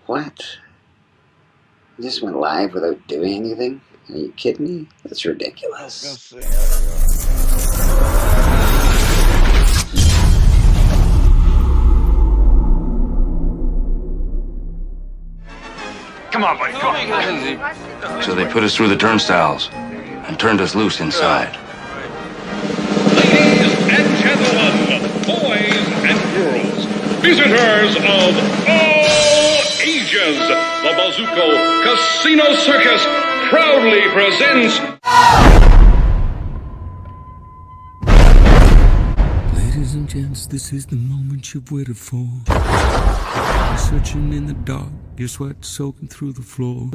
What? You just went live without doing anything? Are you kidding me? That's I was gonna ridiculous. say, Come on, buddy. Come on. So they put us through the turnstiles and turned us loose inside. Ladies and gentlemen, boys and girls, visitors of all ages, the Bazuco Casino Circus proudly presents. Ladies and gents, this is the moment you've waited for. You're searching in the dark, your sweat soaking through the floor.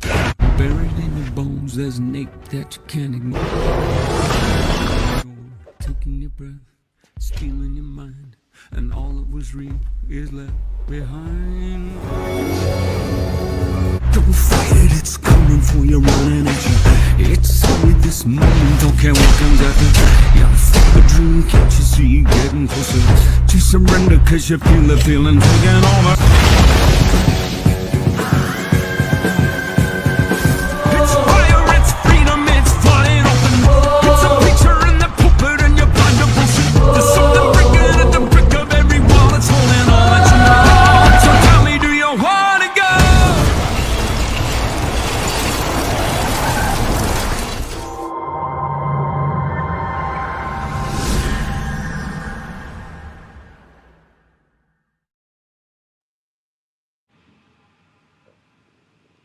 Buried in your bones, there's an ache that you can't ignore. Taking your breath, stealing your mind, and all that was real is left behind. Don't fight it, it's coming for you, running at you. It's only this moment, don't care what comes after. Yeah, fuck the dream, can't you see you getting closer to surrender, cause you feel the feeling taking over. It's fire, it's freedom, it's flying open. It's a picture in the pulpit and you're blind to bullshit. There's something breaking at the brick of every wall that's holding all that you know. So tell me, do you wanna go?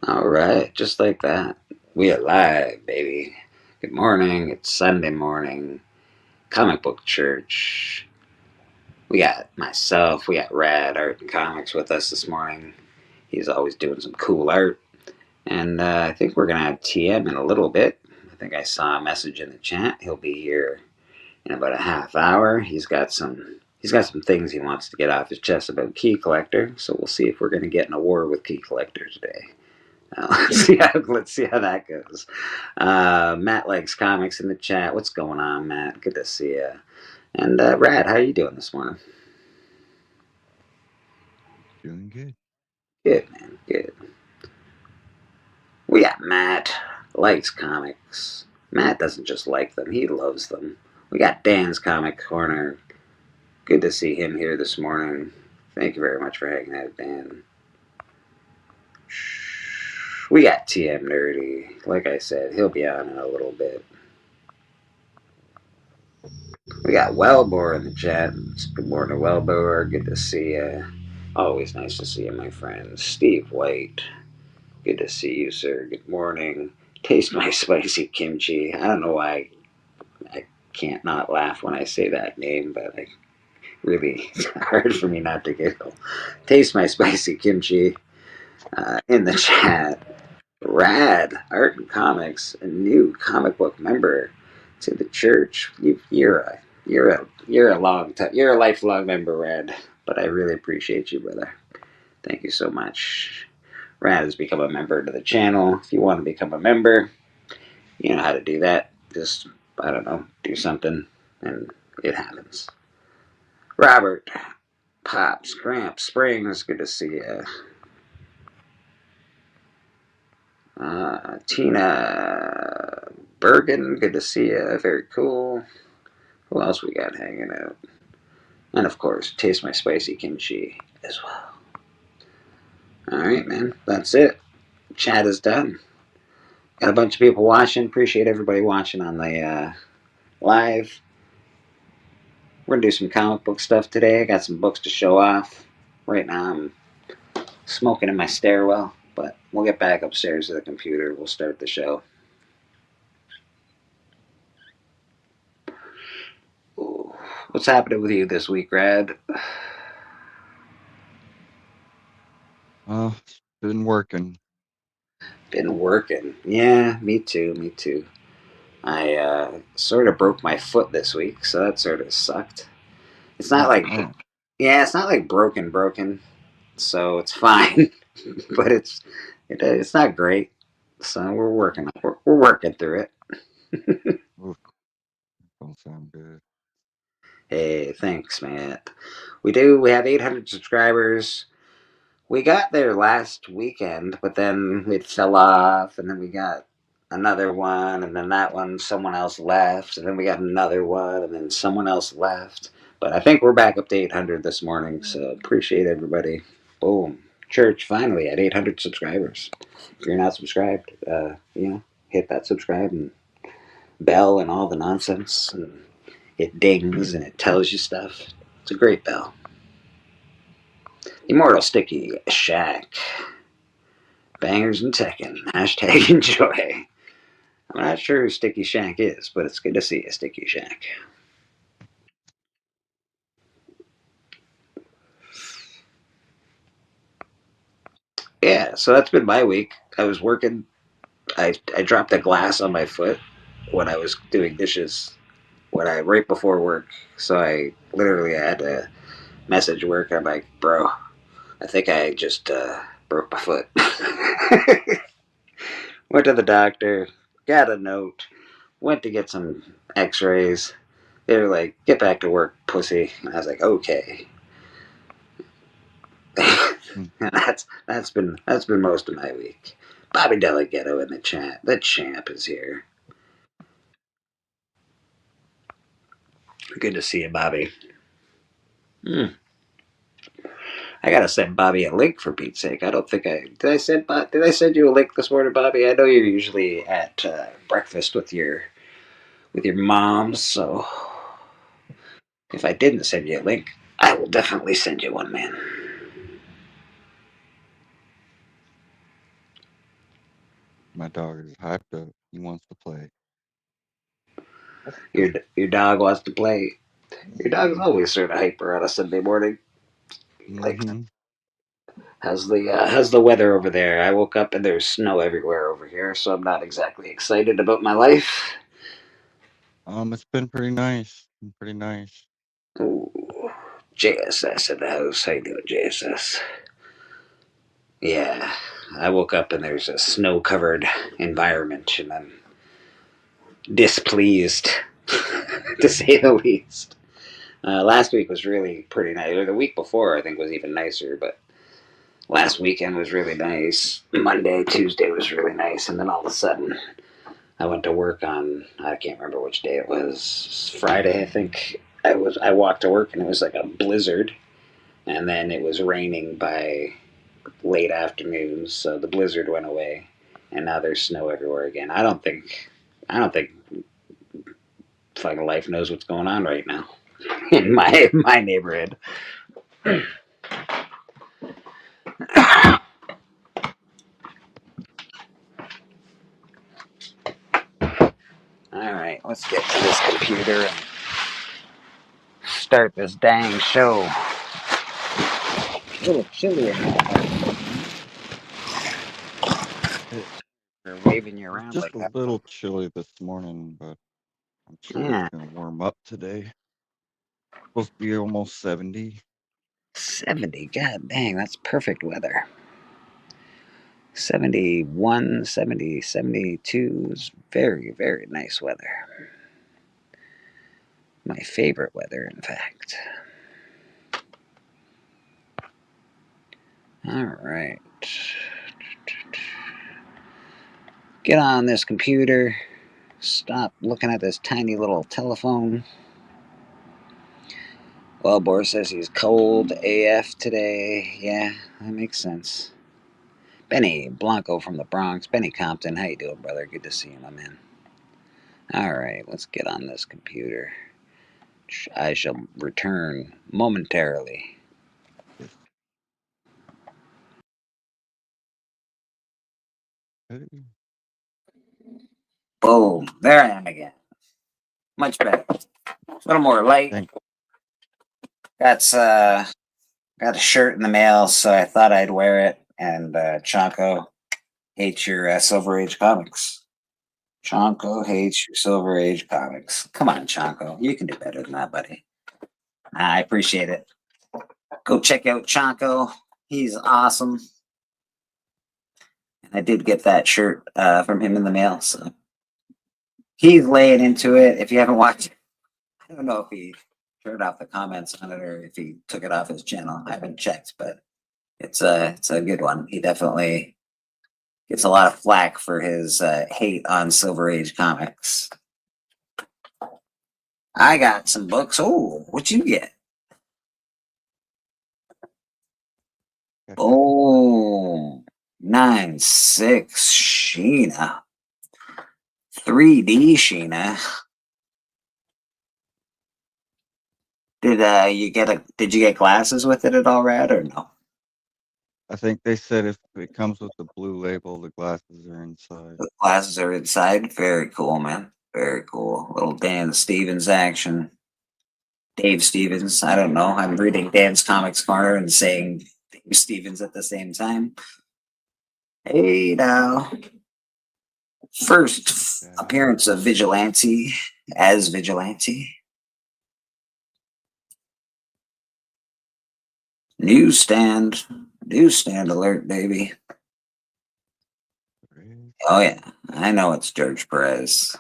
Alright, just like that. We are live, baby. Good morning. It's Sunday morning. Comic Book Church. We got myself, we got Rad Art and Comics with us this morning. He's always doing some cool art. And I think we're going to have TM in a little bit. I think I saw a message in the chat. He'll be here in about a half hour. He's got some things he wants to get off his chest about Key Collector. So we'll see if we're going to get in a war with Key Collector today. Let's see how that goes. Matt likes comics in the chat. What's going on, Matt? Good to see you. And Rad, how you doing this morning? doing good. Good, man. Good. We got Matt likes comics. Matt doesn't just like them; he loves them. We got Dan's Comic Corner. Good to see him here this morning. Thank you very much for hanging out, Dan. We got TM Nerdy. Like I said, he'll be on in a little bit. We got Wellbore in the chat. Good morning, Wellbore. Good to see you. Always nice to see you, my friend. Steve White. Good to see you, sir. Good morning. Taste my spicy kimchi. I don't know why I can't not laugh when I say that name, but it's hard for me not to giggle. Taste my spicy kimchi in the chat. Rad Art and Comics, a new comic book member to the church. You're a lifelong member, Rad. But I really appreciate you, brother. Thank you so much. Rad has become a member to the channel. If you want to become a member, you know how to do that. Just, I don't know, do something, and it happens. Robert, Pops, Gramps, Springs, good to see you. Tina Bergen, good to see you. Very cool. Who else we got hanging out? And of course, Taste My Spicy Kimchi as well. Alright, man. That's it. Chat is done. Got a bunch of people watching. Appreciate everybody watching on the live. We're going to do some comic book stuff today. I got some books to show off. Right now I'm smoking in my stairwell. But we'll get back upstairs to the computer. We'll start the show. Ooh. What's happening with you this week, Rad? Been working. Been working. Yeah, me too. I sort of broke my foot this week, so that sort of sucked. It's not like, it's not like broken, so it's fine. But it's not great. So we're working through it. Oof, don't sound good. Hey, thanks, Matt. We have 800 subscribers. We got there last weekend, but then it fell off, and then we got another one, and then that one, someone else left, and then we got another one, and then someone else left. But I think we're back up to 800 this morning, so appreciate everybody. Boom. Church finally at 800 subscribers. If you're not subscribed, hit that subscribe and bell and all the nonsense, and it dings and it tells you stuff. It's a great bell. Immortal Sticky Shack. Bangers and Tekken. Hashtag enjoy. I'm not sure who Sticky Shack is, but it's good to see you, Sticky Shack. Yeah, so that's been my week. I was working. I dropped a glass on my foot when I was doing dishes right before work. So I literally had to message work. I'm like, bro, I think I just broke my foot. Went to the doctor, got a note, went to get some x-rays. They were like, get back to work, pussy. And I was like, okay. that's been most of my week. Bobby Delegato in the chat. The champ is here. Good to see you, Bobby. I gotta send Bobby a link for Pete's sake. I don't think did. I send you a link this morning, Bobby? I know you're usually at breakfast with your mom, so if I didn't send you a link, I will definitely send you one, man. My dog is hyped up. He wants to play. Your dog wants to play. Your dog's always sort of hyper on a Sunday morning. Like, how's the weather over there? I woke up and there's snow everywhere over here, so I'm not exactly excited about my life. It's been pretty nice. Pretty nice. Ooh, JSS in the house. How you doing, JSS? Yeah, I woke up and there's a snow-covered environment, and I'm displeased, to say the least. Last week was really pretty nice. Or the week before, I think, was even nicer, but last weekend was really nice. Monday, Tuesday was really nice, and then all of a sudden, I went to work on, I can't remember which day it was, Friday, I think. I walked to work and it was like a blizzard, and then it was raining by late afternoon, so the blizzard went away, and now there's snow everywhere again. I don't think fucking life knows what's going on right now in my neighborhood. All right, let's get to this computer and start this dang show. A little chilly in here. They're waving you around Just like a that. little chilly this morning, but I'm sure Yeah. it's gonna warm up today. Supposed to be almost 70. 70, god dang, that's perfect weather. 71, 70, 72 is very, very nice weather. My favorite weather, in fact. All right. Get on this computer. Stop looking at this tiny little telephone. Well, Boris says he's cold AF today. Yeah, that makes sense. Benny Blanco from the Bronx. Benny Compton, how you doing, brother? Good to see you, my man. All right, let's get on this computer. I shall return momentarily. Yes. Hey. Boom. There I am again. Much better. A little more light. Thank Got a shirt in the mail, so I thought I'd wear it. And Chonko hates your Silver Age comics. Chonko hates your Silver Age comics. Come on, Chonko. You can do better than that, buddy. I appreciate it. Go check out Chonko. He's awesome. And I did get that shirt from him in the mail, so he's laying into it. If you haven't watched it, I don't know if he turned off the comments on it or if he took it off his channel. I haven't checked, but It's a good one. He definitely gets a lot of flack for his hate on Silver Age comics. I got some books. Oh, what you get? Oh, 9-6 Sheena. 3D Sheena. Did you get glasses with it at all, Rad, or no? I think they said if it comes with the blue label, the glasses are inside. The glasses are inside. Very cool, man. Very cool. Little Dan Stevens action. Dave Stevens. I don't know. I'm reading Dan's Comics Corner and saying Dave Stevens at the same time. Hey now. First appearance of Vigilante as Vigilante. Newsstand alert, baby. Oh yeah, I know it's George Perez.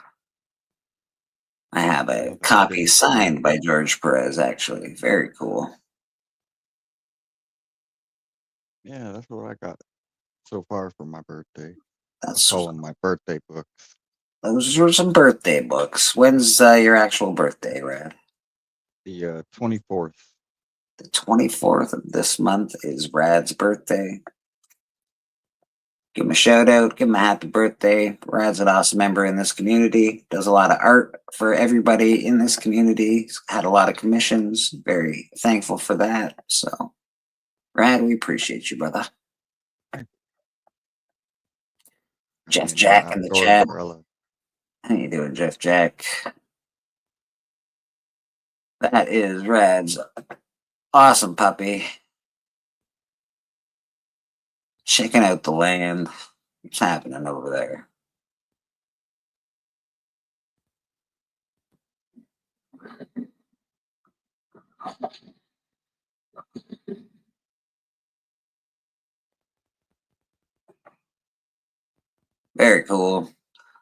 I have a copy signed by George Perez, actually. Very cool. Yeah, that's what I got so far for my birthday. That's Call them my birthday books. Those were some birthday books. When's your actual birthday, Rad? The 24th. The 24th of this month is Rad's birthday. Give him a shout out, give him a happy birthday. Rad's an awesome member in this community, does a lot of art for everybody in this community. He's had a lot of commissions, very thankful for that. So, Rad, we appreciate you, brother. Jeff Jack in the chat. Umbrella. How you doing, Jeff Jack? That is Rad's awesome puppy. Checking out the land. What's happening over there? Very cool.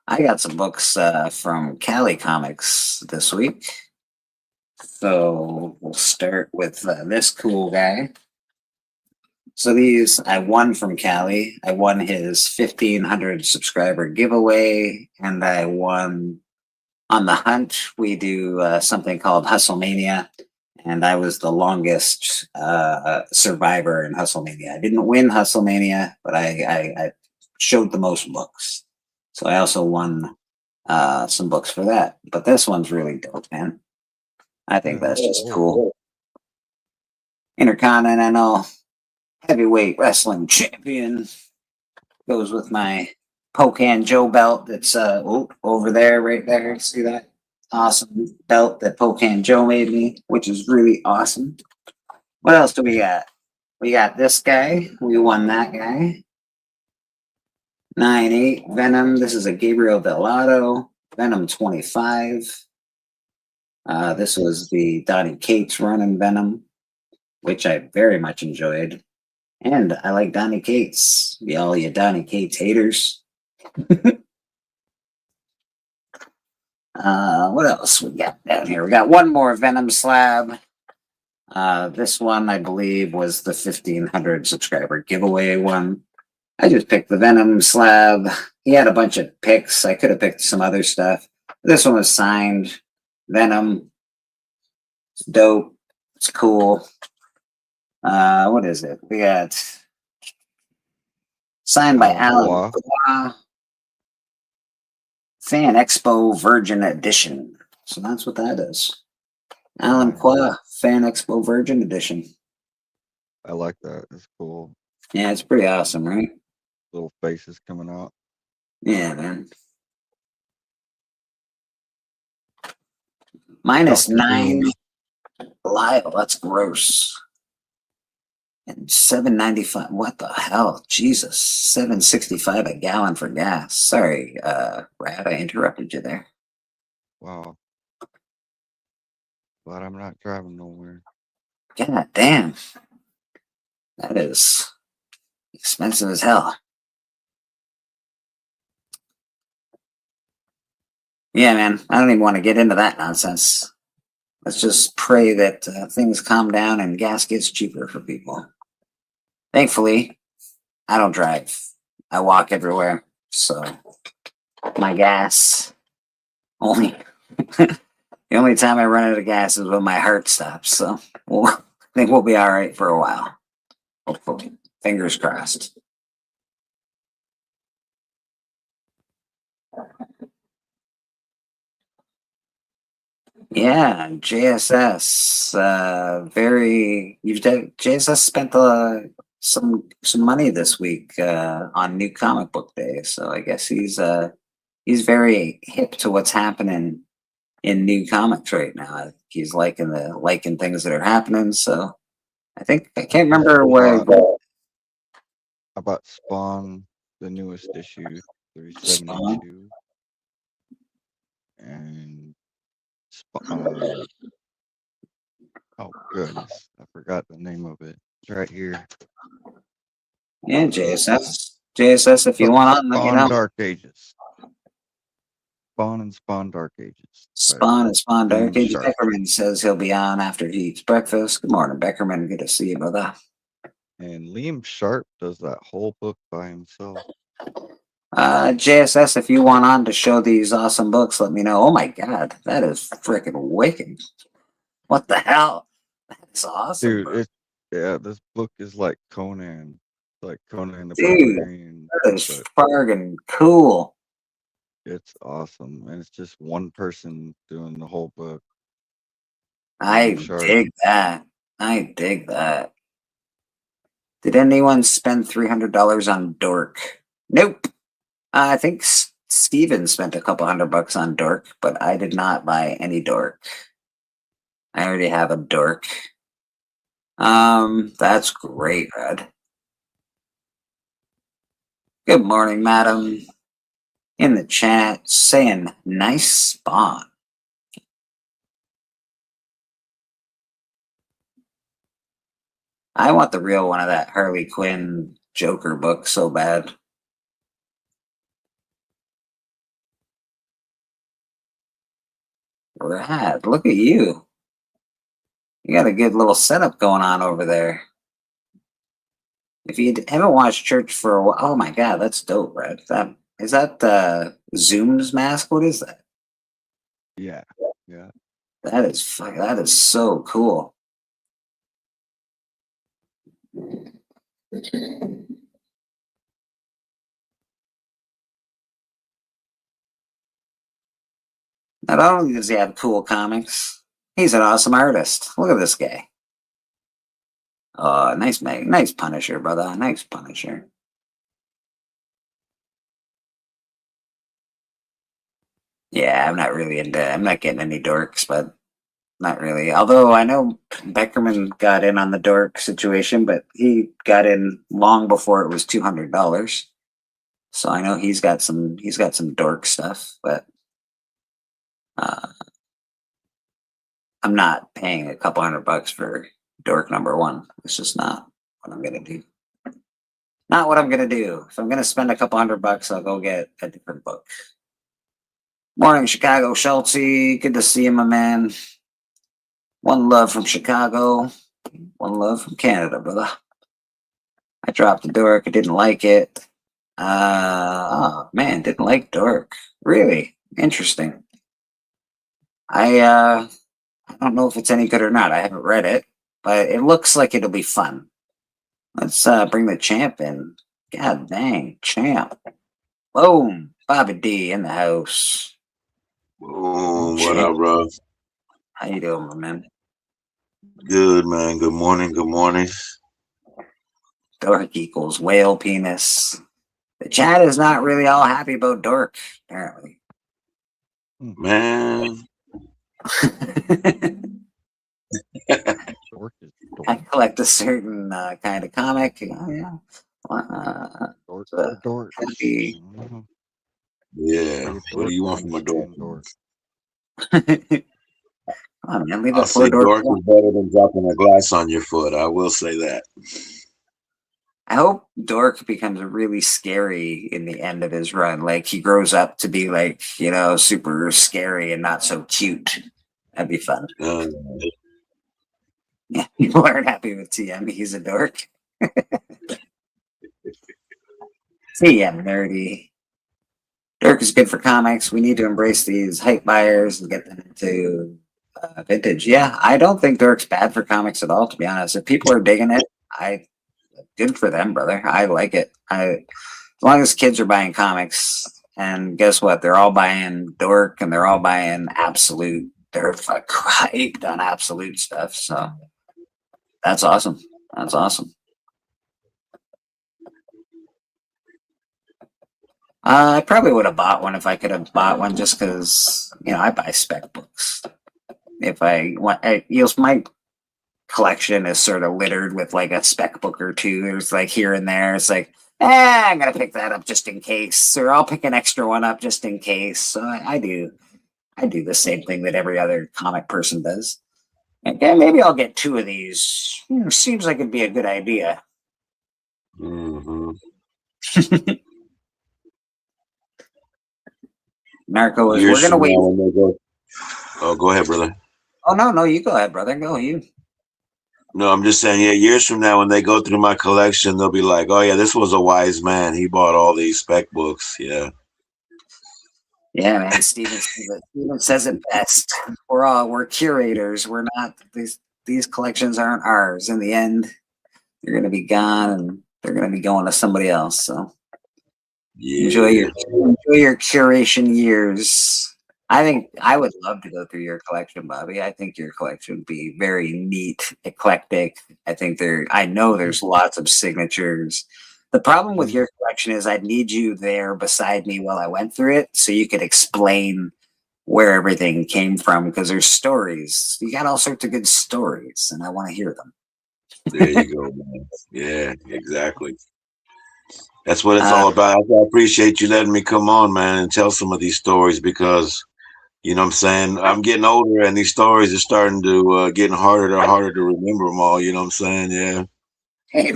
I got some books from Cali Comics this week. So we'll start with this cool guy. So these I won from Cali. I won his 1,500 subscriber giveaway, and I won on the hunt. We do something called Hustlemania, and I was the longest survivor in Hustlemania. I didn't win Hustlemania, but I showed the most books. So I also won some books for that. But this one's really dope, man. I think that's just cool. Intercontinental Heavyweight Wrestling Champion goes with my Pocan Joe belt that's over there, right there. See that? Awesome belt that Pocan Joe made me, which is really awesome. What else do we got? We got this guy. We won that guy. 9-8 Venom. This is a Gabriel Delato. Venom 25. This was the Donnie Cates run in Venom, which I very much enjoyed. And I like Donnie Cates. All you Donnie Cates haters. What else we got down here? We got one more Venom slab. This one, I believe, was the 1,500 subscriber giveaway one. I just picked the Venom slab. He had a bunch of picks. I could have picked some other stuff. This one was signed Venom. It's dope. It's cool. What is it? We got signed by Alan Qua. Fan Expo Virgin Edition. So that's what that is. Alan Qua Fan Expo Virgin Edition. I like that. It's cool. Yeah, it's pretty awesome, right? Little faces coming out. Yeah, man. -9 Lyle. That's gross. And $7.95. What the hell? Jesus. $7.65 a gallon for gas. Sorry, Rad, I interrupted you there. Wow. But I'm not driving nowhere. God damn. That is expensive as hell. Yeah, man. I don't even want to get into that nonsense. Let's just pray that things calm down and gas gets cheaper for people. Thankfully, I don't drive. I walk everywhere. So my gas only the only time I run out of gas is when my heart stops. So I think we'll be all right for a while. Hopefully. Fingers crossed. Yeah, JSS. JSS spent some money this week on New Comic Book Day, so I guess he's very hip to what's happening in new comics right now. He's liking things that are happening. So I can't remember where. How about Spawn, the newest issue, 372, and oh goodness, I forgot the name of it. It's right here. Yeah, JSS. If you want on, let me know. Dark Ages. Spawn and Spawn Dark Ages. Spawn and Spawn Dark Ages. Sharp. Beckerman says he'll be on after he eats breakfast. Good morning, Beckerman. Good to see you, brother. And Liam Sharp does that whole book by himself. JSS, if you want on to show these awesome books, let me know. Oh my god, that is freaking wicked. What the hell? That's awesome. Dude, this book is like Conan. Like Conan the Barbarian. That is friggin' cool. It's awesome. And it's just one person doing the whole book. I dig that. Did anyone spend $300 on Dork? Nope. I think Steven spent a couple $100 on Dork, but I did not buy any Dork. I already have a Dork. That's great, Red. Good morning, madam. In the chat saying nice Spawn. I want the real one of that Harley Quinn Joker book so bad. Rad, look at you. You got a good little setup going on over there. If you haven't watched church for a while, oh my god, that's dope, Red. Is that Zoom's mask? What is that? Yeah. That is so cool. Not only does he have cool comics, he's an awesome artist. Look at this guy. Oh, nice Punisher, brother. Nice Punisher. Yeah, I'm not getting any Dorks, but not really. Although I know Beckerman got in on the Dork situation, but he got in long before it was $200. So I know he's got some Dork stuff, but I'm not paying a couple $100 for Dork #1. It's just not what I'm gonna do. Not what I'm gonna do. If I'm gonna spend a couple $100, I'll go get a different book. Morning, Chicago Schultze. Good to see you, my man. One love from Chicago. One love from Canada, brother. I dropped the Dork. I didn't like it. Oh man, didn't like Dork. Really interesting. I don't know if it's any good or not. I haven't read it, but it looks like it'll be fun. Let's bring the champ in. God dang, champ. Boom. Bobby D in the house. Oh, what up, bro? How you doing, my man? Good, man. Good morning. Good morning. Dork equals whale penis. The chat is not really all happy about Dork, apparently. Man. I collect a certain kind of comic. Oh, yeah. Dork. Yeah. What do you want from a Dork? Come on, man. Leave I'll it say for Dork is better than dropping a glass on your foot. I will say that. I hope Dork becomes really scary in the end of his run. Like he grows up to be like, super scary and not so cute. That'd be fun. Yeah, people aren't happy with TM. He's a dork. See, I'm nerdy. Dirk is good for comics. We need to embrace these hype buyers and get them into vintage. Yeah, I don't think Dirk's bad for comics at all, to be honest. If people are digging it, good for them, brother. I like it. As long as kids are buying comics, and guess what? They're all buying Dork and they're all buying Absolute. They're like hyped on Absolute stuff. So that's awesome. That's awesome. I probably would have bought one if I could have bought one, just because I buy spec books. If I want, my collection is sort of littered with like a spec book or two. There's like here and there. It's like, I'm gonna pick that up just in case, or I'll pick an extra one up just in case. So I do the same thing that every other comic person does. And maybe I'll get 2 of these. Seems like it'd be a good idea. Mm-hmm. Narco is. We're gonna wait. Oh, go ahead, brother. Oh no, you go ahead, brother. Go you. No, I'm just saying, yeah, years from now, when they go through my collection, they'll be like, oh, yeah, this was a wise man. He bought all these spec books. Yeah. Yeah, man. Steven says it best. We're curators. We're not, these collections aren't ours. In the end, they're going to be gone and they're going to be going to somebody else. So enjoy your curation years. I think I would love to go through your collection, Bobby. I think your collection would be very neat, eclectic. I know there's lots of signatures. The problem with your collection is I'd need you there beside me while I went through it so you could explain where everything came from, because there's stories. You got all sorts of good stories, and I want to hear them. There you go, man. Yeah, exactly. That's what it's all about. I appreciate you letting me come on, man, and tell some of these stories, because you know what I'm saying? I'm getting older and these stories are starting to getting harder to remember them all. You know what I'm saying? Yeah. Hey,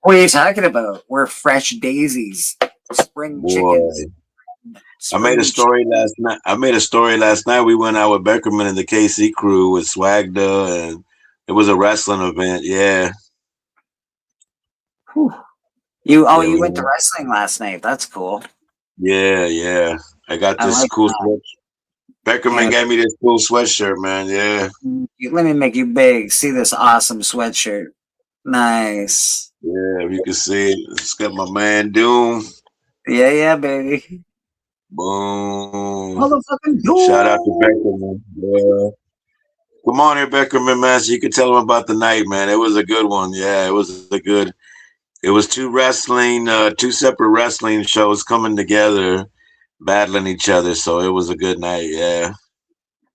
what are you talking about? We're fresh daisies, spring chickens. I made a story last night. We went out with Beckerman and the KC crew with Swagda, and it was a wrestling event. Yeah. Whew. You went to wrestling last night. That's cool. Yeah. I got this cool sweatshirt. Beckerman gave me this cool sweatshirt, man. Yeah. Let me make you big. See this awesome sweatshirt. Nice. Yeah, if you can see it. It's got my man Doom. Yeah, baby. Boom. Motherfucking Doom. Shout out to Beckerman. Yeah. Come on here, Beckerman, man, so you can tell him about the night, man. It was a good one. Yeah, it was 2 separate wrestling shows coming together, battling each other. So it was a good night. Yeah.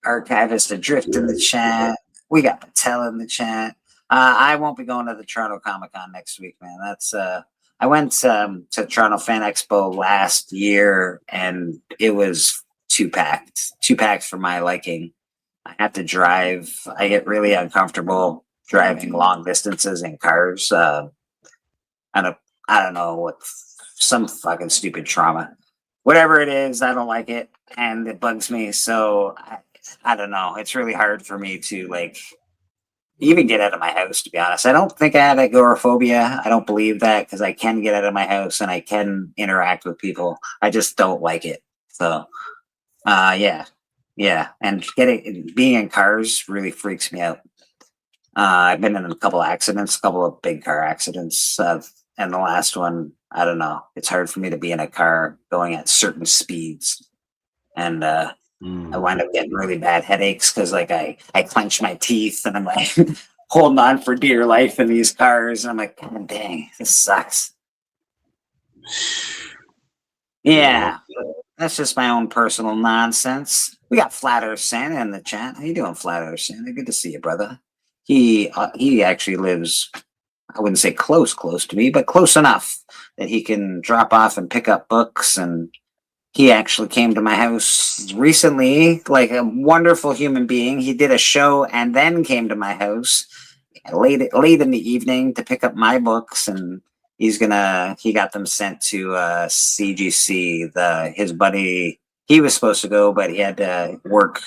Archivist Adrift in the chat. We got Patel in the chat. I won't be going to the Toronto Comic Con next week, man. That's I went to Toronto Fan Expo last year and it was too packed for my liking. I have to drive. I get really uncomfortable driving long distances in cars. I don't know what, some fucking stupid trauma. Whatever it is, I don't like it and it bugs me. So I don't know. It's really hard for me to like even get out of my house, to be honest. I don't think I have agoraphobia. I don't believe that, because I can get out of my house and I can interact with people. I just don't like it. So yeah. And being in cars really freaks me out. I've been in a couple of big car accidents. And the last one, I don't know. It's hard for me to be in a car going at certain speeds. And I wind up getting really bad headaches because like I clench my teeth and I'm like holding on for dear life in these cars. And I'm like, God dang, this sucks. Yeah, that's just my own personal nonsense. We got Flat Earth Santa in the chat. How you doing, Flat Earth Santa? Good to see you, brother. He actually lives, I wouldn't say close to me, but close enough that he can drop off and pick up books. And he actually came to my house recently, like a wonderful human being. He did a show and then came to my house late in the evening to pick up my books, and he got them sent to CGC. His buddy, he was supposed to go, but he had to work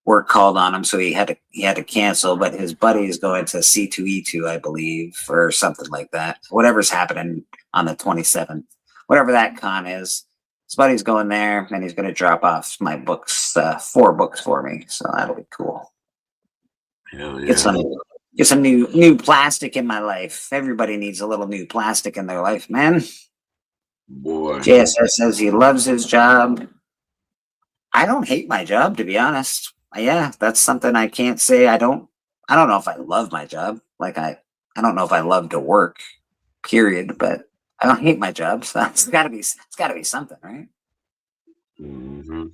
work called on him, so he had to cancel. But his buddy is going to C2E2, I believe, or something like that. Whatever's happening on the 27th, whatever that con is. His buddy's going there, and he's going to drop off my books, 4 books for me. So that'll be cool. Hell Get some new plastic in my life. Everybody needs a little new plastic in their life, man. Boy. JSS says he loves his job. I don't hate my job, to be honest. Yeah, that's something I can't say. I don't know if I love my job. Like I don't know if I love to work, period, but I don't hate my job. So it's gotta be something, right? Mm-hmm.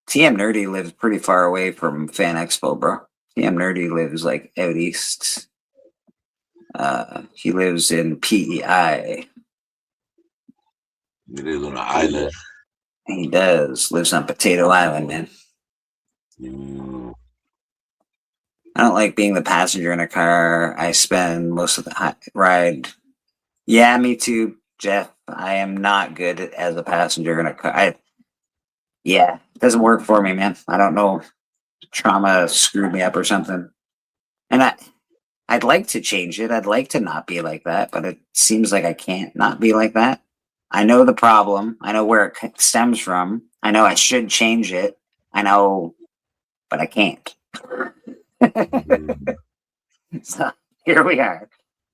TM Nerdy lives pretty far away from Fan Expo, bro. TM Nerdy lives like out east. He lives in PEI. He lives on an island. He does. Lives on Potato Island, man. Mm. I don't like being the passenger in a car. I spend most of the ride. Yeah, me too, Jeff. I am not good as a passenger in a car. Yeah, it doesn't work for me, man. I don't know. Trauma screwed me up or something. And I'd like to change it. I'd like to not be like that, but it seems like I can't not be like that. I know the problem. I know where it stems from. I know I should change it. I know, but I can't. So here we are.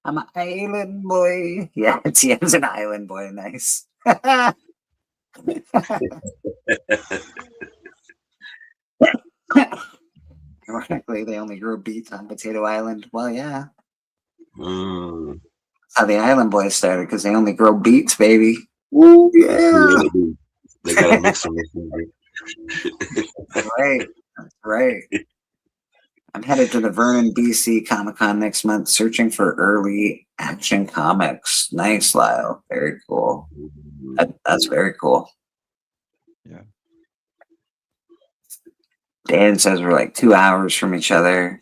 I'm an island boy. Yeah, TM's an island boy. Nice. Ironically, they only grow beets on Potato Island. Well, yeah. Mm. That's how the Island Boys started, because they only grow beets, baby. Ooh, yeah. They gotta mix them. Right. That's right. I'm headed to the Vernon, BC Comic Con next month, searching for early action comics. Nice, Lyle. Very cool. That's very cool. Yeah. Dan says we're like 2 hours from each other.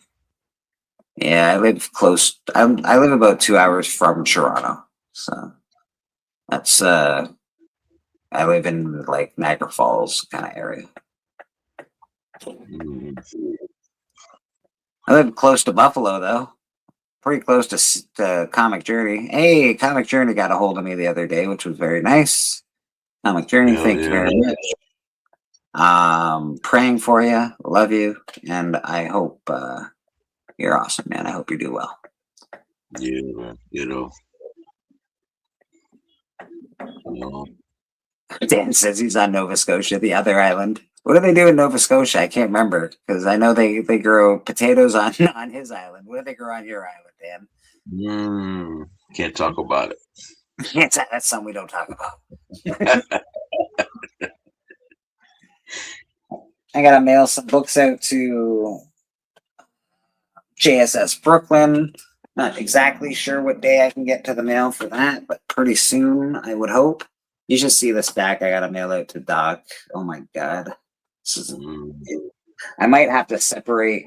Yeah, I live close. I live about 2 hours from Toronto, so that's I live in like Niagara Falls kind of area. Mm. I live close to Buffalo, though. Pretty close to Comic Journey. Hey, Comic Journey got a hold of me the other day, which was very nice. Comic Journey, thank you very much. Praying for you, love you, and I hope you're awesome, man. I hope you do well. Yeah, you know. Dan says he's on Nova Scotia, the other island. What do they do in Nova Scotia? I can't remember, because I know they grow potatoes on his island. What do they grow on your island, Dan? Can't talk about it. That's something we don't talk about. I gotta mail some books out to JSS Brooklyn. Not exactly sure what day I can get to the mail for that, but pretty soon, I would hope. You should see the stack I gotta mail out to Doc. Oh my god. I might have to separate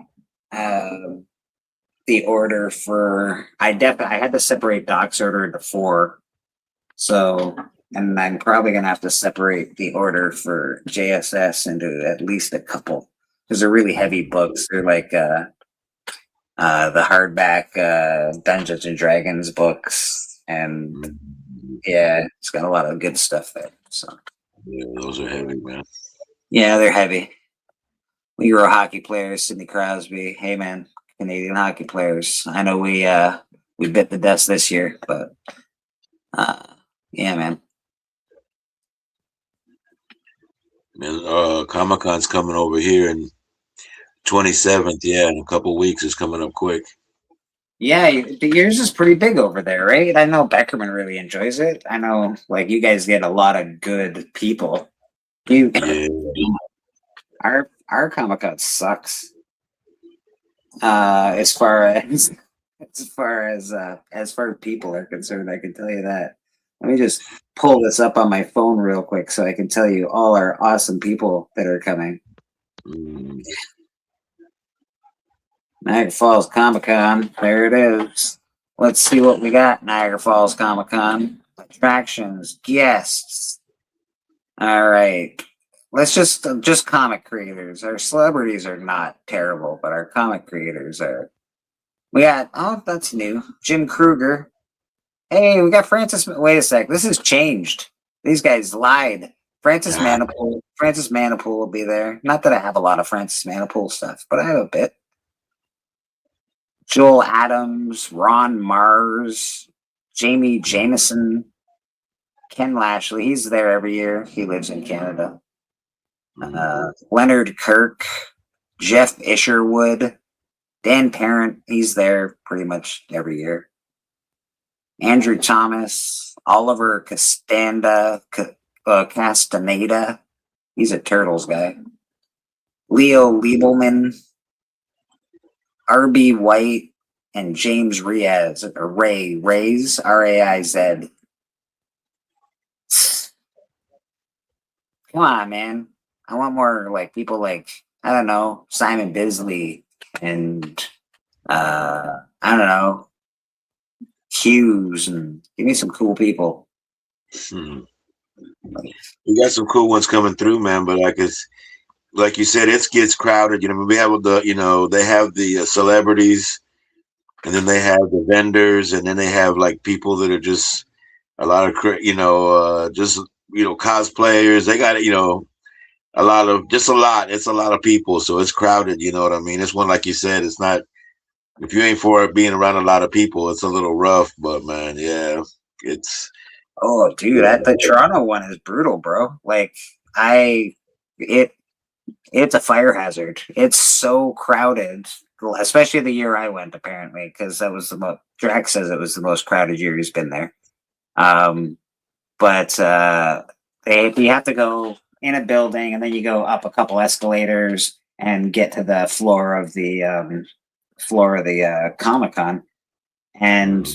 the order for. I had to separate Doc's order into 4. So, and I'm probably gonna have to separate the order for JSS into at least a couple, because they're really heavy books. They're like the hardback Dungeons and Dragons books, and yeah, it's got a lot of good stuff there. So yeah, those are heavy, man. Yeah, they're heavy. We were hockey players, Sidney Crosby. Hey, man, Canadian hockey players. I know we bit the dust this year, but yeah, man. Comic-Con's coming over here in 27th. Yeah, in a couple weeks. It's coming up quick. Yeah, yours is pretty big over there, right? I know Beckerman really enjoys it. I know, like, you guys get a lot of good people. Our Comic-Con sucks. As far as people are concerned, I can tell you that. Let me just pull this up on my phone real quick so I can tell you all our awesome people that are coming. Niagara Falls Comic-Con, there it is. Let's see what we got. Niagara Falls Comic-Con attractions, guests. All right. let's just comic creators. Our celebrities are not terrible, but our comic creators are. We got that's new. Jim Kruger. Hey, we got Francis. Wait a sec. This has changed. These guys lied. Francis Manipool. Francis Manipool will be there. Not that I have a lot of Francis Manipool stuff, but I have a bit. Joel Adams, Ron Mars, Jamie Jameson, Ken Lashley. He's there every year. He lives in Canada. Leonard Kirk, Jeff Isherwood, Dan Parent. He's there pretty much every year. Andrew Thomas, Oliver Castaneda. He's a Turtles guy. Leo Liebelman, R.B. White, and James Reyes, or Raiz, R-A-I-Z. Come on, man. I want more like people like, I don't know, Simon Bisley and I don't know, Hughes, and give me some cool people. We got some cool ones coming through, man. But like you said, it gets crowded. You know, we have they have the celebrities, and then they have the vendors, and then they have like people that are just a lot of cosplayers. They got it's a lot of people, so it's crowded. You know what I mean? It's one, like you said, it's not. If you ain't for it being around a lot of people, it's a little rough. But man, yeah, it's. Oh, dude, the Toronto one is brutal, bro. Like, it's a fire hazard. It's so crowded, especially the year I went, apparently, because that was the most. Drax says it was the most crowded year he's been there. But you have to go in a building, and then you go up a couple escalators and get to the floor of the Comic-Con, and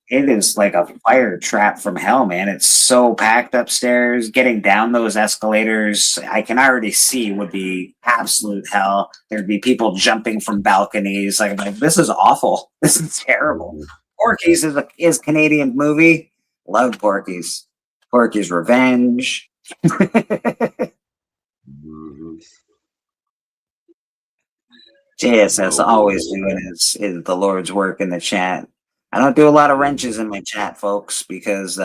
it is like a fire trap from hell, man. It's so packed upstairs. Getting down those escalators, I can already see, would be absolute hell. There'd be people jumping from balconies. Like this is awful. This is terrible. Porky's is a Canadian movie. Love Porky's. Porky's Revenge. JSS always doing is the Lord's work in the chat. I don't do a lot of wrenches in my chat, folks, because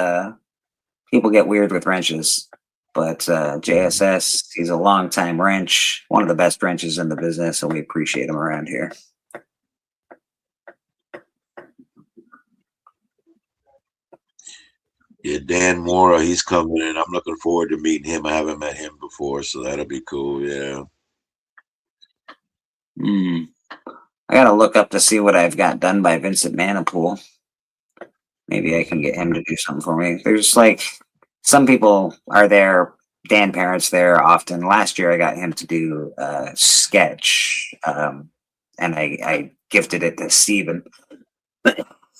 people get weird with wrenches. But JSS, he's a longtime wrench, one of the best wrenches in the business, and we appreciate him around here. Yeah, Dan Mora, he's coming in. I'm looking forward to meeting him. I haven't met him before, so that'll be cool. Yeah. I gotta look up to see what I've got done by Vincent Manipool. Maybe I can get him to do something for me. There's like some people are there. Dan Parent's there often. Last year I got him to do a sketch, and I gifted it to Steven.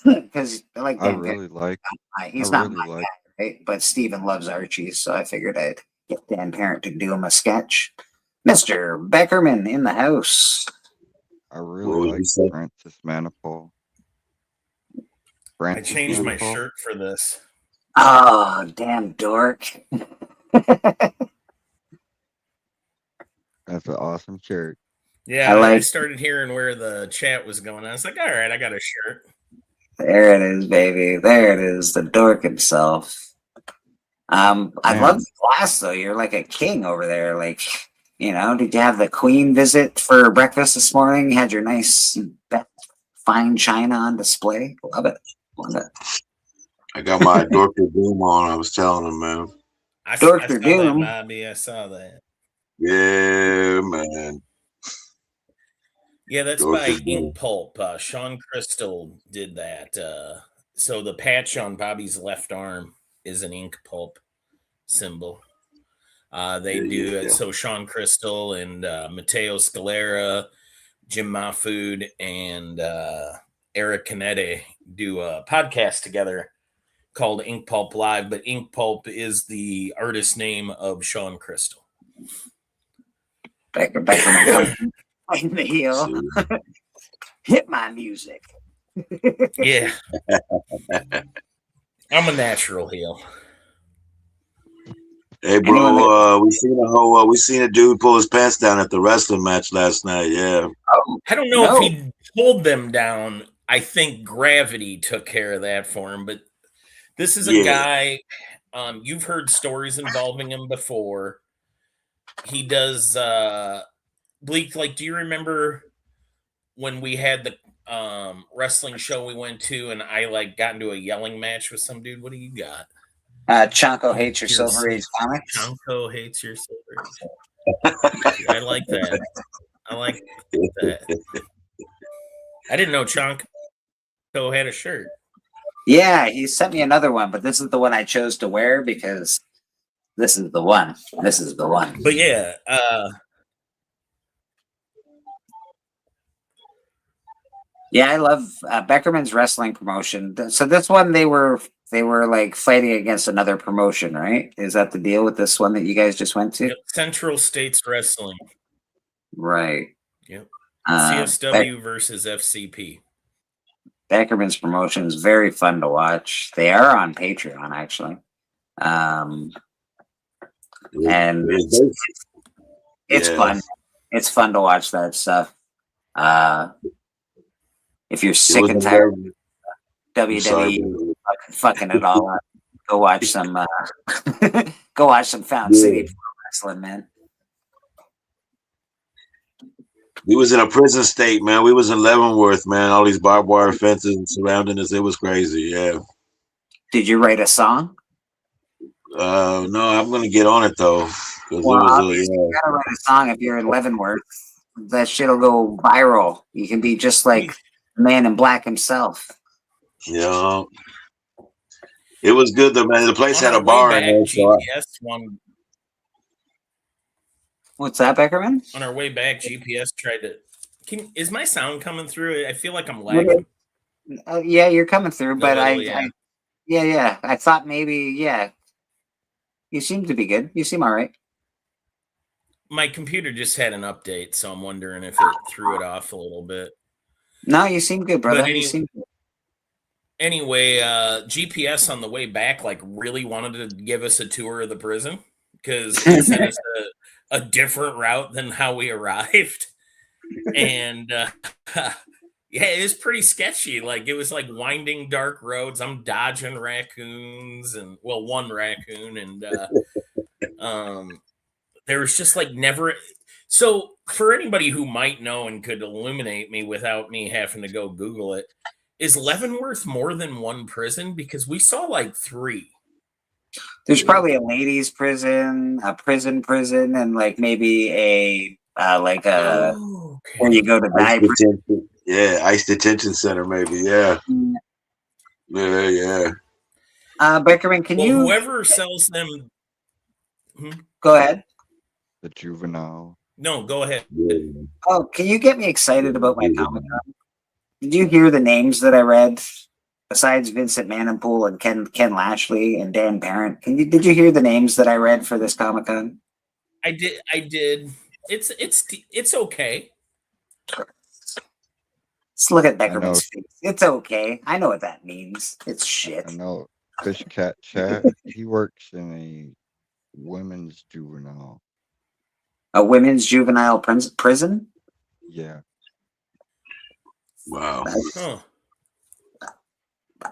Because like Dan he's not my guy, right? But Steven loves Archie, so I figured I'd get Dan Parent to do him a sketch. Mr. Beckerman in the house. I really like Francis Manipool. I changed my shirt for this. Oh, damn dork. That's an awesome shirt. Yeah, I started hearing where the chat was going. I was like, all right, I got a shirt. There it is, baby. There it is. The dork himself. I love the glass, though. You're like a king over there. Like, you know, did you have the Queen visit for breakfast this morning? You had your nice, fine china on display. Love it. Love it. I got my Dr. Doom on. I was telling him, man. Dr. Doom. Bobby, I saw that. Yeah, man. Yeah, that's Dr. by Doom. Ink Pulp. Sean Crystal did that. So the patch on Bobby's left arm is an Ink Pulp symbol. They do it. So Sean Crystal and Matteo Scalera, Jim Mahfood, and Eric Canetti do a podcast together called Ink Pulp Live, but Ink Pulp is the artist name of Sean Crystal. Becker in the heel. Hit my music. Yeah. I'm a natural heel. Hey, bro, we seen a dude pull his pants down at the wrestling match last night. Yeah. I don't know if he pulled them down. I think gravity took care of that for him. But this is a guy. You've heard stories involving him before. He does Bleak. Like, do you remember when we had the wrestling show we went to, and I like got into a yelling match with some dude? What do you got? Chonko hates your Silver Age comics. Chonko hates your Silver Age. I like that. I like that. I didn't know Chonko had a shirt. Yeah, he sent me another one, but this is the one I chose to wear because this is the one. This is the one. But yeah, yeah, I love Beckerman's wrestling promotion. So this one they were like fighting against another promotion, right? Is that the deal with this one that you guys just went to? Central States Wrestling. Right. Yep. CSW versus FCP. Beckerman's promotion is very fun to watch. They are on Patreon, actually. And it's fun. It's fun to watch that stuff. If you're sick and tired of WWE fucking it all up, go watch some Fountain City Pro Wrestling, man. We was in a prison state, man. We was in Leavenworth, man. All these barbed wire fences surrounding us. It was crazy, yeah. Did you write a song? No, I'm gonna get on it though. Well, you gotta write a song if you're in Leavenworth. That shit'll go viral. You can be just like the Man in Black himself. Yeah. It was good though, man. The place had a bar in there. GPS one. What's that, Beckerman? On our way back, GPS tried to. Is my sound coming through? I feel like I'm lagging. Yeah, you're coming through, but yeah. I thought maybe, yeah. You seem to be good. You seem all right. My computer just had an update, so I'm wondering if it threw it off a little bit. No, you seem good, brother. You seem good. Anyway, GPS on the way back, like, really wanted to give us a tour of the prison because it sent us a different route than how we arrived. And yeah, it was pretty sketchy. Like, it was like winding dark roads. I'm dodging raccoons and, well, one raccoon. And there was just like never. So for anybody who might know and could illuminate me without me having to go Google it, is Leavenworth more than one prison? Because we saw like 3. There's probably a ladies' prison, a prison, and like maybe a where you go to die. Yeah, ICE detention center, maybe. Yeah. Yeah. Beckerman, can you? Whoever sells them. Go ahead. The juvenile. No, go ahead. Oh, can you get me excited about my Comic-Con? Did you hear the names that I read? Besides Vincent Manenpool and Ken Lashley and Dan Parent, did you hear the names that I read for this Comic-Con? I did. It's okay. Let's look at Beckerman's face. It's okay. I know what that means. It's shit. I know. Fish Cat Chat. He works in a women's juvenile. A women's juvenile prison? Yeah. Wow.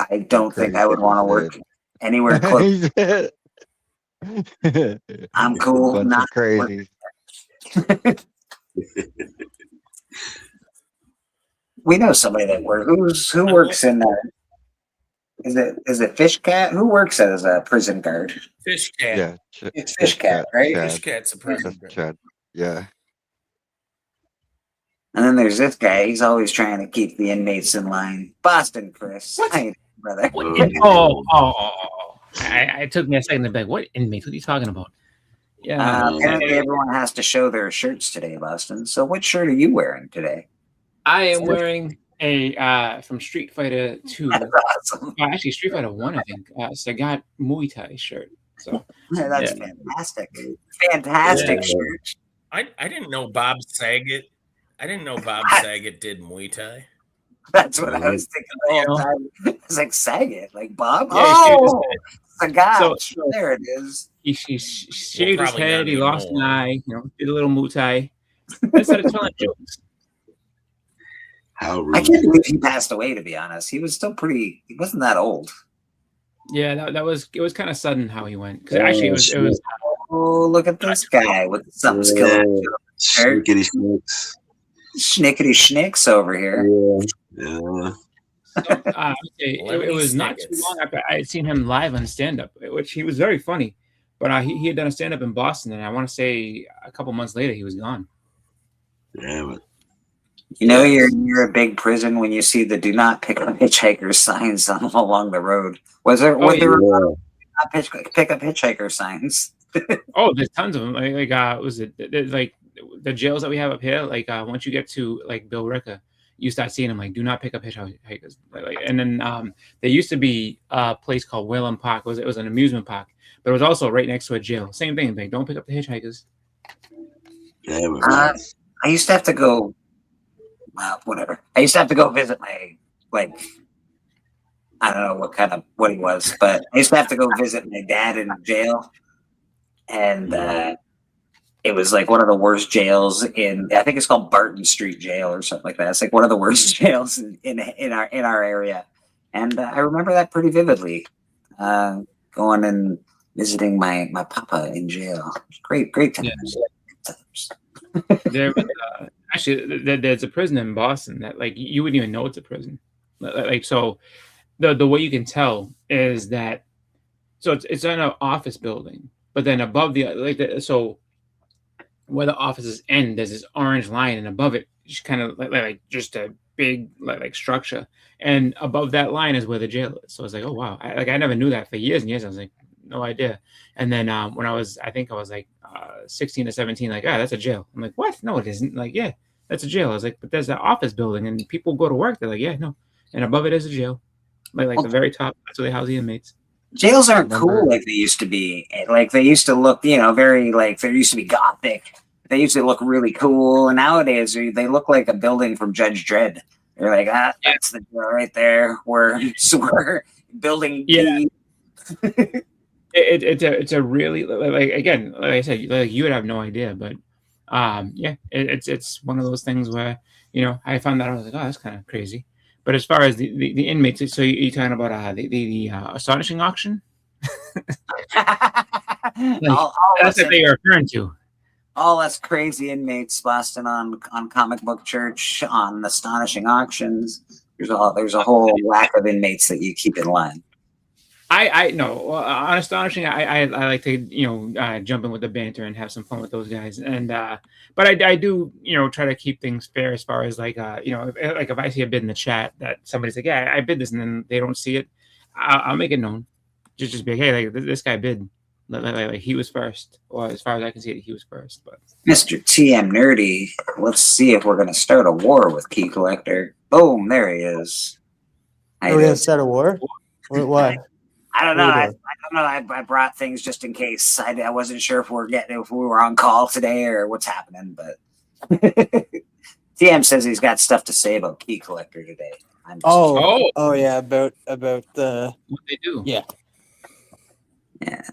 I don't think I would want to work anywhere close. I'm cool. Not crazy. We know somebody that works. Who works in there? Is it Fish Cat? Who works as a prison guard? Fish Cat. Yeah, it's Fish Cat, right? Chad. Fish Cat's a prison guard. Chad. Yeah. And then there's this guy. He's always trying to keep the inmates in line. Boston Chris. Hi, brother. It took me a second to be like, what inmates? What are you talking about? Yeah. Apparently everyone has to show their shirts today, Boston. So what shirt are you wearing today? I am wearing a from Street Fighter 2. That's awesome. Actually, Street Fighter 1, I think. So I got Muay Thai shirt. So that's fantastic. Fantastic shirt. I didn't know Bob Saget. I didn't know Bob Saget did Muay Thai. That's what I was thinking the whole time. It's like Saget, like Bob. Yeah, The guy. So there it is. He shaved his probably head. not He lost an anymore. eye. Did a little muay. Then started telling jokes. How I rude. can't believe he passed away. To be honest, he was still pretty. He wasn't that old. Yeah, that was it. Was kind of sudden how he went because actually it was. Oh, look at this guy with something's Yeah. killing. Schnickety schnicks. Schnickety schnicks over here. Yeah. It was not too long after I had seen him live on stand up, which he was very funny. But he had done a stand up in Boston, and I want to say a couple months later he was gone. Damn it. You know, you're a big prison when you see the "Do not pick up hitchhikers" signs along the road. Was there not pick up hitchhiker signs? Oh, there's tons of them. Was it like the jails that we have up here? Like once you get to like Bill Ricker, you start seeing them like "Do not pick up hitchhikers." And then there used to be a place called Whalen Park. It was an amusement park, but it was also right next to a jail. Same thing. Like, don't pick up the hitchhikers. Damn it. I used to have to go. Whatever. I used to have to go visit my I don't know what he was, but I used to have to go visit my dad in jail, and it was like one of the worst jails I think it's called Barton Street Jail or something like that. It's like one of the worst jails in our area, and I remember that pretty vividly. Going and visiting my papa in jail. Great times. Yeah. There was, actually, there's a prison in Boston that like you wouldn't even know it's a prison. Like so, the way you can tell is that it's in an office building, but then above so where the offices end, there's this orange line, and above it, just kind of like just a big like structure, and above that line is where the jail is. So I was like, oh wow, I never knew that for years and years. I was like, no idea. And then when I think I was like 16 or 17, like, that's a jail. I'm like, what? No, it isn't. Like, yeah, that's a jail. I was like, but there's an office building and people go to work. They're like, yeah, no. And above it is a jail. Like the very top. That's where they house the inmates. Jails aren't cool like they used to be. Like they used to look, very like they used to be gothic. They used to look really cool. And nowadays they look like a building from Judge Dredd. They're like, that's the jail right there. We're building. Yeah. It's a really like again, like I said, like you would have no idea, but it's one of those things where I found that I was like, oh, that's kind of crazy. But as far as the inmates, so you're talking about the astonishing auction. That's what they are referring to. All us crazy inmates busting on Comic Book Church on astonishing auctions. There's a whole lack of inmates that you keep in line. I know on astonishing. I like to jump in with the banter and have some fun with those guys. And but I do try to keep things fair as far as like if I see a bid in the chat that somebody's like, yeah, I bid this, and then they don't see it, I'll make it known. Just be like, hey, like this guy bid, like he was first, or as far as I can see it, he was first. But Mr. TM Nerdy, let's see if we're gonna start a war with Key Collector. Boom, there he is. Are we gonna start a war? Why? I don't know. I don't know. I brought things just in case. I wasn't sure if we were on call today or what's happening, but TM says he's got stuff to say about Key Collector today. Yeah, about the what they do. Yeah.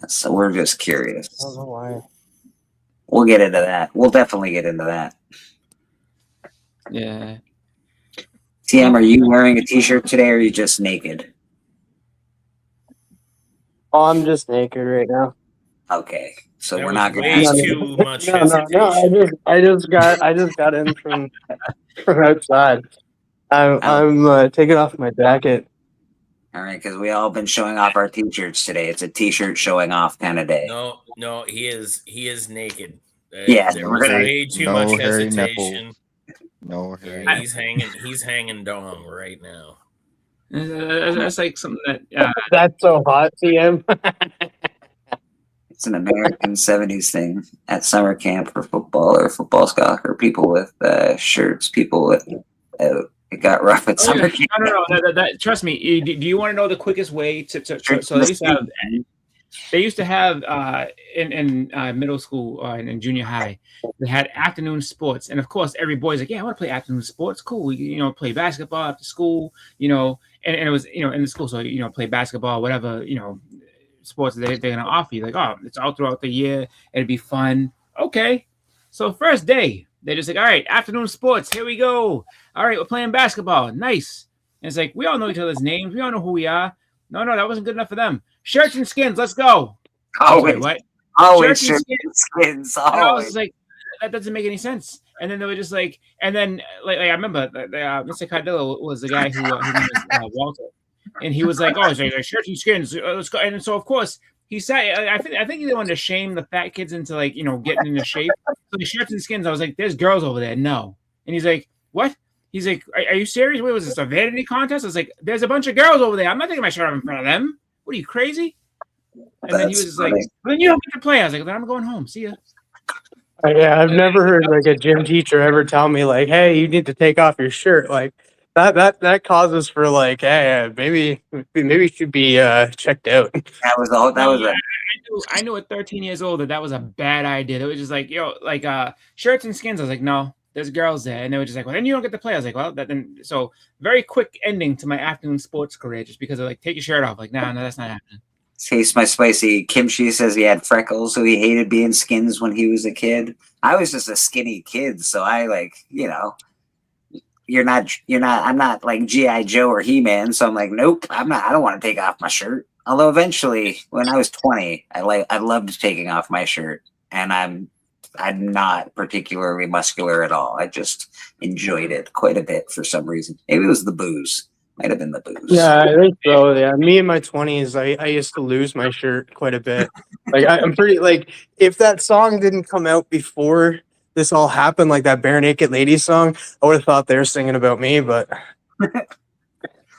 So we're just curious. I don't know why. We'll get into that. We'll definitely get into that. Yeah. TM, are you wearing a t-shirt today, or are you just naked? Oh, I'm just naked right now. Okay, so There we're was not way going too much No, hesitation. I just got in from outside. I'm taking off my jacket. All right, because we all been showing off our t-shirts today. It's a t-shirt showing off kind of day. No, he is naked. Yeah, there we're was gonna- way too No much hairy hesitation. No hairy. Yeah, he's hanging dong right now. That's like something that That's so hot, TM. It's an American 70s thing at summer camp for football or football soccer. People with shirts, people with it got rough at summer camp. No. Trust me. Do you want to know the quickest way to so they used to have in middle school and in junior high, they had afternoon sports, and of course every boy's like, yeah, I want to play afternoon sports. Cool, play basketball after school, and it was in the school, so play basketball, whatever, sports they're going to offer you. Like, oh, it's all throughout the year. It'd be fun. Okay. So first day, they're just like, all right, afternoon sports. Here we go. All right, we're playing basketball. Nice. And it's like, we all know each other's names. We all know who we are. No, that wasn't good enough for them. Shirts and skins. Let's go. Always. What? Always Shirts shirts and and skins. And I was Always. like, that doesn't make any sense. And then they were just like, and then like I remember Mr. Cardillo was the guy who was Walter, and he was like, oh, it's like shirts and skins. Let's go. And so of course he said, I think he wanted to shame the fat kids into like getting into shape. So the shirts and skins, I was like, there's girls over there. No, and he's like, what? He's like, are you serious? What was this, a vanity contest? I was like, there's a bunch of girls over there. I'm not taking my shirt off in front of them. What are you, crazy? And then he was just like, well, then you don't get to play. I was like, then I'm going home. See ya. Yeah, I've never heard like a gym teacher ever tell me like, "Hey, you need to take off your shirt." Like that causes for like, "Hey, maybe you should be checked out." That was all. That was a. I knew at 13 years old that was a bad idea. It was just like, shirts and skins. I was like, no, there's girls there, and they were just like, well, then you don't get to play. I was like, well, so very quick ending to my afternoon sports career just because of like, take your shirt off. Like, no, that's not happening. Taste my spicy. Kimchi says he had freckles, so he hated being skins when he was a kid. I was just a skinny kid, so I you're not. I'm not like G.I. Joe or He-Man, so I'm like, nope, I'm not. I don't want to take off my shirt. Although eventually, when I was 20, I loved taking off my shirt, and I'm not particularly muscular at all. I just enjoyed it quite a bit for some reason. Maybe it was the booze. Might have been the booze. Yeah, I think so. Yeah, me in my 20s, I used to lose my shirt quite a bit. Like I'm pretty like if that song didn't come out before this all happened, like that Bare Naked Ladies song, I would have thought they were singing about me. But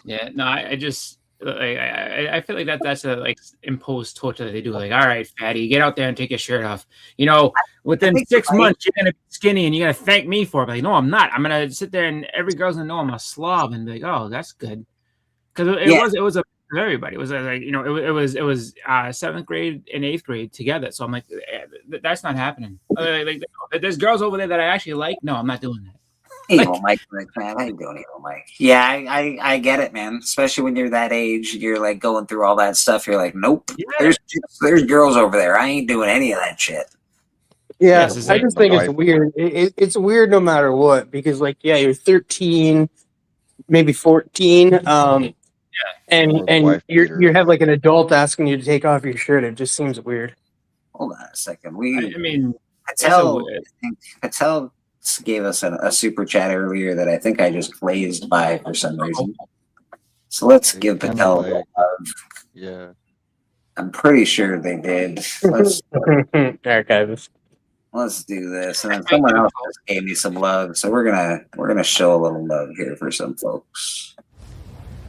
yeah, no, I just I feel like that's a like imposed torture that they do. Like, all right, fatty, get out there and take your shirt off. Within 6 months, you're gonna be skinny, and you're gonna thank me for it. But like, no, I'm not. I'm gonna sit there, and every girl's gonna know I'm a slob, and be like, oh, that's good, because it was for everybody. It was like it was 7th grade and 8th grade together. So I'm like, that's not happening. Like, there's girls over there that I actually like. No, I'm not doing that. Evil Mike, man. I ain't doing Evil Mike. Yeah, I get it, man. Especially when you're that age, you're like going through all that stuff. You're like, nope. Yeah. There's girls over there. I ain't doing any of that shit. Yeah, I just think it's weird. It's weird no matter what, because like, yeah, you're 13, maybe 14, and you have like an adult asking you to take off your shirt. It just seems weird. Hold on a second. Patel gave us a super chat earlier that I think I just glazed by for some reason. So let's give Patel a love. Yeah. I'm pretty sure they did. Let's archives. Let's do this. And then someone else just gave me some love. So we're gonna show a little love here for some folks.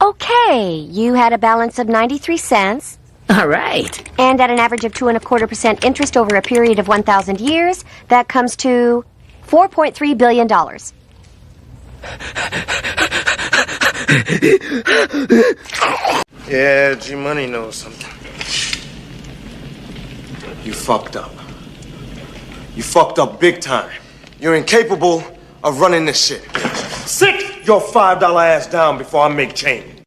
Okay, you had a balance of 93 cents. All right. And at an average of 2.25% interest over a period of 1,000 years, that comes to $4.3 billion. Yeah, G Money knows something. You fucked up. You fucked up big time. You're incapable of running this shit. Sit your $5 ass down before I make change.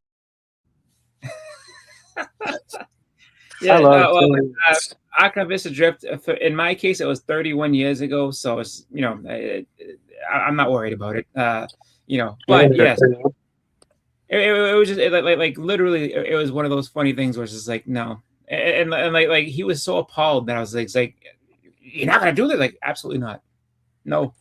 Yeah, Aqua Vista Drift. In my case, it was 31 years ago, so it's I'm not worried about it. But yes, it was just like literally, it was one of those funny things where it's just like no, and like he was so appalled that I was like, you're not gonna do this? Like, absolutely not. No.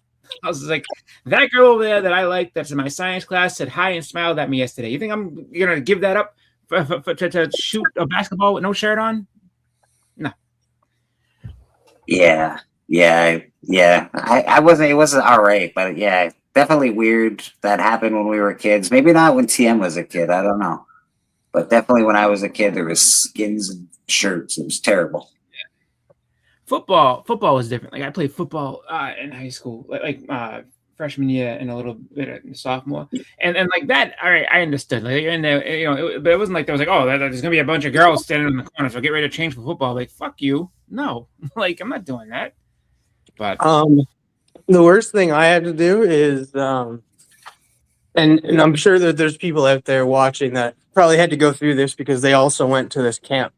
I was like, that girl over there that I like, that's in my science class, said hi and smiled at me yesterday. You think I'm gonna give that up to shoot a basketball with no shirt on? No. Yeah. I wasn't. It wasn't all right, but yeah, definitely weird that happened when we were kids. Maybe not when TM was a kid. I don't know, but definitely when I was a kid, there was skins and shirts. It was terrible. Football was different. Like I played football in high school, like freshman year and a little bit of sophomore, and like that. All right, I understood. Like in there, but it wasn't like there was like, oh, there's gonna be a bunch of girls standing in the corner, so get ready to change for football. Like fuck you, no, like I'm not doing that. But the worst thing I had to do is, and I'm sure that there's people out there watching that probably had to go through this because they also went to this camp.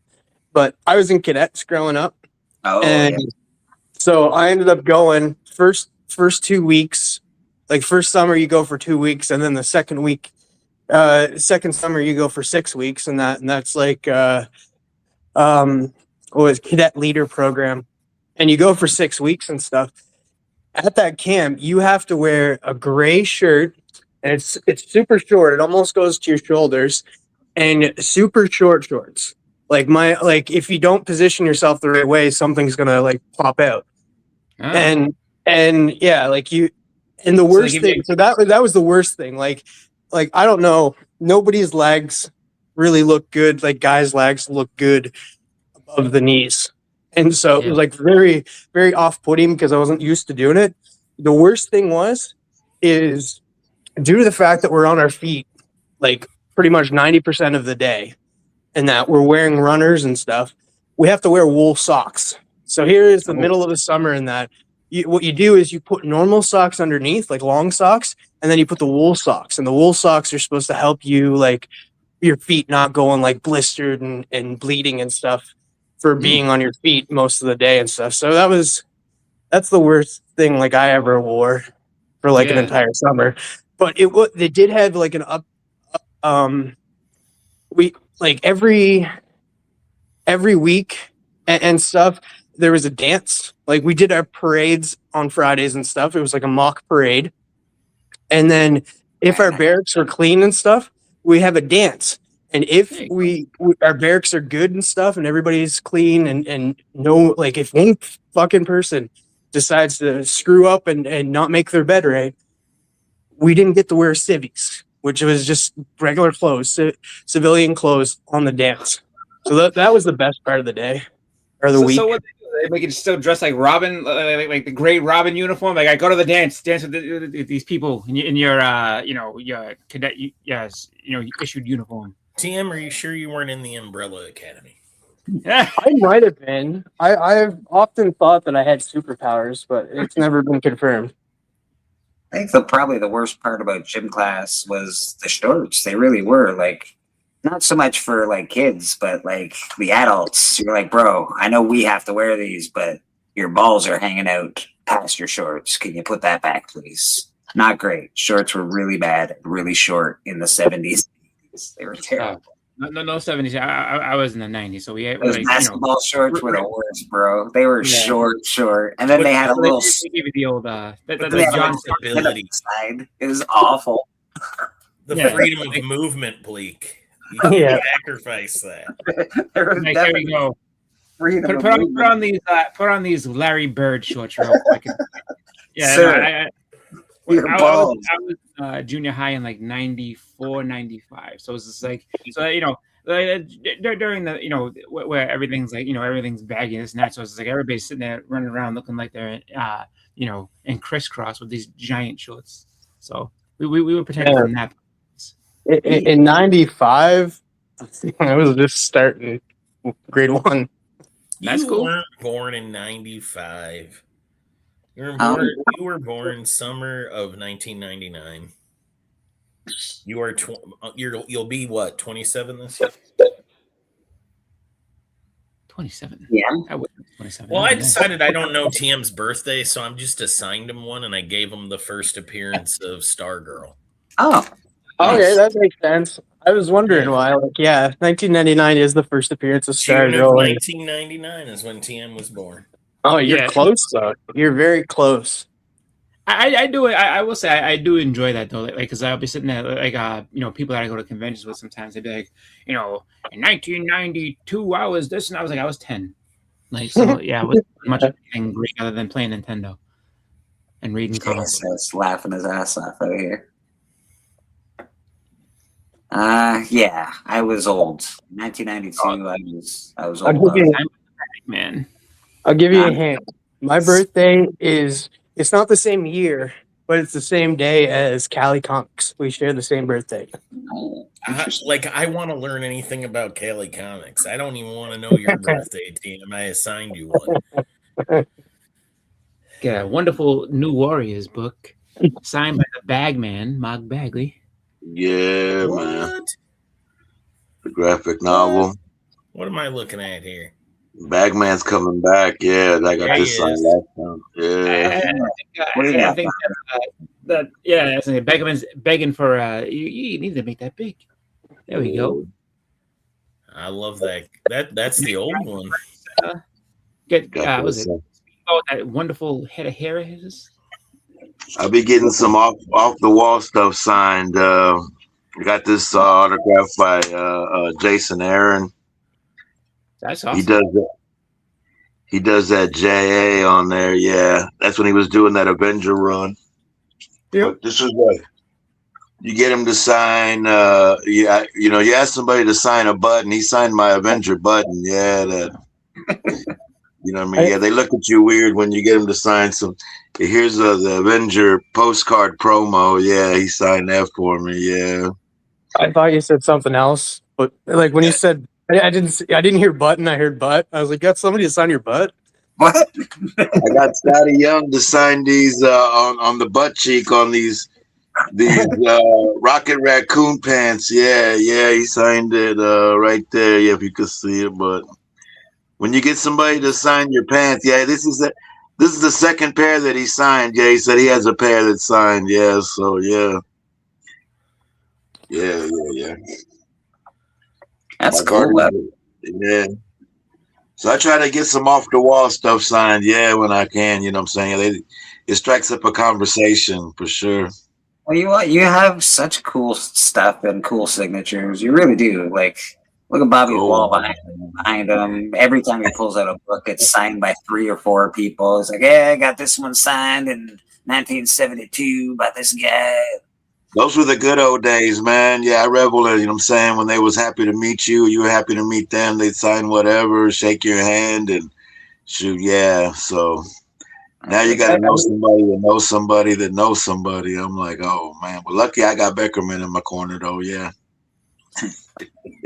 but I was in cadets growing up. Oh, and yeah. so I ended up going first 2 weeks. Like first summer you go for 2 weeks, and then the second summer you go for 6 weeks, and that's like was cadet leader program, and you go for 6 weeks and stuff. At that camp, you have to wear a gray shirt, and it's super short. It almost goes to your shoulders, and super short shorts. Like if you don't position yourself the right way, something's gonna like pop out. Oh. And yeah, like you. And the worst thing, so that was the worst thing. Like I don't know, nobody's legs really look good. Like guys' legs look good above the knees, and so it was like very, very off-putting because I wasn't used to doing it. The worst thing is due to the fact that we're on our feet, like pretty much 90% of the day, and that we're wearing runners and stuff. We have to wear wool socks. So here is the middle of the summer, and that. What you do is you put normal socks underneath, like long socks, and then you put the wool socks. And the wool socks are supposed to help you, like, your feet not going, like, blistered and bleeding and stuff for being on your feet most of the day and stuff. So that's the worst thing, like, I ever wore for, like, an entire summer. But they did have, like, every week and stuff, there was a dance. Like we did our parades on Fridays and stuff. It was like a mock parade. And then if our barracks were clean and stuff, we have a dance. And if our barracks are good and stuff and everybody's clean and no, like if one fucking person decides to screw up and not make their bed right, we didn't get to wear civvies, which was just regular clothes, civilian clothes on the dance. So that was the best part of the day or the week. So what they make it still dress like Robin, like the great Robin uniform. Like I go to the dance with these people in your your cadet issued uniform. TM, are you sure you weren't in the Umbrella Academy? I might have been. I've often thought that I had superpowers, but it's never been confirmed. I think probably the worst part about gym class was the shorts. They really were like. Not so much for like kids, but like the adults. You're like, bro, I know we have to wear these, but your balls are hanging out past your shorts. Can you put that back, please? Not great. Shorts were really bad, really short in the 70s. They were terrible. No 70s. I was in the 90s, so we had those basketball shorts were the worst, bro. They were short, and then they had a little. They give you the old the John stability side. It was awful. The freedom of movement, Bleak. You sacrifice that. There we go. Put on these Larry Bird shorts real quick. Yeah, I was junior high in like 94, 95. So it's just like during the where everything's like everything's baggy and this and that. So it's like everybody's sitting there running around looking like they're in crisscross with these giant shorts. So we were protected from that. In 95, I was just starting grade 1. That's cool. You weren't born in 95. You were born summer of 1999. You are you'll be what, 27 this year? 27. Yeah. I was 27. Well, I decided I don't know TM's birthday, so I'm just assigned him one, and I gave him the first appearance of Stargirl. Oh. Okay, that makes sense. I was wondering why. Like, 1999 is the first appearance of Stargirl. 1999 is when TM was born. Oh, you're close though. You're very close. I do. I will say I do enjoy that though. Like, because I'll be sitting there, like, people that I go to conventions with. Sometimes they'd be like, in 1992, I was this, and I was like, I was 10. Like, so yeah, I was much angry other than playing Nintendo and reading comics. That's laughing his ass off over here. Yeah, I was old. 1992, I was old. Man, I'll give you a hint. My birthday it's not the same year, but it's the same day as Cali Comics. We share the same birthday. I want to learn anything about Cali Comics. I don't even want to know your birthday, TM. I assigned you one. Yeah, wonderful New Warriors book signed by the Bagman, Mog Bagley. Yeah, man. The graphic novel. What am I looking at here? Bagman's coming back. Yeah, I got There this he sign is. last time. Yeah. I think that yeah, Beckerman's begging for you need to make that big. There we go. I love that. That's the old one. Get was it? Oh, that wonderful head of hair of his. I'll be getting some off the wall stuff signed. We got this autograph by Jason Aaron. That's awesome. He does that JA on there. Yeah, that's when he was doing that Avenger run. Yep. This is what you get him to sign. Yeah, you ask somebody to sign a button. He signed my Avenger button. Yeah, that. You know what I mean? Yeah, they look at you weird when you get him to sign some. Here's the Avenger postcard promo. Yeah, he signed that for me. Yeah. I thought you said something else, but like when you said, I didn't hear button. I heard butt. I was like, got somebody to sign your butt? What? I got Scotty Young to sign these on the butt cheek on these Rocket Raccoon pants. Yeah, he signed it right there. Yeah, if you could see it, but. When you get somebody to sign your pants, yeah, this is the second pair that he signed. Yeah, he said he has a pair that signed. Yeah, so yeah. That's cool. Yeah. So I try to get some off the wall stuff signed. Yeah, when I can, you know what I'm saying. It strikes up a conversation for sure. Well, you have such cool stuff and cool signatures. You really do. Like. Look at Bobby's wall behind him. Every time he pulls out a book, it's signed by 3 or 4 people. It's like, yeah, I got this one signed in 1972 by this guy. Those were the good old days, man. Yeah, I reveled in, you know what I'm saying, when they was happy to meet you, you were happy to meet them. They'd sign whatever, shake your hand, and shoot, yeah. So now you got to know somebody that knows somebody that knows somebody. I'm like, oh, man. But lucky I got Beckerman in my corner, though, yeah.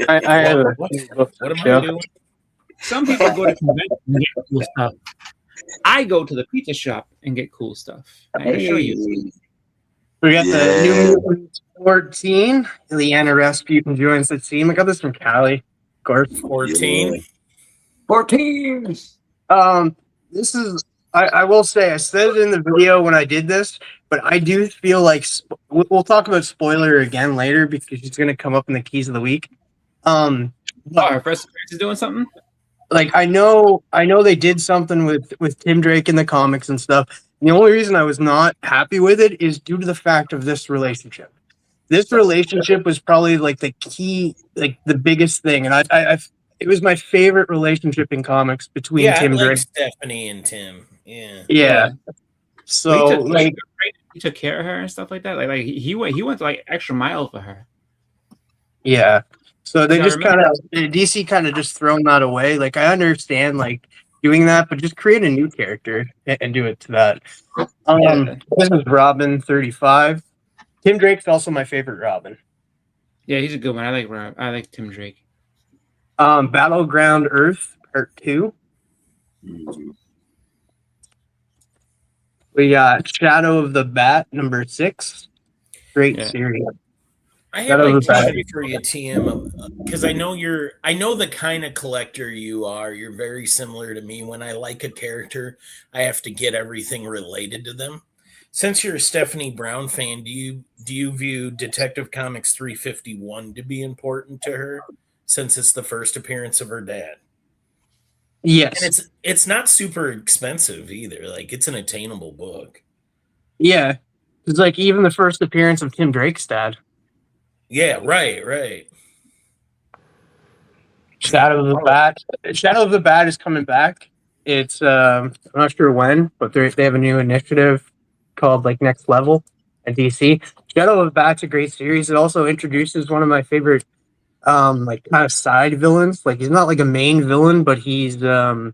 What am I doing? Some people go to conventions and get cool stuff. I go to the pizza shop and get cool stuff. I can show you. We got the New Mutants 14. Leanna Rasputin joins the team. I got this from Cali, of course. 14. 14. This is. I will say I said it in the video when I did this, but I do feel like we'll talk about spoiler again later because it's going to come up in the keys of the week. Our first appearance is doing something. Like I know they did something with Tim Drake in the comics and stuff. The only reason I was not happy with it is due to the fact of this relationship. This relationship was probably like the key, like the biggest thing, and I it was my favorite relationship in comics between Tim Drake, Stephanie, and Tim. Yeah. So he took care of her and stuff like that. Like he went like extra mile for her. Yeah. So they just DC kind of just thrown that away. Like I understand like doing that, but just create a new character and do it to that. This is Robin 35. Tim Drake's also my favorite Robin. Yeah, he's a good one. I like Tim Drake. Battleground Earth Part 2. We got Shadow of the Bat number 6. Great series. I have a question for you, TM, because I know the kind of collector you are. You're very similar to me. When I like a character, I have to get everything related to them. Since you're a Stephanie Brown fan, do you view Detective Comics 351 to be important to her, since it's the first appearance of her dad? Yes. And it's not super expensive either. Like it's an attainable book. Yeah. It's like even the first appearance of Tim Drake's dad. Yeah, right. Shadow of the Bat. Shadow of the Bat is coming back. It's I'm not sure when, but they have a new initiative called like Next Level at DC. Shadow of the Bat's a great series. It also introduces one of my favorite like kind of side villains. Like he's not like a main villain, but he's a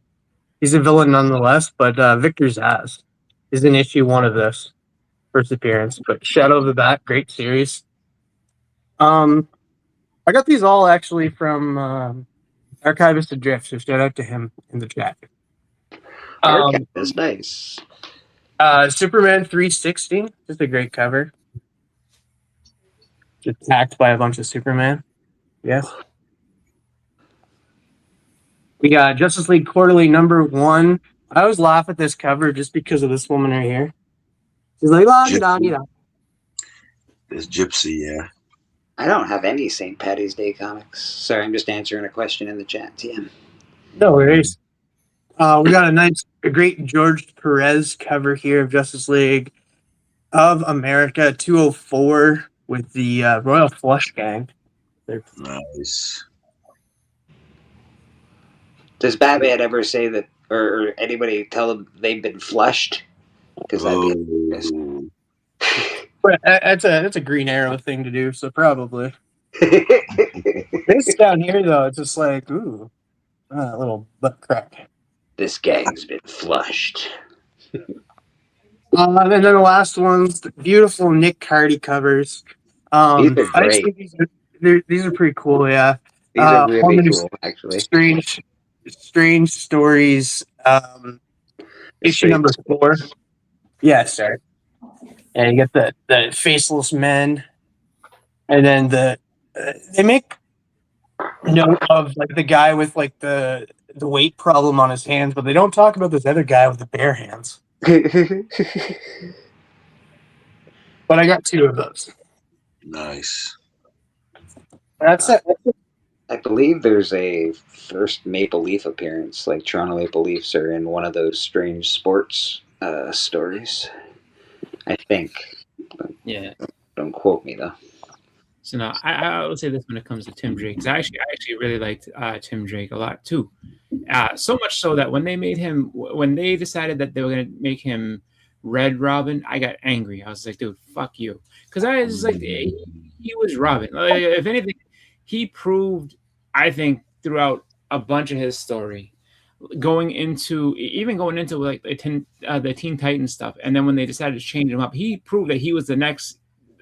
villain nonetheless. But Victor Zsasz is in issue 1 of this first appearance. But Shadow of the Bat, great series. I got these all actually from Archivist Adrift, so shout out to him in the chat. That's nice. Superman 360, just a great cover. Attacked by a bunch of Superman. Yes. We got Justice League Quarterly #1. I always laugh at this cover just because of this woman right here. She's like, There's Gypsy, yeah. I don't have any St. Patty's Day comics. Sorry, I'm just answering a question in the chat, TM. No worries. We got a great George Perez cover here of Justice League of America 204 with the Royal Flush Gang. Nice. Does Batman ever say that, or anybody tell them they've been flushed? Because that'd be that's a Green Arrow thing to do, so probably. This down here, though, it's just like, ooh, a little butt crack. This gang's been flushed. And then the last one's the beautiful Nick Cardy covers. These are great. I just think these are pretty cool, yeah. These are really cool, actually. Strange Stories, issue #4. Yeah, sorry. And you get the faceless men, and then they make note of like the guy with like the weight problem on his hands, but they don't talk about this other guy with the bare hands. But I got 2 of those. Nice. That's it. I believe there's a first Maple Leaf appearance, like Toronto Maple Leafs are in one of those strange sports stories. I think. Yeah. Don't quote me, though. So now I will say this when it comes to Tim Drake. 'Cause I actually really liked Tim Drake a lot too. So much so that when they decided that they were gonna make him Red Robin, I got angry. I was like, dude, fuck you. Because I was like, he was Robin. Like, if anything, he proved, I think, throughout a bunch of his story, going into like the Teen Titans stuff, and then when they decided to change him up, he proved that he was the next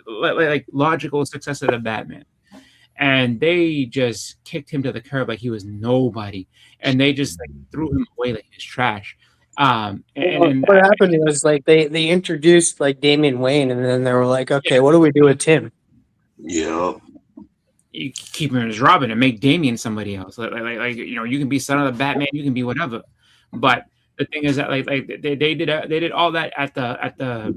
like logical successor to Batman. And they just kicked him to the curb like he was nobody, and they just like threw him away like he was trash. And what happened was like they introduced like Damian Wayne, and then they were like, okay, what do we do with Tim? Yeah. You keep him as Robin and make Damian somebody else. Like you know, you can be son of the Batman, you can be whatever. But the thing is that like they did all that at the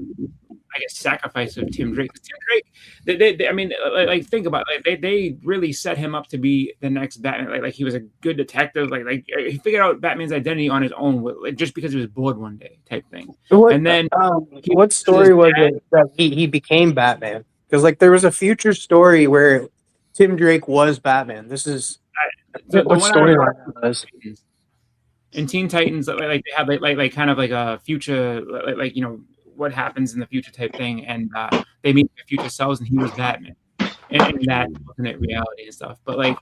I guess sacrifice of Tim Drake. Tim Drake, they I mean, like think about it. They really set him up to be the next Batman. Like he was a good detective. Like he figured out Batman's identity on his own, just because he was bored one day, type thing. And then what story was it that he became Batman? Because like there was a future story where Tim Drake was Batman. This is what storyline was. In Teen Titans, like they have like kind of like a future, like you know, what happens in the future type thing, and they meet the future selves, and he was Batman in that alternate reality and stuff. But like,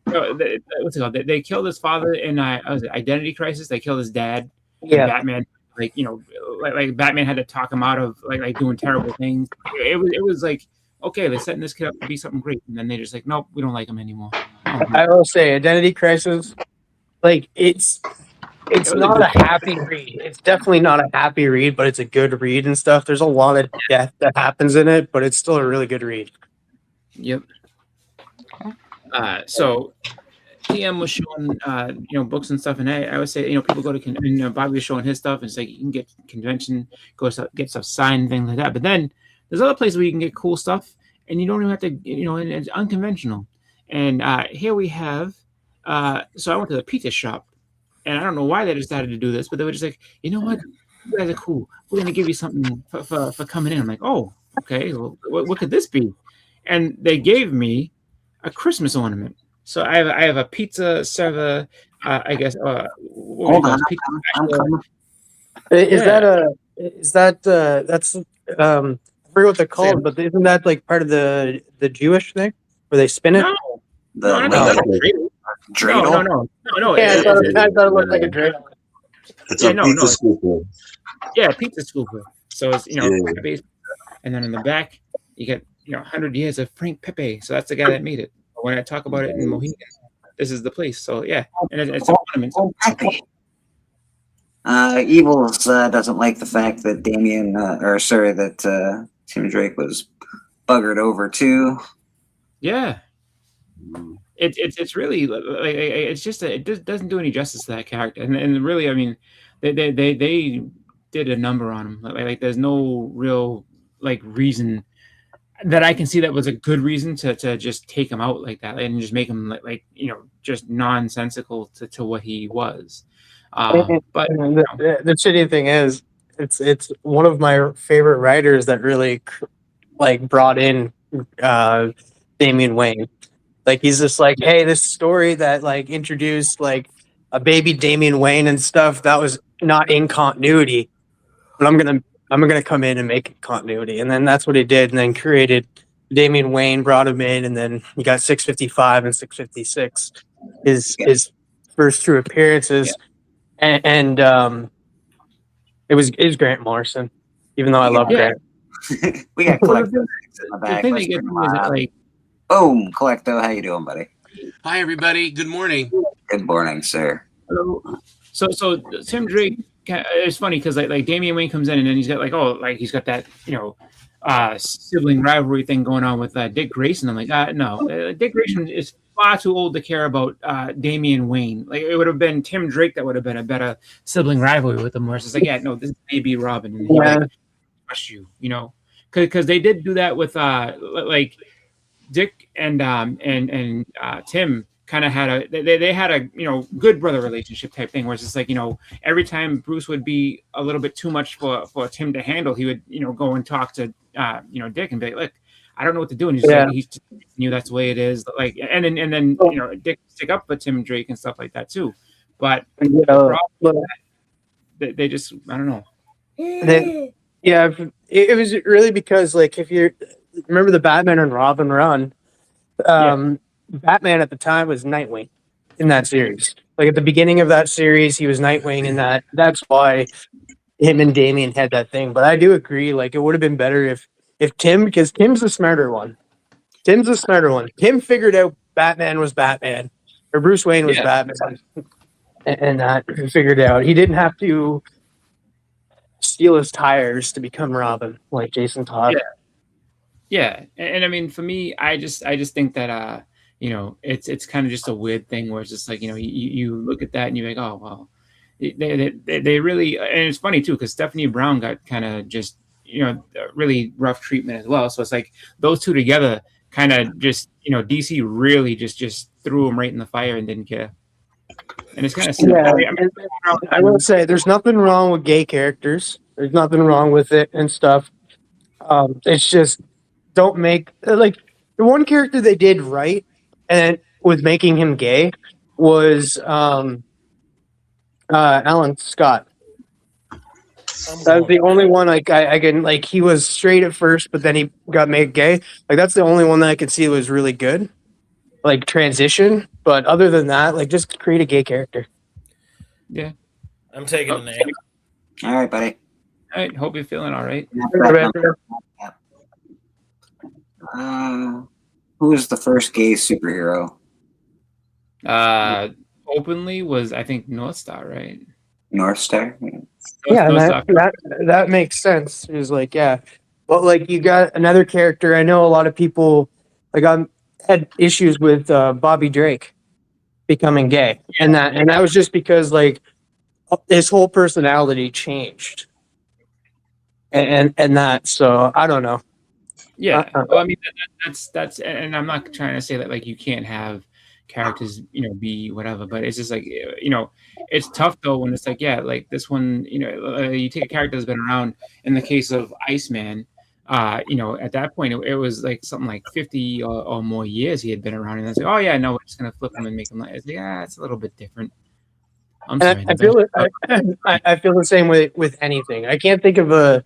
you know, what's it called? They killed his father in Identity Crisis. They killed his dad. Yeah. Batman, like you know, like Batman had to talk him out of like doing terrible things. It was like, okay, they're setting this kid up to be something great, and then they just like, nope, we don't like him anymore. I will say, Identity Crisis, like it's not a happy read. It's definitely not a happy read, but it's a good read and stuff. There's a lot of death that happens in it, but it's still a really good read. Yep. So TM was showing you know, books and stuff, and I would say, you know, people go to Bobby was showing his stuff, and it's like you can get convention, get stuff signed, things like that. But then there's other places where you can get cool stuff, and you don't even have to, you know, and it's unconventional. And here we have. So I went to the pizza shop. And I don't know why they decided to do this, but they were just like, you know what? You guys are cool. We're going to give you something for coming in. I'm like, oh, okay. Well, what could this be? And they gave me a Christmas ornament. So I have a pizza server, I guess. Hold on. I'm coming. That's I forget what they're called, but isn't that like part of the Jewish thing where they spin it? No. Dreidel? No. Yeah, I thought it looked like a dreidel. It's a pizza scooper. Yeah, pizza scooper. So it's, you know, and then in the back you get, you know, 100 years of Frank Pepe. So that's the guy that made it. When I talk about it in Mohegan, this is the place. So yeah, and it's an ornament. Evils doesn't like the fact that Tim Drake was buggered over too. Yeah. it's really like it's just it doesn't do any justice to that character, and really, I mean, they did a number on him. Like there's no real like reason that I can see that was a good reason to just take him out like that and just make him like just nonsensical to what he was. But the shitty thing is, it's one of my favorite writers that really like brought in Damian Wayne. Like he's just like, hey, this story that like introduced like a baby Damian Wayne and stuff that was not in continuity, but I'm gonna come in and make it continuity, and then that's what he did, and then created Damian Wayne, brought him in, and then you got 655 and 656, his first two appearances, and it was Grant Morrison, even though I love Grant. We got Collecto in the back. Let's bring him on. Boom, Collecto, how you doing, buddy? Hi, everybody. Good morning. Good morning, sir. Hello. So Tim Drake, it's funny because like Damian Wayne comes in and then he's got he's got that sibling rivalry thing going on with Dick Grayson. I'm like, no, Dick Grayson is far too old to care about Damian Wayne. Like it would have been Tim Drake that would have been a better sibling rivalry with him. Where it's like, no, this may be Robin, and he trust you, because they did do that with like Dick and Tim. Kind of had they had a good brother relationship type thing where it's just like every time Bruce would be a little bit too much for Tim to handle, he would go and talk to Dick and be like, look, I don't know what to do, and he's just knew that's the way it is, like, and then Dick would stick up for Tim Drake and stuff like that too, but they just I don't know. It was really because like if you remember the Batman and Robin run, Batman at the time was Nightwing in that series. Like at the beginning of that series, he was Nightwing, and that's why him and Damian had that thing. But I do agree, like it would have been better if Tim, because Tim's the smarter one. Tim figured out Batman was Batman, or Bruce Wayne was Batman, and that figured it out. He didn't have to steal his tires to become Robin like Jason Todd. Yeah, and I mean, for me, I just think that it's kind of just a weird thing where it's just like you look at that and you're like, oh well, they really, and it's funny too because Stephanie Brown got kind of just really rough treatment as well. So it's like those two together kind of just DC really just threw them right in the fire and didn't care. And it's kind of I will say there's nothing wrong with gay characters. There's nothing wrong with it and stuff. It's just don't make like the one character they did right and with making him gay was Alan Scott. That was the only one I can like. He was straight at first, but then he got made gay. Like that's the only one that I could see was really good, like transition. But other than that, like just create a gay character. Yeah, I'm taking a name. All right, buddy. All right. Hope you're feeling all right. Who was the first gay superhero? Openly was I think North Star, right? North Star. Yeah, that makes sense. It was like, but like you got another character. I know a lot of people like had issues with Bobby Drake becoming gay, and that was just because like his whole personality changed, and that. So I don't know. Yeah, well, I mean that's, and I'm not trying to say that like you can't have characters, be whatever, but it's just like it's tough though when it's like like this one, you take a character that's been around. In the case of Iceman, at that point it was like something like 50 or more years he had been around, and I say, oh yeah, no, we're just gonna flip him and make him like, it's a little bit different. I feel the same way with anything. I can't think of a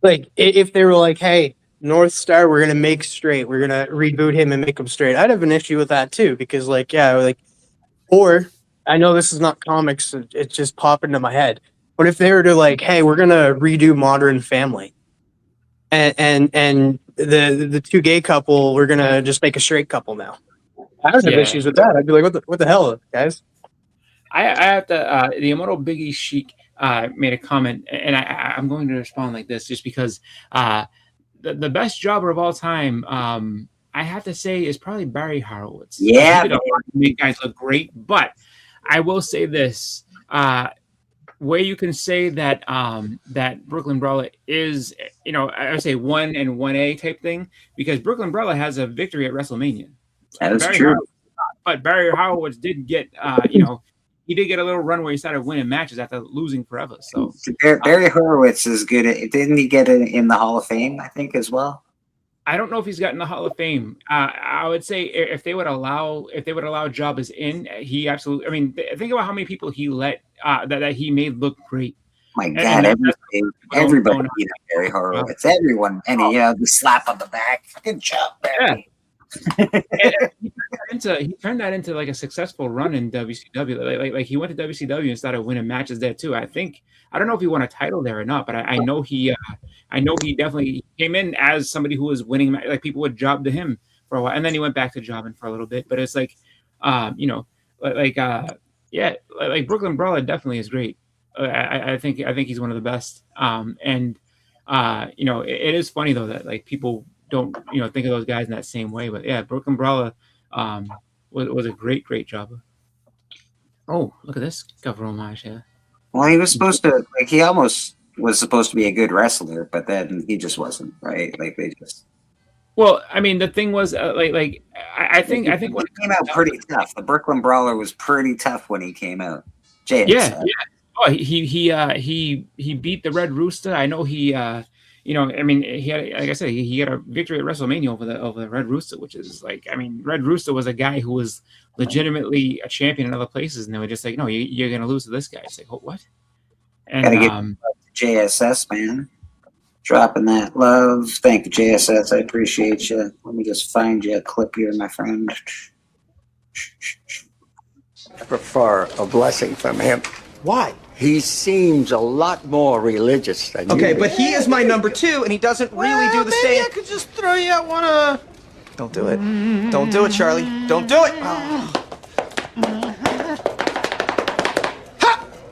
like if they were like, hey, North Star, we're gonna make straight. We're gonna reboot him and make him straight. I'd have an issue with that too, because like, or I know this is not comics. It's just popped into my head. But if they were to like, hey, we're gonna redo Modern Family, and the two gay couple, we're gonna just make a straight couple now. I would have issues with that. I'd be like, what the hell, guys? I have to. The Immortal Biggie Chic made a comment, and I'm going to respond like this, just because. The best jobber of all time, I have to say is probably Barry Horowitz. Yeah, he did a lot to make guys look great, but I will say this: where you can say that that Brooklyn Brawler is, I would say 1 and 1A type thing, because Brooklyn Brawler has a victory at WrestleMania. That is Barry true. But Barry Horowitz did get, he did get a little run where he started winning matches after losing forever. So Barry Horowitz is good at. Didn't he get it in the Hall of Fame? I think as well. I don't know if he's gotten the Hall of Fame. I would say if they would allow Jobbers in, he absolutely. I mean, think about how many people he let that he made look great. My God, everybody beat up Barry Horowitz. Everyone, and the slap on the back. Good job, Barry. Yeah. he turned that into like a successful run in WCW. Like he went to WCW and started winning matches there too. I don't know if he won a title there or not, but I know he definitely came in as somebody who was winning. Like people would job to him for a while, and then he went back to jobbing for a little bit. But it's like, like Brooklyn Brawler definitely is great. I think he's one of the best. It is funny though that like people don't think of those guys in that same way, but yeah, Brooklyn Brawler was a great jobber. Oh, look at this cover homage here. Well, he was supposed to he almost was supposed to be a good wrestler, but then he just wasn't, right? Like they just. Well, I mean, the thing was I think when it came out pretty tough. The Brooklyn Brawler was pretty tough when he came out. Yeah. Oh, he beat the Red Rooster. I know he. He had, like I said, he had a victory at WrestleMania over the Red Rooster, which is like, I mean, Red Rooster was a guy who was legitimately a champion in other places, and they were just like, no, you're going to lose to this guy. It's like, oh, what? And gotta get JSS, man, dropping that love. Thank you, JSS. I appreciate you. Let me just find you a clip here, my friend. I prefer a blessing from him. Why? He seems a lot more religious than you. Okay, but he is my number 2, and he doesn't really do the same. Maybe I could just throw you out one. Don't do it. Don't do it, Charlie. Don't do it. Ha!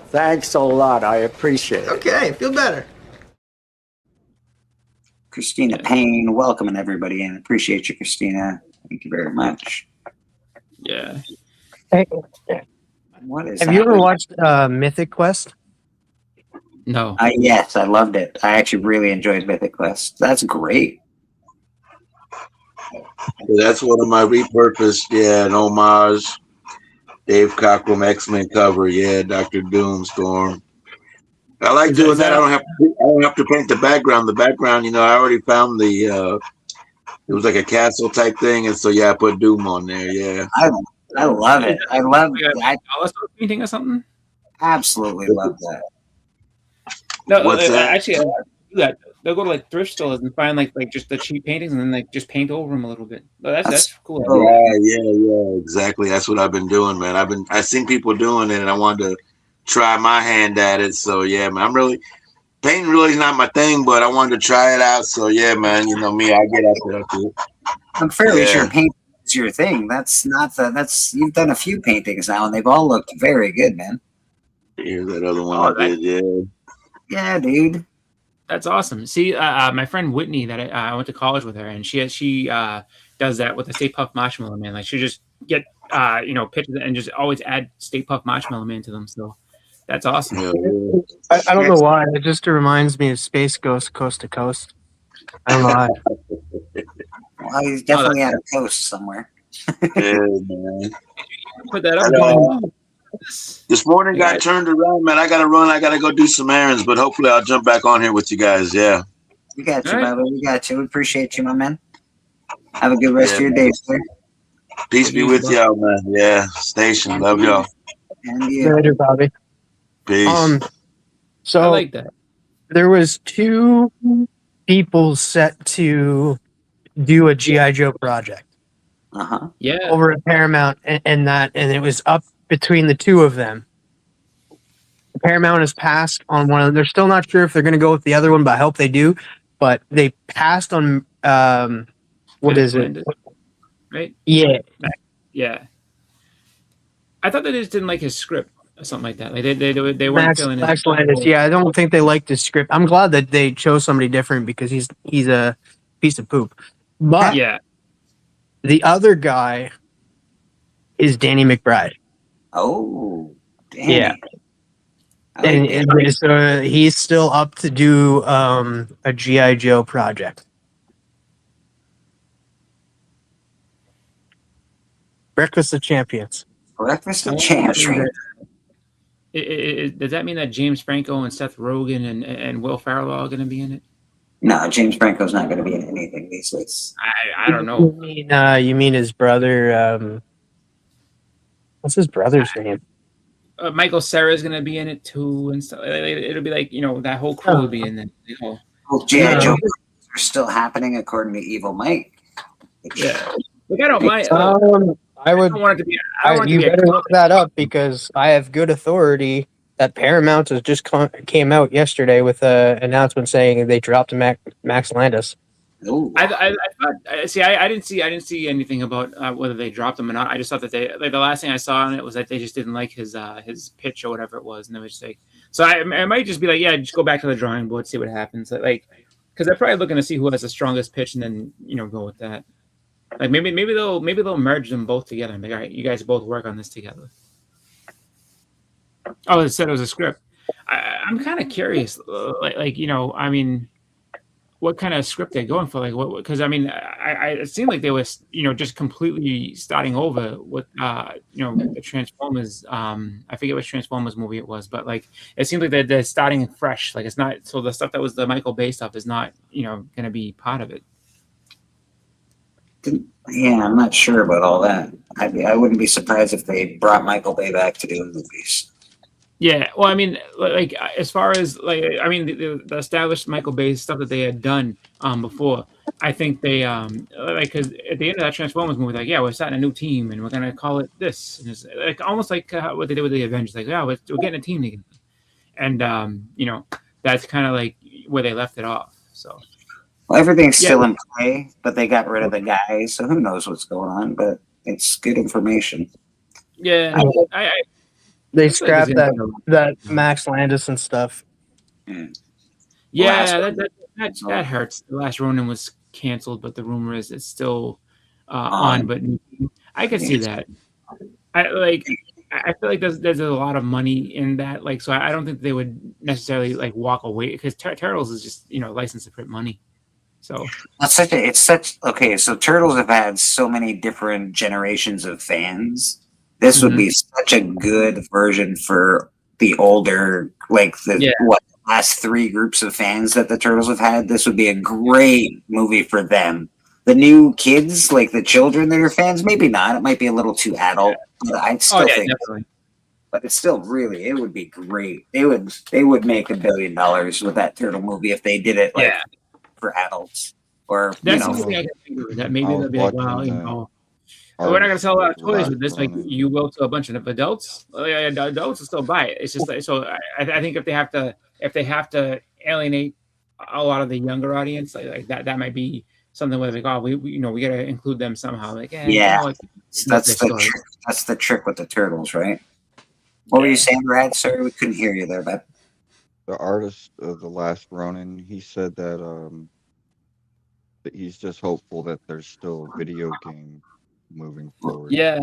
Thanks a lot. I appreciate it. Okay, feel better. Christina Payne, welcoming everybody in. Appreciate you, Christina. Thank you very much. Yeah. Hey, what is have you ever watched Mythic Quest? No. Yes, I loved it. I actually really enjoyed Mythic Quest. That's great. That's one of my repurposed, an homage. Dave Cockrum X-Men cover, Dr. Doomstorm. I like doing that. I don't have to paint the background. The background, I already found the. It was like a castle type thing, and so I put Doom on there. Yeah. I love it. I love that. Painting or something? Absolutely love that. No, what's that? Actually, I do that. They'll go to like thrift stores and find like just the cheap paintings and then like just paint over them a little bit. That's cool. Yeah, exactly. That's what I've been doing, man. I've seen people doing it, and I wanted to try my hand at it. So man, painting really is not my thing, but I wanted to try it out. So man, you know me, I get out there. I'm fairly sure painting is your thing. You've done a few paintings now, and they've all looked very good, man. Here's that other one I did. Yeah, dude. That's awesome. See, my friend Whitney that I went to college with her, and she does that with the Stay Puft Marshmallow Man. Like she just get pictures and just always add Stay Puft Marshmallow Man to them. So that's awesome. I don't know why. It just reminds me of Space Ghost Coast to Coast. I don't know why. Well, he's definitely at a coast somewhere. Man. Put that up. This morning got turned around, man. I gotta run. I gotta go do some errands, but hopefully I'll jump back on here with you guys. Yeah. We got you, brother. We got you. We appreciate you, my man. Have a good rest of your day, sir. Peace be with y'all, man. Yeah. Station. Love y'all. And you. Later, Bobby. Peace. So I like that. There was 2 people set to do a G.I. Joe project. Yeah. Over at Paramount, and it was up between the 2 of them. Paramount has passed on one of them. They're still not sure if they're going to go with the other one, but I hope they do. But they passed on what is it? Right? Yeah. Yeah. I thought they just didn't like his script or something like that. Like they weren't feeling Max Landis. Yeah, I don't think they liked the script. I'm glad that they chose somebody different because he's a piece of poop. But yeah. The other guy is Danny McBride. Oh, Danny. Yeah. And so he's still up to do a G.I. Joe project. Breakfast of Champions. Breakfast of Champions. Does that mean that James Franco and Seth Rogen and Will Ferrell are going to be in it? No, James Franco's not going to be in anything these days. I don't know. You mean his brother? What's his brother's name? Michael Cera is going to be in it too, and stuff. It'll be like that whole crew will be in it. Well, G.I. Joe are still happening according to Evil Mike. Yeah, look, I don't mind. I would. I want it to be. You better look that up because I have good authority that Paramount has just came out yesterday with an announcement saying they dropped Max Landis. I didn't see anything about whether they dropped him or not. I just thought that they the last thing I saw on it was that they just didn't like his pitch or whatever it was, and they were just like, so I might just be like, yeah, just go back to the drawing board, see what happens, like, because they're probably looking to see who has the strongest pitch and then go with that. Like maybe they'll merge them both together and be like, all right, you guys both work on this together. Oh, it said it was a script. I'm kind of curious, I mean, what kind of script they're going for? Like, what? Because I mean, it seemed like they were, just completely starting over with, the Transformers. I forget which Transformers movie it was, but like, it seems like they're starting fresh. Like, it's not. So the stuff that was the Michael Bay stuff is not, going to be part of it. Yeah, I'm not sure about all that. I wouldn't be surprised if they brought Michael Bay back to do movies. Yeah, well, I mean, like as far as the established Michael Bay stuff that they had done before, I think they because at the end of that Transformers movie, like, yeah, we're starting a new team and we're gonna call it this, and it's like almost like what they did with the Avengers, like, yeah, we're getting a team together, and that's kind of like where they left it off. So, well, everything's still in play, but they got rid of the guy, so who knows what's going on? But it's good information. Yeah, They scrapped that Max Landis and stuff. Yeah, that hurts. The Last Ronin was canceled, but the rumor is it's still on. But I could see that. I feel like there's a lot of money in that. Like, so I don't think they would necessarily like walk away because Turtles is just licensed to print money. So it's such okay. So Turtles have had so many different generations of fans. This would be such a good version for the older, like last three groups of fans that the Turtles have had. This would be a great movie for them. The new kids, like the children that are fans, maybe not. It might be a little too adult, but I'd still think. Definitely. But it's still it would be great. They would make $1 billion with that Turtle movie if they did it for adults. Or that's something I can think of. That maybe they'll be like, well, we're not going to sell a lot of toys with this, like you will to a bunch of adults. Adults will still buy it. It's just like, so I think if they have to alienate a lot of the younger audience, like that might be something where like, oh, we got to include them somehow. Like, that's the trick with the Turtles, right? What were you saying, Brad? Sorry, we couldn't hear you there, but the artist of The Last Ronin, he said that he's just hopeful that there's still a video game moving forward. Yeah.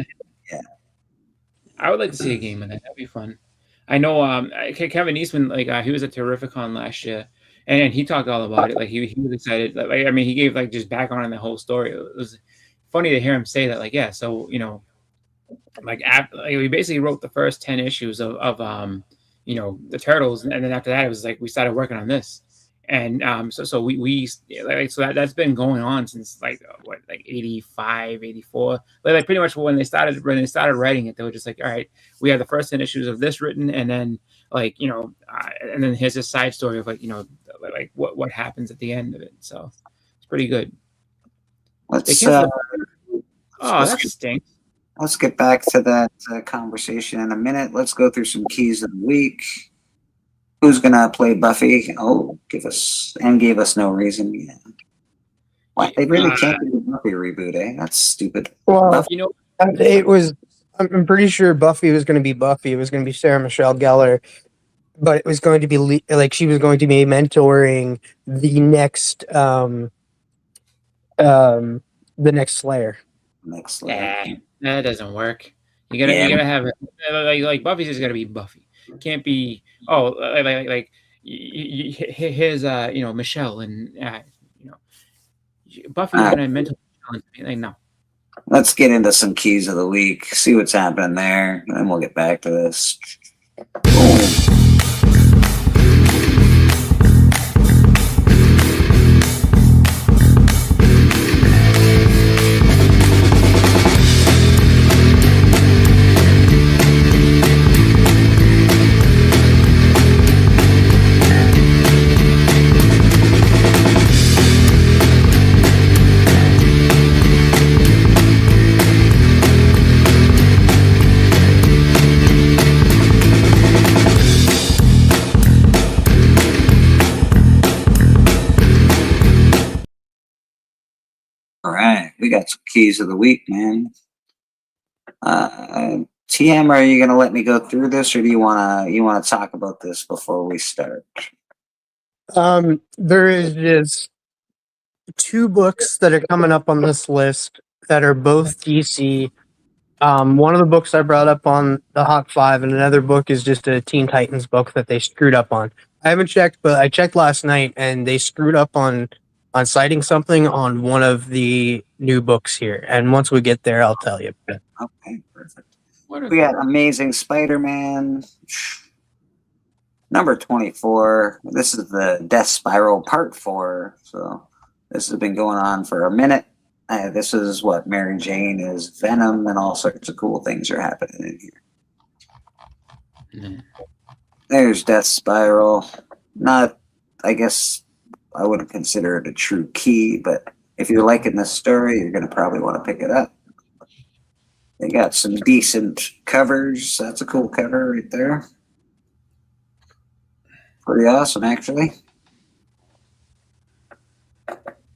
I would like to see a game of that. That'd be fun. I know Kevin Eastman, like he was at Terrificon last year, and he talked all about it. Like he was excited. Like I mean, he gave like just background on the whole story. It was funny to hear him say that. Like, yeah, so we basically wrote the first 10 issues of the Turtles, and then after that, it was like we started working on this. And so we that's been going on since like 85, 84. Like pretty much when they started writing it, they were just like, all right, we have the first 10 issues of this written, and then and then here's a side story of what happens at the end of it. So it's pretty good. That stinks. Let's get back to that conversation in a minute. Let's go through some keys of the week. Who's gonna play Buffy? Oh, gave us no reason. Yeah. What? They really can't do the Buffy reboot, eh? That's stupid. Well, Buffy, it was. I'm pretty sure Buffy was going to be Buffy. It was going to be Sarah Michelle Gellar, but it was going to be like she was going to be mentoring the next Slayer. Next level. That doesn't work. You gotta have it. Like Buffy's just gotta be Buffy. Can't be here's Michelle and Buffy's gonna mental challenge me. Like, no. Let's get into some keys of the week. See what's happening there, and then we'll get back to this. Boom. All right, we got some keys of the week, man. TM, are you gonna let me go through this, or do you wanna talk about this before we start? There is just 2 books that are coming up on this list that are both DC. One of the books I brought up on the Hawk 5, and another book is just a Teen Titans book that they screwed up on. I haven't checked, but I checked last night, and they screwed up on citing something on one of the new books here. And once we get there, I'll tell you. Okay, perfect. We got Amazing Spider-Man, number 24. This is the Death Spiral Part 4. So this has been going on for a minute. This is what Mary Jane is Venom, and all sorts of cool things are happening in here. There's Death Spiral. Not, I guess, I wouldn't consider it a true key, but if you're liking this story, you're going to probably want to pick it up. They got some decent covers. That's a cool cover right there. Pretty awesome, actually.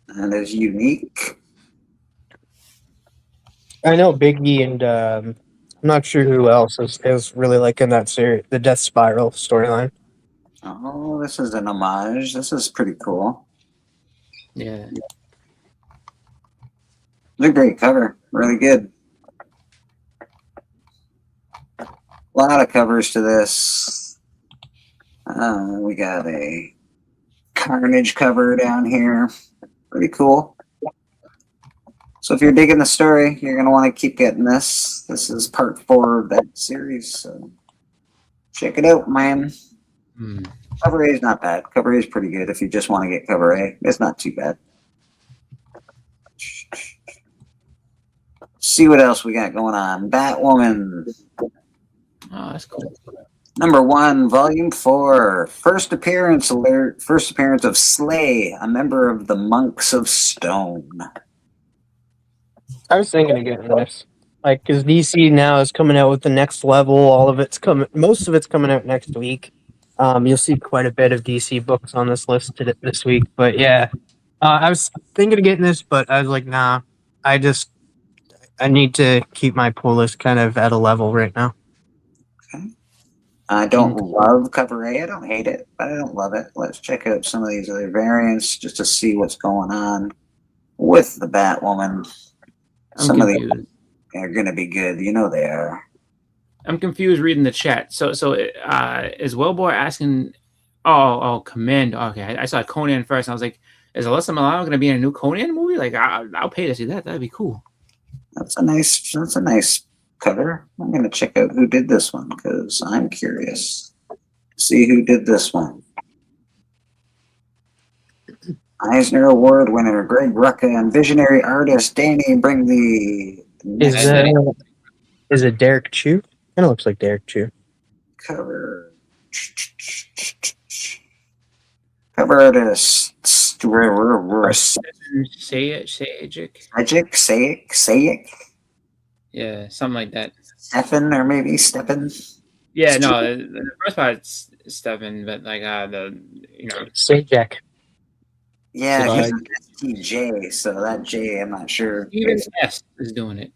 And it's unique. I know Biggie and I'm not sure who else is really liking that series, the Death Spiral storyline. Oh, this is an homage. This is pretty cool. Yeah. It's a great cover. Really good. A lot of covers to this. We got a Carnage cover down here. Pretty cool. So if you're digging the story, you're going to want to keep getting this. This is part 4 of that series. So check it out, man. Cover A is not bad. Cover A is pretty good if you just want to get cover A. It's not too bad. See what else we got going on. Batwoman. Oh, that's cool. Number 1, Volume 4. First appearance alert. First appearance of Slay, a member of the Monks of Stone. I was thinking of getting this. Like, because DC now is coming out with the next level. All of it's coming. Most of it's coming out next week. You'll see quite a bit of DC books on this list this week. But yeah, I was thinking of getting this, but I was like, nah. I need to keep my pull list kind of at a level right now. Okay. I don't love cover A. I don't hate it, but I don't love it. Let's check out some of these other variants just to see what's going on with the Batwoman. Some of these are going to be good. You know they are. I'm confused reading the chat. So is Wellboy asking? Oh, Commando. Okay, I saw Conan first. And I was like, is Alyssa Milano going to be in a new Conan movie? Like, I'll pay to see that. That'd be cool. That's a nice cover. I'm going to check out who did this one because I'm curious. See who did this one. Eisner Award winner Greg Rucka and visionary artist Danny bring the. Is it Derek Chu? Kind of looks like Derek Chu. Cover artist. Sayik. Yeah, something like that. Stefan or maybe Stefan. Yeah, no, the first part's Stefan, but like Sajak. Yeah, he's an STJ, so that J, I'm not sure. Even S is doing it.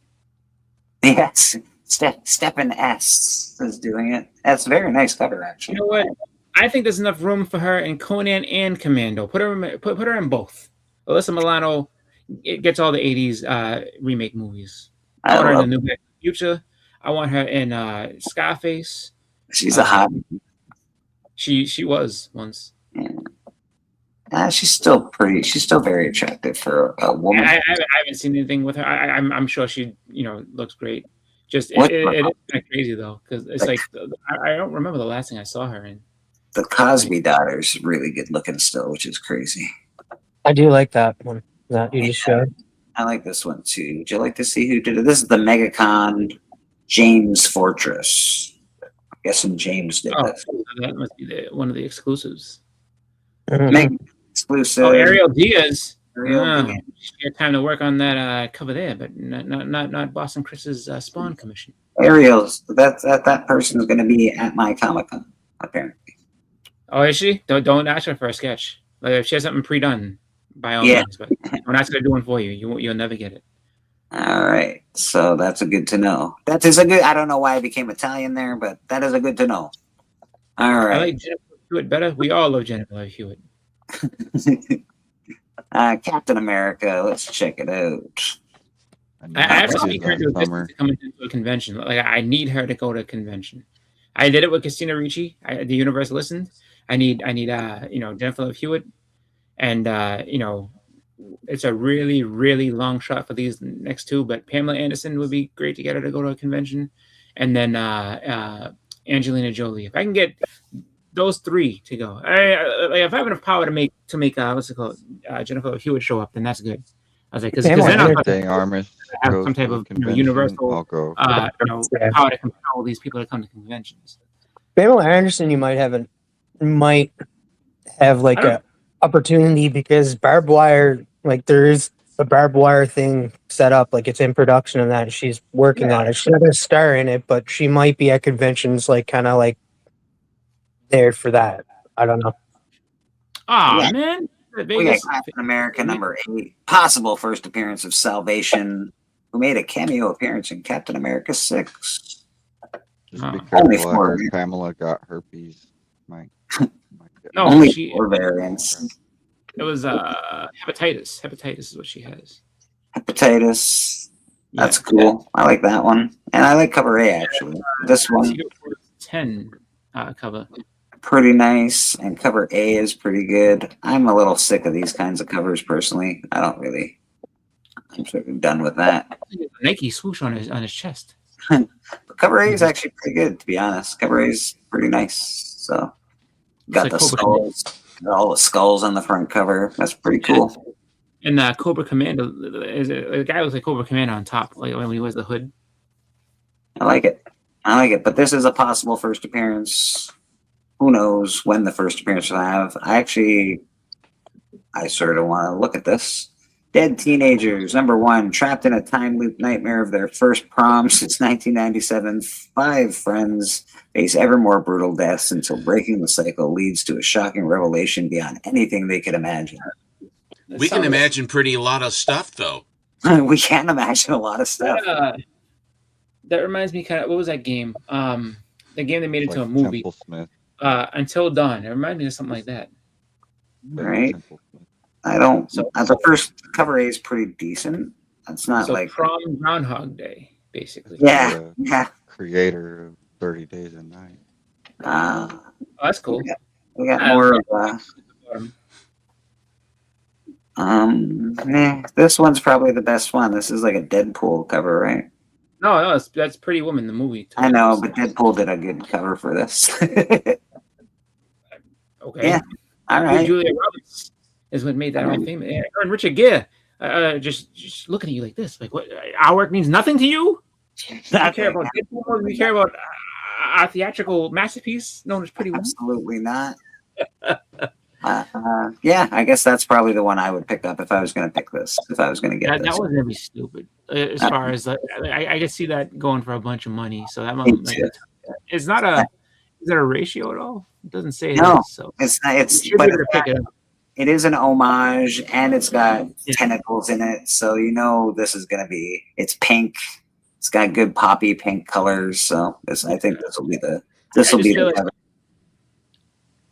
Yes, Stefan S is doing it. That's a very nice cover, actually. You know what? I think there's enough room for her in Conan and Commando. Put her in both. Alyssa Milano it gets all the '80s remake movies. I want her in love the new Back to the Future. I want her in Scarface. She's a hot. She was once. She's still pretty. She's still very attractive for a woman. I haven't seen anything with her. I'm sure she looks great. Just it is kind of crazy though, because it's like I don't remember the last thing I saw her in. The Cosby daughter's really good looking still, which is crazy. I do like that one that you just showed. I like this one too. Would you like to see who did it? This is the MegaCon James Fortress. I'm guessing James did this. That must be one of the exclusives. Exclusive. Oh, Ariel Diaz. Ariel Diaz. She had time to work on that cover there, but not Boston Chris's Spawn commission. Ariel's that person is going to be at my Comic-Con apparently. Oh, is she? Don't ask her for a sketch. Like if she has something pre-done, by all means, but don't ask her to do one for you. You'll never get it. All right, so that's a good to know. That is a good. I don't know why I became Italian there, but that is a good to know. All right. I like Jennifer Hewitt better. We all love Jennifer Hewitt. Captain America. Let's check it out. I actually need her to come into a convention. Like I need her to go to a convention. I did it with Christina Ricci. The universe listened. I need Jennifer Love Hewitt, and it's a really, really long shot for these next two. But Pamela Anderson would be great to get her to go to a convention, and then Angelina Jolie. If I can get those three to go, if I have enough power to make what's it called, Jennifer Love Hewitt show up, then that's good. I was like, because then I'll have some type of universal power to compel these people to come to conventions. Pamela Anderson, you might have like a opportunity because barbed wire, like there is a barbed wire thing set up, like it's in production and that she's working on it. She's not gonna star in it, but she might be at conventions, like kind of like there for that. I don't know. Man. We got Captain America #8, possible first appearance of Salvation, who made a cameo appearance in Captain America 6. Just be careful. Pamela got herpes. No, only 4 variants. It was hepatitis. Hepatitis is what she has. Hepatitis. That's cool. I like that one, and I like cover A actually. This one 10 cover. Pretty nice, and cover A is pretty good. I'm a little sick of these kinds of covers personally. I'm sort of done with that. Nike swoosh on his chest. But cover A is actually pretty good, to be honest. Cover A is pretty nice. So got the skulls, got all the skulls on the front cover. That's pretty cool. And Cobra Commander the guy looks like Cobra Commander on top, like when he wears the hood. I like it. But this is a possible first appearance. Who knows when the first appearance will have? I sort of want to look at this. Dead teenagers, #1, trapped in a time loop nightmare of their first prom since 1997. 5 friends face ever more brutal deaths until breaking the cycle leads to a shocking revelation beyond anything they could imagine. We can imagine a lot of stuff, though. We can imagine a lot of stuff. That reminds me kind of, what was that game? The game they made into a movie. Until Dawn. It reminded me of something like that. Right. I don't. The first cover A is pretty decent. It's not like Prom Groundhog Day, basically. Yeah. Creator of 30 Days a Night. That's cool. We got more of this one's probably the best one. This is like a Deadpool cover, right? No, that's Pretty Woman, the movie. I know, but Deadpool did a good cover for this. Okay. Yeah. All right. Julia Roberts is what made that all famous. Yeah, her and Richard Gere just looking at you like this. Like, what? Our work means nothing to you? You care about Deadpool? You care about our theatrical masterpiece known as Pretty Woman? Absolutely not. Yeah, I guess that's probably the one I would pick up if I was going to pick this. If I was going to get this. That was gonna be stupid. As far as I could see that going for a bunch of money. So that it's not a. Is that a ratio at all? It doesn't say. No, it is, so it's not. But it is an homage, and it's got tentacles in it, so this is going to be. It's pink. It's got good poppy pink colors, so I think this will be the.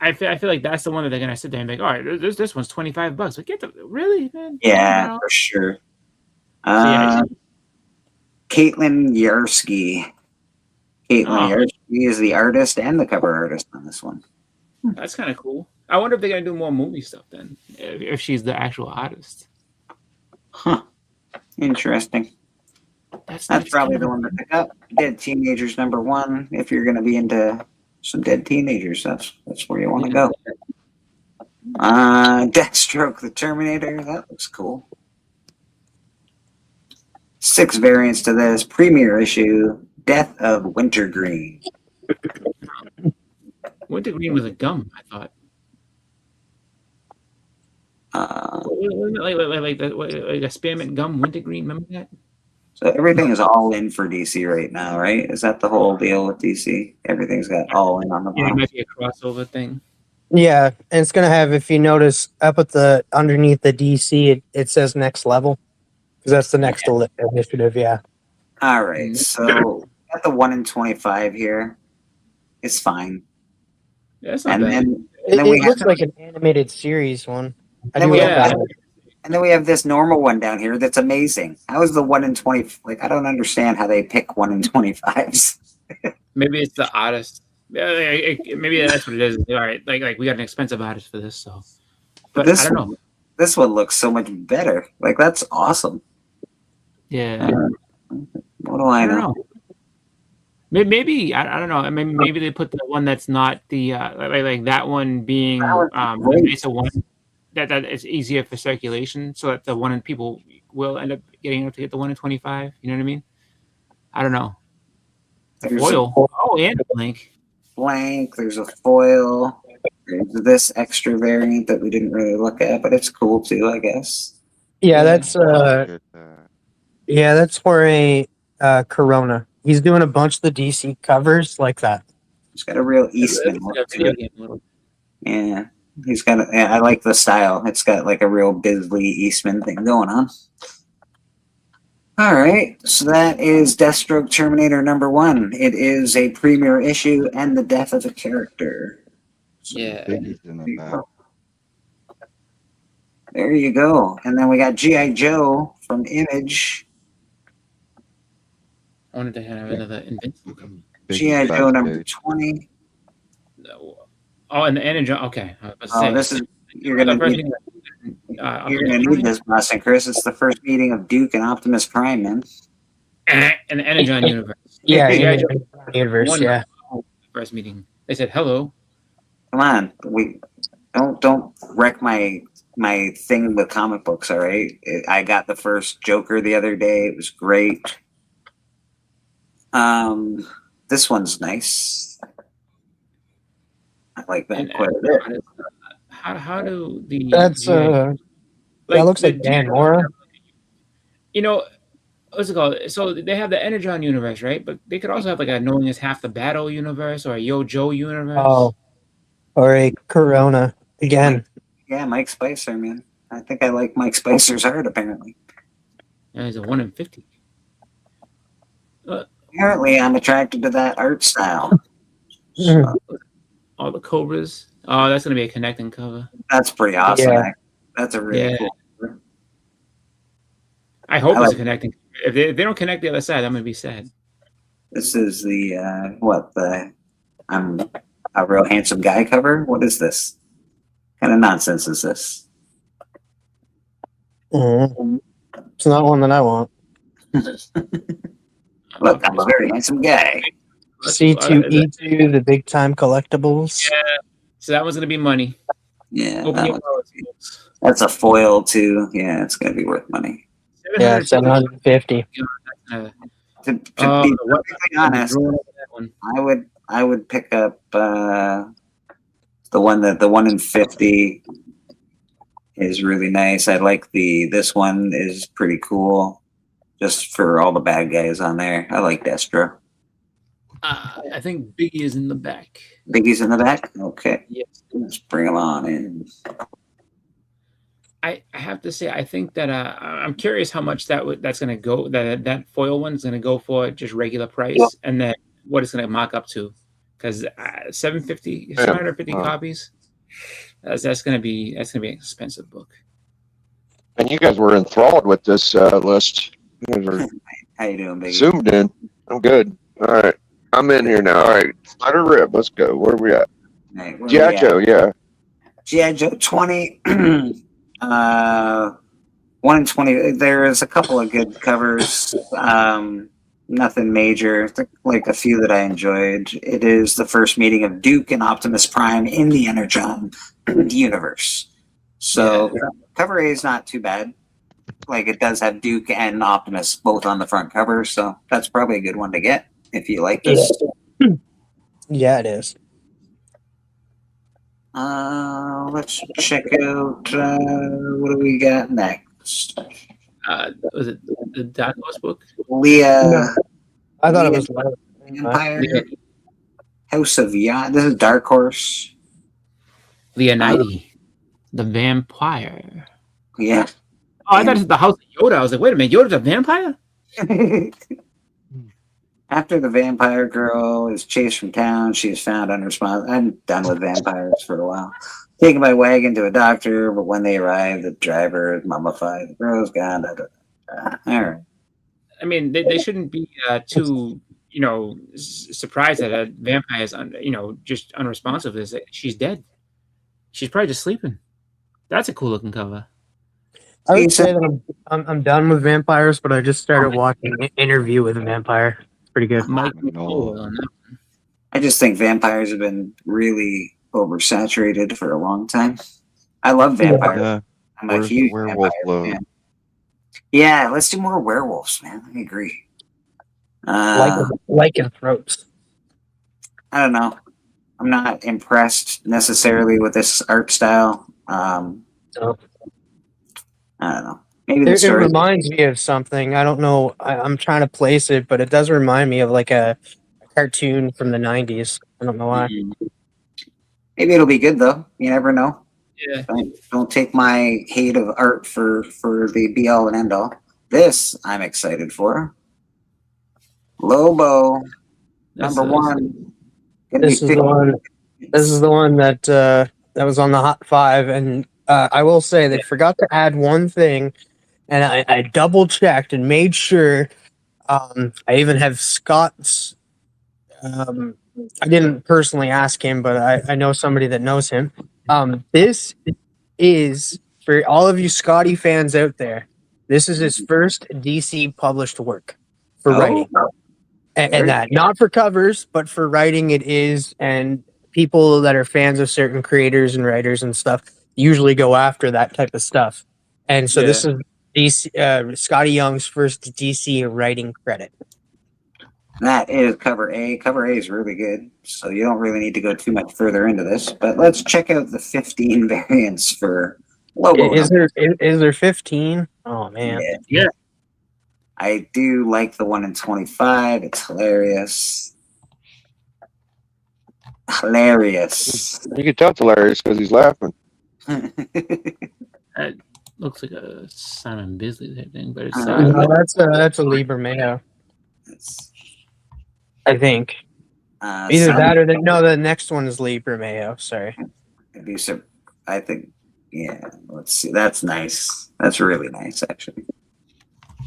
I feel like that's the one that they're gonna sit there and be like, all right, this one's $25. But get the really, man. Yeah, for sure. yeah, Caitlin Yarsky. Caitlin Yarsky is the artist and the cover artist on this one. That's kind of cool. I wonder if they're gonna do more movie stuff then, if she's the actual artist. Huh. Interesting. That's probably the one to pick up. Dead Teenagers #1. If you're gonna be into some dead teenagers, that's where you want to go. Deathstroke the Terminator. That looks cool. 6 variants to this premiere issue. Death of Wintergreen. Wintergreen was a gum, I thought. Like a spearmint gum, Wintergreen. Remember that? So everything is all in for DC right now, right? Is that the whole deal with DC? Everything's got all in on the Yeah, it bottom. might be a crossover thing. Yeah, and it's gonna have. If you notice, up at the underneath the DC, it says next level because that's the next initiative. Yeah. All right, so got the 1 in 25 here. It's fine. Yeah, it's and not bad. then It we looks have, like an animated series one. I then do we like have that. and then we have this normal one down here that's amazing. How is the 1 in 20? Like, I don't understand how they pick 1 in 25s. Maybe it's the artist. Yeah, maybe that's what it is. All right, like we got an expensive artist for this, so. But this I don't know. This one looks so much better. Like, that's awesome. Yeah. What do I know? Maybe I don't know. Maybe they put the one that's not the like that one being it's a one that is easier for circulation, so that the one in people will end up getting enough to get the 1 in 25. You know what I mean? I don't know. The There's foil. Oh, and blank. Blank. There's a foil. There's this extra variant that we didn't really look at, but it's cool too, I guess. Yeah, that's for a Corona. He's doing a bunch of the DC covers like that. He's got a real Eastman look to it. Yeah, he's got. I like the style. It's got like a real Bisley Eastman thing going on. All right, so that is Deathstroke Terminator #1. It is a premiere issue and the death of a character. Yeah. There you go. And then we got G.I. Joe from Image. I wanted to have another Invincible. G.I. Joe #20. Oh, and the energy. Okay. I was about to Oh, say, this is you're gonna need, you're gonna need this, Boston Chris. It's the first meeting of Duke and Optimus Prime, man. And the Energon universe. Yeah, G.I. Joe universe. won Yeah. the first meeting. They said hello. Come on, we don't wreck my thing with comic books. All right, I got the first Joker the other day. It was great. This one's nice. I like that quite a bit. How do the That's that looks like Dan Mora. You know, what's it called? So they have the Energon universe, right? But they could also have like a Knowing Is Half the Battle universe or a Yo Joe universe. Oh, or a Corona again. Yeah, Mike Spicer, man. I think I like Mike Spicer's art. Apparently, Yeah, he's a 1 in 50. apparently, I'm attracted to that art style. All the Cobras. Oh, that's gonna be a connecting cover. That's pretty awesome. Yeah. That's a really cool. Cover. I hope I it's like- a connecting. If they don't connect the other side, I'm gonna be sad. This is the I'm a real handsome guy cover. What is this? What kind of nonsense is this? It's not one that I want. Look, I'm a very handsome guy. C2E2, the big time collectibles. Yeah. So that one's gonna be money. Yeah, Open that your one's- wallets, folks. that's a foil too. Yeah, it's gonna be worth money. Yeah, 750. To Oh, be what- perfectly honest, Drawing over that one. I would pick up the 1 in 50 is really nice. I like this one is pretty cool, just for all the bad guys on there. I like Destro. I think Biggie is in the back. Biggie's in the back. Okay, Yes. let's bring him on in. I have to say, I think that I'm curious how much that's going to go. That foil one is going to go for just regular price, and then what it's going to mock up to. because 750 copies. That's gonna be an expensive book. And you guys were enthralled with this list. You guys are How you doing, baby? zoomed in. I'm good. All right, I'm in here now. All right, let her rip. Let's go. Where are we at? Right, G.I. Joe, yeah. G.I. Joe 20. 1 in 20. There's a couple of good covers. Nothing major. Like a few that I enjoyed. It is the first meeting of Duke and Optimus Prime in the Energon universe. So cover A is not too bad. Like it does have Duke and Optimus both on the front cover, so that's probably a good one to get if you like this. Yeah, it is. Let's check out what do we got next? Was it the Dark Horse book? Leah. No, I thought it was Empire. House of Yah. This is Dark Horse. Leonidas, the vampire. Yeah. Oh, I thought it was the House of Yoda. I was like, wait a minute, Yoda's a vampire? After the vampire girl is chased from town, she is found unresponsive. I'm done with vampires for a while. Taken by wagon to a doctor, but when they arrive, the driver is mummified. The girl's gone. All right. I mean, they shouldn't be too, surprised that a vampire is, just unresponsive. Is that she's dead. She's probably just sleeping. That's a cool looking cover. I would say that I'm done with vampires, but I just started watching Interview with a Vampire. It's pretty good. I just think vampires have been really oversaturated for a long time. I love vampires. I'm a huge werewolf fan. Yeah, let's do more werewolves, man. I agree. Lycanthropes. I don't know. I'm not impressed necessarily with this art style. I don't know. Maybe the It story. reminds me of something. I don't know. I'm trying to place it, but it does remind me of like a cartoon from the 90s. I don't know why. Maybe it'll be good though. You never know. Yeah. Don't take my hate of art for the be all and end all. This I'm excited for. Lobo, number one. This is the one. This is the one that that was on the Hot 5, and I will say they forgot to add one thing, and I double checked and made sure. I even have Scott's. I didn't personally ask him, but I know somebody that knows him. This is for all of you Scotty fans out there. This is his first DC published work for writing. And that not for covers, but for writing it is, and people that are fans of certain creators and writers and stuff usually go after that type of stuff. And so this is DC, Scotty Young's first DC writing credit. That is cover A. Cover A is really good, so you don't really need to go too much further into this. But let's check out the 15 variants for Lobo. Is there 15? Oh man, yeah. I do like the 1 in 25. It's hilarious. Hilarious. You can tell it's hilarious because he's laughing. That looks like a Simon Bisley type thing, but it's no, that's a Liber Mayo. I think either that or the next one is Liber Mayo. Sorry. I think, yeah. Let's see. That's nice. That's really nice, actually.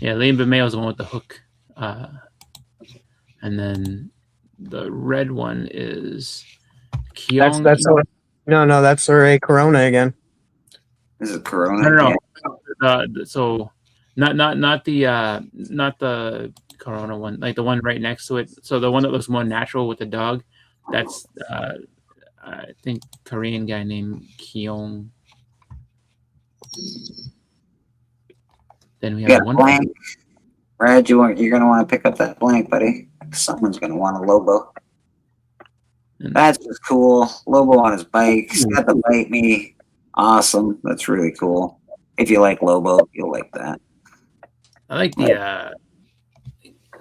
Yeah, Liber Mayo is the one with the hook, and then the red one is Kyong. That's Ray Corona again. This is Corona. No. So not the Corona one, like the one right next to it. So the one that looks more natural with the dog. That's I think Korean guy named Kyong. Then we have one blank. Brad, you're gonna want to pick up that blank, buddy. Someone's gonna want a Lobo. That's just cool. Lobo on his bike. He's got the bite me. Awesome. That's really cool. If you like Lobo, you'll like that. I like the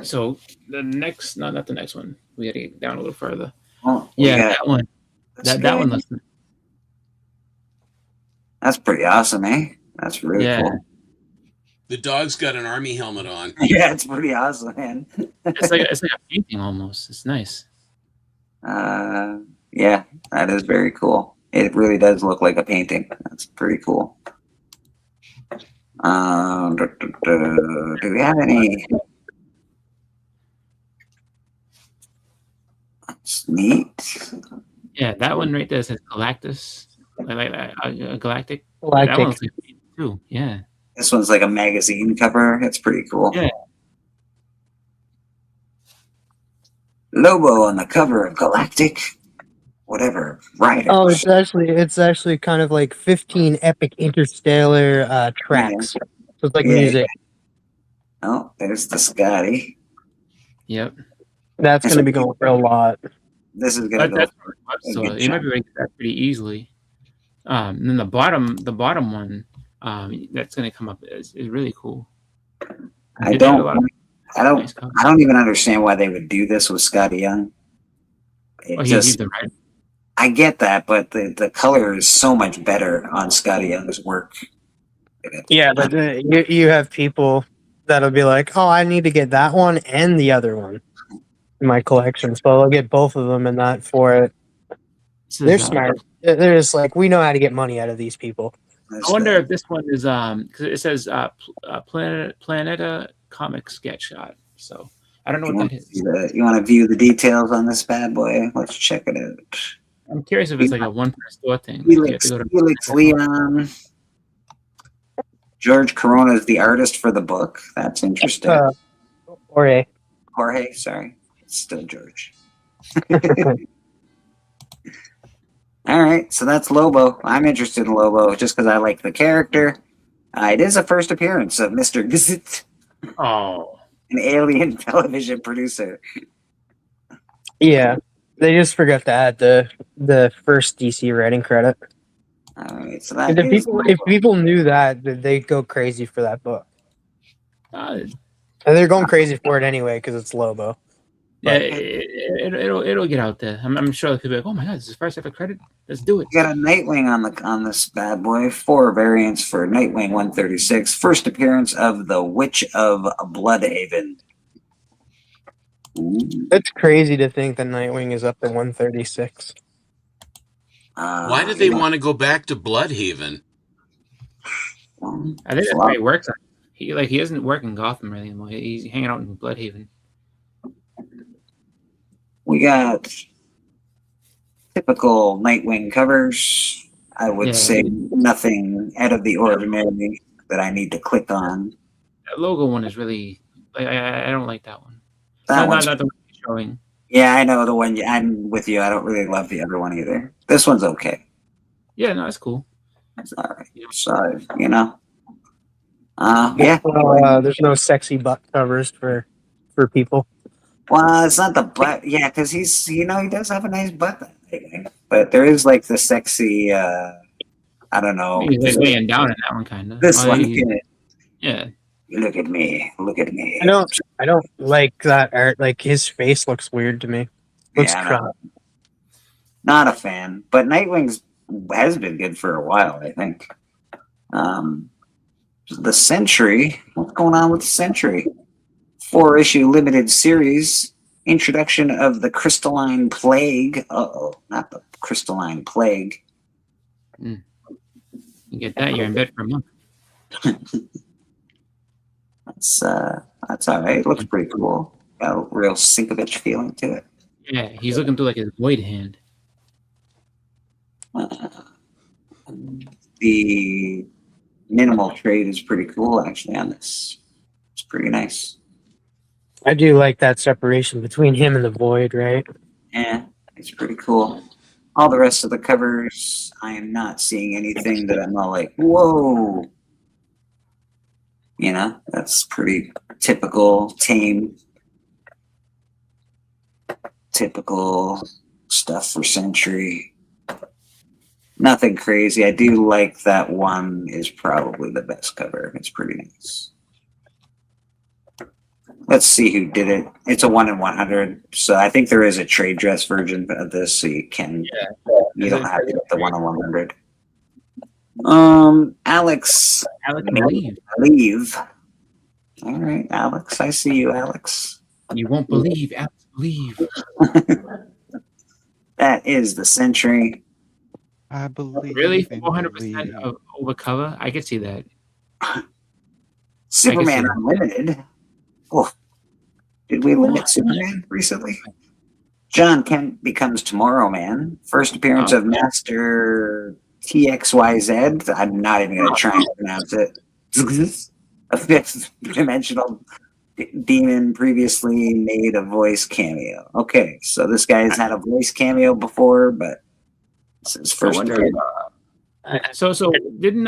so the next not the next one. We gotta get down a little further. Oh, that one. That one looks. That's pretty awesome, eh? That's really cool. The dog's got an army helmet on. Yeah, it's pretty awesome, man. It's like a painting almost. It's nice. Yeah, that is very cool. It really does look like a painting. That's pretty cool. Do we have any? That's neat. Yeah, that one right there says Galactus. Galactic. Galactic. That one looks like too. Yeah. This one's like a magazine cover. It's pretty cool. Yeah. Lobo on the cover of Galactic. Whatever. Right. Oh, it's actually kind of like 15 epic interstellar tracks. Yeah. So it's like music. Oh, there's the Scotty. Yep. That's going to be going for a lot. This is going to go for so you might be able to get that pretty easily. And then the bottom one, that's going to come up is really cool. I don't even understand why they would do this with Scotty Young. I get that, but the color is so much better on Scotty Young's work. Yeah, but you have people that'll be like, "Oh, I need to get that one and the other one in my collection," so they'll get both of them and that for it. They're smart. They're just like, we know how to get money out of these people. I wonder if this one is because it says Planeta Comic Sketch Shot. So I don't know what that is. You want to view the details on this bad boy? Let's check it out. I'm curious if it's like a one per store thing. Felix Leon. George Corona is the artist for the book. That's interesting. Jorge, sorry. It's still George. All right, so that's Lobo. I'm interested in Lobo just because I like the character. It is a first appearance of Mr. Gazit. Oh. An alien television producer. Yeah, they just forgot to add the first DC writing credit. All right, so if people knew that, they'd go crazy for that book. And they're going crazy for it anyway because it's Lobo. Yeah, it'll get out there. I'm sure people be like, "Oh my god, this is the first ever credit. Let's do it." You got a Nightwing on this bad boy. 4 variants for Nightwing 136. First appearance of the Witch of Bloodhaven. It's crazy to think that Nightwing is up to 136. Why do they want to go back to Bloodhaven? I think that's where he works. He doesn't work in Gotham really anymore. He's hanging out in Bloodhaven. We got typical Nightwing covers. I would say nothing out of the ordinary that I need to click on. That logo one is really. I don't like that one. Not the one you're showing. Yeah, I know the one. I'm with you. I don't really love the other one either. This one's okay. Yeah, no, it's cool. It's all right. So yeah. There's no sexy butt covers for people. Well, it's not the butt. Yeah, because he does have a nice butt. But there is like the sexy. I don't know. He's laying down in that one, kind of. This one. Yeah. Look at me. Look at me. I don't like that art. Like his face looks weird to me. Looks crap. Not a fan. But Nightwing has been good for a while, I think. The Sentry. What's going on with the Sentry? 4-issue limited series. Introduction of the Crystalline Plague. Not the Crystalline Plague. You get that, you're in bed for a month. That's all right. It looks pretty cool. Got a real Sinkovich feeling to it. Yeah, he's looking through like his void hand. The minimal trade is pretty cool actually on this. It's pretty nice. I do like that separation between him and the void, right? Yeah, it's pretty cool. All the rest of the covers, I am not seeing anything that I'm all like, whoa. That's pretty typical, tame, typical stuff for Sentry. Nothing crazy. I do like that one is probably the best cover. It's pretty nice. Let's see who did it. It's a 1 in 100. So I think there is a trade dress version of this, so you can. Yeah. You don't have to get the 1 in 100. Alex. Leave. All right, Alex. I see you, Alex. You won't believe. Alex, believe. That is the Sentry. I believe. Really, 400% of over cover. I could see that. Superman Unlimited. Oh, did we limit Superman recently? John Kent becomes Tomorrow Man. First appearance of Master TXYZ. I'm not even going to try and pronounce it. A fifth dimensional demon previously made a voice cameo. Okay, so this guy's had a voice cameo before, but this is first appearance. So didn't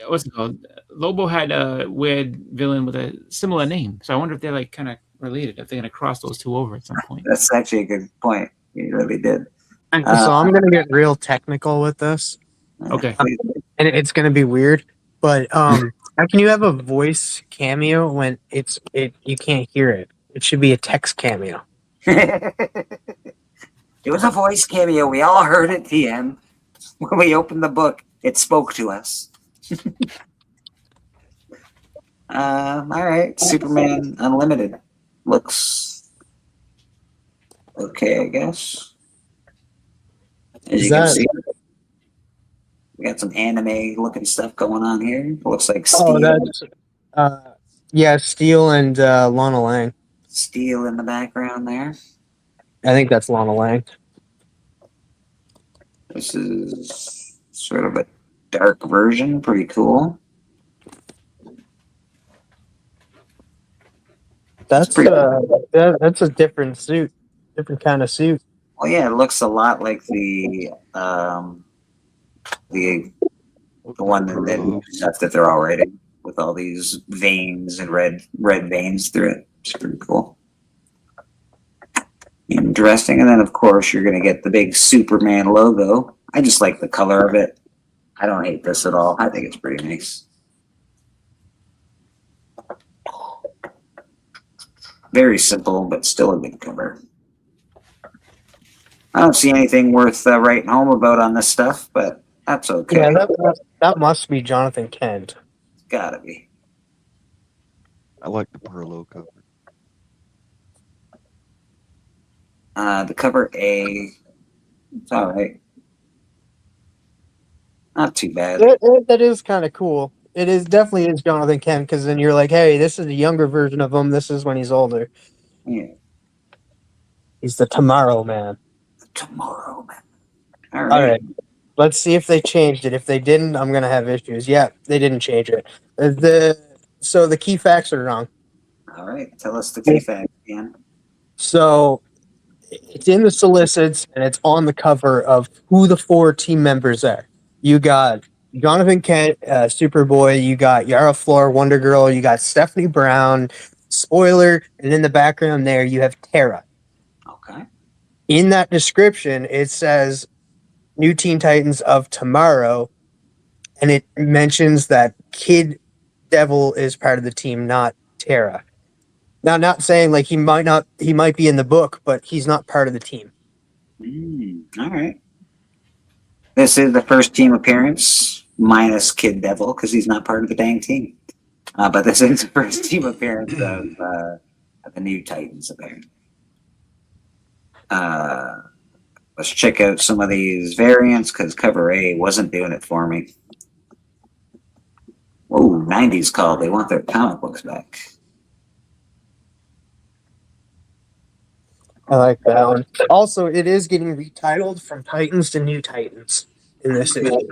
what's it called? Lobo had a weird villain with a similar name. So I wonder if they're like kind of related. If they're gonna cross those two over at some point. That's actually a good point. You really did. So I'm gonna get real technical with this. Okay. And it's gonna be weird, but how can you have a voice cameo when you can't hear it? It should be a text cameo. It was a voice cameo. We all heard it, TM. When we opened the book, it spoke to us. All right, Superman Unlimited looks okay, I guess. As you can see, we got some anime-looking stuff going on here. Looks like Steel. Oh, that's Steel and Lana Lang. Steel in the background there. I think that's Lana Lang. This is sort of a dark version. Pretty cool. That's a different suit, different kind of suit. Well, yeah, it looks a lot like the one that they're all writing with all these veins and red veins through it. It's pretty cool. Interesting. And then, of course, you're going to get the big Superman logo. I just like the color of it. I don't hate this at all. I think it's pretty nice. Very simple, but still a good cover. I don't see anything worth writing home about on this stuff, but that's okay. Yeah, that must be Jonathan Kent. It's gotta be. I like the Perlo cover. The cover A, it's all right. Not too bad. That is kind of cool. It is definitely is Jonathan Kent, because then you're like, hey, this is a younger version of him. This is when he's older. Yeah. He's the Tomorrow Man. Tomorrow Man. All right. Let's see if they changed it. If they didn't, I'm gonna have issues. Yeah, they didn't change it. So the key facts are wrong. All right. Tell us the key facts, Dan. So it's in the solicits and it's on the cover of who the 4 team members are. You got Jonathan Kent, Superboy, you got Yara Flor, Wonder Girl, you got Stephanie Brown, Spoiler, and in the background there you have Terra. Okay. In that description, it says New Teen Titans of Tomorrow, and it mentions that Kid Devil is part of the team, not Terra. Now, not saying like he might be in the book, but he's not part of the team. All right. This is the first team appearance, minus Kid Devil, because he's not part of the dang team. But this is the first team appearance of the New Titans appearance. Let's check out some of these variants, because cover A wasn't doing it for me. Whoa, 90s call. They want their comic books back. I like that one. Also, it is getting retitled from Titans to New Titans in this issue.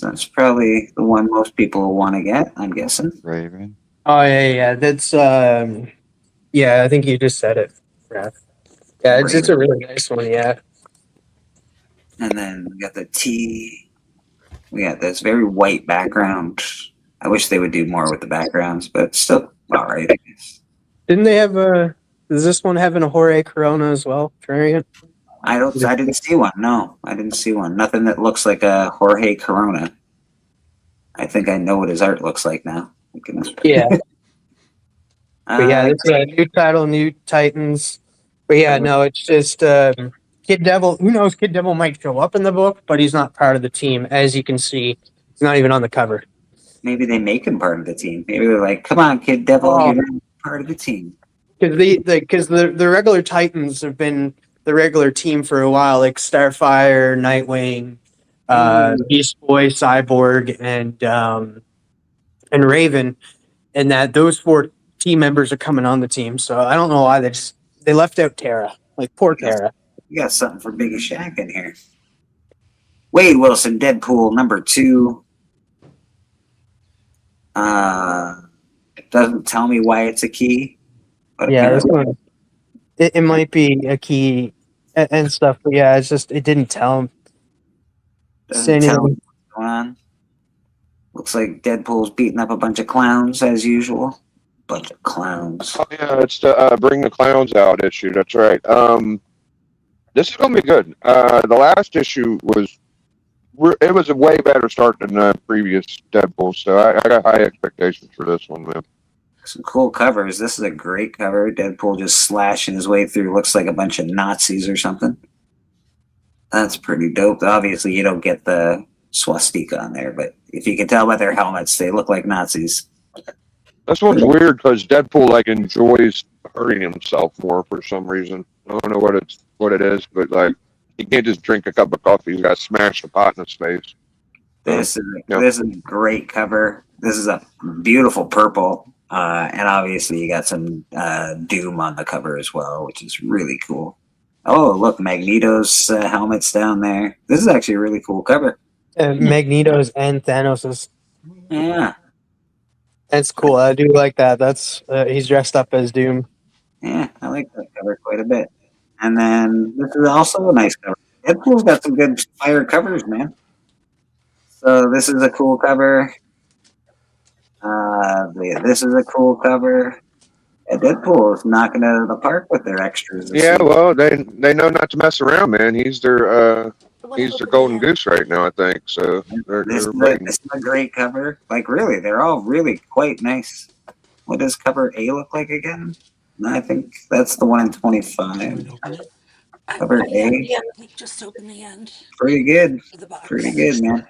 That's probably the one most people will want to get, I'm guessing. Raven. Oh yeah. That's yeah, I think you just said it, Raph. Yeah, it's a really nice one, yeah. And then we got the T. We got this very white background. I wish they would do more with the backgrounds, but still all right, I guess. Didn't they have does this one have a Jorge Corona as well? Variant? I didn't see one. No, I didn't see one. Nothing that looks like a Jorge Corona. I think I know what his art looks like now. Yeah. But yeah, it's a new title, New Titans. But yeah, no, it's just Kid Devil. Who knows? Kid Devil might show up in the book, but he's not part of the team. As you can see, he's not even on the cover. Maybe they make him part of the team. Maybe they're like, "Come on, Kid Devil, you're not part of the team." Because the regular Titans have been regular team for a while, like Starfire, Nightwing, Beast Boy, Cyborg, and Raven, and that those 4 team members are coming on the team. So I don't know why they left out Tara. Like, poor Tara. You got something for Biggie Shaq in here. Wade Wilson, Deadpool number 2. Doesn't tell me why it's a key. But Yeah, this one, it might be a key and stuff, but yeah, it's just, it didn't tell him. doesn't tell me what's going on. Looks like Deadpool's beating up a bunch of clowns as usual. Bunch of clowns. Oh, yeah, it's the Bring the Clowns Out issue. That's right. This is gonna be good. The last issue was a way better start than the previous Deadpool, so I got high expectations for this one, man. Some cool covers. This is a great cover. Deadpool just slashing his way through. Looks like a bunch of Nazis or something. That's pretty dope. Obviously, you don't get the swastika on there, but if you can tell by their helmets, they look like Nazis. This one's weird because Deadpool like enjoys hurting himself more for some reason. I don't know what it is, but like he can't just drink a cup of coffee. He's got to smash the pot in his face. This is a great cover. This is a beautiful purple, and obviously you got some Doom on the cover as well, which is really cool. Oh, look, Magneto's helmet's down there. This is actually a really cool cover. Magneto's and Thanos's. Yeah. That's cool. I do like that. That's he's dressed up as Doom. Yeah, I like that cover quite a bit. And then this is also a nice cover. Deadpool's got some good fire covers, man. So this is a cool cover. This is a cool cover. Deadpool is knocking it out of the park with their extras. Yeah, well, they know not to mess around, man. He's their golden goose right now, I think. So This is a great cover. Like, really, they're all really quite nice. What does cover A look like again? I think that's the one in 25. Cover A. Just open the end. Pretty good. Pretty good, man.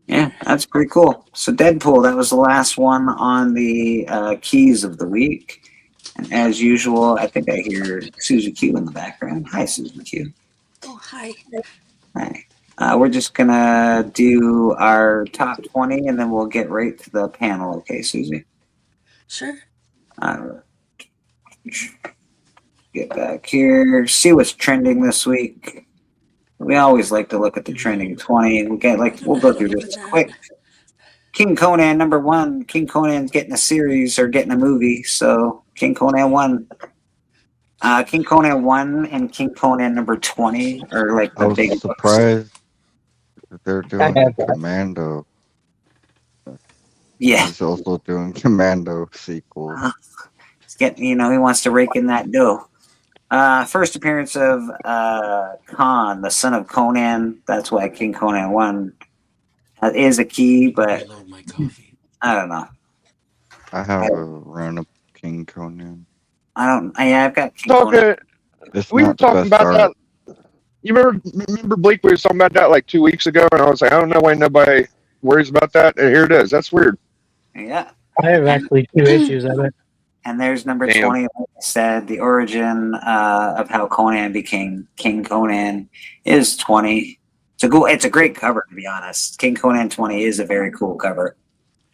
Yeah, that's pretty cool. So Deadpool, that was the last one on the keys of the week. And as usual, I think I hear Susie Q in the background. Hi, Susie Q. Oh, hi. Hi. We're just going to do our top 20, and then we'll get right to the panel. Okay, Susie? Sure. Get back here. See what's trending this week. We always like to look at the trending 20. We'll go through this quick. King Conan number 1. King Conan's getting a series or getting a movie. So King Conan 1. King Conan 1 and King Conan number 20 are like the big books. Surprised that they're doing Commando. Yeah. He's also doing Commando sequel. He's getting, he wants to rake in that dough. First appearance of Khan, the son of Conan. That's why King Conan 1 is a key, but I don't know. I have a run of King Conan. I've got King Conan. We were talking about that. You remember Bleak? We were talking about that like 2 weeks ago, and I was like, I don't know why nobody worries about that. And here it is. That's weird. Yeah. I have actually 2 issues of it. And there's number 20, like I said, the origin of how Conan became King Conan is 20. It's a great cover, to be honest. King Conan 20 is a very cool cover.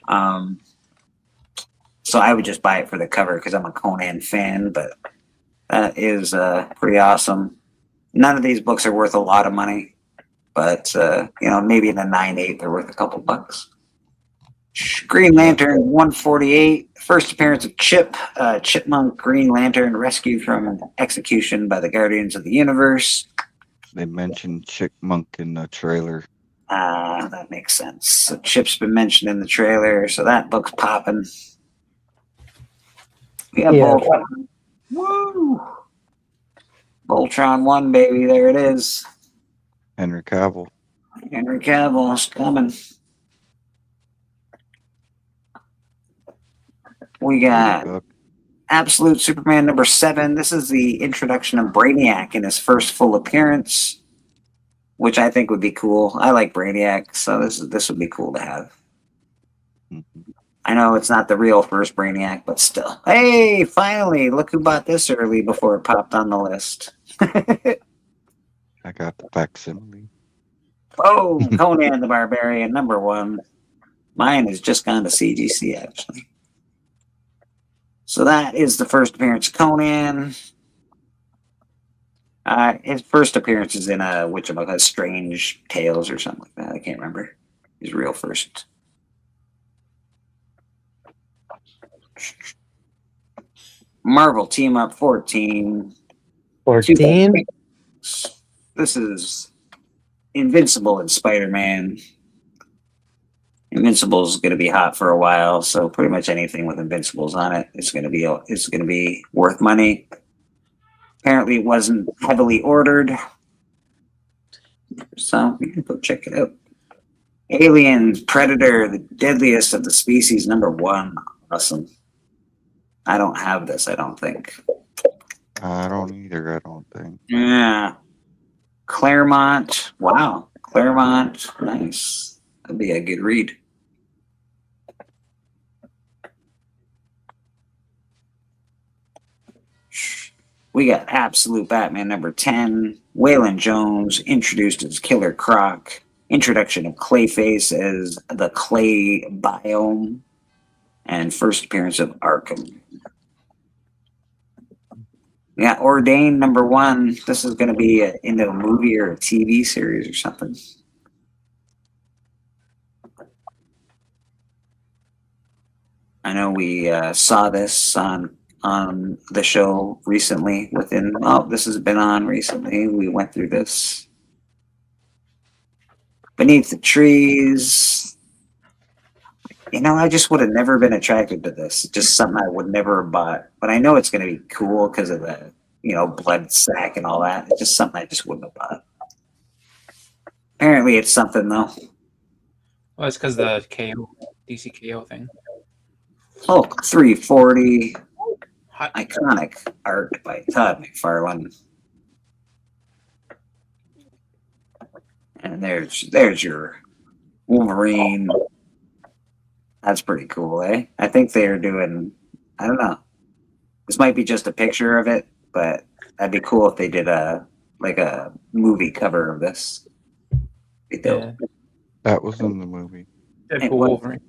So I would just buy it for the cover because I'm a Conan fan, but that is pretty awesome. None of these books are worth a lot of money, but maybe in a 9.8 they're worth a couple bucks. Green Lantern 148, first appearance of Chipmunk Green Lantern, rescued from execution by the Guardians of the Universe. They mentioned Chipmunk in the trailer. That makes sense. So Chip's been mentioned in the trailer, so that book's popping. Yeah, Voltron. Woo! Voltron 1, baby, there it is. Henry Cavill. Henry Cavill's coming. We got Absolute Superman number 7. This is the introduction of Brainiac in his first full appearance, which I think would be cool. I like Brainiac, so this would be cool to have. I know it's not the real first Brainiac, but still. Hey, finally! Look who bought this early before it popped on the list. I got the facsimile. Oh, Conan the Barbarian, #1. Mine has just gone to CGC, actually. So that is the first appearance of Conan. His first appearance is in a Strange Tales or something like that. I can't remember his real first. Marvel Team Up 14. 14? This is Invincible and Spider-Man. Invincible's going to be hot for a while, so pretty much anything with Invincibles on it is going to be worth money. Apparently, it wasn't heavily ordered, so you can go check it out. Aliens, Predator, the deadliest of the species, #1. Awesome. I don't have this, I don't think. I don't either, I don't think. Yeah. Claremont. Wow. Claremont. Nice. That'd be a good read. We got Absolute Batman #10. Waylon Jones introduced as Killer Croc. Introduction of Clayface as the Clay Biome. And first appearance of Arkham. We got Ordained #1. This is going to be into a movie or a TV series or something. I know we saw this on the show recently. This has been on recently. We went through this. Beneath the Trees. You know, I just would have never been attracted to this. Just something I would never have bought. But I know it's going to be cool because of the, blood sack and all that. It's just something I just wouldn't have bought. Apparently it's something, though. Well, it's because the DC KO thing. Hulk 340. Iconic art by Todd McFarlane. And there's your Wolverine. That's pretty cool, eh? I think they're doing, I don't know. This might be just a picture of it, but that'd be cool if they did a movie cover of this. Yeah. That was in the movie. Wolverine.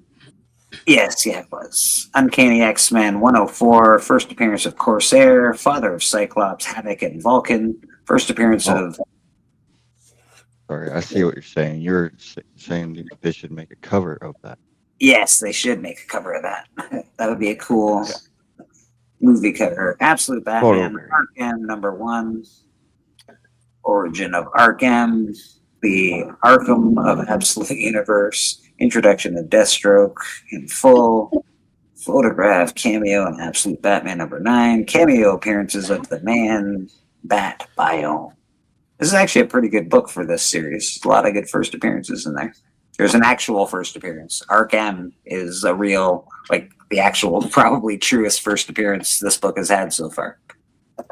Yes, yeah, it was. Uncanny X-Men 104, first appearance of Corsair, father of Cyclops, Havoc, and Vulcan. First appearance of... Sorry, I see what you're saying. You're saying they should make a cover of that. Yes, they should make a cover of that. That would be a cool movie cover. Absolute Batman, Arkham #1. Origin of Arkham. The Arkham of Absolute Universe. Introduction of Deathstroke in full. Photograph, cameo, and Absolute Batman #9. Cameo appearances of the Man-Bat Biome. This is actually a pretty good book for this series. A lot of good first appearances in there. There's an actual first appearance. Arkham is a real, the actual, probably truest first appearance this book has had so far. So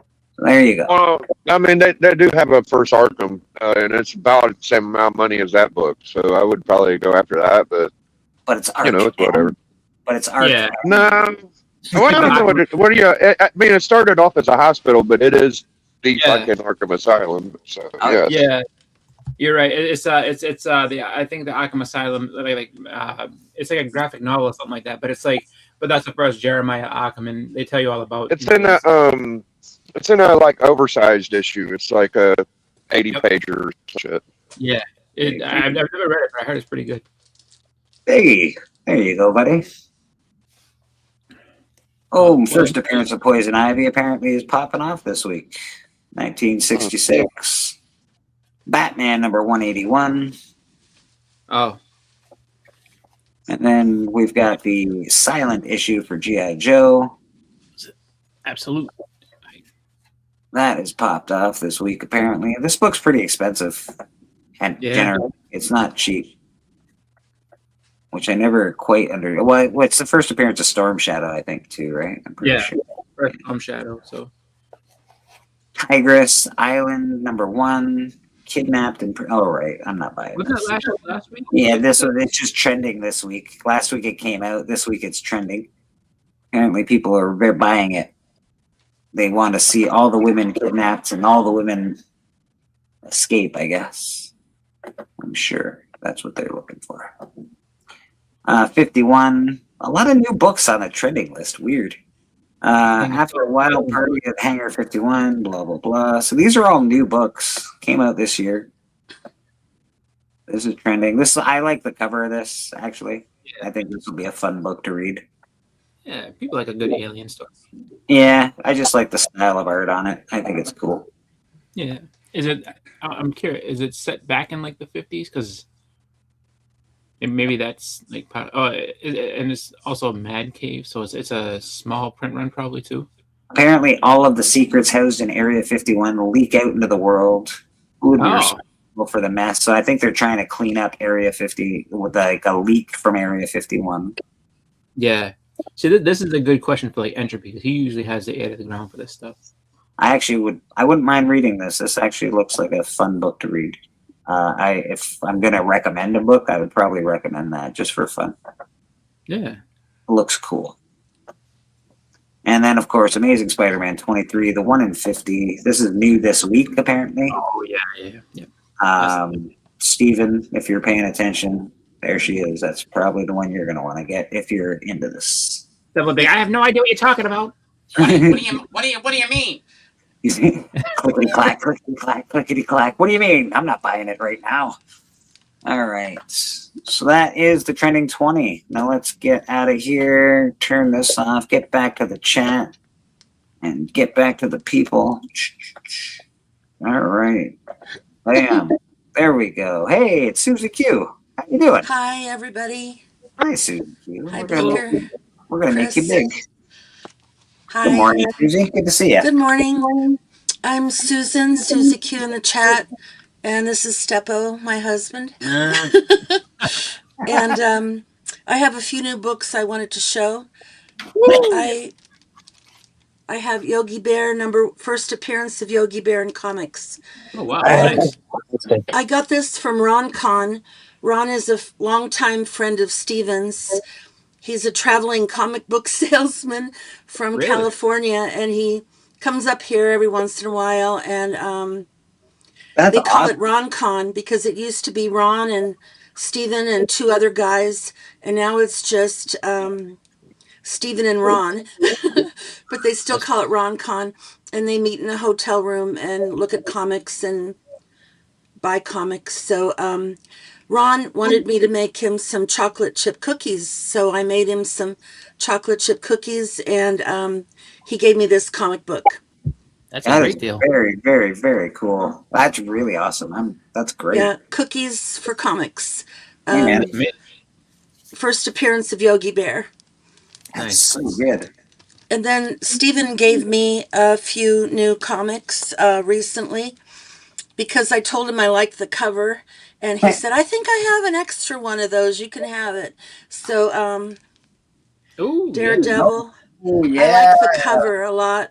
there you go. Well, I mean, they do have a first Arkham, and it's about the same amount of money as that book. So I would probably go after that, but it's Arkham. It's whatever. But it's Arkham. Yeah. No. Well, I don't know what do you? I mean, it started off as a hospital, but it is the fucking Arkham Asylum. So yes. Yeah. You're right. It's I think the Arkham Asylum, it's like a graphic novel or something like that. But but that's the first Jeremiah Arkham, and they tell you all about. It's in a oversized issue. It's like a 80-pager or shit. Yeah, I've never read it, but I heard it's pretty good. Hey, there you go, buddy. First appearance of Poison Ivy apparently is popping off this week. 1966. Batman #181. Oh. And then we've got the silent issue for G.I. Joe. Absolute. That is popped off this week, apparently. This book's pretty expensive. And generally, it's not cheap. Which I never quite under. Well, it's the first appearance of Storm Shadow, I think, too, right? I'm pretty sure. Storm Shadow, so. Tigress Island #1. kidnapped and right. I'm not buying Wasn't this. that last week? Yeah, this one it's just trending this week. Last week it came out. This week it's trending. Apparently, people are buying it. They want to see all the women kidnapped and all the women escape. I guess. I'm sure that's what they're looking for. 51. A lot of new books on the trending list. Weird. After a while, Party at Hangar 51. Blah blah blah. So these are all new books. Came out this year. This is trending. I like the cover of this, actually. Yeah. I think this will be a fun book to read. Yeah, people like a good alien story. Yeah, I just like the style of art on it. I think it's cool. Yeah. Is it, I'm curious, is it set back in like the 50s? Because maybe that's like, and it's also a Mad Cave, so it's a small print run probably too. Apparently, all of the secrets housed in Area 51 will leak out into the world. Who would be responsible for the mess? So I think they're trying to clean up Area 50 with like a leak from Area 51. Yeah. See, this is a good question for like Entropy because he usually has the ear to the ground for this stuff. I wouldn't mind reading this. This actually looks like a fun book to read. If I'm gonna recommend a book, I would probably recommend that just for fun. Yeah. It looks cool. And then, of course, Amazing Spider-Man 23, the 1 in 50. This is new this week, apparently. Oh, yeah. Steven, if you're paying attention, there she is. That's probably the one you're going to want to get if you're into this. I have no idea what you're talking about. What do you mean? Clickety clack, clickety clack, clickety clack. What do you mean? I'm not buying it right now. All right. So that is the trending 20. Now let's get out of here, turn this off, get back to the chat, and get back to the people. All right. Bam. There we go. Hey, it's Susie Q. How you doing? Hi, everybody. Hi, Susie Q. Hi, We're gonna make you big. Hi. Good morning, Susie. Good to see you. Good morning. I'm Susie Q in the chat, and this is Steppo, my husband. And I have a few new books I wanted to show. I have Yogi Bear, first appearance of Yogi Bear in comics. Oh, wow. I got this from Ron Kahn. Ron is a longtime friend of Steven's. He's a traveling comic book salesman from California, and he comes up here every once in a while, and they call it Ron Con because it used to be Ron and Steven and two other guys, and now it's just Steven and Ron, but they still call it Ron Con, and they meet in a hotel room and look at comics and buy comics. So Ron wanted me to make him some chocolate chip cookies, so I made him some chocolate chip cookies, and he gave me this comic book. That's a great deal. Very, very, very cool. That's really awesome. That's great. Yeah, cookies for comics. Hey, man. First appearance of Yogi Bear. That's so good. And then Steven gave me a few new comics recently because I told him I liked the cover. And he said, I think I have an extra one of those. You can have it. So, Daredevil. Ooh, yeah. I like the cover a lot.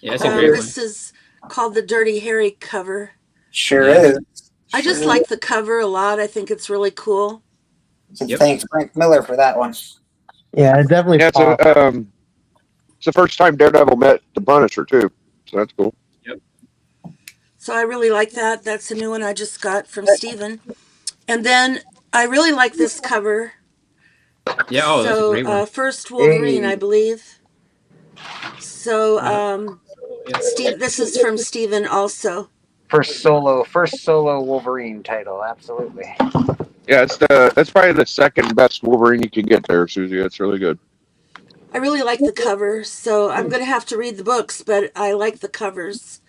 Yeah, it's a great This is called the Dirty Harry cover. Sure is. I just like the cover a lot. I think it's really cool. Thanks, Frank Miller, for that one. Yeah, it definitely. Yeah, it's the first time Daredevil met the Punisher too, so that's cool. Yep. So I really like that. That's a new one I just got from Steven. And then I really like this cover. Yeah, that's a great one. First Wolverine, I believe. So, Steve, this is from Steven also. First solo Wolverine title, absolutely. Yeah, that's probably the second best Wolverine you can get there, Susie. That's really good. I really like the cover, so I'm going to have to read the books, but I like the covers.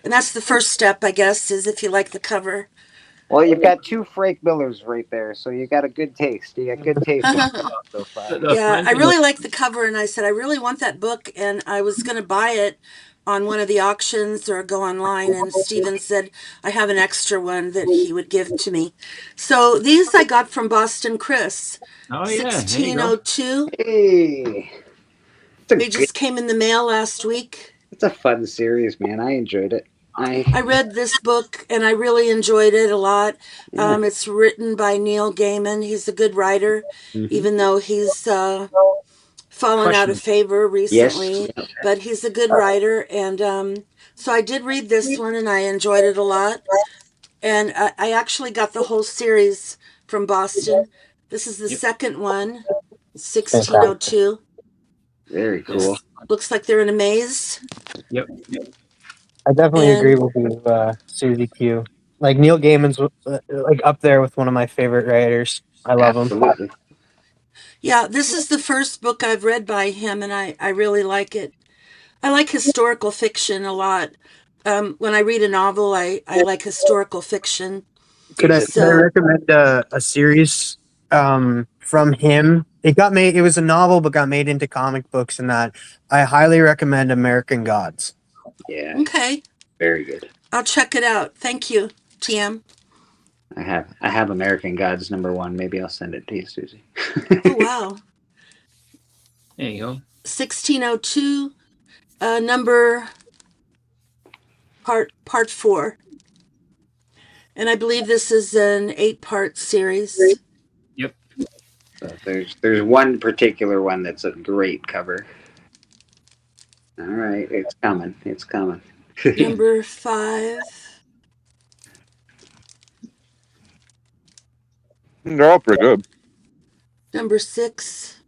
And that's the first step, I guess, is if you like the cover. Well, you've got two Frank Millers right there, so you got a good taste. You got good taste so far. Yeah, I really like the cover, and I said, I really want that book, and I was going to buy it on one of the auctions or go online, and Steven said, I have an extra one that he would give to me. So these I got from Boston Chris. Oh, yeah. 1602. Hey. They just came in the mail last week. It's a fun series, man. I enjoyed it. I read this book and I really enjoyed it a lot. Yeah. It's written by Neil Gaiman. He's a good writer, even though he's fallen out of favor recently. Yes. But he's a good writer, and so I did read this one and I enjoyed it a lot. And I actually got the whole series from Boston. This is the second one, 1602. Very cool. Looks like they're in a maze. Yep. I definitely And- agree with you, Susie Q. Like Neil Gaiman's like up there with one of my favorite writers. I love him. Absolutely. Yeah, this is the first book I've read by him, and I really like it. I like historical fiction a lot. When I read a novel, I like historical fiction. Could I recommend a series from him? It was a novel, but got made into comic books, and that I highly recommend American Gods. Yeah. Okay, Very good. I'll check it out. Thank you, TM. I have American Gods #1. Maybe I'll send it to you, Susie. Oh, wow. There you go. 1602, part 4. And I believe this is an 8-part series. Yep. So there's one particular one that's a great cover. All right, it's coming. It's coming. Number 5. They're all pretty good. Number 6.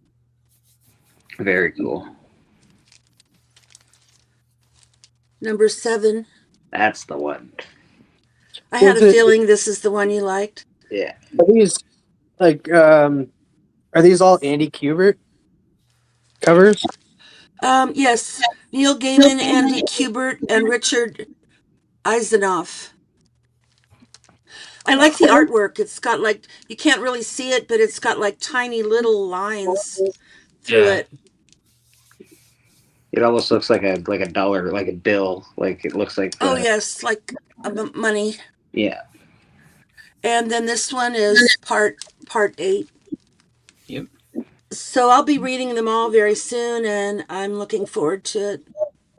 Very cool. Number 7. That's the one. I had a feeling this is the one you liked. Yeah. Are these are these all Andy Kubert covers? Yes, Neil Gaiman, Andy Kubert, and Richard Eisenoff. I like the artwork. It's got like, you can't really see it, but it's got like tiny little lines through it. It almost looks like a dollar, like a bill. Like it looks like. Oh yes, like money. Yeah. And then this one is part 8. Yep. So I'll be reading them all very soon, and I'm looking forward to it.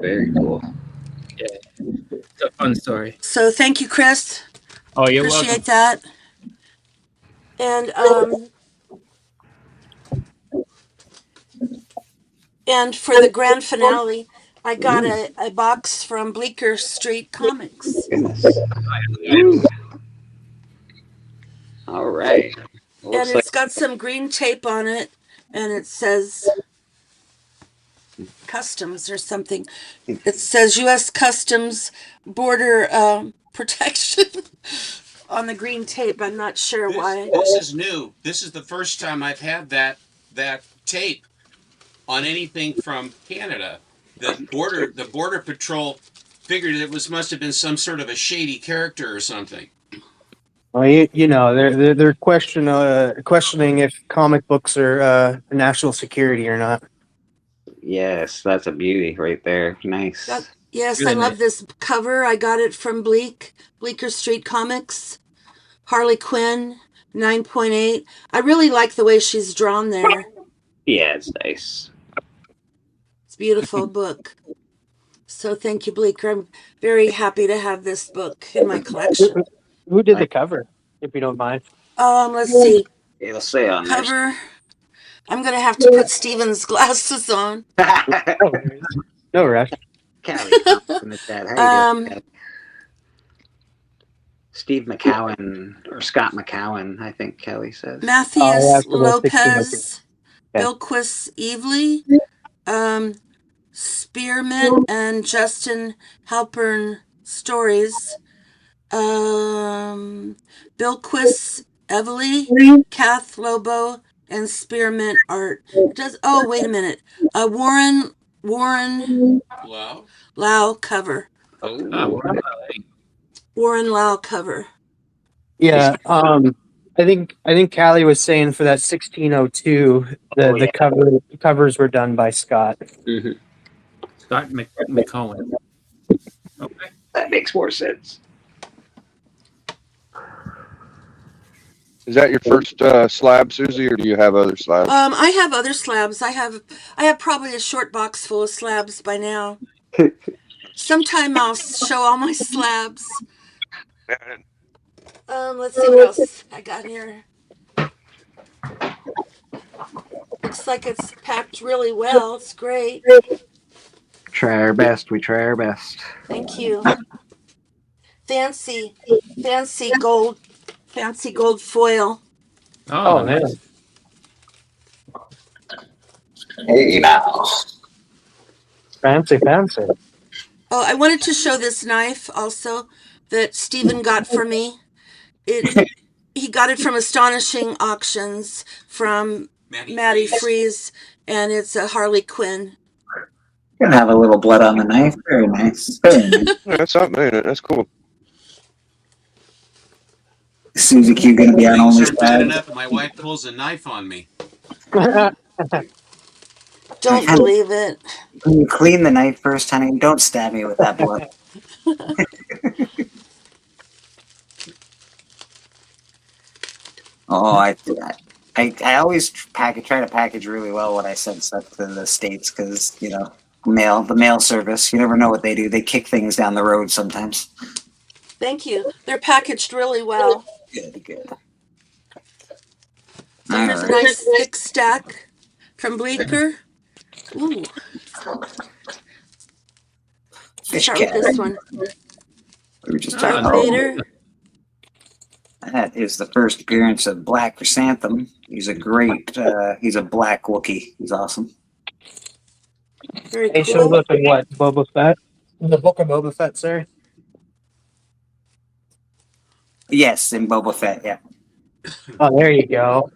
Very cool. Yeah. It's a fun story. So thank you, Chris. Oh, you're Appreciate welcome. that. And for the grand finale, I got a box from Bleecker Street Comics. All right. And Looks it's got some green tape on it, and it says Customs or something. It says U.S. Customs Border Protection on the green tape. I'm not sure why. This is new. This is the first time I've had that tape on anything from Canada. The border patrol figured it must have been some sort of a shady character or something. Well, you know, they're questioning if comic books are national security or not. Yes, that's a beauty right there. Nice. Yes, I love this cover. I got it from Bleecker Street Comics. Harley Quinn, 9.8. I really like the way she's drawn there. Yeah, it's nice. It's a beautiful book. So thank you, Bleecker. I'm very happy to have this book in my collection. Who did the cover, if you don't mind? Let's see. It'll say on there. Cover. I'm going to have to put Steven's glasses on. No rush. Callie, compliment that. How you doing? Steve McCowan or Scott McCowan, I think Kelly says. Matthias Lopez, Bilquis Evely, Spearmint, and Justin Halpern stories. Bilquis Evely, Kath Lobo, and Spearmint art. Wait a minute. Warren Lau cover. Warren Lau cover. Yeah, I think Callie was saying for that 1602, the covers were done by Scott. Mm-hmm. Scott McCowan. Okay, that makes more sense. Is that your first slab, Susie, or do you have other slabs? I have other slabs. I have probably a short box full of slabs by now. Sometime I'll show all my slabs. Let's see what else I got here. Looks like it's packed really well. It's great. Try our best. We try our best. Thank you. Fancy gold foil. Oh, man. Hey now. Fancy. Oh, I wanted to show this knife also that Stephen got for me. He got it from Astonishing Auctions from Maddie Freeze, and it's a Harley Quinn. Gonna have a little blood on the knife. Very nice. Very nice. That's something, ain't it? That's cool. Susie Q gonna be on Things OnlyFans. are bad enough and my wife pulls a knife on me. Don't believe it. Can you clean the knife first, honey? Don't stab me with that blood. Oh, I always try to package really well when I send stuff to the States because, you know, the mail service, you never know what they do. They kick things down the road sometimes. Thank you. They're packaged really well. Good. Here's a nice thick stack from Bleecker. Ooh. Start with this one. We were just Darth talking Vader. That is the first appearance of Black Chrysanthemum. He's a great, he's a black Wookiee. He's awesome. Very He shows up in what? Boba Fett? In the book of Boba Fett, sir? Yes, in Boba Fett, yeah. Oh, there you go.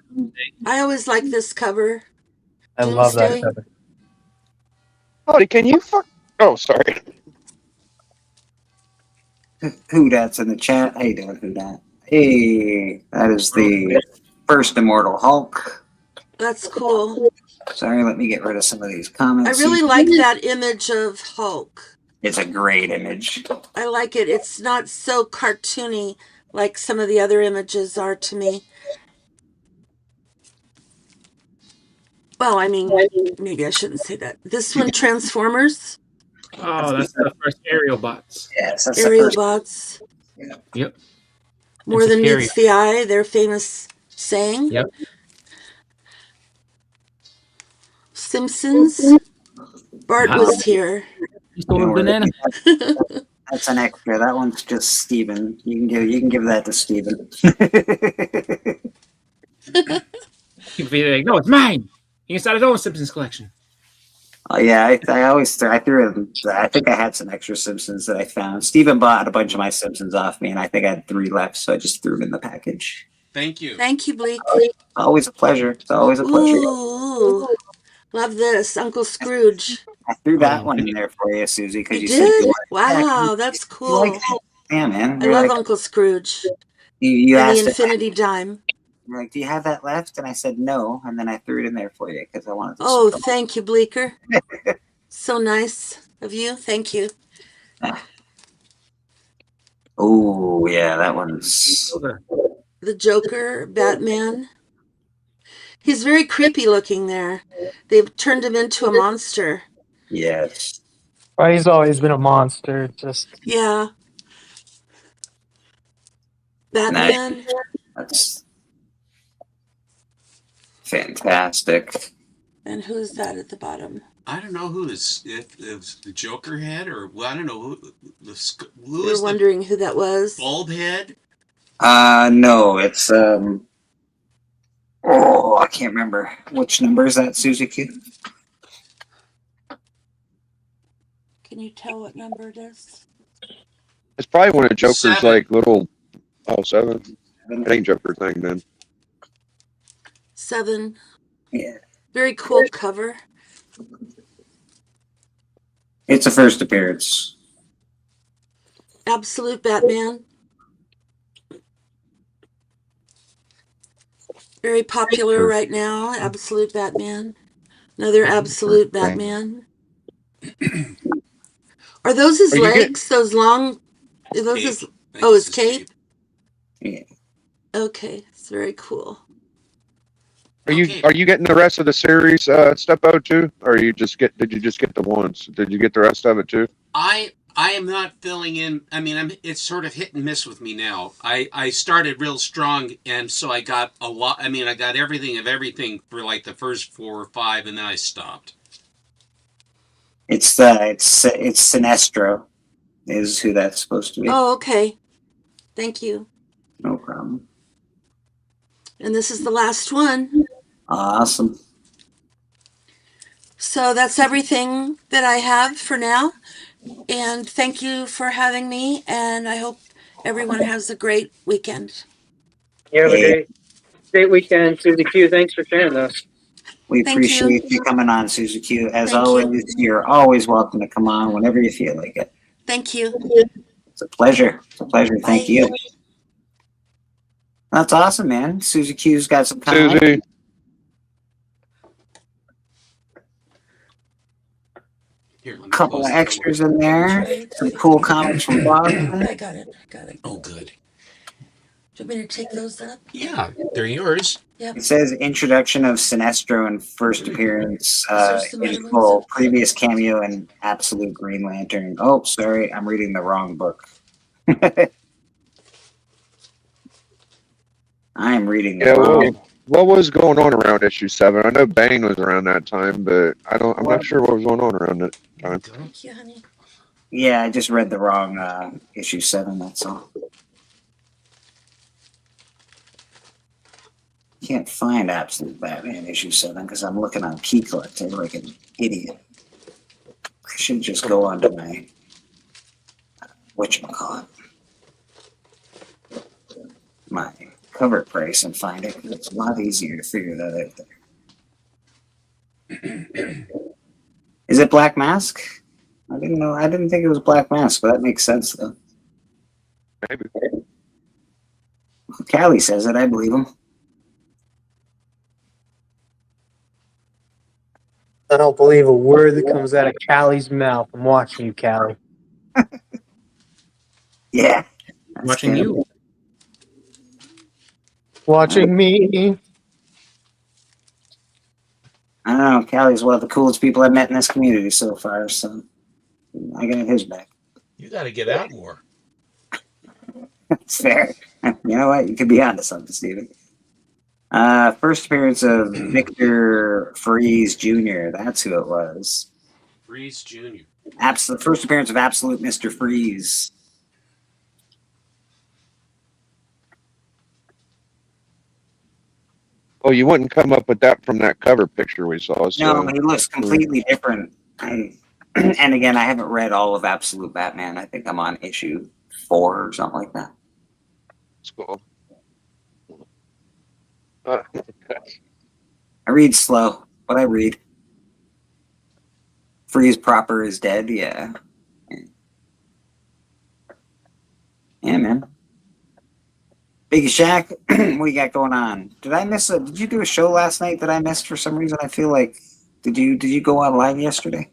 I always like this cover. I love that Doomsday. cover. Howdy, can you fuck? Oh, sorry. Who that's in the chat? How you doing, Who dat? Hey, that is the first Immortal Hulk. That's cool. Sorry, let me get rid of some of these comments. I really like that image of Hulk. It's a great image. I like it. It's not so cartoony like some of the other images are to me. Well, I mean, maybe I shouldn't say that. This one, Transformers. Oh, that's the first aerial bots. Yes, that's Aerial bots. Yep. More And than superior. meets the eye, their famous saying. Yep. Simpsons. Bart was here. Banana. That's an extra. That one's just Steven. You can give that to Steven. People be like, no, it's mine. You can start his own Simpsons collection. Oh yeah, I threw in. I think I had some extra Simpsons that I found. Steven bought a bunch of my Simpsons off me, and I think I had 3 left, so I just threw them in the package. Thank you. Thank you, Bleak. Always a pleasure. It's always a pleasure. Ooh, love this, Uncle Scrooge. I threw that one in there for you, Susie, because you You said did? you liked that. Wow, that's cool. Yeah, man. I You're love like- Uncle Scrooge. You And asked the it. Infinity Dime. You're like, do you have that left? And I said no, and then I threw it in there for you because I wanted to. Oh, thank you, Bleecker. So nice of you. Thank you. Oh yeah, that one's. The Joker, Batman. He's very creepy looking there. They've turned him into a monster. Yes. Well, he's always been a monster. Just Yeah. Batman. That's fantastic. And who's that at the bottom? I don't know who this, if the Joker head or, well, I don't know who We were is the wondering who that was. bald head. No, it's Oh, I can't remember which number is that, Susie Q. Can you tell what number it is? It's probably one of Joker's 7. like little 7. It ain't Joker thing then. 7. Yeah. Very cool cover. It's a first appearance. Absolute Batman. Very popular right now. Absolute Batman. Another absolute Batman. Are those his Are you legs? Those long? Are those Cape. his? Oh, his cape. Yeah. Okay, it's very cool. Are you getting the rest of the series Step Out too? Or did you just get the ones? Did you get the rest of it too? I I am not filling in. I mean, it's sort of hit and miss with me now. I started real strong, and so I got a lot. I mean, I got everything of everything for like the first 4 or 5, and then I stopped. It's Sinestro, is who that's supposed to be. Oh, okay. Thank you. No problem. And this is the last one. Awesome. So that's everything that I have for now. And thank you for having me. And I hope everyone has a great weekend. You have a great weekend, Susie Q. Thanks for sharing those. We Thank appreciate you. you coming on, Susie Q. As Thank always, you're always welcome to come on whenever you feel like it. Thank you. It's a pleasure. It's a pleasure. Thank Bye. you. That's awesome, man. Susie Q's got some time. Susie. Couple of extras in there. Some cool comments from Boston. I got it. Oh, good. Do you want me to take those up? Yeah, they're yours. Yep. It says introduction of Sinestro and first appearance in full, previous cameo and Absolute Green Lantern. Oh, sorry, I'm reading the wrong book. I am reading the wrong. What was going on around issue 7? I know Bane was around that time, but I'm not sure what was going on around that time. Thank you, honey. Yeah, I just read the wrong issue 7. That's all. Can't find Absolute Batman issue 7 because I'm looking on Key Collector like an idiot. I should just go on to my whatchamacallit, my cover price and find it, because it's a lot easier to figure that out there. Is it Black Mask? I didn't know. I didn't think it was Black Mask, but that makes sense though. Maybe. Callie says it. I believe him. I don't believe a word that comes out of Callie's mouth. I'm watching you, Callie. Yeah. Watching you. Watching me. I don't know. Callie's one of the coolest people I've met in this community so far, so I got his back. You got to get out more. It's fair. You know what? You could be onto something, Steven. First appearance of Victor Freeze Jr. That's who it was. Freeze Jr. First appearance of Absolute Mr. Freeze. Well, you wouldn't come up with that from that cover picture we saw. So. No, he looks completely different. And again, I haven't read all of Absolute Batman. I think I'm on issue 4 or something like that. That's cool. I read slow, but I read. Freeze proper is dead, yeah. Yeah, man. Big Shaq, what you got going on? Did you do a show last night that I missed for some reason? I feel like, did you go on live yesterday?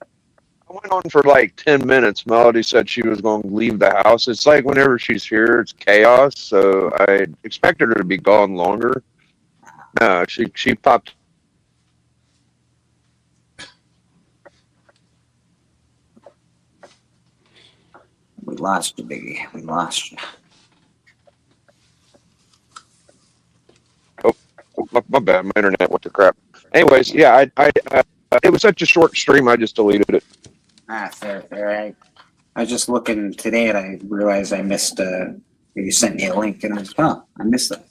I went on for like 10 minutes. Melody said she was going to leave the house. It's like whenever she's here, it's chaos. So I expected her to be gone longer. No, she popped. We lost you, Biggie. We lost you. Oh, my bad. My internet went to crap. Anyways, yeah, it was such a short stream. I just deleted it. Fair. I was just looking today and I realized I missed. You sent me a link and I was, I missed that.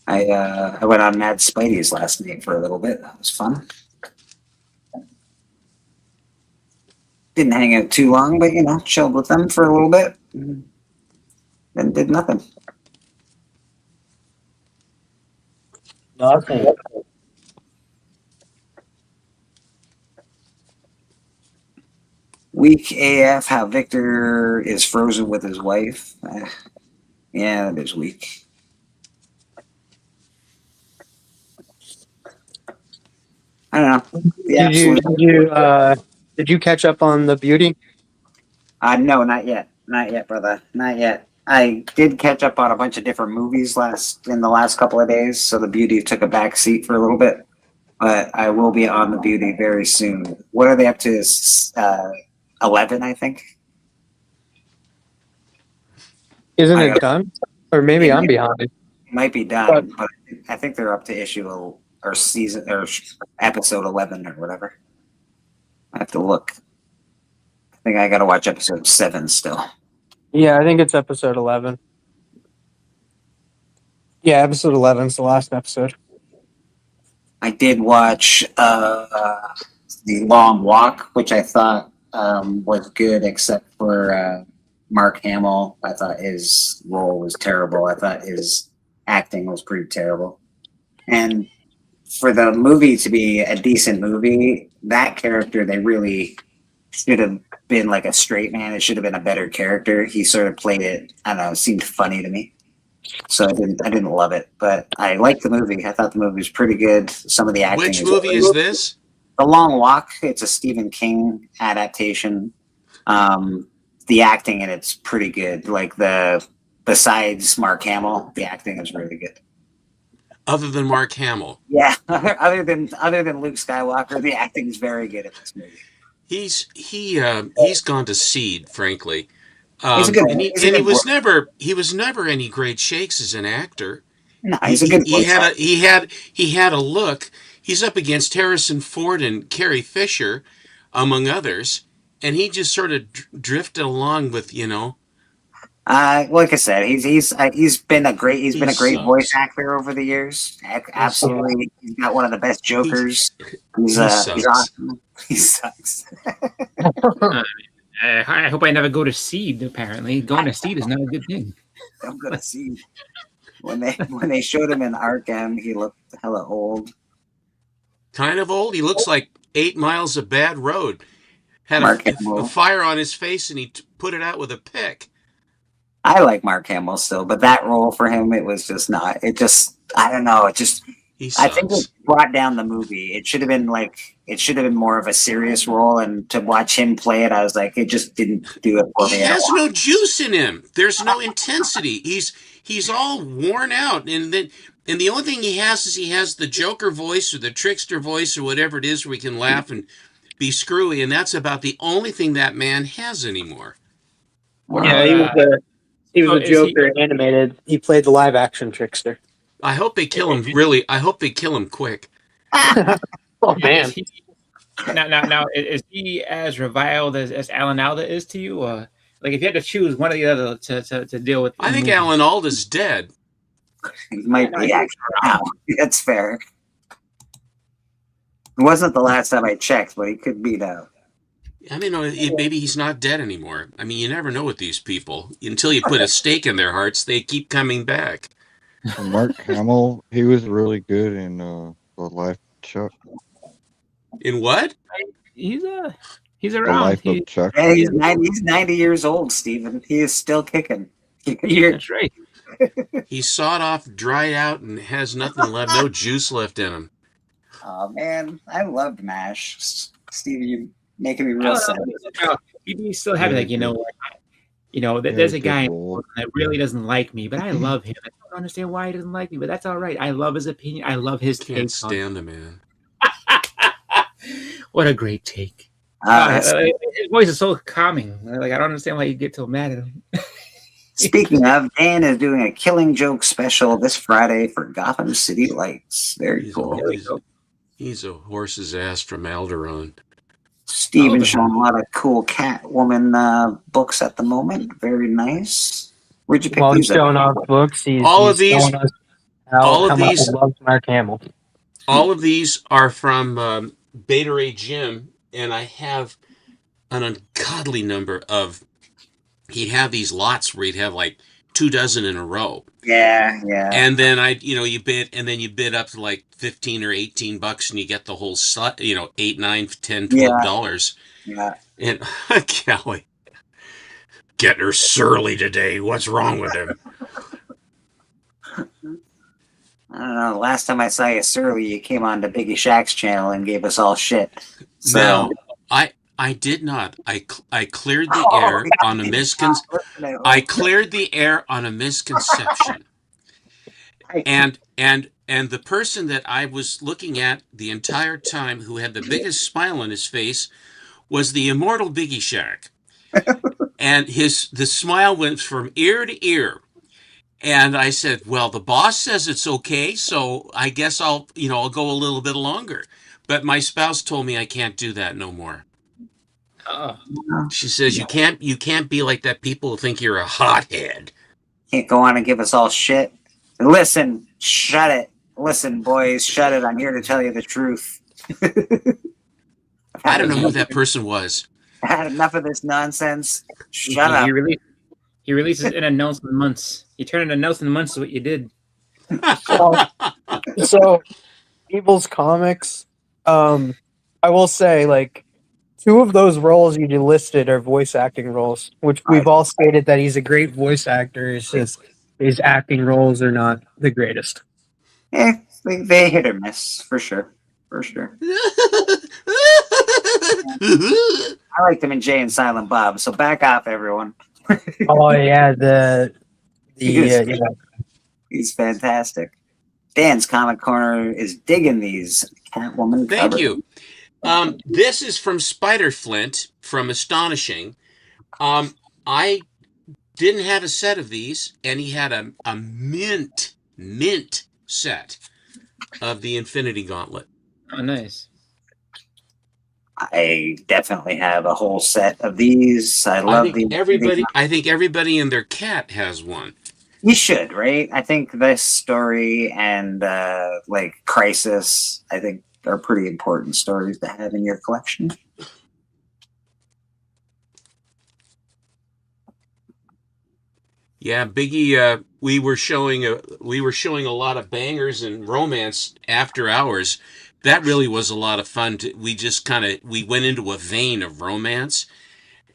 I went on Mad Spidey's last night for a little bit. That was fun. Didn't hang out too long, but chilled with them for a little bit. Then did nothing. Nothing. Weak AF, how Victor is frozen with his wife. Yeah, that is weak. I don't know. Did you catch up on the Beauty? No, not yet. Not yet, brother. Not yet. I did catch up on a bunch of different movies in the last couple of days, so the Beauty took a back seat for a little bit. but I will be on The Beauty very soon. What are they up to? 11, I think. Isn't it done? Or maybe I'm behind. It might be done, but I think they're up to issue or season or episode 11 or whatever. I have to look. I think I got to watch episode 7 still. Yeah, I think it's episode 11. Yeah, episode 11 is the last episode. I did watch The Long Walk, which I thought was good, except for Mark Hamill. I thought his role was terrible. I thought his acting was pretty terrible. And for the movie to be a decent movie, that character, they really should have been like a straight man. It should have been a better character. He sort of played it, I don't know, it seemed funny to me. So I didn't love it, but I liked the movie. I thought the movie was pretty good. Some of the acting. Which movie is this? The Long Walk. It's a Stephen King adaptation. The acting in it's pretty good. Like besides Mark Hamill, the acting is really good. Other than Mark Hamill. Yeah, other than Luke Skywalker, the acting is very good in this movie. He's gone to seed, frankly. He's a good, and he was never any great shakes as an actor. No, he's a good. He had a look. He's up against Harrison Ford and Carrie Fisher, among others, and he just sort of drifted along with, like I said, he's been a great voice actor over the years. Absolutely, he's got one of the best Jokers. He's awesome. He sucks. I hope I never go to seed. Apparently, going to seed is not a good thing. Don't go to seed. When they showed him in Arkham, he looked hella old. Kind of old. He looks like 8 miles of bad road. Had a fire on his face, and he put it out with a pick. I like Mark Hamill still, but that role for him, it was just not. It just, I don't know. It just. I think it brought down the movie. It should have been more of a serious role, and to watch him play it, I was like, it just didn't do it for me. He has no juice in him. There's no intensity. He's all worn out, and the only thing he has is the Joker voice or the trickster voice or whatever it is where he can laugh and be screwy, and that's about the only thing that man has anymore. Yeah, he was a Joker animated. He played the live action trickster. I hope they kill him. Really, I hope they kill him quick. Oh man! Now, is he as reviled as Alan Alda is to you? Like, if you had to choose one or the other to deal with, I think Alan Alda's dead. He might be actually now. That's fair. It wasn't the last time I checked, but he could be now. I mean, maybe he's not dead anymore. I mean, you never know with these people. Until you put a stake in their hearts, they keep coming back. Mark Hamill, he was really good in The Life of Chuck. In what? He's around. The Life of Chuck. Yeah, he's 90 years old, Stephen. He is still kicking. That's right. He's sawed off, dried out, and has nothing left, no juice left in him. Oh man, I loved MASH. Steve, you're making me real sad. You'd be so happy, like, there's a guy that really doesn't like me, but I love him. I don't understand why he doesn't like me, but that's all right. I love his opinion. I love his take. Can't stand the man. What a great take. His voice is so calming. Like, I don't understand why you get so mad at him. Speaking of, Dan is doing a Killing Joke special this Friday for Gotham City Lights. Very cool. He's a horse's ass from Alderaan. Steven's showing a lot of cool Catwoman books at the moment. Very nice. Where'd you pick While these he's showing up? off books, he's All of these loves Mark Hamill. All of these are from Beta Ray Jim, and I have an ungodly number of. He'd have these lots where he'd have like 24 in a row. Yeah. And then you bid, and then you bid up to like $15 or $18, and you get the whole set. $8, $9, $10, $12. Yeah. And Callie, getting her surly today. What's wrong with him? I don't know. Last time I saw you surly, you came on to Biggie Shaq's channel and gave us all shit. So no, I did not. I cleared the air on a I cleared the air on a misconception. And And the person that I was looking at the entire time, who had the biggest smile on his face, was the immortal Biggie Shark. And the smile went from ear to ear. And I said, well, the boss says it's okay, so I guess I'll go a little bit longer. But my spouse told me I can't do that no more. Oh. She says, you can't be like that. People think you're a hothead. Can't go on and give us all shit. Listen, shut it. Listen, boys, shut it. I'm here to tell you the truth. I don't know who that person was. I had enough of this nonsense. Shut up. He releases an announcement months. You turn an announcement months to what you did. So, Evil's Comics, I will say, like, 2 of those roles you listed are voice acting roles, which we've all stated that he's a great voice actor. It's just his acting roles are not the greatest. They hit or miss, for sure. For sure. I liked him in Jay and Silent Bob, so back off, everyone. Oh, yeah, he's fantastic. Dan's Comic Corner is digging these Catwoman Thank covers. you. This is from Spider Flint from Astonishing. I didn't have a set of these, and he had a mint set of the Infinity Gauntlet. Oh, nice. I definitely have a whole set of these. I think everybody and their cat has one. You should, right? I think this story and like Crisis, I think are pretty important stories to have in your collection. Yeah, Biggie. We were showing a lot of bangers and romance after hours. That really was a lot of fun. We went into a vein of romance,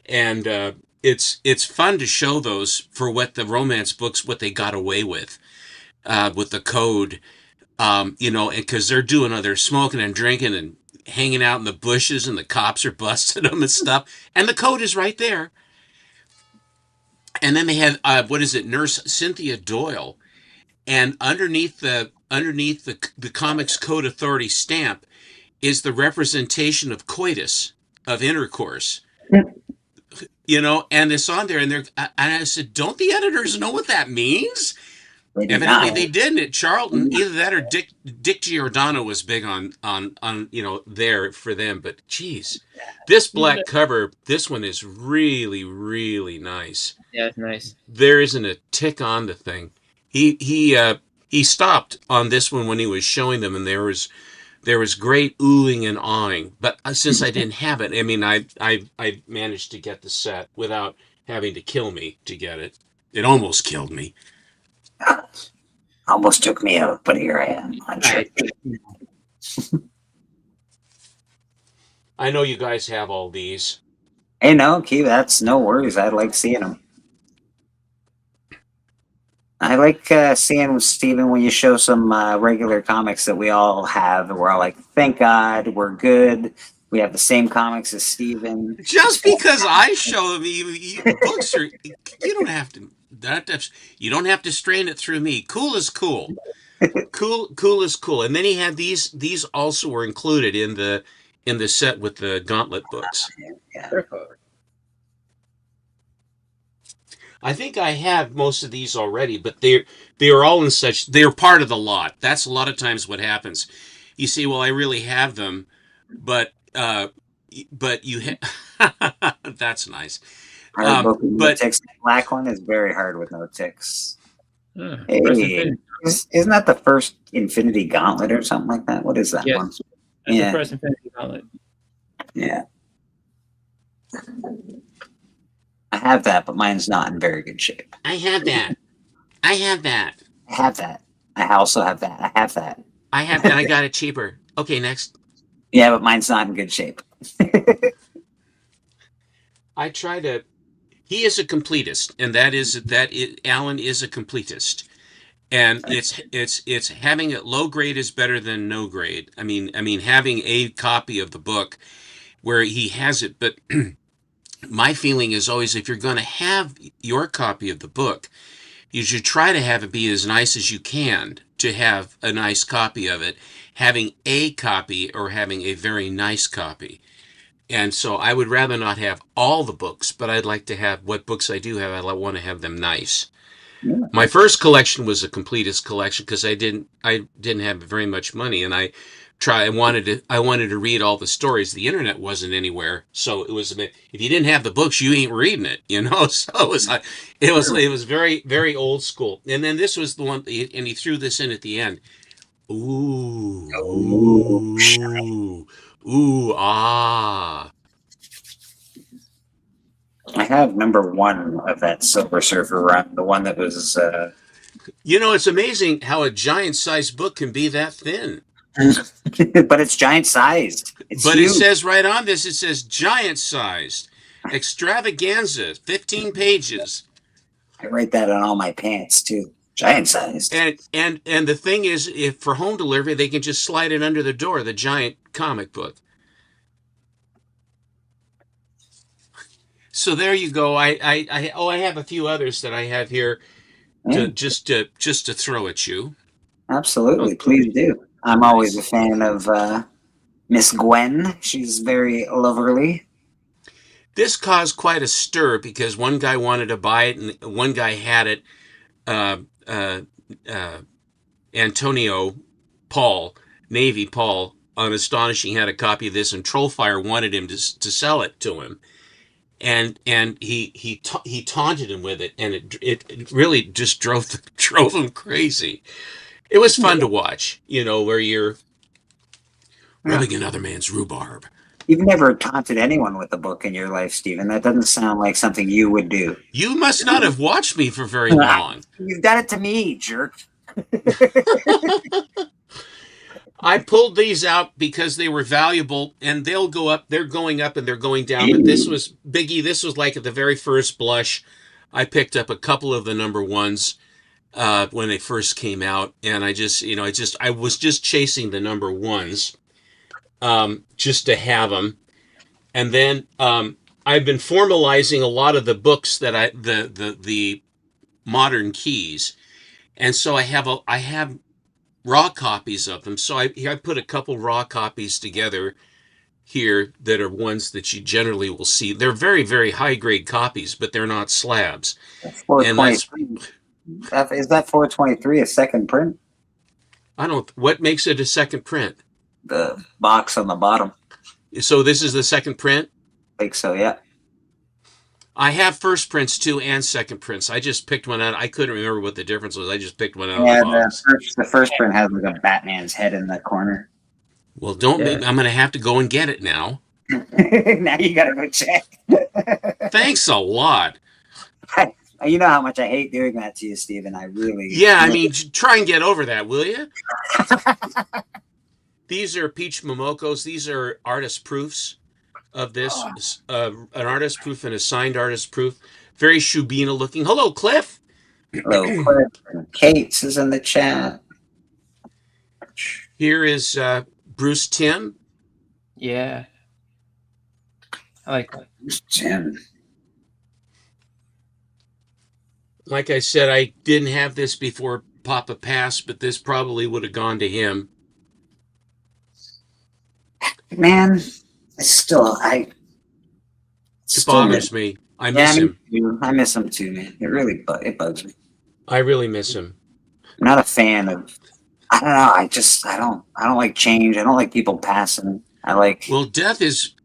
and it's fun to show those for what the romance books, what they got away with the code, because they're smoking and drinking and hanging out in the bushes, and the cops are busting them and stuff, and the code is right there. And then they had Nurse Cynthia Doyle, and underneath the Comics Code Authority stamp is the representation of coitus, of intercourse. And it's on there, and I said, don't the editors know what that means? Evidently they didn't at Charlton. Either that or Dick Giordano was big on there for them. But geez, this black cover, this one is really, really nice. Yeah, it's nice. There isn't a tick on the thing. He stopped on this one when he was showing them, and there was great oohing and awing. But since I didn't have it, I mean, I managed to get the set without having to kill me to get it. It almost killed me. Almost took me out, but here I am. I'm sure. I know you guys have all these. Hey, no, Key, that's no worries. I like seeing them. I like seeing with Steven when you show some regular comics that we all have. We're all like, thank God, we're good. We have the same comics as Steven. Just because I show them, books are, you don't have to strain it through me. Cool is cool. Cool is cool. And then he had these also were included in the set with the Gauntlet books. Yeah. I think I have most of these already, but they're all they're part of the lot. That's a lot of times what happens. You say, well, I really have them, but you that's nice. But the black one is very hard with no ticks. Hey, isn't that the first Infinity Gauntlet or something like that? What is that one? That's the first Infinity Gauntlet. Yeah. I have that, but mine's not in very good shape. I have that. I have that. I also have that. I have that. I got it cheaper. Okay, next. Yeah, but mine's not in good shape. He is a completist, and Alan is a completist. And it's having it low grade is better than no grade. I mean having a copy of the book where he has it, but my feeling is always if you're going to have your copy of the book, you should try to have it be as nice as you can to have a nice copy of it, having a copy or having a very nice copy. And so I would rather not have all the books, but I'd like to have what books I do have. I want to have them nice. Yeah. My first collection was a completist collection because I didn't have very much money, and I wanted to read all the stories. The internet wasn't anywhere, so it was a bit, if you didn't have the books, you ain't reading it, you know. So it was very, very old school. And then this was the one, and he threw this in at the end. Ah. I have number 1 of that Silver Surfer run, the one that was. It's amazing how a giant-sized book can be that thin. But it's giant-sized. But huge. It says right on this, it says giant-sized. Extravaganza, 15 pages. I write that on all my pants, too. Giant-sized. And the thing is, if for home delivery, they can just slide it under the door, the giant comic book. So there you go. I have a few others that I have here just to throw at you. Absolutely, please do. I'm always a fan of Miss Gwen. She's very loverly. This caused quite a stir because one guy wanted to buy it and one guy had it. Antonio Paul, Navy Paul, on Astonishing had a copy of this, and Trollfire wanted him to sell it to him. And he taunted him with it, and it really just drove him crazy. It was fun to watch, where you're rubbing another man's rhubarb. You've never taunted anyone with a book in your life, Stephen. That doesn't sound like something you would do. You must not have watched me for very long. You've done it to me, jerk. I pulled these out because they were valuable, and they'll go up. They're going up and they're going down. But this was Biggie. This was like at the very first blush. I picked up a couple of the number 1s when they first came out, and I was just chasing the number 1s just to have them. And then I've been formalizing a lot of the books that the modern keys, and so I have raw copies of them. So I put a couple raw copies together here that are ones that you generally will see. They're very, very high grade copies, but they're not slabs. And is that 423 a second print? What makes it a second print? The box on the bottom. So this is the second print? I think so, yeah. I have first prints too and second prints. I just picked one out. I couldn't remember what the difference was. I just picked one out. Yeah, of the box. The first print has like a Batman's head in the corner. Well, I'm going to have to go and get it now. Now you got to go check. Thanks a lot. You know how much I hate doing that to you, Stephen. I really. Yeah, I mean, try and get over that, will you? These are Peach Momokos. These are artist proofs of this. An artist proof and a signed artist proof. Very Shubina looking. Hello, Cliff. Hello, Cliff. Kate's is in the chat. Here is Bruce Timm. Yeah. I like that. Bruce Timm. Like I said, I didn't have this before Papa passed, but this probably would have gone to him. Man, it bothers me. I miss him. I miss him too, man. It really bugs me. I really miss him. I'm not a fan of. I don't know. I don't like change. I don't like people passing. Well, death is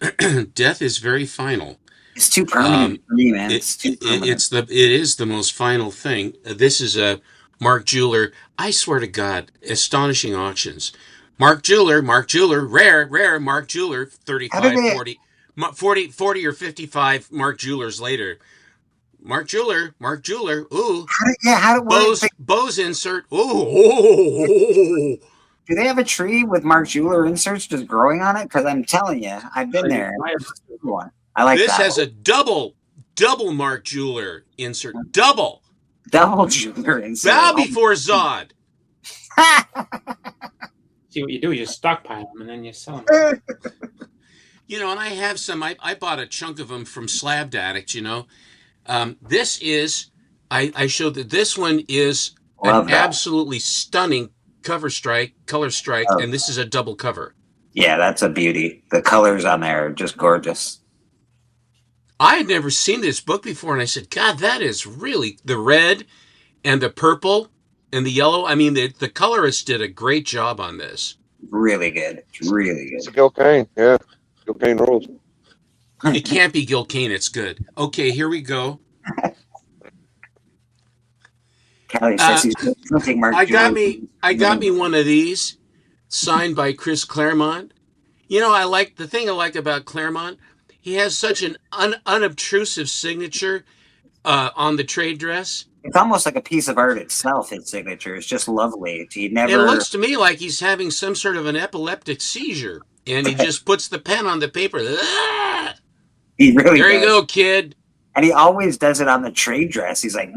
very final. It's too permanent for me, man. It's too permanent. It is the most final thing. This is a Mark Jeweler. I swear to God, Astonishing Auctions. Mark Jeweler, rare Mark Jeweler, 35, 40 or 55 Mark Jewelers later. Mark Jeweler, ooh. Bose insert, ooh. Do they have a tree with Mark Jeweler inserts just growing on it? Because I'm telling you, I've been there. One. I like this. That has one. A double Mark Jeweler insert. Double Jeweler insert. Bow before Zod. See what you do? You stockpile them and then you sell them. And I have some. I bought a chunk of them from Slab Addict. This is I showed that this one is Love an that. absolutely stunning color strike, and this is a double cover. Yeah, that's a beauty. The colors on there are just gorgeous. I had never seen this book before, and I said, God, that is really the red and the purple and the yellow. I mean, the colorist did a great job on this. Really good. Really good. It's Gil Kane. Yeah. Gil Kane rules. It can't be Gil Kane. It's good. Okay, here we go. Callie says he's printing Mark I got Jordan. me one of these, signed by Chris Claremont. You know, the thing I like about Claremont, he has such an unobtrusive signature on the trade dress. It's almost like a piece of art itself. His signature is just lovely. He never. It looks to me like he's having some sort of an epileptic seizure, and he just puts the pen on the paper. He really. There does. you go, kid. And he always does it on the trade dress. He's like,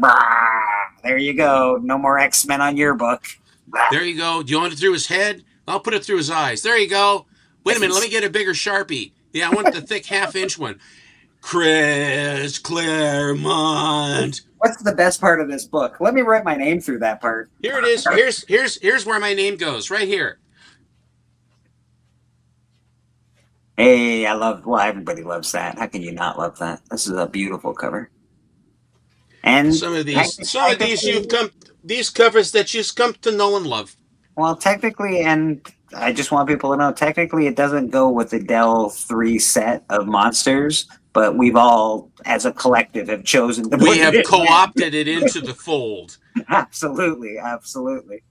there you go. No more X-Men on your book. There you go. Do you want it through his head? I'll put it through his eyes. There you go. Wait a minute. Let me get a bigger Sharpie. Yeah, I want the thick half-inch one. Chris Claremont. What's the best part of this book? Let me write my name through that part. Here it is. Here's where my name goes. Right here. Hey, everybody loves that. How can you not love that? This is a beautiful cover. And some of these these covers that you've come to know and love. Well, technically, and I just want people to know, technically it doesn't go with the Dell 3 set of monsters, but we've all, as a collective, have chosen to We have co-opted it into the fold. Absolutely, absolutely.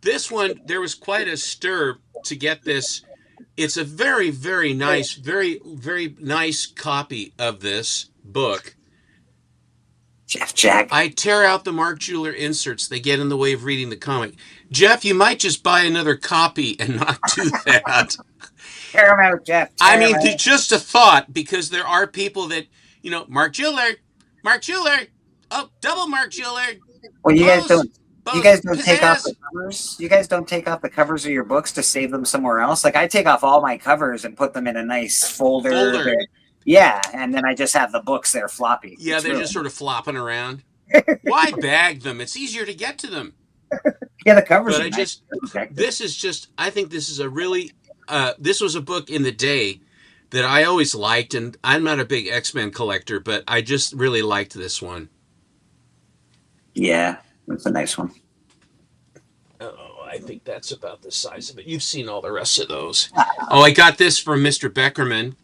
This one, there was quite a stir to get this. It's a very, very nice, very, very nice copy of this book. Jeff Jack. I tear out the Mark Jeweler inserts. They get in the way of reading the comic. Jeff, you might just buy another copy and not do that. Tear them out, Jeff. I mean, just a thought, because there are people that, Mark Jeweler, oh, double Mark Jeweler. Well, you guys don't take off the covers. You guys don't take off the covers of your books to save them somewhere else. Like I take off all my covers and put them in a nice folder. Yeah, and then I just have the books there floppy. Yeah, they're just sort of flopping around. Why bag them? It's easier to get to them. Yeah, the covers. But I think this is a really, this was a book in the day that I always liked, and I'm not a big X-Men collector, but I just really liked this one. Yeah, it's a nice one. Oh, I think that's about the size of it. You've seen all the rest of those. Oh, I got this from Mr. Beckerman.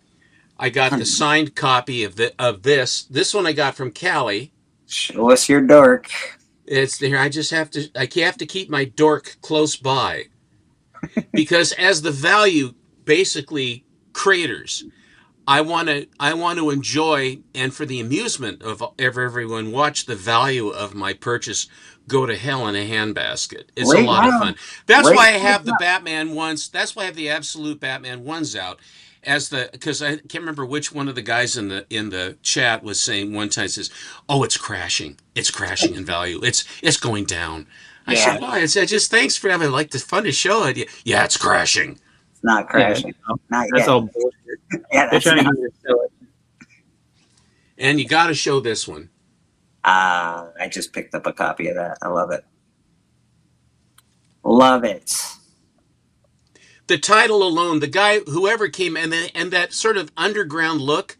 I got the signed copy of this. This one I got from Callie. Show us your dork. It's there. I have to keep my dork close by, because as the value basically craters, I want to enjoy, and for the amusement of everyone, watch the value of my purchase go to hell in a handbasket. It's a lot of fun. That's why I have the Batman ones. That's why I have the Absolute Batman ones out. Because I can't remember which one of the guys in the chat was saying one time, says, "Oh, it's crashing in value. It's going down." I said, "Oh, it's just thanks for having the fun to show it." Yeah, it's crashing. It's not crashing. Yeah, not that's yet. all bullshit. Yeah, They're trying to get you to show it. And you got to show this one. I just picked up a copy of that. I love it. Love it. The title alone, the guy, whoever came, and that sort of underground look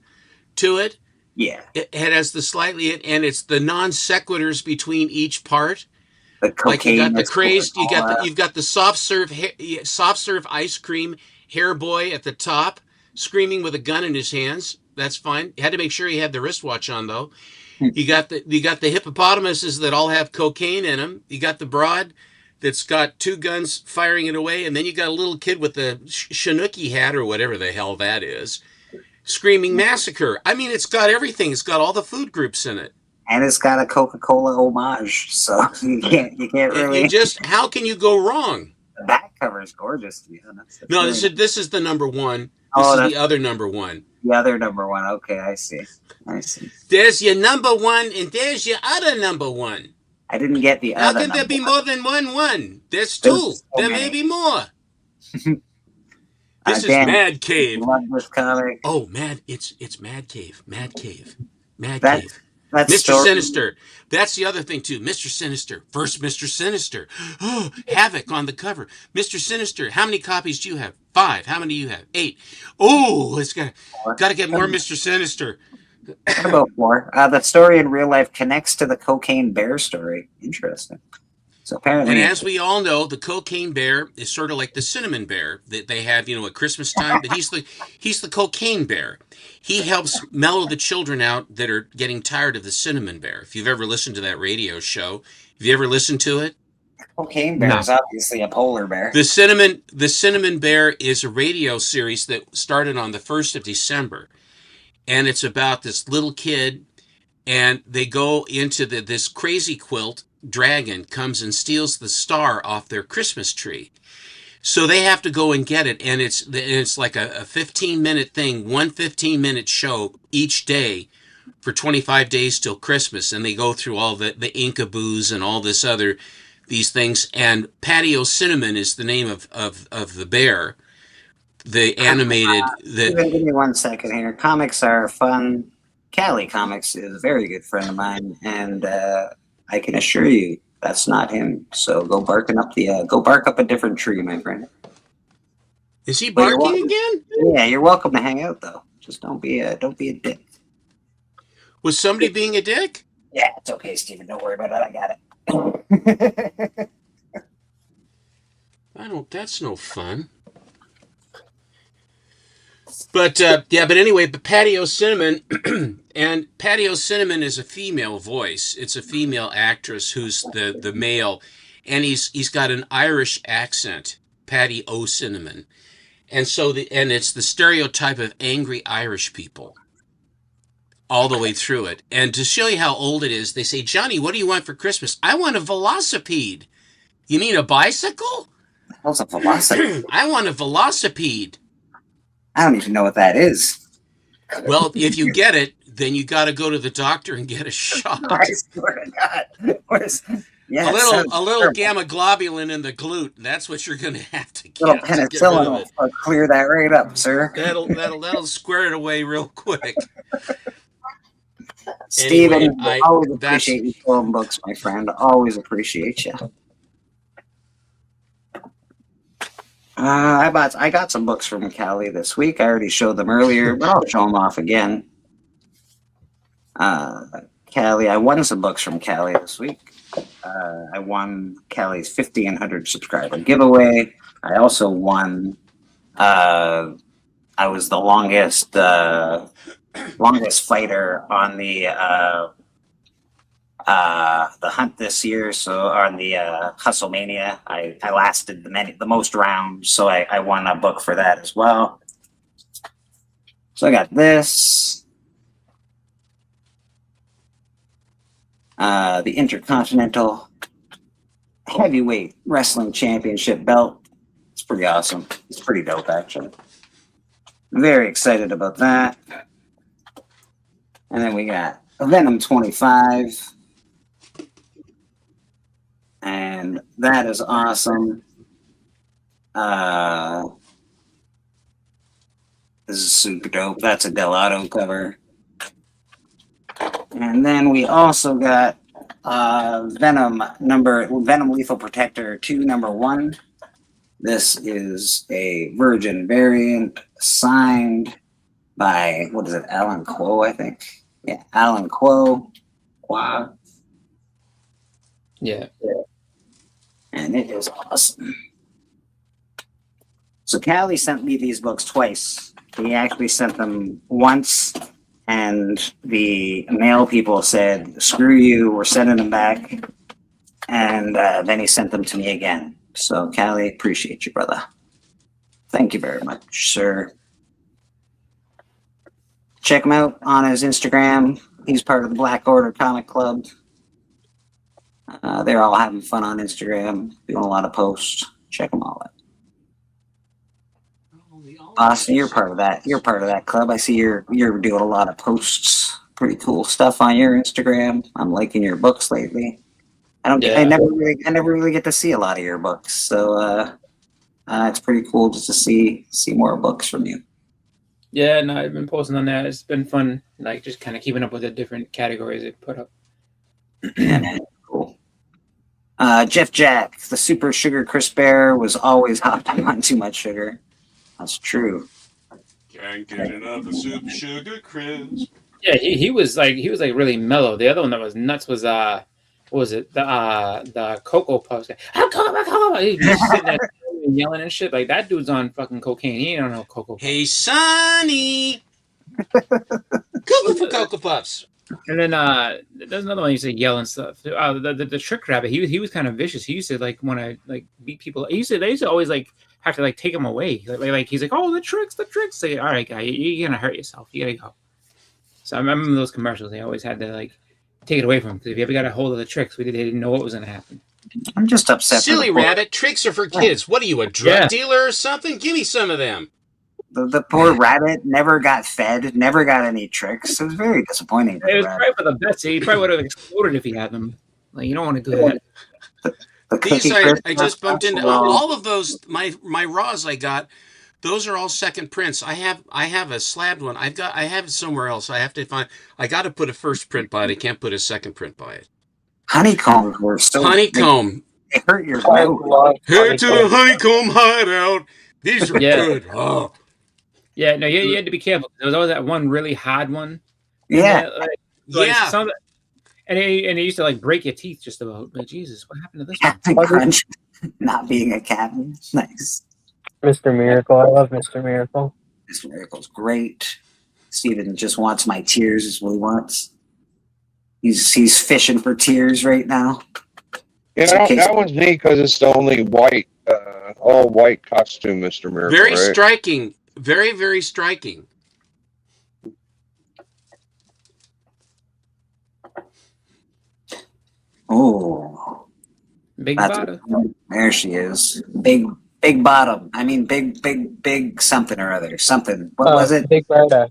to it. Yeah. It has the slightly, and it's the non sequiturs between each part. The cocaine. Like you got the crazed, you've got the soft serve ice cream hair boy at the top, screaming with a gun in his hands. That's fine. You had to make sure he had the wristwatch on though. You got the hippopotamuses that all have cocaine in them. You got the broad that's got two guns firing it away, and then you got a little kid with the Chinooki hat or whatever the hell that is, screaming massacre. I mean, it's got everything. It's got all the food groups in it, and it's got a Coca-Cola homage. So you can't really. How can you go wrong? The back cover is gorgeous, to be honest. No, this is the number one. This is the other number one. The other number one. Okay, I see. There's your number one, and there's your other number one. I didn't get the How other. How can there be more than one? There's two. There may be more. This is Mad Cave. Love this comic. Oh, Mad! It's Mad Cave. Mad Cave. Mr. Sinister. That's the other thing too. Mr. Sinister. First Mr. Sinister. Oh, Havoc on the cover. Mr. Sinister. How many copies do you have? 5. How many do you have? 8. Oh, let's got to get more Mr. Sinister. What about 4? The story in real life connects to the Cocaine Bear story. Interesting. So apparently, and as we all know, the Cocaine Bear is sort of like the Cinnamon Bear that they have, at Christmas time. But he's the Cocaine Bear. He helps mellow the children out that are getting tired of the Cinnamon Bear. If you've ever listened to that radio show, have you ever listened to it? Cocaine Bear is obviously a polar bear. The Cinnamon Bear is a radio series that started on the 1st of December, and it's about this little kid, and they go into this crazy quilt. Dragon comes and steals the star off their Christmas tree. So they have to go and get it, and it's like a 15-minute thing, one 15-minute show each day for 25 days till Christmas, and they go through all the Inkaboos and all these things, and Patio Cinnamon is the name of the bear, the animated... Give me 1 second here. Comics are fun. Cali Comics is a very good friend of mine, and I can assure you that's not him. So go bark up a different tree, my friend. Is he barking again? Yeah, you're welcome to hang out though. Just don't be a dick. Was somebody being a dick? Yeah, it's okay, Steven. Don't worry about it. I got it. That's no fun. But anyway, Patio Cinnamon, and Patio Cinnamon is a female voice. It's a female actress who's the male, and he's got an Irish accent, Patty O'Cinnamon, and it's the stereotype of angry Irish people, all the way through it. And to show you how old it is, they say, "Johnny, what do you want for Christmas?" "I want a velocipede." "You mean a bicycle?" What's a velocipede? "I want a velocipede." I don't even know what that is. Well, if you get it, then you got to go to the doctor and get a shot. I swear to God. A little gamma globulin in the glute. That's what you're going to have to get. Little penicillin will clear that right up, sir. That'll square it away real quick. Steven, anyway, I always appreciate you throwing books, my friend. Always appreciate you. I got some books from Cali this week. I already showed them earlier, but I'll show them off again. Cali, I won some books from Cali this week. I won Cali's 50 and 100 subscriber giveaway. I also won. I was the longest fighter on the hunt this year. So on the Hustlemania, I lasted the most rounds, so I won a book for that as well. So I got this, the Intercontinental Heavyweight Wrestling Championship belt. It's pretty awesome. It's pretty dope, actually. Very excited about that. And then we got Venom 25. And that is awesome. This is super dope. That's a Delato cover. And then we also got Venom Lethal Protector 2 #1. This is a Virgin variant signed by, Alan Quo, I think. Yeah, Alan Quo. Wow. Yeah. And it is awesome. So Cali sent me these books twice. He actually sent them once, and the mail people said, "Screw you, we're sending them back." And then he sent them to me again. So Cali, appreciate you, brother. Thank you very much, sir. Check him out on his Instagram. He's part of the Black Order Comic Club. They're all having fun on Instagram, doing a lot of posts. Check them all out. Austin, you're part of that. You're part of that club. I see you're doing a lot of posts. Pretty cool stuff on your Instagram. I'm liking your books lately. I never really get to see a lot of your books, so it's pretty cool just to see more books from you. Yeah, no, I've been posting on that. It's been fun, like just kind of keeping up with the different categories they put up. Cool. Jeff Jack, the super sugar Chris Bear, was always hopped on too much sugar. That's true. Can't get enough of super sugar Chris. Yeah, he was like really mellow. The other one that was nuts was what was it, the Cocoa Puffs guy? He's just sitting there yelling and shit. Like that dude's on fucking cocaine. He ain't on no Cocoa Puffs. Hey, Sonny. Cocoa for Cocoa Puffs. And then there's another one. He used to yell and stuff. The Trick Rabbit. He was kind of vicious. He used to like when I like beat people. They used to always like have to like take him away. Like he's like, oh, the tricks. Say, all right, guy, you're gonna hurt yourself. You gotta go. So I remember those commercials. They always had to like take it away from him because if you ever got a hold of the tricks, they didn't know what was gonna happen. I'm just upset. Silly rabbit. Tricks are for kids. What are you, a drug dealer or something? Give me some of them. The poor rabbit never got fed, never got any tricks. It was very disappointing. It was probably for the best. He probably would have exploded if he had them. Like you don't want to do that. These I just bumped into all of those. My raws I got. Those are all second prints. I have a slabbed one. I have it somewhere else. I have to find. I got to put a first print by it. I can't put a second print by it. Honeycombs were so honeycomb. They hurt your nose. Head to the honeycomb hideout. These are good. Oh. Yeah, no, you had to be careful. There was always that one really hard one. Yeah. And it used to like break your teeth just about. Like, Jesus, what happened to this one? Crunch not being a captain. Nice. Mr. Miracle. I love Mr. Miracle. Mr. Miracle's great. Steven just wants my tears is what he wants. He's fishing for tears right now. Yeah, that one's neat because it's the only white, all white costume, Mr. Miracle. Very right? striking. Very, very striking. Oh, big bottom. There she is. Big bottom. I mean, big something or other. Something. What was it? Big Barda.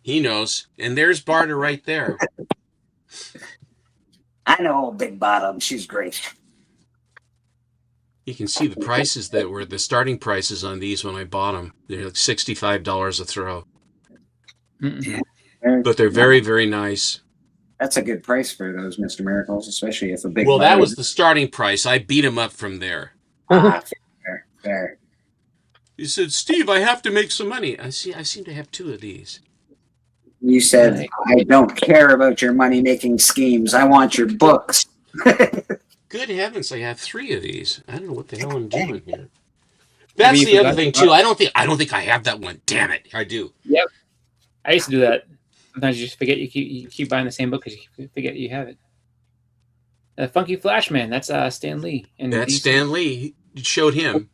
He knows. And there's Barda right there. I know Big Bottom. She's great. You can see the prices that were the starting prices on these when I bought them. They're like $65 a throw. But they're very, very nice. That's a good price for those Mr. Miracles, especially if a big. Well, that was the starting price. I beat them up from there. Fair. He said, "Steve, I have to make some money." I seem to have 2 of these. You said, "I don't care about your money-making schemes. I want your books." Good heavens, I have 3 of these. I don't know what the hell I'm doing here. That's the other thing too. I don't think I have that one. Damn it, I do. Yep, I used to do that. Sometimes you just forget you keep buying the same book because you forget you have it. Funky Flashman, that's Stan Lee. That's Stan Lee. It showed him.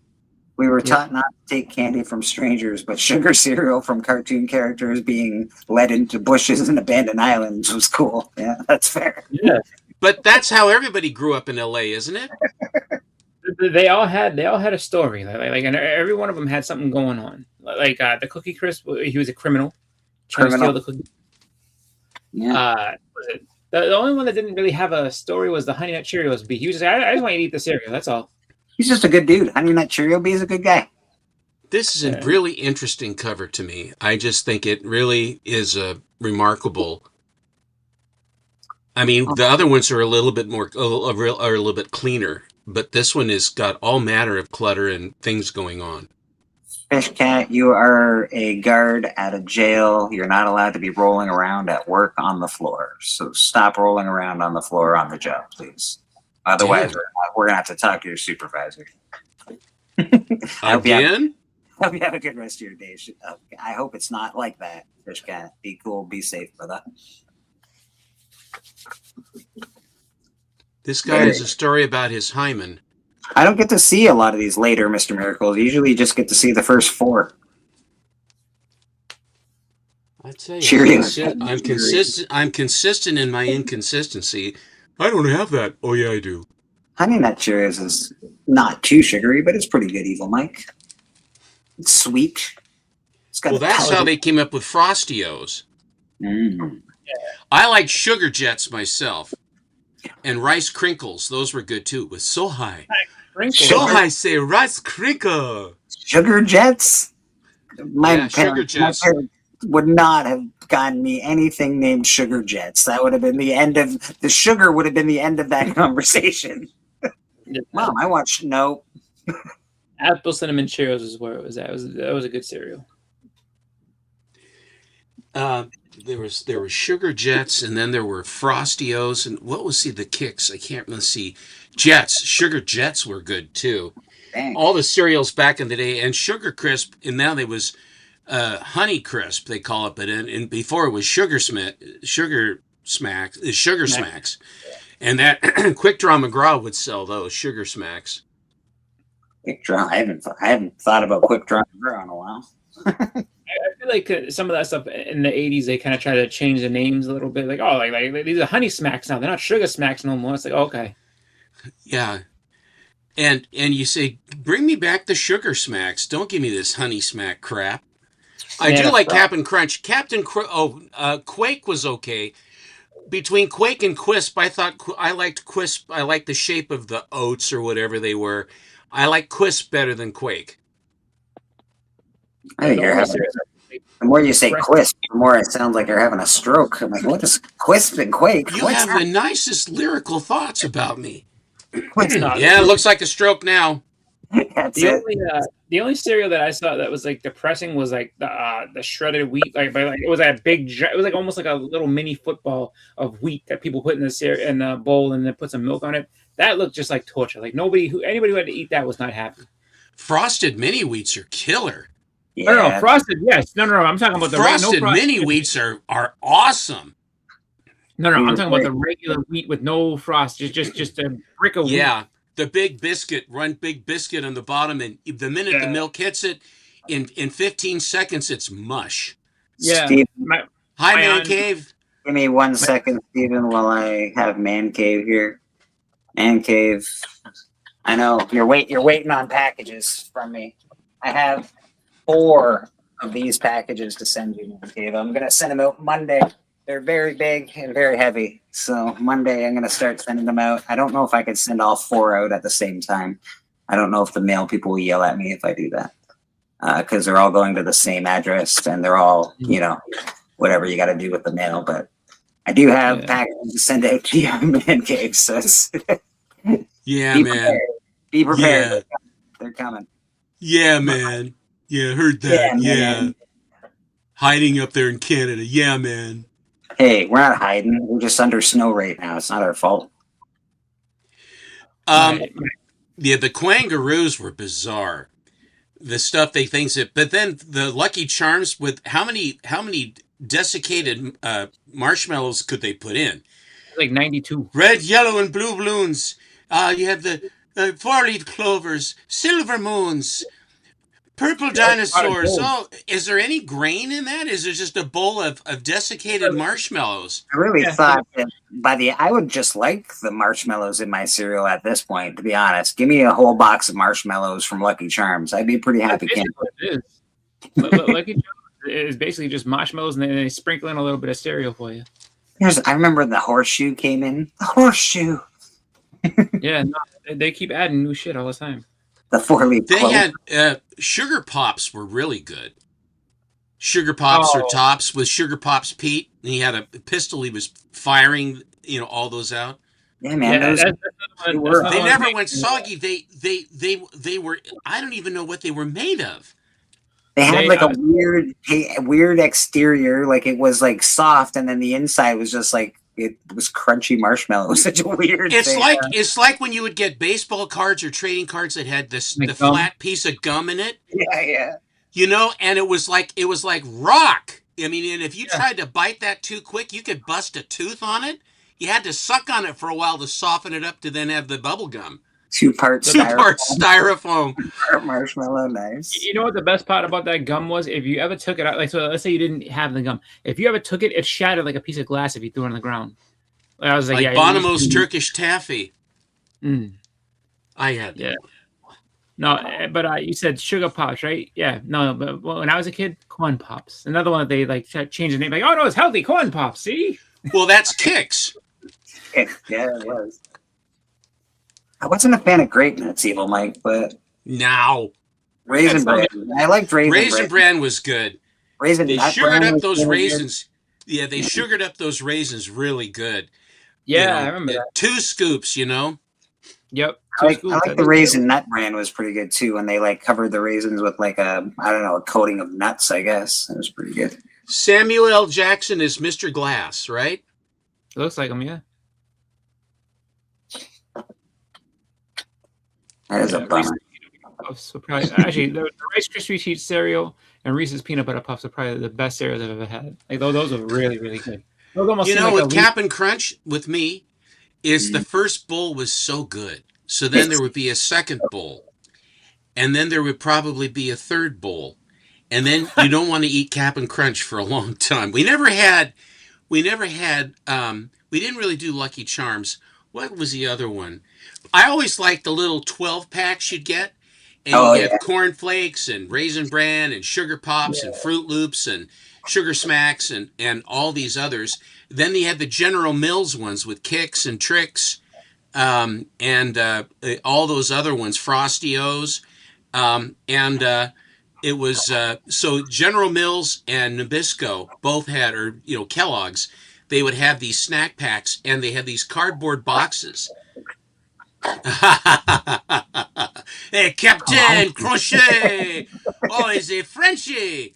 We were taught not to take candy from strangers, but sugar cereal from cartoon characters being led into bushes and abandoned islands was cool. Yeah, that's fair. Yeah. But that's how everybody grew up in LA, isn't it? They all had a story. And every one of them had something going on. Like the Cookie Crisp, he was a criminal. Trying to steal the cookie. Yeah. The only one that didn't really have a story was the Honey Nut Cheerios Bee. He was just, I just want you to eat the cereal. That's all. He's just a good dude. Honey Nut Cheerio Bee is a good guy. This is a really interesting cover to me. I just think it really is a remarkable. I mean, the other ones are a little bit more, are a little bit cleaner, but this one has got all manner of clutter and things going on. Fish Cat, you are a guard at a jail. You're not allowed to be rolling around at work on the floor. So stop rolling around on the floor on the job, please. Otherwise, we're going to have to talk to your supervisor. I hope you have a good rest of your day. I hope it's not like that, Fish Cat. Be cool, be safe, brother. This guy has a story about his hymen. I don't get to see a lot of these later Mr. Miracles. Usually you just get to see the first 4. I'd say I'm consistent in my inconsistency. I don't have that. Oh yeah, I do. Honey Nut Cheerios is not too sugary, but it's pretty good, Evil Mike. It's sweet. Well, that's how they came up with Frostios. I like Sugar Jets myself. And Rice Crinkles, those were good too. With So High. So High say Rice Crinkle. Sugar Jets? My Sugar Jets. parents would not have gotten me anything named Sugar Jets. That would have been the end of the sugar. Would have been the end of that conversation. Mom, I watched no. Apple cinnamon Cheerios is where it was at. That was a good cereal. There were Sugar Jets, and then there were Frosty-O's, and what was the Kicks? I can't really see. Jets, Sugar Jets were good too. Dang. All the cereals back in the day, and Sugar Crisp, and now there was Honey Crisp, they call it, but and before it was Sugar Smacks, and that Quick Draw McGraw would sell those Sugar Smacks. Quick Draw. I haven't thought about Quick Draw McGraw in a while. I feel like some of that stuff in the 80s, they kind of try to change the names a little bit. Like, oh, like these are Honey Smacks now. They're not Sugar Smacks no more. It's like, okay. Yeah. And you say, bring me back the Sugar Smacks. Don't give me this Honey Smack crap. I do like Captain Crunch. Quake was okay. Between Quake and Quisp, I liked Quisp. I liked the shape of the oats or whatever they were. I like Quisp better than Quake. I think the more you say Quisp, the more it sounds like you're having a stroke. I'm like, what is Quisp and Quake? You have the nicest lyrical thoughts about me. Yeah, it looks like a stroke now. The only cereal that I saw that was like depressing was like the shredded wheat. Like it was a big. It was like almost like a little mini football of wheat that people put in the bowl and then put some milk on it. That looked just like torture. Like anybody who had to eat that was not happy. Frosted mini wheats are killer. Yeah. No, frosted. Yes. No. I'm talking about the frosted mini wheats are awesome. No. I'm talking about the regular wheat with no frost. Just a brick of wheat. Yeah. The big biscuit, big biscuit on the bottom, and the minute the milk hits it, in 15 seconds, it's mush. Yeah. Steve, Hi, Man Cave. Give me 1 second, Stephen, while I have Man Cave here. Man Cave. I know you're waiting on packages from me. I have 4 of these packages to send you, Man Cave. I'm gonna send them out Monday. They're very big and very heavy. So Monday I'm going to start sending them out. I don't know if I could send all 4 out at the same time. I don't know if the mail people will yell at me if I do that. Because they're all going to the same address and they're all, whatever you got to do with the mail. But I do have packages to send out to you, Man Cave. So be prepared. Yeah. They're coming. Yeah, man. Yeah, heard that. Yeah. Hiding up there in Canada. Yeah, man. Hey, we're not hiding. We're just under snow right now. It's not our fault. Yeah, the Quangaroos were bizarre. The stuff they think that, but then the Lucky Charms with how many desiccated marshmallows could they put in? Like 92. Red, yellow, and blue balloons. You have the 4-leaf clovers, silver moons. Purple dinosaurs. Oh, is there any grain in that? Is it just a bowl of desiccated marshmallows? I really thought that I would just like the marshmallows in my cereal at this point, to be honest. Give me a whole box of marshmallows from Lucky Charms. I'd be pretty happy. Lucky Charms is basically just marshmallows and then they sprinkle in a little bit of cereal for you. I remember the horseshoe came in. The horseshoe. Yeah, no, they keep adding new shit all the time. The 4-leaf. They had Sugar Pops were really good. Sugar Pops or Tops with Sugar Pops Pete, and he had a pistol. He was firing, all those out. Yeah, man. They never went soggy. They were. I don't even know what they were made of. They had like a weird exterior, like it was like soft, and then the inside was just like. It was crunchy marshmallow. It was such a weird thing. It's like when you would get baseball cards or trading cards that had the flat piece of gum in it. Yeah. And it was like rock. I mean, and if you tried to bite that too quick, you could bust a tooth on it. You had to suck on it for a while to soften it up to then have the bubble gum. 2-part styrofoam. Marshmallow, nice. You know what the best part about that gum was? If you ever took it out, so let's say you didn't have the gum. If you ever took it, it shattered like a piece of glass if you threw it on the ground. I was like Bonomo's Turkish taffy. I had that. Yeah. No, but you said Sugar Pops, right? Yeah. No, but when I was a kid, Corn Pops. Another one that they like changed the name. Like, oh no, it's healthy Corn Pops. See? Well, that's Kix. Yeah, it was. I wasn't a fan of Grape Nuts, Evil Mike, but now Raisin Bran. I liked Raisin Bran was good. They Nut sugared Bran up was those really good. raisins. Yeah, they sugared up those raisins really good. Yeah, I remember that. 2 scoops, you know. Yep. I like the Raisin Nut Bran was pretty good too. When they like covered the raisins with like a coating of nuts. I guess it was pretty good. Samuel L. Jackson is Mr. Glass, right? Looks like him, yeah. That is a bummer. Actually, the Rice Krispie Treat cereal and Reese's Peanut Butter Puffs are probably the best cereals I've ever had. Like those are really, really good. Those almost You seem know, like with a Cap'n Crunch, with me, is the first bowl was so good. So then there would be a second bowl. And then there would probably be a third bowl. And then you don't want to eat Cap'n Crunch for a long time. We didn't really do Lucky Charms. What was the other one? I always liked the little 12 packs you'd get. And you get Corn Flakes and Raisin Bran and Sugar Pops and Fruit Loops and Sugar Smacks and all these others. Then they had the General Mills ones with Kicks and Tricks and all those other ones, Frosty-O's. It was so General Mills and Nabisco both had, or Kellogg's, they would have these snack packs and they had these cardboard boxes. Hey, Captain Crochet! Oh, is it Frenchie?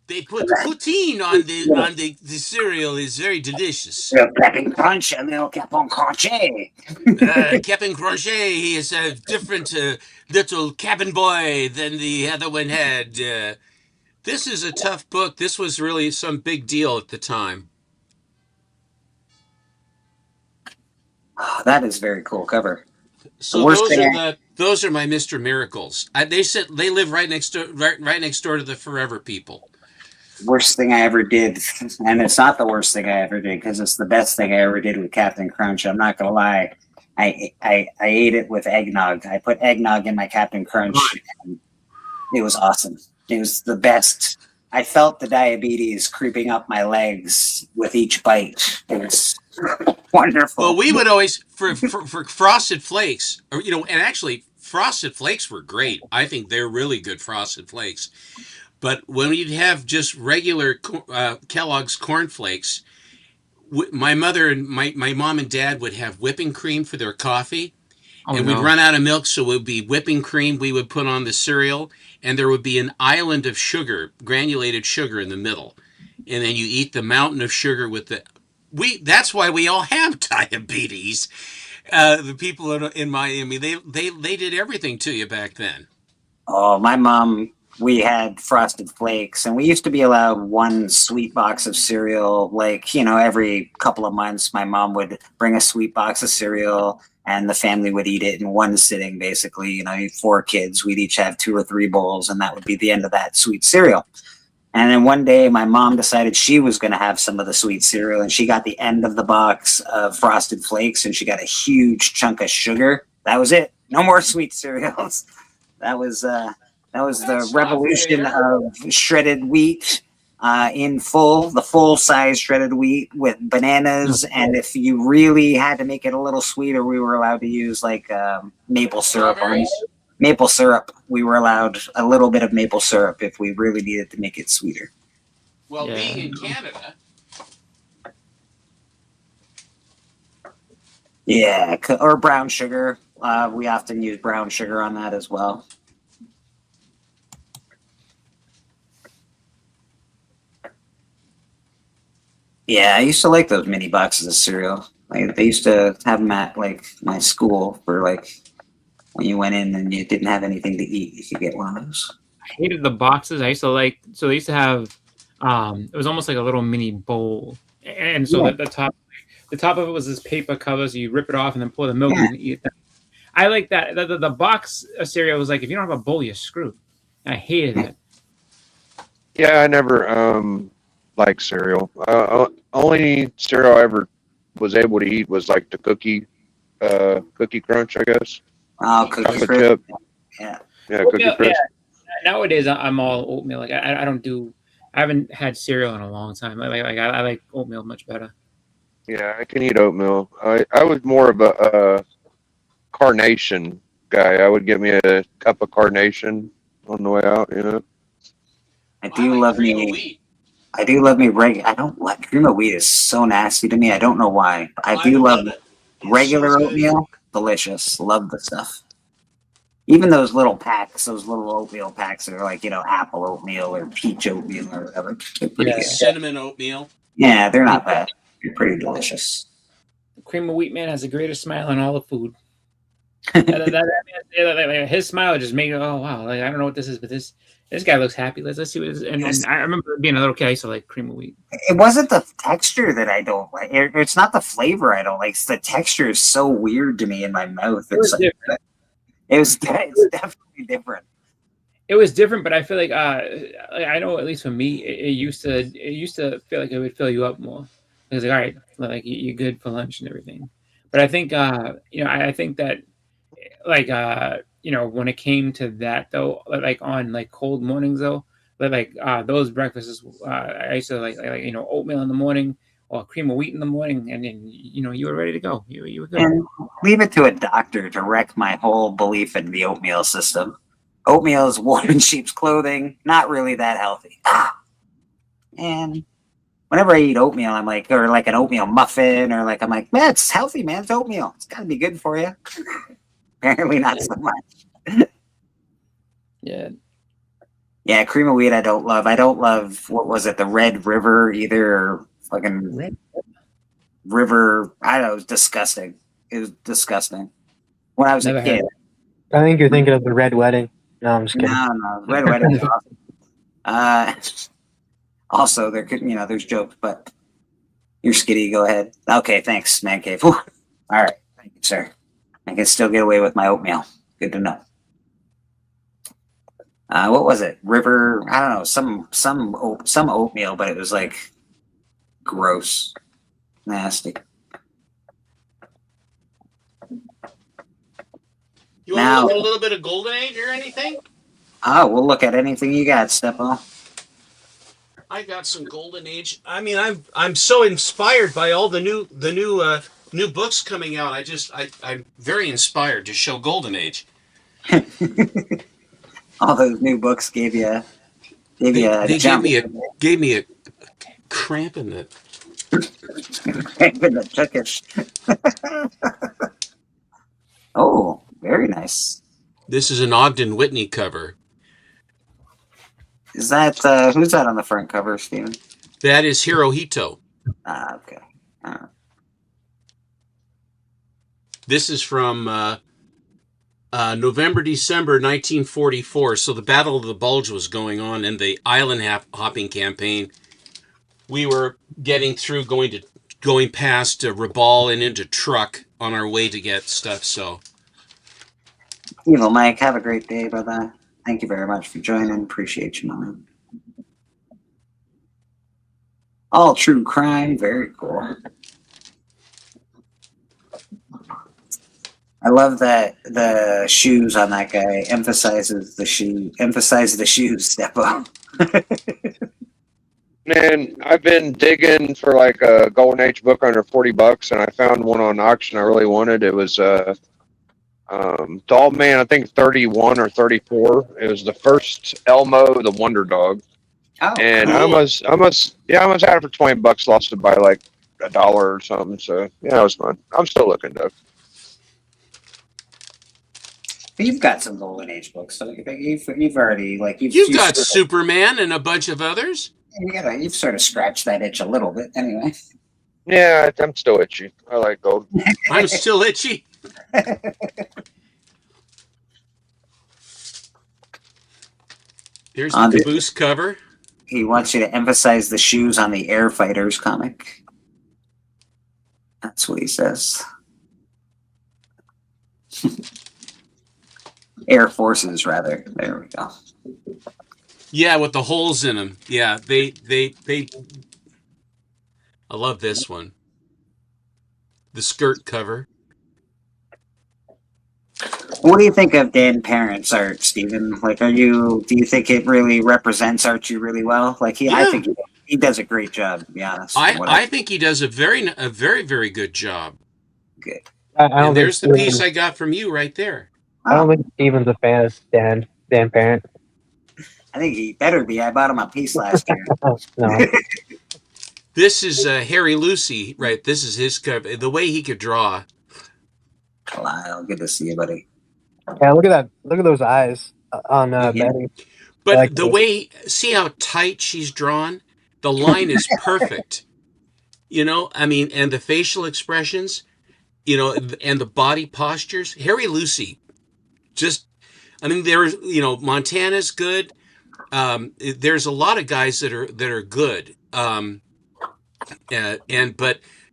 They put poutine on the cereal. It's very delicious. Cap'n Crunch, a little Cap'n Crochet. Captain Crochet, he is a different little cabin boy than the other one had. This is a tough book. This was really some big deal at the time. Oh, that is very cool cover. So those are my Mr. Miracles. They live right next door to the Forever People. Worst thing I ever did, and it's not the worst thing I ever did because it's the best thing I ever did with Captain Crunch. I'm not gonna lie, I ate it with eggnog. I put eggnog in my Captain Crunch, and it was awesome. It was the best. I felt the diabetes creeping up my legs with each bite. It was wonderful. Well, we would always for Frosted Flakes, and actually Frosted Flakes were great. I think they're really good Frosted Flakes. But when you'd have just regular Kellogg's Corn Flakes, my mother and my mom and dad would have whipping cream for their coffee. We'd run out of milk, so it would be whipping cream we would put on the cereal, and there would be an island of sugar, granulated sugar in the middle. And then you eat the mountain of sugar with that's why we all have diabetes. The people in Miami, they did everything to you back then. Oh, my mom, we had Frosted Flakes, and we used to be allowed one sweet box of cereal. Like, every couple of months, my mom would bring a sweet box of cereal, and the family would eat it in one sitting, basically. 4 kids, we'd each have 2 or 3 bowls, and that would be the end of that sweet cereal. And then one day, my mom decided she was going to have some of the sweet cereal, and she got the end of the box of Frosted Flakes, and she got a huge chunk of sugar. That was it. No more sweet cereals. That was the revolution of shredded wheat the full-size shredded wheat with bananas. And if you really had to make it a little sweeter, we were allowed to use maple syrup. Maple syrup. We were allowed a little bit of maple syrup if we really needed to make it sweeter. Well, being in Canada. Yeah, or brown sugar. We often use brown sugar on that as well. Yeah, I used to like those mini boxes of cereal. They used to have them at my school for when you went in and you didn't have anything to eat, you could get one of those. I hated the boxes. I used to so they used to have it was almost like a little mini bowl, and so the top of it was this paper cover, so you rip it off and then pour the milk and eat that. I like that. The box of cereal was like, if you don't have a bowl, you're screwed. I hated it. Yeah, I never liked cereal. Only cereal I ever was able to eat was the Cookie Crunch, I guess. Oh, Cookie Crisp. Yeah, Cookie Crisp. Yeah. Nowadays, I'm all oatmeal. I haven't had cereal in a long time. I like oatmeal much better. Yeah, I can eat oatmeal. I was more of a carnation guy. I would get me a cup of carnation on the way out. You know. I do love me. I do love me regular. I don't like cream of wheat is so nasty to me. I don't know why. I do love regular oatmeal. Delicious. Love the stuff. Even those little packs, those little oatmeal packs that are like, apple oatmeal or peach oatmeal or whatever. They're pretty good. Cinnamon oatmeal. Yeah, they're not bad. They're pretty delicious. The cream of wheat man has the greatest smile on all the food. His smile just made it. Oh wow! Like I don't know what this is, but this guy looks happy. Let's see what it is. And I remember being a little kid, I used to like cream of wheat. It wasn't the texture that I don't like. It's not the flavor I don't like. It's the texture is so weird to me in my mouth. It's definitely different. It was different, but I feel like I know at least for me, it used to feel like it would fill you up more. It was like, all right, like you're good for lunch and everything. But I think I think that like when it came to that though, like on like cold mornings though, but like those breakfasts, I used to like oatmeal in the morning or cream of wheat in the morning, and then you were ready to go. You were good. And leave it to a doctor to wreck my whole belief in the oatmeal system. Oatmeal is worn in sheep's clothing. Not really that healthy. And whenever I eat oatmeal, I'm like, or like an oatmeal muffin, or like I'm like, man, it's healthy, man. It's oatmeal. It's got to be good for you. Apparently not so much. Yeah. Yeah, cream of wheat I don't love. I don't love, what was it, the Red River either, or fucking Red River. I don't know, it was disgusting. It was disgusting. When I was a kid. I think you're thinking of the Red Wedding. No, I'm just kidding. No, Red Wedding is awesome. Also, there could, there's jokes, but you're skitty. Go ahead. Okay, thanks, Man Cave. Whew. All right, thank you, sir. I can still get away with my oatmeal. Good to know. What was it? River? I don't know. Some oatmeal, but it was like gross, nasty. You want to look at a little bit of Golden Age or anything? Oh, we'll look at anything you got, Steppo. I got some Golden Age. I mean, I'm so inspired by all the new books coming out. I'm very inspired to show Golden Age. All those new books gave you they gave me a cramp in the cramp in the tuckish. Oh, very nice. This is an Ogden Whitney cover. Is that who's that on the front cover, Steven? That is Hirohito. Okay. This is from November, December 1944. So the Battle of the Bulge was going on, and the island hopping campaign. We were getting through, going past Rabaul and into Truck on our way to get stuff. So, Evil Mike, have a great day, brother. Thank you very much for joining. Appreciate you, man. All true crime, very cool. I love that the shoes on that guy emphasize the shoes, Steppo. Man, I've been digging for like a Golden Age book under $40, and I found one on auction I really wanted. It was Dog Man, I think 31 or 34. It was the first Elmo the Wonder Dog. Oh, and cool. I almost had it for $20, lost it by like $1 or something. So yeah, it was fun. I'm still looking though. You've got some Golden Age books, so you've already you've got Superman and a bunch of others. You've sort of scratched that itch a little bit, anyway. Yeah, I'm still itchy. I like gold. I'm still itchy. There's the Caboose cover. He wants you to emphasize the shoes on the Air Fighters comic. That's what he says. Air Forces, rather. There we go. Yeah, with the holes in them. Yeah, they. I love this one. The skirt cover. What do you think of Dan Parent's art, Stephen? Like, do you think it really represents Archie really well? Like, I think he does a great job, to be honest. I think he does a very, very good job. Good. And there's the piece I got from you right there. I don't think Steven's a fan of Dan Parent. I think he better be. I bought him a piece last year. No. This is Harry Lucy, right? This is his cover. The way he could draw. Lyle, good to see you, buddy. Yeah, look at that. Look at those eyes on Betty. But like the this. way, see how tight she's drawn? The line is perfect. You know, I mean, and the facial expressions, you know, and the body postures. Harry Lucy, just, I mean, there's, you know, Montana's good. There's a lot of guys that are good. But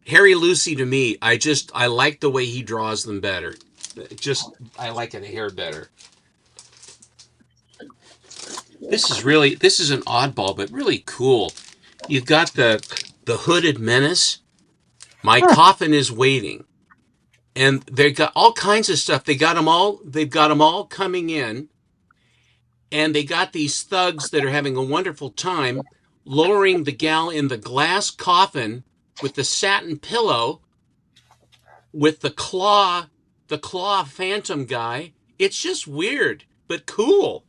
Harry Lucy, to me, I like the way he draws them better. I like it a hair better. This is an oddball, but really cool. You've got the hooded menace. My coffin is waiting, and they got all kinds of stuff. They've got them all coming in, and they got these thugs that are having a wonderful time lowering the gal in the glass coffin with the satin pillow, with the claw phantom guy. It's just weird, but cool.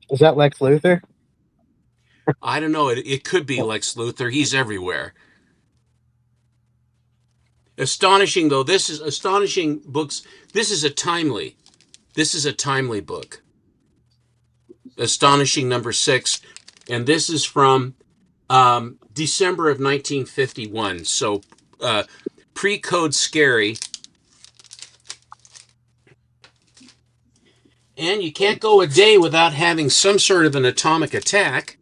Is that Lex Luthor? I don't know. It could be Lex Luthor. He's everywhere. Astonishing, though. This is astonishing books. This is a timely book. Astonishing number 6. And this is from December of 1951. So pre-code scary. And you can't go a day without having some sort of an atomic attack.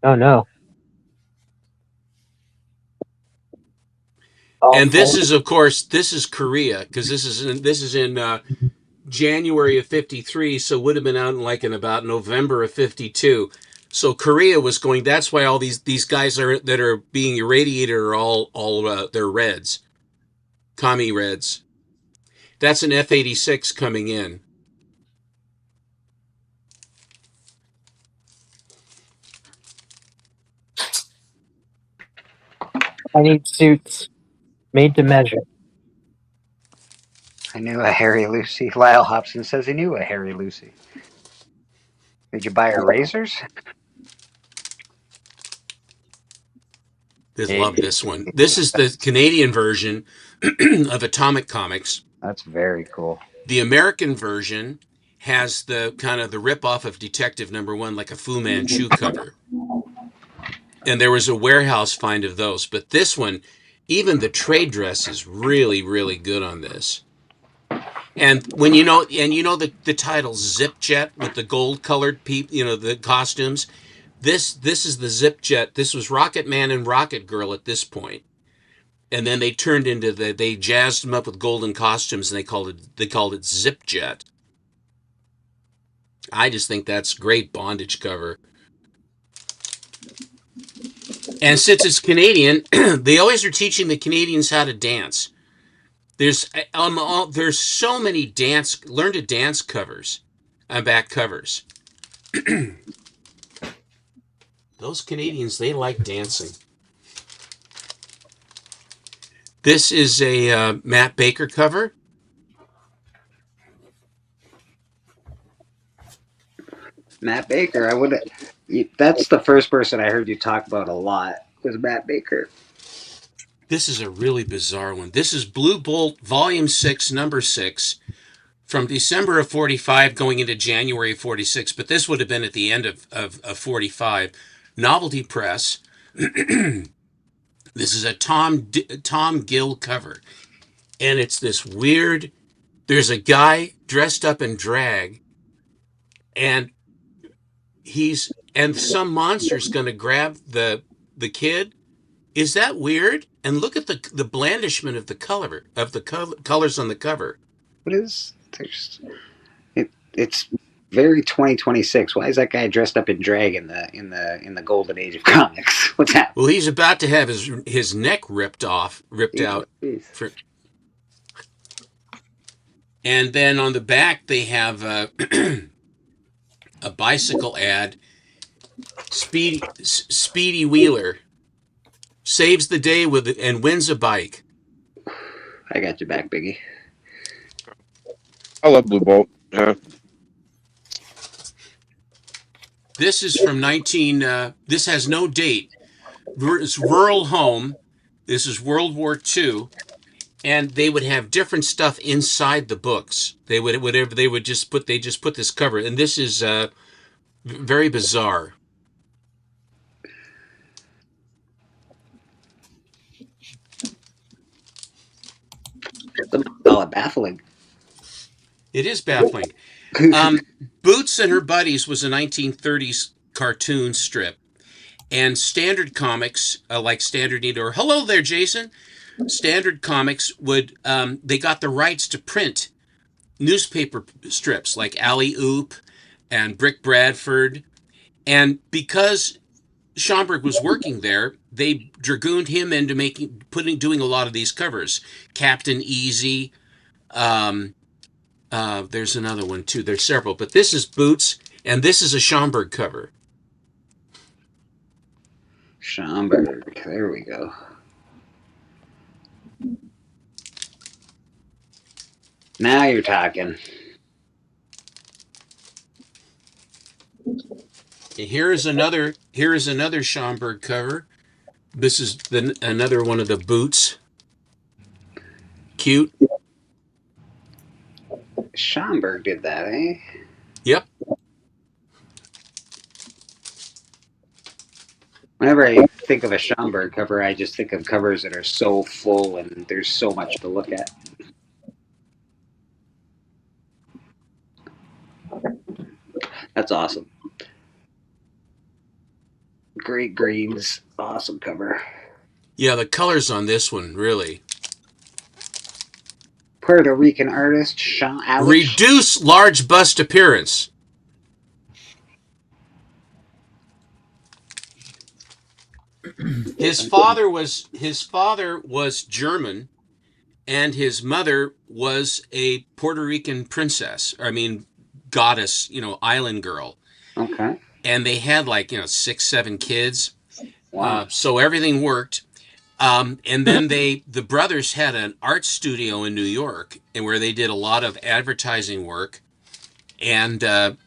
Oh, no. And this is, of course, this is Korea, because this is in January of 53, so would have been out in about November of 52. So Korea was going. That's why all these guys that are being irradiated are all they're Reds, commie Reds. That's an F-86 coming in. I need suits made to measure. I knew a Harry Lucy. Lyle Hobson says he knew a Harry Lucy. Did you buy her razors? Love this one. This is the Canadian version of Atomic Comics. That's very cool. The American version has the kind of the rip-off of Detective #1, like a Fu Manchu cover. And there was a warehouse find of those. But this one, even the trade dress is really, really good on this. And when the title Zip Jet with the gold-colored the costumes. This is the Zip Jet. This was Rocket Man and Rocket Girl at this point. And then they turned into they jazzed them up with golden costumes, and they called it Zip Jet. I just think that's great bondage cover. And since it's Canadian, they always are teaching the Canadians how to dance. There's so many learn to dance covers and back covers. Those Canadians, they like dancing. This is a Matt Baker cover. Matt Baker, that's the first person I heard you talk about a lot, was Matt Baker. This is a really bizarre one. This is Blue Bolt, Volume 6, Number 6, from December of 45 going into January of 46, but this would have been at the end of 45. Novelty Press. This is a Tom Gill cover. And it's this weird, there's a guy dressed up in drag, and some monster's going to grab the kid. Is that weird? And look at the blandishment of the colors on the cover. What is it's very 2026. Why is that guy dressed up in drag in the golden age of comics? What's that? Well, he's about to have his neck ripped out. And then on the back they have a bicycle ad. Speedy Wheeler saves the day and wins a bike. I got your back, Biggie. I love Blue Bolt. Yeah. This is from 19. This has no date. It's Rural Home. This is World War II, and they would have different stuff inside the books. They would whatever they would just put. They just put this cover, and this is very bizarre. Call it baffling. It is baffling. Boots and Her Buddies was a 1930s cartoon strip, and Standard Comics, like Standard Need or hello there, Jason. Standard Comics would they got the rights to print newspaper strips like Alley Oop and Brick Bradford, and because Schomburg was working there, they dragooned him into doing a lot of these covers. Captain Easy. There's another one too. There's several, but this is Boots, and this is a Schomburg cover. Schomburg. There we go. Now you're talking. Here is another Schomburg cover. This is another one of the Boots. Cute. Schomburg did that, eh? Yep. Whenever I think of a Schomburg cover, I just think of covers that are so full and there's so much to look at. That's awesome. Great greens. Awesome cover. Yeah, the colors on this one, really. Puerto Rican artist, Sean Alex. Reduce large bust appearance. His father was German, and his mother was a Puerto Rican princess. I mean, goddess, island girl. Okay. And they had 6, 7 kids. Wow. So everything worked. And then the brothers had an art studio in New York, and where they did a lot of advertising work. And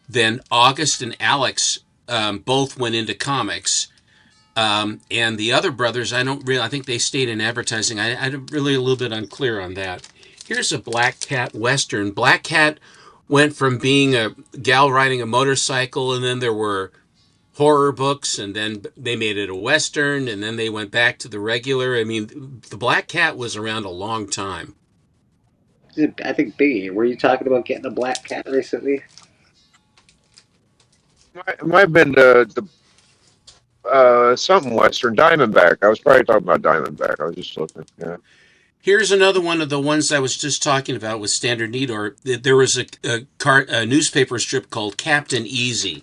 then August and Alex both went into comics. And the other brothers, I think they stayed in advertising. I'm really a little bit unclear on that. Here's a Black Cat Western. Black Cat went from being a gal riding a motorcycle, and then there were horror books, and then they made it a Western, and then they went back to the regular. I mean, the Black Cat was around a long time. I think Biggie, were you talking about getting the Black Cat recently? It might have been the something Western, Diamondback. I was probably talking about Diamondback. I was just looking. Yeah. Here's another one of the ones I was just talking about with Standard Need. There was a newspaper strip called Captain Easy,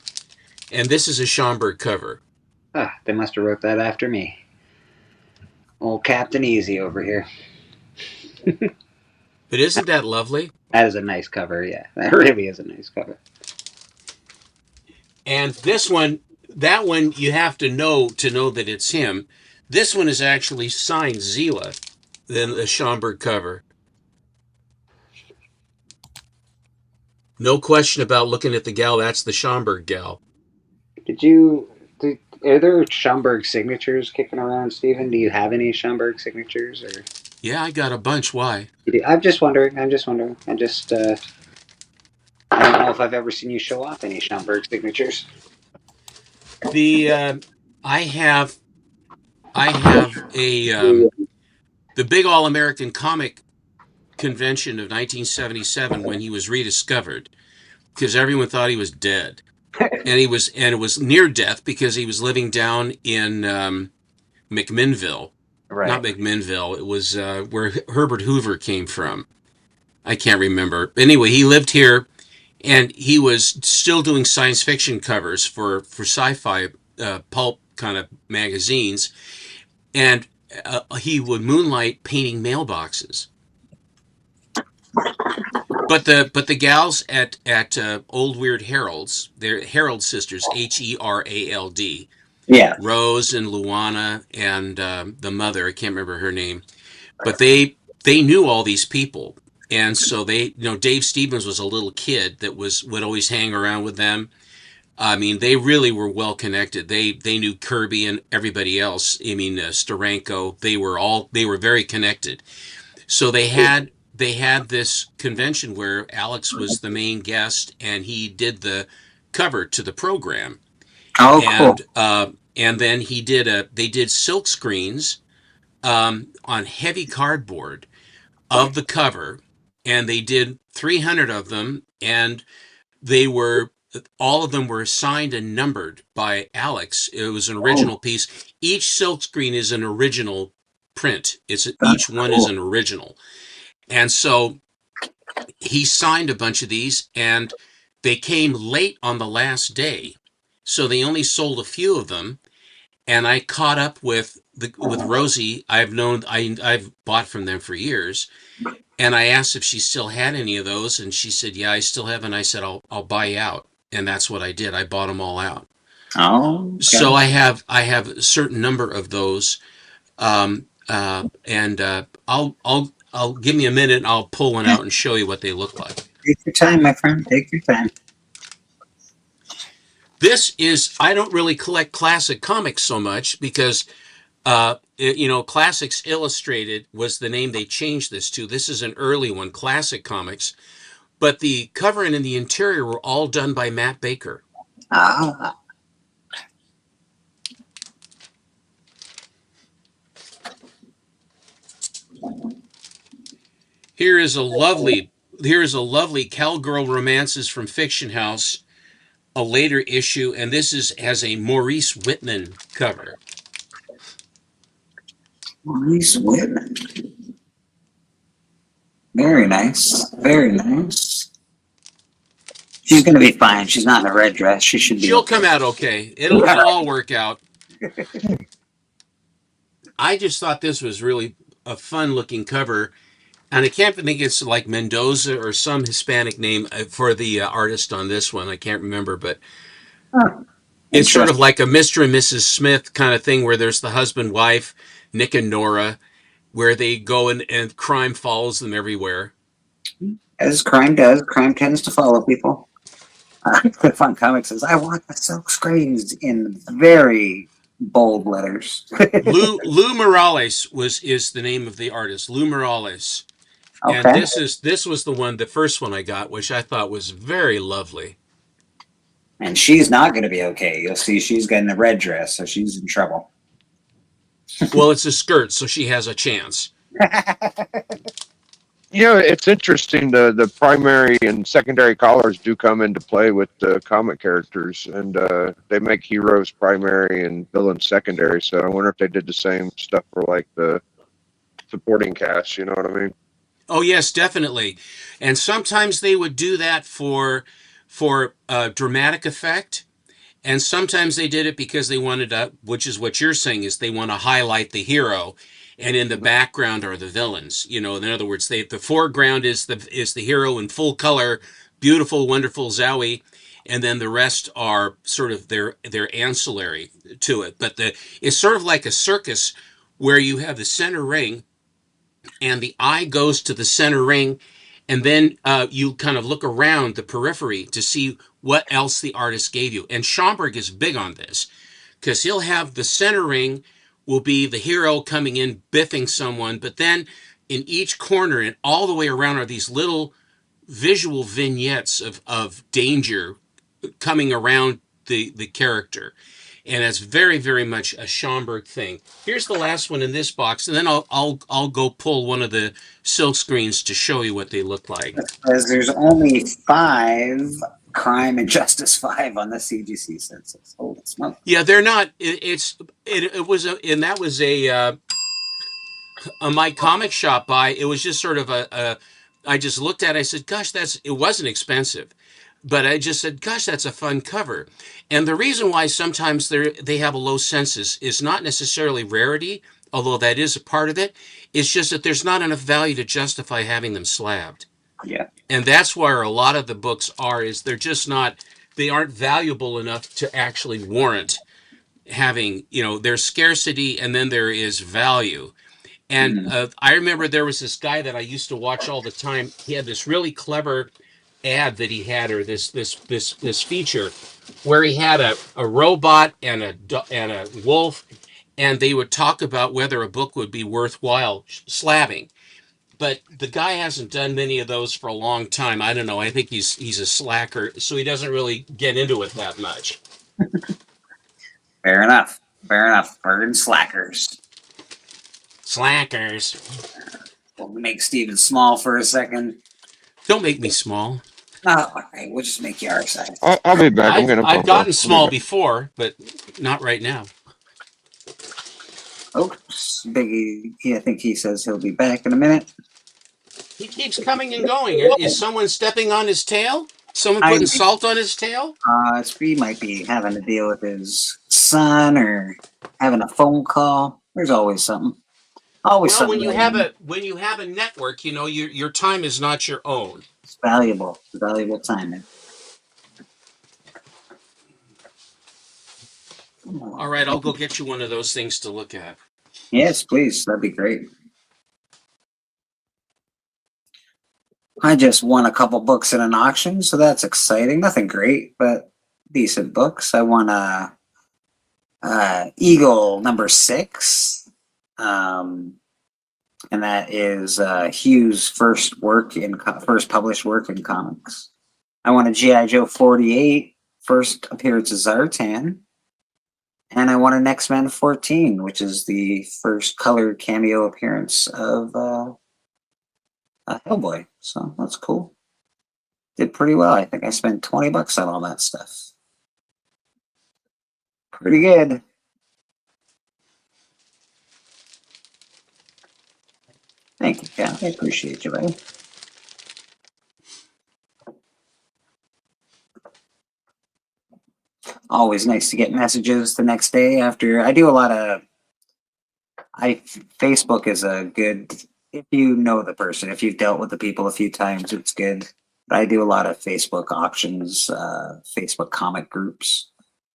and this is a Schomburg cover. They must have wrote that after me. Old Captain Easy over here. But isn't that lovely? That is a nice cover, yeah. That really is a nice cover. And this one, that one you have to know that it's him. This one is actually signed Zila, than the Schomburg cover. No question about looking at the gal. That's the Schomburg gal. Are there Schomburg signatures kicking around, Stephen? Do you have any Schomburg signatures? Or? Yeah, I got a bunch. Why? I'm just wondering. I don't know if I've ever seen you show off any Schomburg signatures. I have a the big All-American Comic Convention of 1977 when he was rediscovered, because everyone thought he was dead, and it was near death because he was living down in McMinnville. Right. Not McMinnville. It was where Herbert Hoover came from. I can't remember. Anyway, he lived here, and he was still doing science fiction covers for sci-fi pulp kind of magazines, and he would moonlight painting mailboxes. But the gals at Old Weird Heralds, they're Herald sisters, Herald. Yeah. Rose and Luana and the mother, I can't remember her name, but they knew all these people, and so Dave Stevens was a little kid that would always hang around with them. I mean, they really were well connected. They knew Kirby and everybody else. I mean, Steranko. They were very connected. So they had this convention where Alex was the main guest, and he did the cover to the program. Oh, and cool. And then they did silk screens on heavy cardboard of the cover, and they did 300 of them, and all of them were signed and numbered by Alex. It was an original piece. Each silk screen is an original print. Each one is an original. And so he signed a bunch of these, and they came late on the last day. So they only sold a few of them. And I caught up with Rosie. I've bought from them for years. And I asked if she still had any of those, and she said, "Yeah, I still have." And I said, "I'll buy you out." And that's what I did. I bought them all out. Oh. Okay. So I have a certain number of those, and I'll give me a minute, and I'll pull one out and show you what they look like. Take your time, my friend. Take your time. I don't really collect classic comics so much because, Classics Illustrated was the name they changed this to. This is an early one, Classic Comics. But the covering and the interior were all done by Matt Baker. Ah. Here is a lovely Cowgirl Romances from Fiction House, a later issue, and this has a Maurice Whitman cover. Maurice Whitman. Very nice. Very nice. She's going to be fine. She's not in a red dress. She'll come out okay. It'll all work out. I just thought this was really a fun looking cover. And I can't think it's like Mendoza or some Hispanic name for the artist on this one. I can't remember, but it's sort of like a Mr. and Mrs. Smith kind of thing where there's the husband, wife, Nick and Nora, where they go and crime follows them everywhere. As crime does, crime tends to follow people. Fun Comics says, "I want the silk screens" in very bold letters. Lou Morales is the name of the artist, Lou Morales. Okay. And this was the first one I got, which I thought was very lovely. And she's not going to be okay. You'll see she's getting a red dress, so she's in trouble. Well, it's a skirt, so she has a chance. It's interesting. The primary and secondary colors do come into play with the comic characters, and they make heroes primary and villains secondary. So I wonder if they did the same stuff for like the supporting cast. You know what I mean? Oh yes, definitely. And sometimes they would do that for dramatic effect, and sometimes they did it because they wanted to, which is what you're saying, is they want to highlight the hero, and in the background are the villains. In other words, the foreground is the hero in full color, beautiful, wonderful Zowie, and then the rest are sort of their ancillary to it. But it's sort of like a circus where you have the center ring, and the eye goes to the center ring, and then you kind of look around the periphery to see what else the artist gave you. And Schomburg is big on this because he'll have the center ring will be the hero coming in, biffing someone, but then in each corner and all the way around are these little visual vignettes of danger coming around the character. And it's very, very much a Schomburg thing. Here's the last one in this box, and then I'll go pull one of the silk screens to show you what they look like. As there's only 5 Crime and Justice 5 on the CGC census. Holy smoke! Yeah, they're not. It was and that was a my comic shop buy. It was just sort of I just looked at it, I said, "Gosh, it wasn't expensive." But I just said, gosh, that's a fun cover. And the reason why sometimes they have a low census is not necessarily rarity, although that is a part of it. It's just that there's not enough value to justify having them slabbed. Yeah. And that's where a lot of the books is they're just not, they aren't valuable enough to actually warrant having, there's scarcity and then there is value. And I remember there was this guy that I used to watch all the time. He had this really clever ad that he had, or this feature where he had a robot and a wolf, and they would talk about whether a book would be worthwhile slabbing. But the guy hasn't done many of those for a long time. I don't know. I think he's a slacker, so he doesn't really get into it that much. Fair enough. Fair enough. Burden slackers. Slackers. We'll make Steven small for a second. Don't make me small. Oh, all right. We'll just make you our size. I'll be back. I've gotten small before, but not right now. Oops. Biggie, I think he says he'll be back in a minute. He keeps coming and going. Is someone stepping on his tail? Someone putting salt on his tail? He might be having to deal with his son or having a phone call. There's always something. Always well, something. When you have a network, you know your time is not your own. It's valuable. It's valuable time. All right, I'll go get you one of those things to look at. Yes, please. That'd be great. I just won a couple books in an auction, so that's exciting. Nothing great, but decent books. I won Eagle number 6, and that is Hugh's first published work in comics. I won a G.I. Joe 48, first appearance of Zartan, and I won an X-Men 14, which is the first color cameo appearance of Hellboy. So that's cool. Did pretty well. I think I spent $20 on all that stuff. Pretty good. Thank you, Cal. I appreciate you, buddy. Always nice to get messages the next day after. I do a lot of. Facebook is a good. If you know the person, if you've dealt with the people a few times, it's good. But I do a lot of Facebook auctions, Facebook comic groups.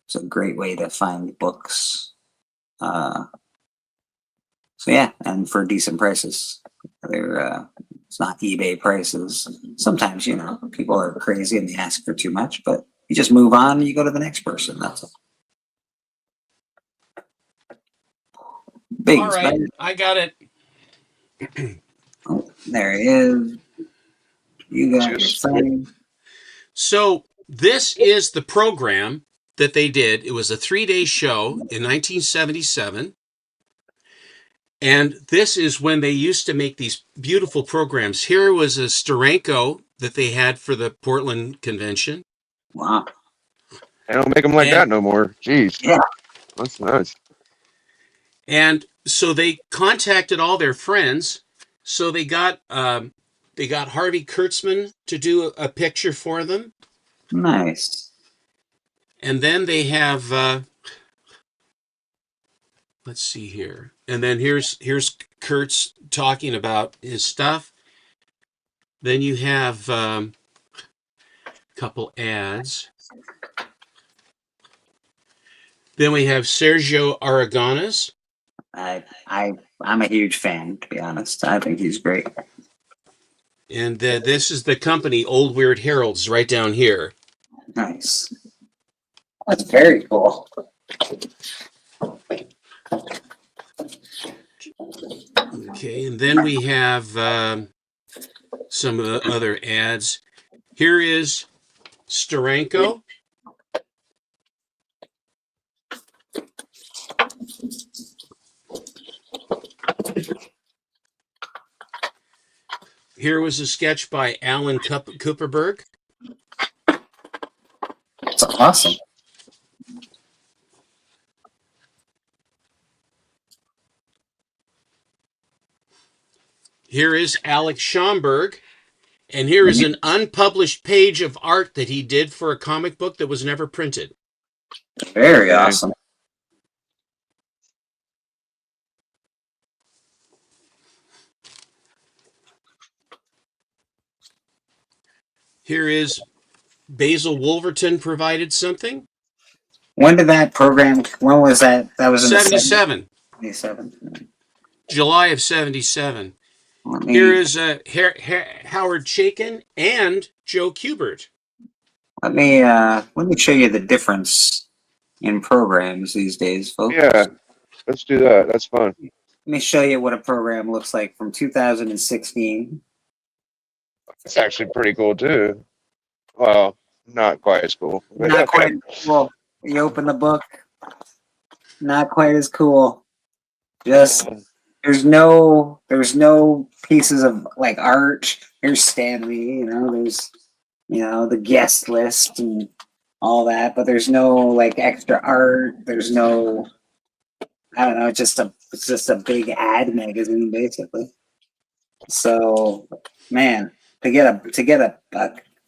It's a great way to find books. So yeah, and for decent prices. They're it's not eBay prices. Sometimes, people are crazy and they ask for too much, but you just move on and you go to the next person. That's all. All right, I got it. Oh, there he is. You got your sign. So this is the program that they did. It was a 3-day show in 1977. And this is when they used to make these beautiful programs. Here was a Steranko that they had for the Portland convention. Wow. They don't make them like that no more. Jeez. Yeah. That's nice. And so they contacted all their friends. So they got Harvey Kurtzman to do a picture for them. Nice. And then they have let's see here. And then here's Kurtz talking about his stuff. Then you have a couple ads. Then we have Sergio Aragones. I'm a huge fan, to be honest. I think he's great. And this is the company, Old Weird Heralds, right down here. Nice. That's very cool. Okay, and then we have some of the other ads. Here is Steranko. Here was a sketch by Alan Cooperberg. That's awesome. Here is Alex Schomburg. And here is an unpublished page of art that he did for a comic book that was never printed. Very awesome. Here is Basil Wolverton provided something. When did that program, when was that? That was in 77. 77. July of 77. Here is Howard Chaykin and Joe Kubert. Let me show you the difference in programs these days, folks. Yeah, let's do that. That's fun. Let me show you what a program looks like from 2016. It's actually pretty cool too. Well, not quite as cool. But Not okay. quite as cool. You open the book. Not quite as cool. Just there's no pieces of like art. There's Stanley, there's the guest list and all that, but there's no like extra art. There's no, I don't know, it's just a big ad magazine basically. So man, to get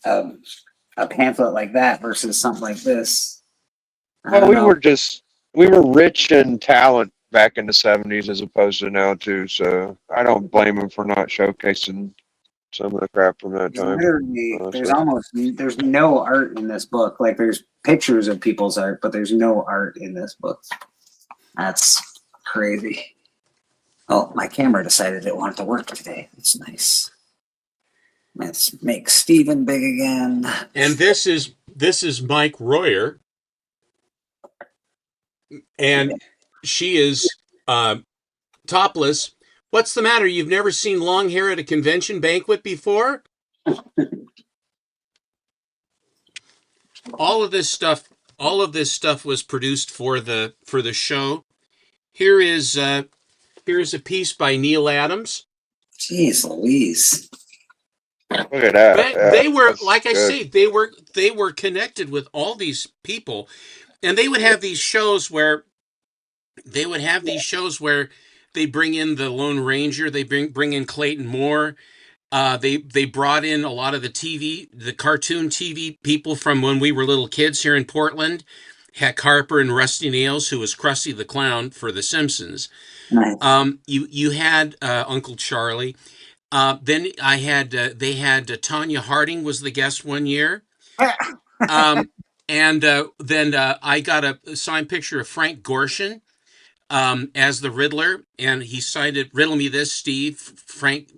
a pamphlet like that versus something like this. Well, we were rich in talent back in the 70s as opposed to now too. So I don't blame them for not showcasing some of the crap from that time. There's no art in this book. Like there's pictures of people's art, but there's no art in this book. That's crazy. Oh, my camera decided it wanted to work today. That's nice. Let's make Steven big again. And this is Mike Royer, and she is topless. What's the matter? You've never seen long hair at a convention banquet before? All of this stuff was produced for the show. Here's a piece by Neil Adams. Jeez Louise. Look at that. They were, like I say, they were connected with all these people, and they would have these shows where they bring in the Lone Ranger, they bring in Clayton Moore. They brought in a lot of the cartoon TV people from when we were little kids here in Portland. Heck Harper and Rusty Nails, who was Krusty the Clown for The Simpsons. Nice. You had Uncle Charlie. Then they had Tanya Harding was the guest one year. And then I got a signed picture of Frank Gorshin as the Riddler, and he signed it, "Riddle me this, Steve." Frank,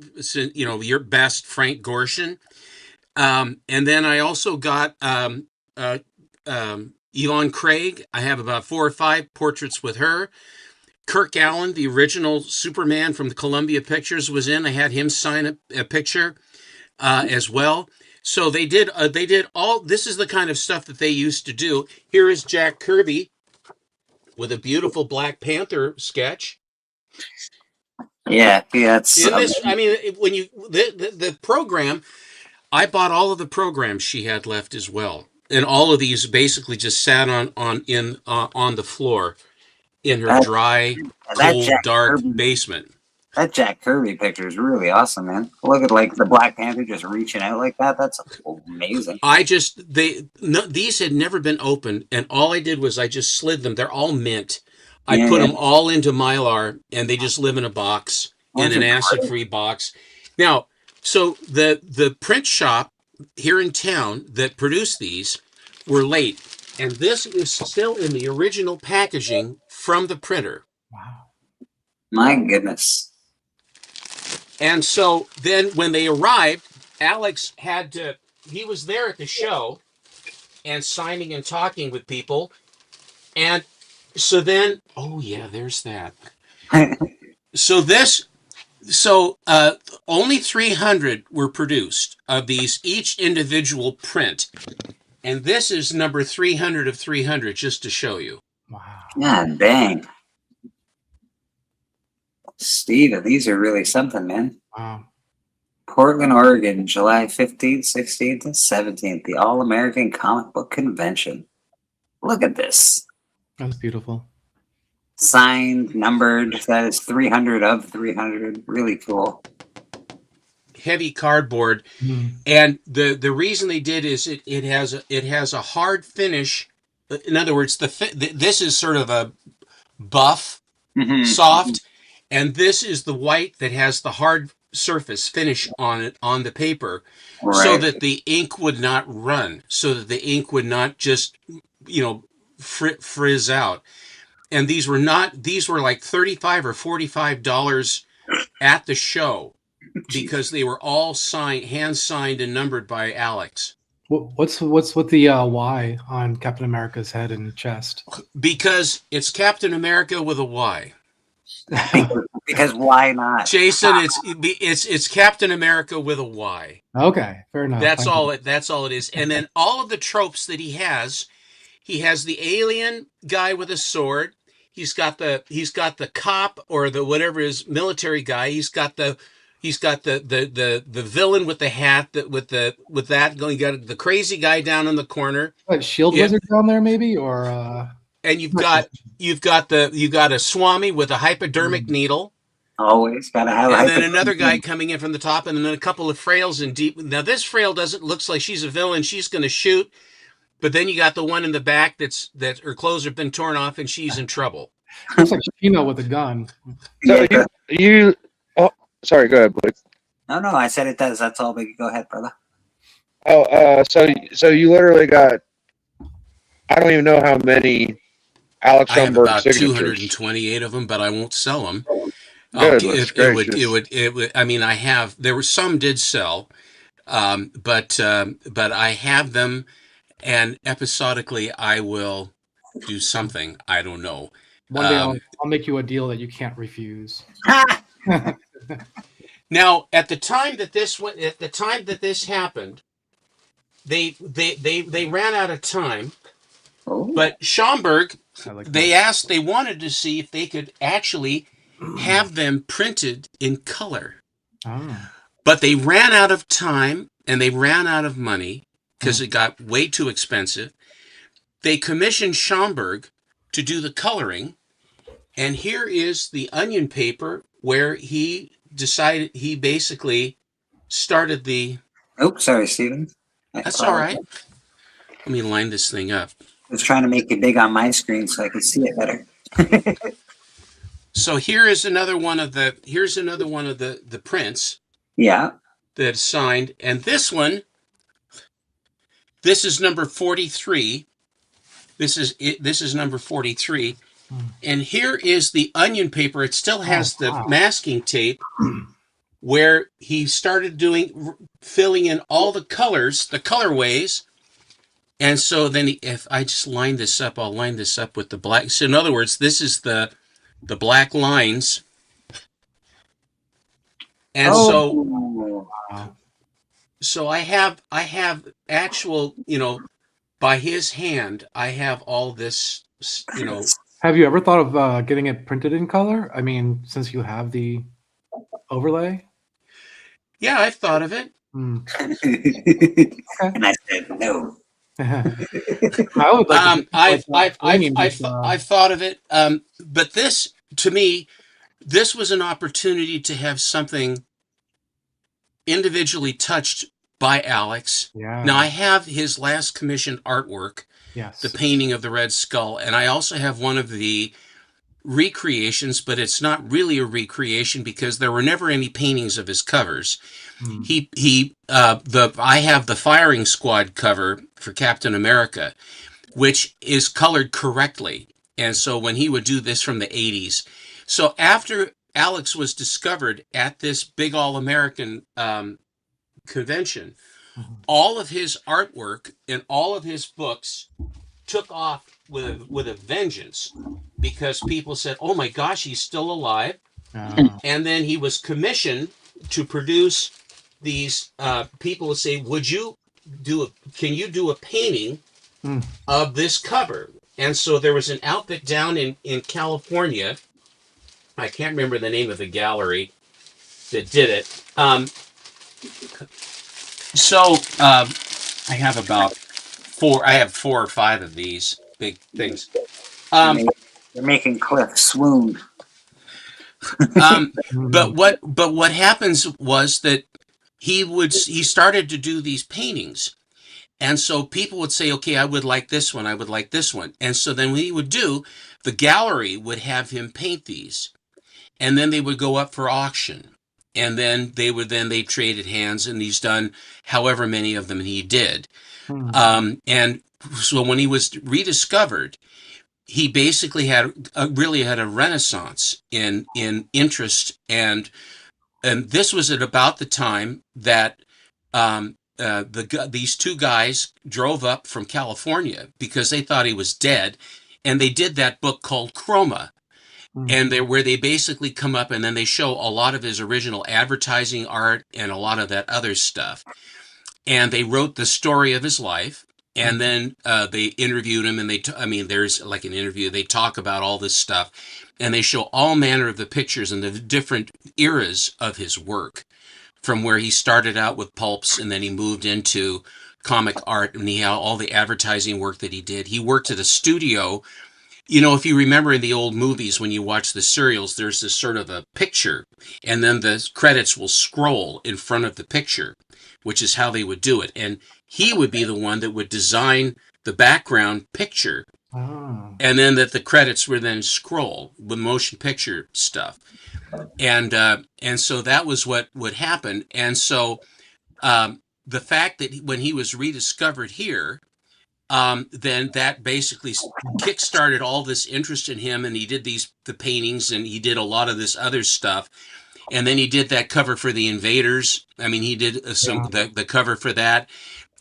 your best, Frank Gorshin. And then I also got Yvonne Craig. I have about 4 or 5 portraits with her. Kirk Allen, the original Superman from the Columbia Pictures, was in. I had him sign a picture as well. So they did all. This is the kind of stuff that they used to do. Here is Jack Kirby with a beautiful Black Panther sketch. Yeah, it's. In this, I mean, when the program, I bought all of the programs she had left as well, and all of these basically just sat on the floor in her dry, cold, dark basement. That Jack Kirby picture is really awesome, man. Look at like the Black Panther just reaching out like that. That's amazing. These had never been opened, and all I did was I just slid them. They're all mint. I put them all into Mylar, and they just live in a box, in an acid-free box. Now, so the print shop here in town that produced these were late, and this is still in the original packaging from the printer. Wow. My goodness. And so then when they arrived, Alex he was there at the show and signing and talking with people. And so then, oh yeah, there's that. So only 300 were produced of these, each individual print. And this is number 300 of 300, just to show you. Wow. God dang. Steven, these are really something, man. Wow. Portland, Oregon, July 15th, 16th, and 17th, the All-American Comic Book Convention. Look at this. That's beautiful. Signed, numbered, that is 300 of 300. Really cool. Heavy cardboard. And the reason they did is it has a hard finish. In other words, this is sort of a buff, soft, and this is the white that has the hard surface finish on it, on the paper, so that the ink would not run, so that the ink would not just frizz out. And these were like $35 or $45 at the show, because they were all hand signed and numbered by Alex. What's with the Y on Captain America's head and chest? Because it's Captain America with a Y. Because why not, Jason? It's Captain America with a Y. Okay, fair enough. That's all it is. And then all of the tropes that he has the alien guy with a sword. He's got the cop or the whatever his military guy. He's got the villain with the hat with that going. You got the crazy guy down in the corner. What, Shield Wizard down there maybe, or and you've got a Swami with a hypodermic needle. Always gotta have. And then another guy coming in from the top, and then a couple of frails in deep. Now this frail looks like she's a villain. She's going to shoot, but then you got the one in the back that her clothes have been torn off, and she's in trouble. Looks like Shino with a gun. So you oh, sorry, go ahead, Blake. No, I said it does. That's all. But go ahead, brother. Oh, so you literally got, I don't even know how many Alex I have Schomburg about signatures. 228 of them, but I won't sell them. Good, I mean, some did sell, but I have them, and episodically I will do something. I don't know. One day I'll make you a deal that you can't refuse. Now, at the time that this happened, they ran out of time. Oh. But Schomburg, they wanted to see if they could actually have them printed in color. Oh. But they ran out of time and they ran out of money because it got way too expensive. They commissioned Schomburg to do the coloring, and here is the onion paper where he basically started the... Oh, sorry, Steven. That's all right. Let me line this thing up. I was trying to make it big on my screen so I could see it better. So here's another one of the prints. Yeah. That's signed, and this is number 43. This is number 43. And here is the onion paper. It still has the masking tape where he started filling in all the colors, the colorways. And so then if I just line this up, I'll line this up with the black. So in other words, this is the black lines. And so I have actual, by his hand, I have all this, Have you ever thought of getting it printed in color? I mean, since you have the overlay. Yeah, I've thought of it. And I said no. I would like I've thought of it, but this, to me, this was an opportunity to have something individually touched by Alex. Yeah. Now I have his last commissioned artwork, yes, the painting of the Red Skull, and I also have one of the recreations, but it's not really a recreation because there were never any paintings of his covers. I have the Firing Squad cover for Captain America, which is colored correctly. And so when he would do this from the 80s. So after Alex was discovered at this big All-American convention, all of his artwork and all of his books took off with a vengeance because people said, oh my gosh, he's still alive. And then he was commissioned to produce these, people would say, can you do a painting of this cover? And so there was an outfit down in California. I can't remember the name of the gallery that did it. I have about four or five of these big things. You're making Cliff swoon. But what happens was that he started to do these paintings. And so people would say, okay, I would like this one. I would like this one. And so then what he would do, the gallery would have him paint these. And then they would go up for auction. And then they traded hands, and he's done however many of them he did. And so when he was rediscovered, he basically really had a renaissance in interest. And this was at about the time that these two guys drove up from California because they thought he was dead, and they did that book called Chroma, and where they basically come up and then they show a lot of his original advertising art and a lot of that other stuff, and they wrote the story of his life. And then they interviewed him, and there's like an interview. They talk about all this stuff, and they show all manner of the pictures and the different eras of his work, from where he started out with pulps, and then he moved into comic art, and he had all the advertising work that he did. He worked at a studio. You know, if you remember in the old movies, when you watch the serials, there's this sort of a picture, and then the credits will scroll in front of the picture, which is how they would do it. And he would be the one that would design the background picture, and then that the credits would then scroll with motion picture stuff. And so that was what would happen. And so the fact that when he was rediscovered here, then that basically kickstarted all this interest in him, and he did the paintings, and he did a lot of this other stuff. And then he did that cover for the Invaders. I mean, he did the cover for that.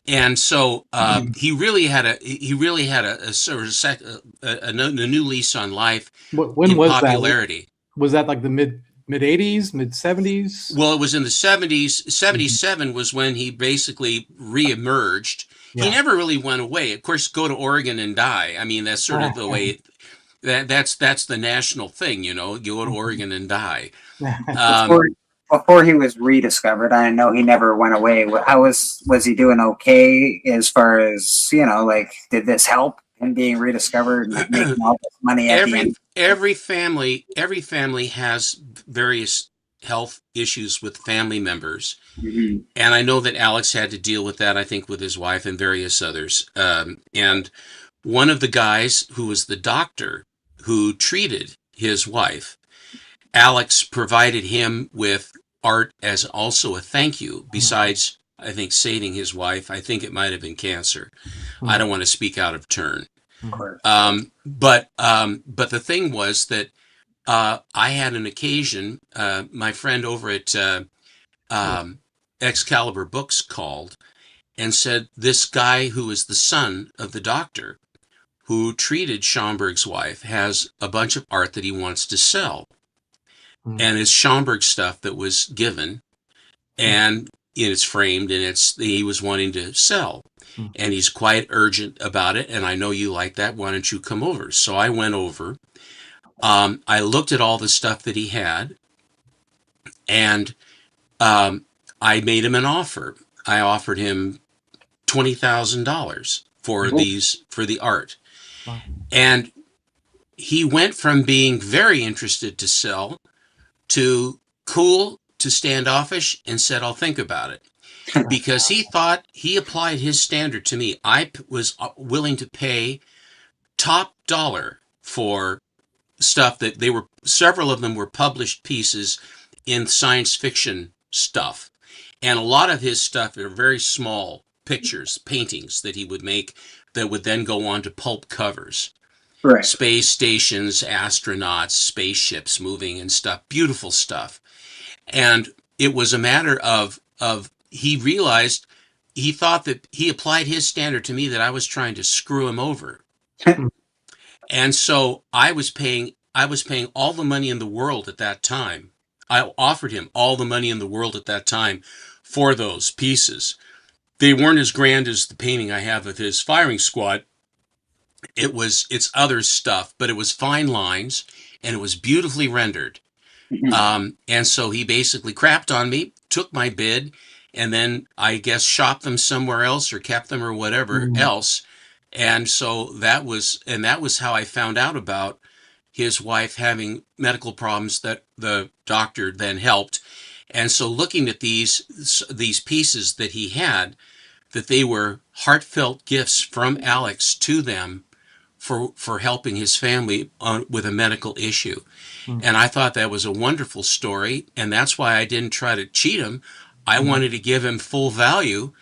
And so he really had a sort of a new lease on life. When was popularity. That? Was that like the mid 80s, mid 70s? Well, it was in the 70s. 77 was when he basically reemerged. Yeah. He never really went away. Of course, go to Oregon and die. I mean, that's sort of the way. That's the national thing, you know. You go to Oregon and die. Before he was rediscovered, I know he never went away. Was he doing okay as far as, you know, like, did this help him being rediscovered and making all this money at the end? Every family has various health issues with family members. Mm-hmm. And I know that Alex had to deal with that, I think, with his wife and various others. And one of the guys who was the doctor who treated his wife, Alex provided him with art as also a thank you, besides, I think, saving his wife. I think it might have been cancer. I don't want to speak out of turn. But the thing was that I had an occasion, my friend over at Excalibur Books called and said, this guy who is the son of the doctor who treated Schomburg's wife has a bunch of art that he wants to sell. And it's Schomburg stuff that was given, and it's framed, and he was wanting to sell. And he's quite urgent about it, and I know you like that. Why don't you come over? So I went over. I looked at all the stuff that he had, and I made him an offer. I offered him $20,000 for the art. Wow. And he went from being very interested to sell to cool to standoffish and said, I'll think about it. Because he thought, he applied his standard to me. I was willing to pay top dollar for stuff that several of them were published pieces in science fiction stuff. And a lot of his stuff are very small pictures, paintings that he would make that would then go on to pulp covers. Right. Space stations, astronauts, spaceships moving and stuff, beautiful stuff. And it was a matter of he realized, he thought that he applied his standard to me, that I was trying to screw him over. And so I was paying all the money in the world at that time. I offered him all the money in the world at that time for those pieces. They weren't as grand as the painting I have of his firing squad. It's other stuff, but it was fine lines and it was beautifully rendered. And so he basically crapped on me, took my bid, and then I guess shopped them somewhere else or kept them or whatever else. And so that was how I found out about his wife having medical problems that the doctor then helped. And so looking at these pieces that he had, that they were heartfelt gifts from Alex to them for helping his family with a medical issue. And I thought that was a wonderful story. And that's why I didn't try to cheat him. I wanted to give him full value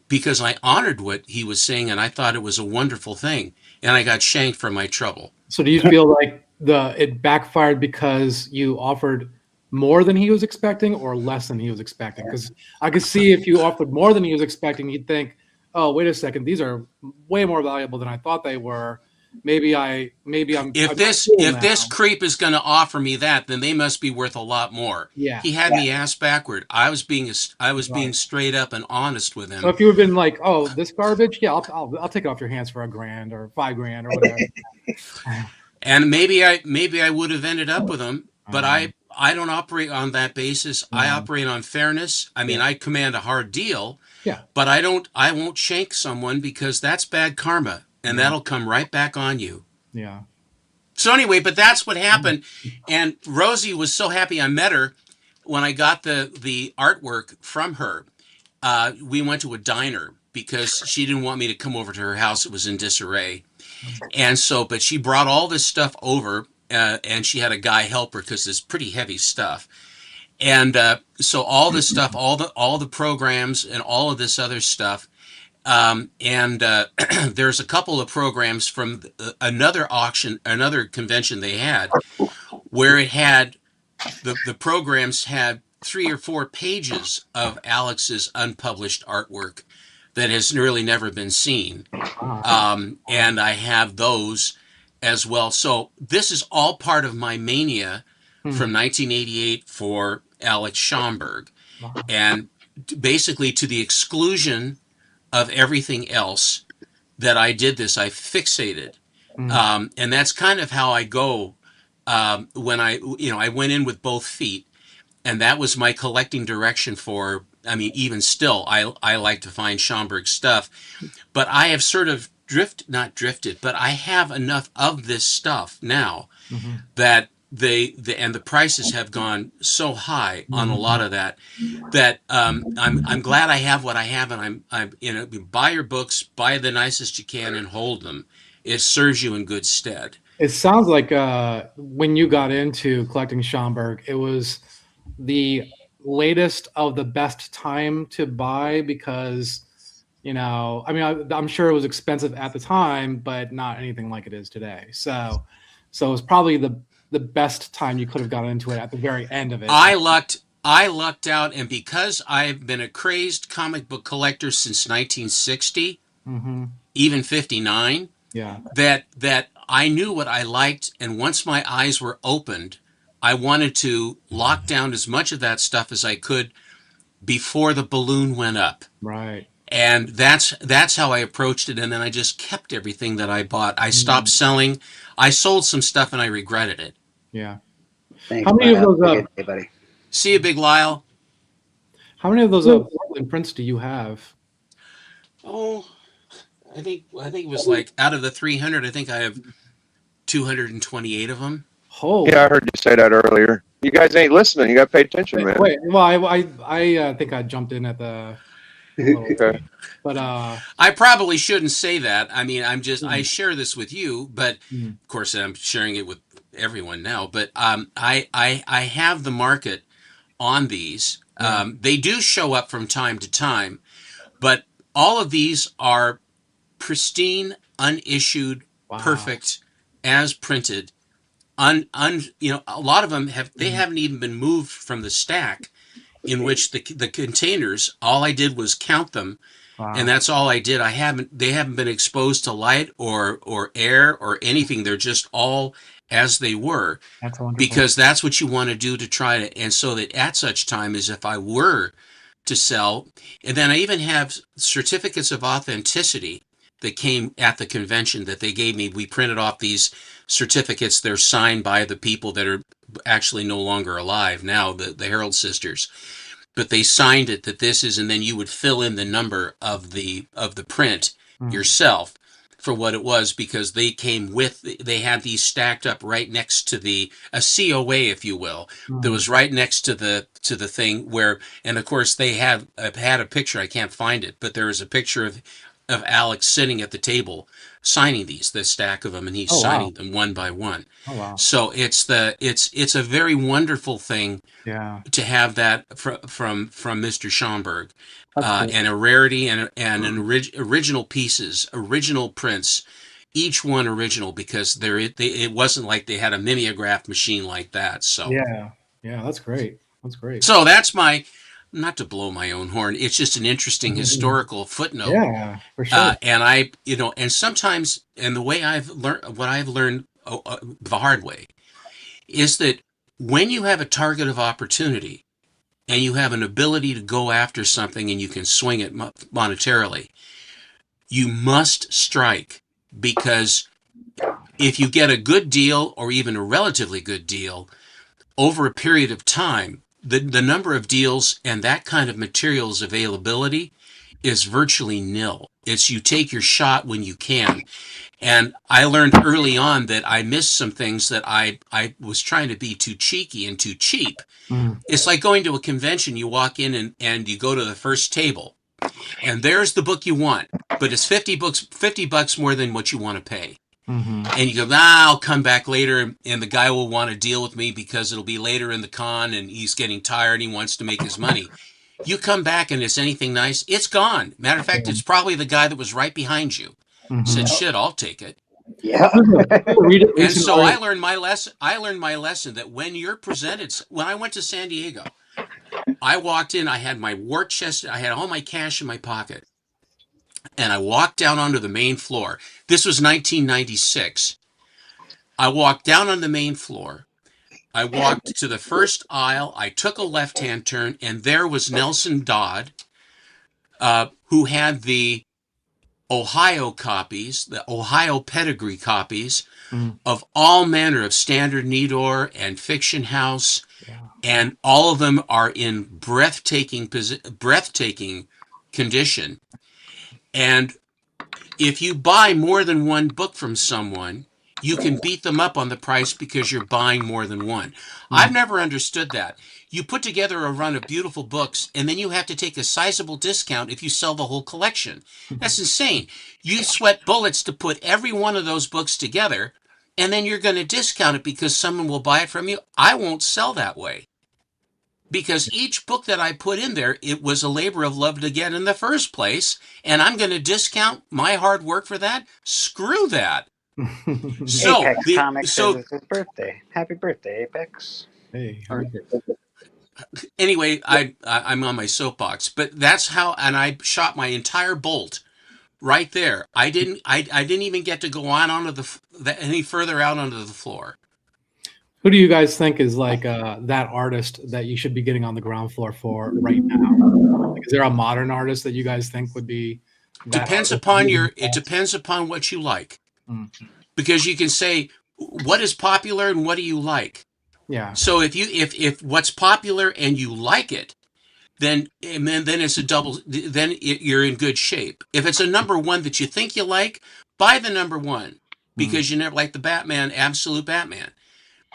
because I honored what he was saying, and I thought it was a wonderful thing. And I got shanked for my trouble. So do you feel like it backfired because you offered more than he was expecting or less than he was expecting? Because I could see if you offered more than he was expecting, you'd think, oh, wait a second, these are way more valuable than I thought they were. Maybe I'm. If this creep is going to offer me that, then they must be worth a lot more. Yeah. He had me ass backward. I was being straight up and honest with him. So if you had been like, oh, this garbage, yeah, I'll take it off your hands for $1,000 or $5,000 or whatever. And maybe I would have ended up with him, but I don't operate on that basis. I operate on fairness. I mean, I command a hard deal. Yeah. But I won't shank someone because that's bad karma, and that'll come right back on you. Yeah. So anyway, but that's what happened. And Rosie was so happy I met her when I got the artwork from her. We went to a diner because she didn't want me to come over to her house. It was in disarray. And so, but she brought all this stuff over, and she had a guy help her because it's pretty heavy stuff. And so all this stuff, all the programs and all of this other stuff. There's a couple of programs from another auction, another convention they had, where it had the programs had 3 or 4 pages of Alex's unpublished artwork that has really never been seen. And I have those as well. So this is all part of my mania from 1988 for Alex Schomburg. And basically to the exclusion of everything else that I did this, I fixated. And that's kind of how I go when I went in with both feet. And that was my collecting direction for, I mean, even still, I like to find Schomburg stuff. But I have sort of not drifted, but I have enough of this stuff now that the prices have gone so high on a lot of that I'm glad I have what I have, and I'm buy your books, buy the nicest you can, and hold them. It serves you in good stead. It sounds like when you got into collecting Schomburg, it was the latest of the best time to buy because, I mean, I'm sure it was expensive at the time, but not anything like it is today. So it was probably the best time you could have gotten into it at the very end of it. I lucked out, and because I've been a crazed comic book collector since 1960, even 59, that I knew what I liked, and once my eyes were opened, I wanted to lock down as much of that stuff as I could before the balloon went up. Right. And that's how I approached it, and then I just kept everything that I bought. I stopped selling. I sold some stuff, and I regretted it. Yeah. Thanks, How many of those? Hey, buddy. See you, Big Lyle. How many of those Portland prints do you have? Oh, I think it was like out of the 300. I think I have 228 of them. Oh. Yeah, I heard you say that earlier. You guys ain't listening. You got to pay attention, man. Wait. Well, I think I jumped in at the. Okay. But I probably shouldn't say that. I mean, I share this with you, but of course I'm sharing it with everyone now. But I have the market on these. They do show up from time to time, but all of these are pristine, unissued, perfect, as printed. A lot of them haven't even been moved from the stack in which the containers, all I did was count them. And that's all I did. They haven't been exposed to light or air or anything. They're just all as they were. That's wonderful. Because that's what you want to do to try to, and so that at such time as if I were to sell, and then I even have certificates of authenticity that came at the convention that they gave me. We printed off these certificates. They're signed by the people that are actually no longer alive now, the Herald sisters. But they signed it that this is, and then you would fill in the number of the print yourself for what it was, because they had these stacked up right next to a COA, if you will, that was right next to the thing where, and of course they had a picture, I can't find it, but there is a picture of Alex sitting at the table signing the stack of them, and he's signing them one by one. Oh, wow. So it's a very wonderful thing to have that from Mr. Schomburg, and a rarity and original pieces, original prints, each one original, because it wasn't like they had a mimeograph machine like that. So yeah, Yeah, that's great. That's great. So that's not to blow my own horn. It's just an interesting historical footnote. Yeah, for sure. And sometimes, and the way what I've learned the hard way, is that when you have a target of opportunity and you have an ability to go after something and you can swing it monetarily, you must strike, because if you get a good deal or even a relatively good deal over a period of time, the number of deals and that kind of materials availability is virtually nil. It's you take your shot when you can. And I learned early on that I missed some things, that I was trying to be too cheeky and too cheap. It's like going to a convention. You walk in and you go to the first table, and there's the book you want, but it's $50 more than what you want to pay. And you go, I'll come back later, and the guy will want to deal with me because it'll be later in the con and he's getting tired and he wants to make his money. You come back and it's anything nice, it's gone. Matter of fact, it's probably the guy that was right behind you. Said, shit, I'll take it. Yeah. And so I learned my lesson that when you're presented, when I went to San Diego, I walked in, I had my war chest, I had all my cash in my pocket. And I walked down onto the main floor. This was 1996. I walked down on the main floor. I walked to the first aisle. I took a left-hand turn, and there was Nelson Dodd, who had the Ohio copies, the Ohio pedigree copies of all manner of Standard Needor and Fiction House, and all of them are in breathtaking condition. And if you buy more than one book from someone, you can beat them up on the price because you're buying more than one. I've never understood that. You put together a run of beautiful books, and then you have to take a sizable discount if you sell the whole collection. That's insane. You sweat bullets to put every one of those books together, and then you're going to discount it because someone will buy it from you. I won't sell that way. Because each book that I put in there, it was a labor of love to get in the first place, and I'm going to discount my hard work for that? Screw that. Apex Comics says it's his birthday. Happy birthday, Apex. Hey. Anyway, I'm on my soapbox, but that's how, and I shot my entire bolt right there. I didn't even get to go on onto any further out onto the floor. Who do you guys think is like that artist that you should be getting on the ground floor for right now? Is there a modern artist that you guys think would be? It depends upon what you like, because you can say what is popular and what do you like. Yeah. So if what's popular and you like it, then it's a double. Then you're in good shape. If it's a number one that you think you like, buy the number one, because you never like the Batman, Absolute Batman.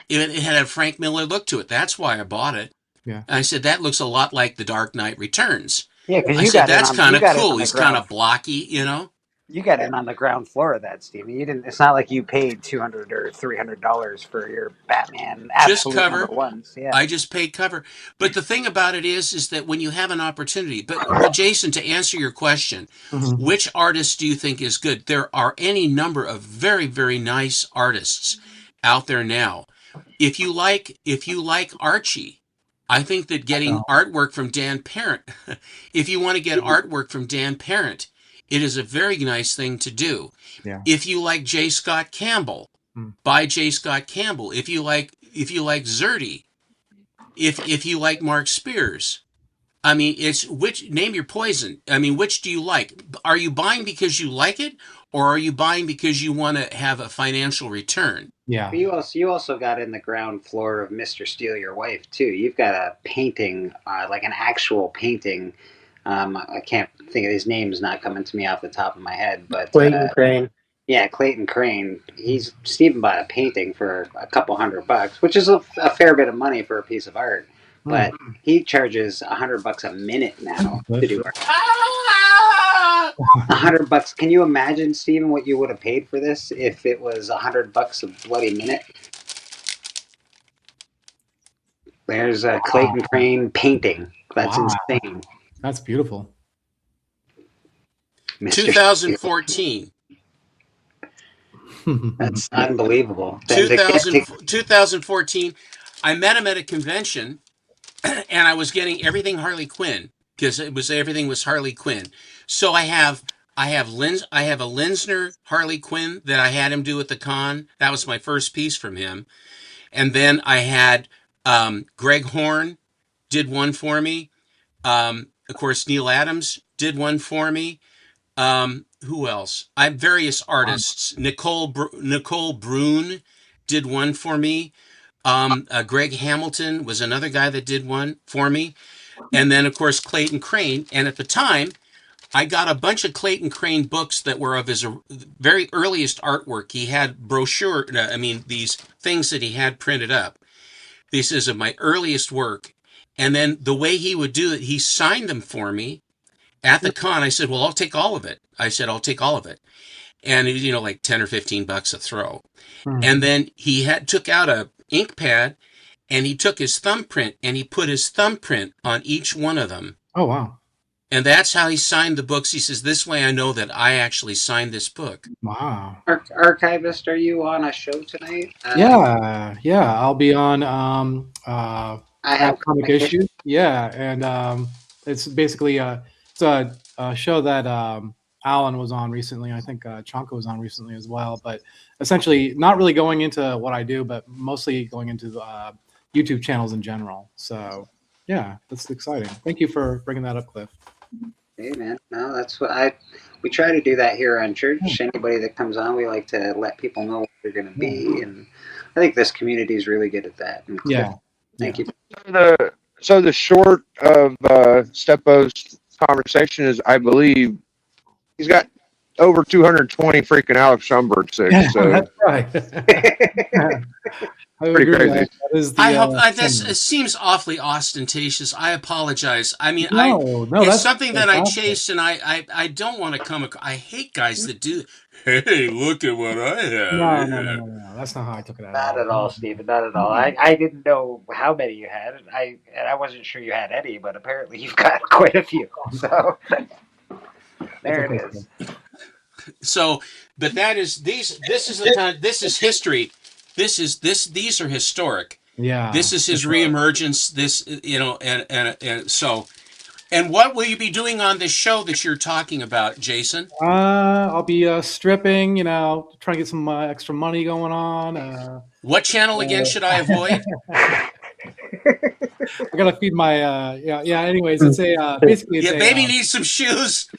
It had a Frank Miller look to it. That's why I bought it. Yeah. And I said, that looks a lot like The Dark Knight Returns. Yeah, because I said, that's kind of cool. He's kind of blocky, you know? You got in on the ground floor of that, Steven. You didn't. It's not like you paid $200 or $300 for your Batman just cover. number ones. Yeah. I just paid cover. But the thing about it is that when you have an opportunity, but Jason, to answer your question, which artist do you think is good? There are any number of very, very nice artists out there now. If you like Archie, I think that getting artwork from Dan Parent, if you want to get artwork from Dan Parent, it is a very nice thing to do. Yeah. If you like J. Scott Campbell, buy J. Scott Campbell. If you like Zerdy, if you like Mark Spears, I mean, name your poison. I mean, which do you like? Are you buying because you like it, or are you buying because you want to have a financial return? Yeah. You also got in the ground floor of Mr. Steal Your Wife too. You've got a painting, like an actual painting. I can't think of his name's not coming to me off the top of my head, but Clayton Crane. Yeah, Clayton Crane. Steven bought a painting for a couple $100, which is a fair bit of money for a piece of art. But he charges $100 a minute now to do art. $100. Can you imagine, Steven, what you would have paid for this if it was $100 a bloody minute? There's a Clayton Crane painting. That's insane. That's beautiful. 2014. That's unbelievable. 2014. I met him at a convention, and I was getting everything Harley Quinn because everything was Harley Quinn. So I have a Linsner Harley Quinn that I had him do at the con. That was my first piece from him. And then I had Greg Horn did one for me. Of course, Neil Adams did one for me. Who else? I have various artists. Nicole Brune did one for me. Greg Hamilton was another guy that did one for me. And then, of course, Clayton Crane. And at the time, I got a bunch of Clayton Crane books that were of his very earliest artwork. He had these things that he had printed up. This is of my earliest work. And then the way he would do it, he signed them for me at the con. I said, well, I'll take all of it. I'll take all of it. And, like 10 or 15 bucks a throw. And then he took out a ink pad and he took his thumbprint and he put his thumbprint on each one of them. Oh, wow. And that's how he signed the books. He says, this way I know that I actually signed this book. Wow. Archivist, are you on a show tonight? Yeah. I'll be on I have comic issues. Yeah, and it's basically it's a show that Alan was on recently. I think Chonka was on recently as well. But essentially, not really going into what I do, but mostly going into the YouTube channels in general. So yeah, that's exciting. Thank you for bringing that up, Cliff. Hey man, no, that's what we try to do that here on Church. Anybody that comes on, we like to let people know what they're going to be, and I think this community is really good at that. And yeah, thank you. So the short of Steppo's conversation is, I believe, he's got over 220 freaking Alex Schomburg six. So that's right. pretty crazy. I hope it seems awfully ostentatious. I apologize. I mean, no, it's something that I chase, and I don't want to come. I hate guys that do. Hey, look at what I have. No. That's not how I took it. Not at all, Stephen. Not at all. I didn't know how many you had, and I wasn't sure you had any, but apparently you've got quite a few. So there it is. So, but that is these. This is the time. This is history. These are historic. Yeah. This is his reemergence. This, and so, and what will you be doing on this show that you're talking about, Jason? I'll be stripping. trying to get some extra money going on. What channel again should I avoid? I gotta feed my anyways, it's a basically it's baby needs some shoes.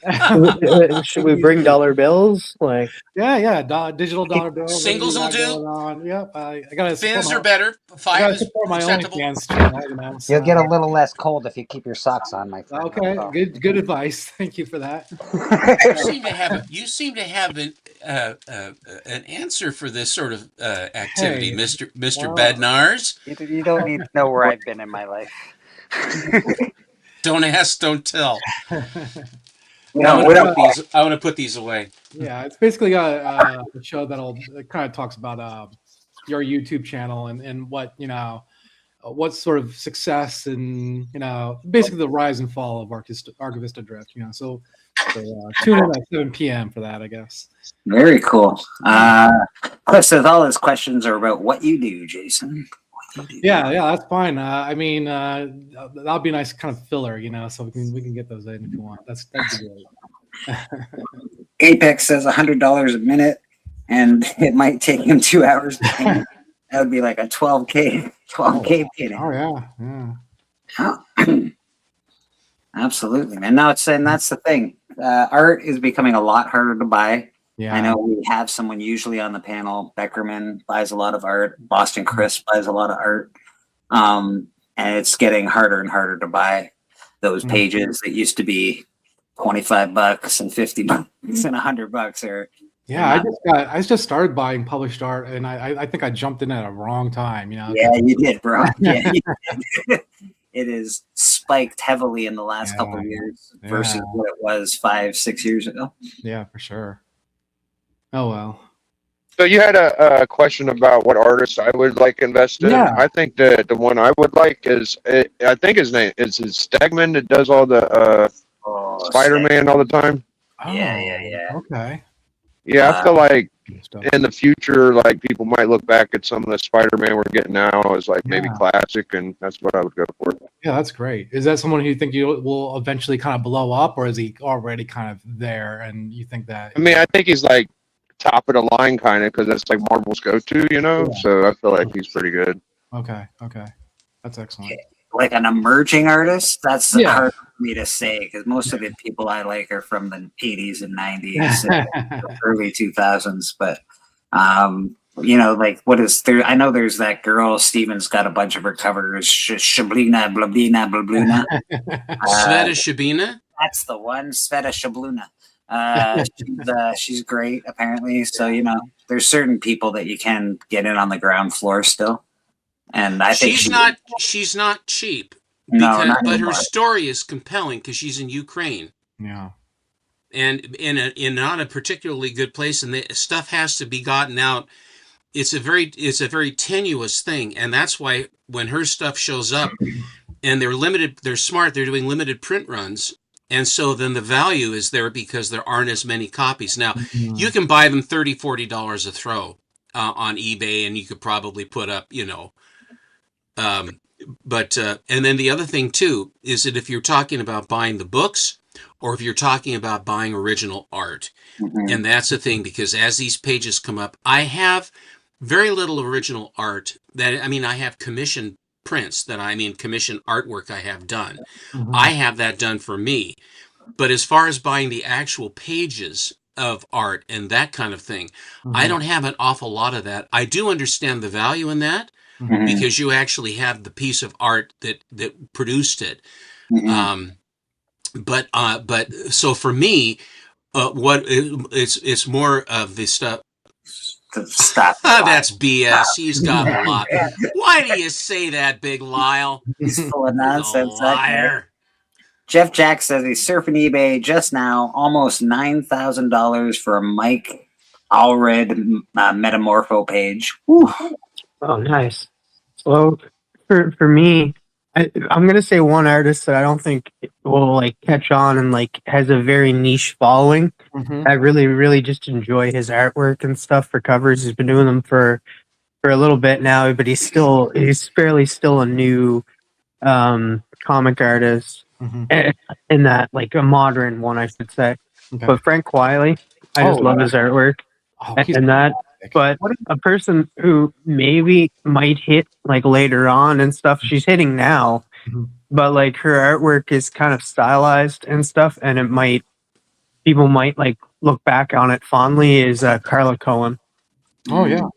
Should we bring dollar bills? Like digital dollar bills. Singles will do. Yep. I gotta fins are better. I gotta support my OnlyFans channel. You'll get a little less cold if you keep your socks on, my friend. Okay, good advice. Thank you for that. You seem to have an answer for this sort of activity, Mr. Bednars. You don't need to know where I've been in my life. Don't ask, don't tell. I want to put these away. Yeah, it's basically a show that kind of talks about your YouTube channel and what what sort of success and basically the rise and fall of Archivista Drift. So tune in at 7 p.m. for that, I guess. Very cool. So all his questions are about what you do, Jason. Yeah, that's fine. I mean, that'll be a nice kind of filler, so we can get those in if you want. That's great. Apex says $100 a minute, and it might take him 2 hours to paint. That would be like a 12K painting. Oh yeah. Absolutely, man. And that's the thing. Art is becoming a lot harder to buy. Yeah. I know we have someone usually on the panel. Beckerman buys a lot of art. Boston Chris buys a lot of art. And it's getting harder and harder to buy those pages that used to be $25 and $50 and $100 or yeah. I just started buying published art, and I think I jumped in at a wrong time. Yeah, you did, bro. Yeah, you did. It is spiked heavily in the last couple of years versus what it was 5-6 years ago. Yeah, for sure. Oh well. So you had a question about what artist I would like invest in. Yeah. I think the one I would like is I think his name is Stegman that does all the Spider-Man all the time. Oh, yeah. Okay. Yeah, I feel like in the future, like people might look back at some of the Spider-Man we're getting now as like maybe classic, and that's what I would go for. Yeah, that's great. Is that someone who you think you will eventually kind of blow up, or is he already kind of there? And you think that? I mean, I think he's like top of the line kind of because that's like Marvel's go-to, you know. Yeah. So I feel like he's pretty good. Okay, that's excellent. Like an emerging artist, that's hard for me to say because most of the people I like are from the 80s and 90s and early 2000s. But you know, like what is there? I know there's that girl. Steven's got a bunch of her covers. Shablina, Blablina, Blabluna. Sveta Shabina. That's the one. Sveta Shabluna. She's great apparently. So you know, there's certain people that you can get in on the ground floor still. And I think she's not cheap. No, but her story is compelling because she's in Ukraine. Yeah. And in not a particularly good place, and the stuff has to be gotten out. It's a very tenuous thing, and that's why when her stuff shows up, and they're smart, they're doing limited print runs, and so then the value is there because there aren't as many copies. Now you can buy them $30-$40 a throw on eBay, and you could probably put up, you know. And then the other thing too is that if you're talking about buying the books or if you're talking about buying original art, and that's the thing, because as these pages come up, I have very little original art I have commissioned prints commissioned artwork I have done. I have that done for me. But as far as buying the actual pages of art and that kind of thing, I don't have an awful lot of that. I do understand the value in that. Because you actually have the piece of art that produced it. But so for me, it's more of the stuff. Stop. That's BS. He's got a lot. Why do you say that, Big Lyle? He's full of nonsense. Liar. Jeff Jack says he's surfing eBay just now, almost $9,000 for a Mike Allred Metamorpho page. Whew. Oh, nice. Well, for me, I'm gonna say one artist that I don't think will like catch on and like has a very niche following. I really just enjoy his artwork and stuff for covers. He's been doing them for a little bit now, but he's fairly still a new comic artist, in that like a modern one, I should say. But Frank Wiley, I just love his artwork. And that, but a person who maybe might hit like later on and stuff, she's hitting now, but like her artwork is kind of stylized and stuff, and people might like look back on it fondly, is Carla Cohen. Oh yeah.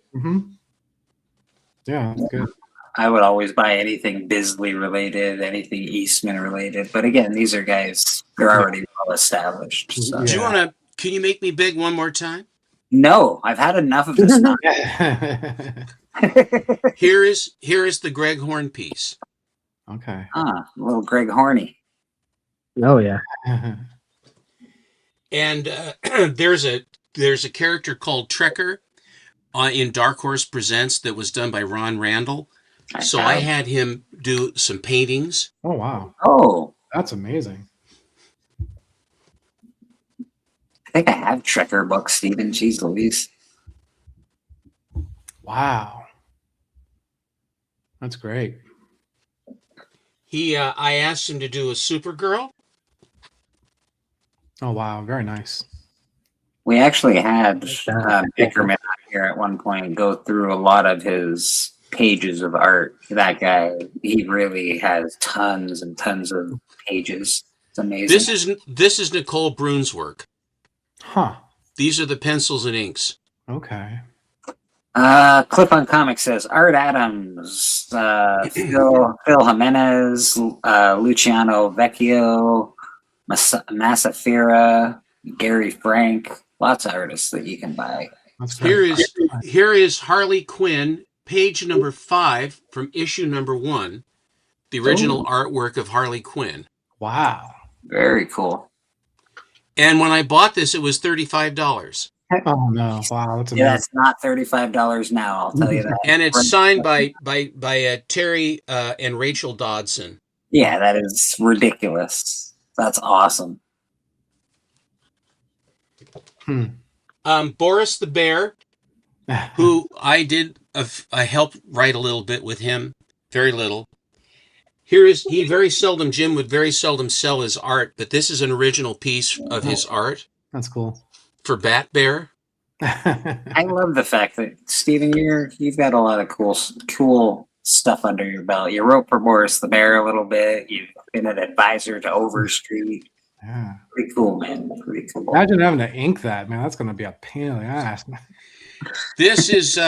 Yeah, that's good. I would always buy anything Bisley related, anything Eastman related, but again, these are guys, they're already well established. So. Can you make me big one more time? No, I've had enough of this now. Here is the Greg Horn piece. Okay. Little Greg Horny. Oh yeah. And there's a character called Trekker in Dark Horse Presents that was done by Ron Randall. So I had him do some paintings. Oh wow. Oh, that's amazing. I think I have Trekker books, Stephen. Jeez Louise. Wow. That's great. I asked him to do a Supergirl. Oh wow, very nice. We actually had Bickerman on here at one point go through a lot of his pages of art. That guy, he really has tons and tons of pages. It's amazing. This is Nicole Brune's work. Huh. These are the pencils and inks. Okay. Clip on Comics says Art Adams, Phil Jimenez, Luciano Vecchio, Massafira, Gary Frank. Lots of artists that you can buy. Here is Harley Quinn, page number 5 from issue number 1. The original artwork of Harley Quinn. Wow. Very cool. And when I bought this, it was $35. Oh no! Wow, that's amazing. Yeah, it's not $35 now. I'll tell you that. And it's signed by Terry and Rachel Dodson. Yeah, that is ridiculous. That's awesome. Boris the Bear, who I helped write a little bit with him, very little. Jim would very seldom sell his art, but this is an original piece of his art. That's cool. For Bat Bear. I love the fact that Stephen, you've got a lot of cool stuff under your belt. You wrote for Boris the Bear a little bit. You've been an advisor to Overstreet. Yeah. Pretty cool, man. Pretty cool. Imagine having to ink that, man. That's going to be a pain in the ass. This is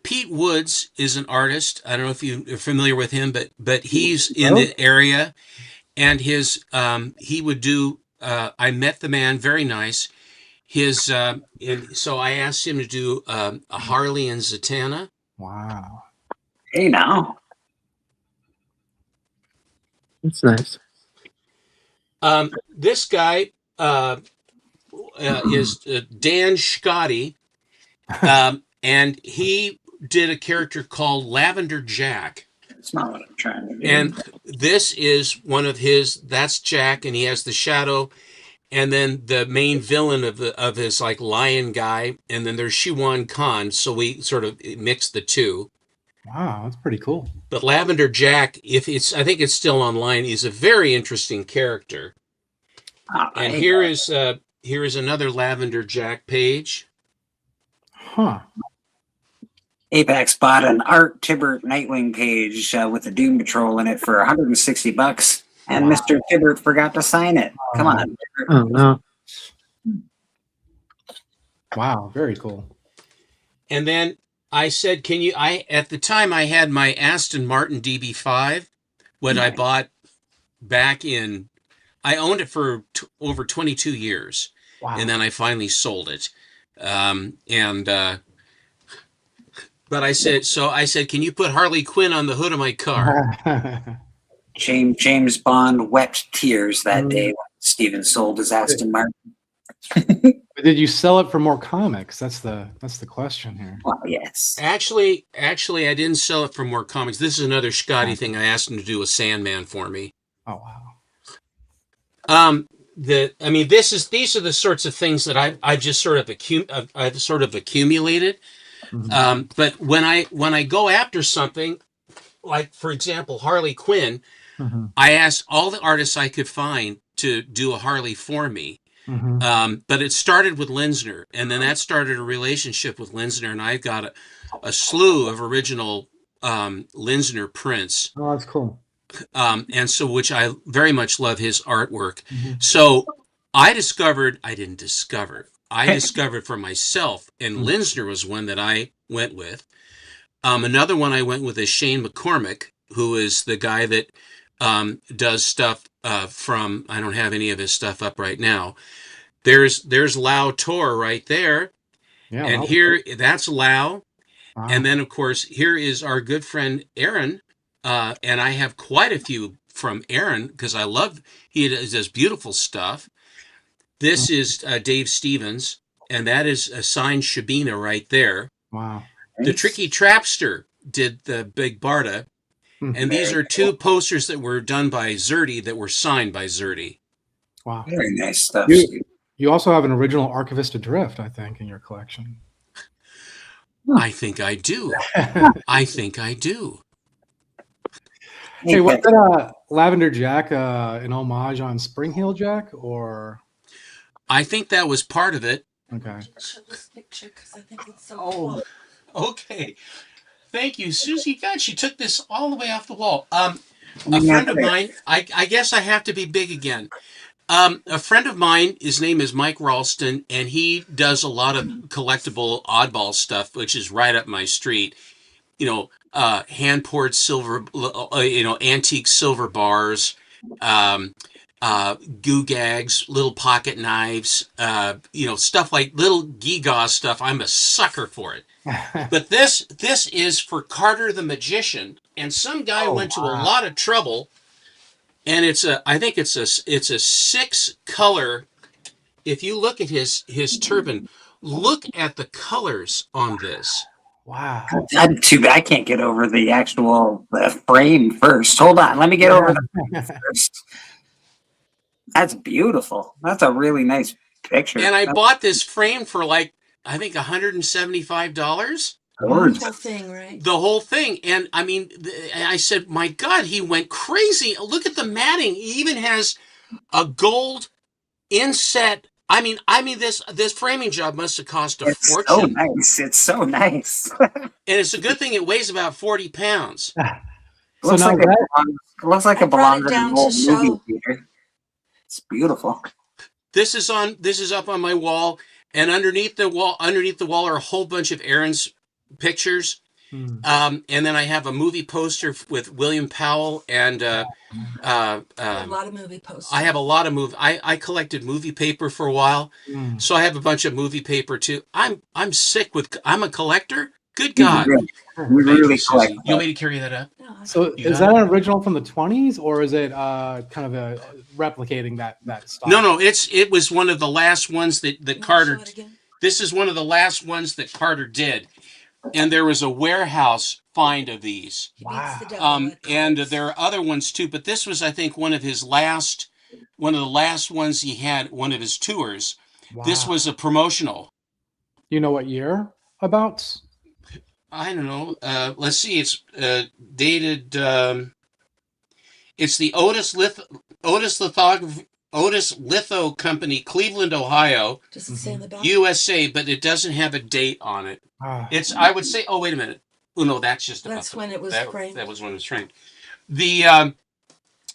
Pete Woods is an artist. I don't know if you're familiar with him, but he's in the area, and his he would do. I met the man, very nice. So I asked him to do a Harley and Zatanna. Wow. Hey now. That's nice. This guy is Dan Scotty, and he did a character called Lavender Jack. That's not what I'm trying to do. And this is one of his. That's Jack, and he has the shadow. And then the main villain of his like lion guy, and then there's Shiwan Khan. So we sort of mixed the two. Wow, that's pretty cool. But Lavender Jack, I think it's still online. He's a very interesting character. And here is another Lavender Jack page. Huh. Apex bought an Art Tibbert Nightwing page with the Doom Patrol in it for $160. And wow. Mr. Tibbert forgot to sign it. Come on. Oh, no. Wow, very cool. And then I said, at the time I had my Aston Martin DB5, what I bought back in, I owned it for over 22 years. Wow. And then I finally sold it. But I said, can you put Harley Quinn on the hood of my car? James Bond wept tears that day when Steven sold his Aston Martin. Did you sell it for more comics? That's the question here. Well, yes. Actually, I didn't sell it for more comics. This is another Scotty thing. I asked him to do a Sandman for me. Oh wow. These are the sorts of things that I've just sort of accumulated. Mm-hmm. But when I go after something, like for example Harley Quinn, mm-hmm. I asked all the artists I could find to do a Harley for me. Mm-hmm. But it started with Linsner, and then that started a relationship with Linsner, and I've got a slew of original Linsner prints. Oh, that's cool. And so, which I very much love his artwork. Mm-hmm. So I discovered for myself, and mm-hmm. Linsner was one that I went with. Another one I went with is Shane McCormick, who is the guy that does stuff from, I don't have any of his stuff up right now. There's Lau Tor right there. Yeah, and here, that's Lau. Wow. And then, of course, here is our good friend Aaron. And I have quite a few from Aaron because he does beautiful stuff. This is Dave Stevens, and that is a signed Shabina right there. Wow. The Tricky Trapster did the Big Barda. And these are two posters that were done by Zerdy that were signed by Zerdy. Wow. Very nice stuff. You also have an original Archivist Adrift, I think, in your collection. I think I do. Hey, was that Lavender Jack an homage on Spring Heel Jack, or? I think that was part of it. Okay. Show this picture because I think it's so cool. Okay. Thank you, Susie. God, she took this all the way off the wall. A friend of mine, I guess I have to be big again. A friend of mine, his name is Mike Ralston, and he does a lot of collectible oddball stuff, which is right up my street. Hand-poured silver, antique silver bars, goo gags, little pocket knives, stuff like little gewgaw stuff. I'm a sucker for it. But this is for Carter the Magician, and some guy went to a lot of trouble, and I think it's a 6-color. If you look at his turban, look at the colors on this. Wow. I'm too bad I can't get over the actual frame first. Hold on, let me get over the frame first. That's beautiful. That's a really nice picture. And I bought this frame for like I think $175. The whole thing, right? The whole thing. And I mean, I said, my God, he went crazy. Look at the matting. He even has a gold inset. I mean, this framing job must have cost a fortune. So nice. It's so nice. And it's a good thing it weighs about 40 pounds. Looks like it belongs in an old movie theater. It's beautiful. This is up on my wall, and underneath the wall are a whole bunch of Aaron's pictures. And then I have a movie poster with William Powell and a lot of movie posters. I have a lot of I collected movie paper for a while, so I have a bunch of movie paper too. I'm sick with. I'm a collector. Good God! We really collect. You want me to carry that up? So is that an original from the 20s, or is it kind of replicating that style? No. It was one of the last ones that Carter. This is one of the last ones that Carter did. And there was a warehouse find of these. Wow. And there are other ones too, but this was, I think, one of the last ones he had, one of his tours. Wow. This was a promotional. You know what year about? I don't know. Let's see. It's dated. It's the Otis Litho Company, Cleveland, Ohio. Does it say in the back? USA, but it doesn't have a date on it. It's. I would say. Oh, wait a minute. Oh no, that's when it was framed. That was when it was framed. The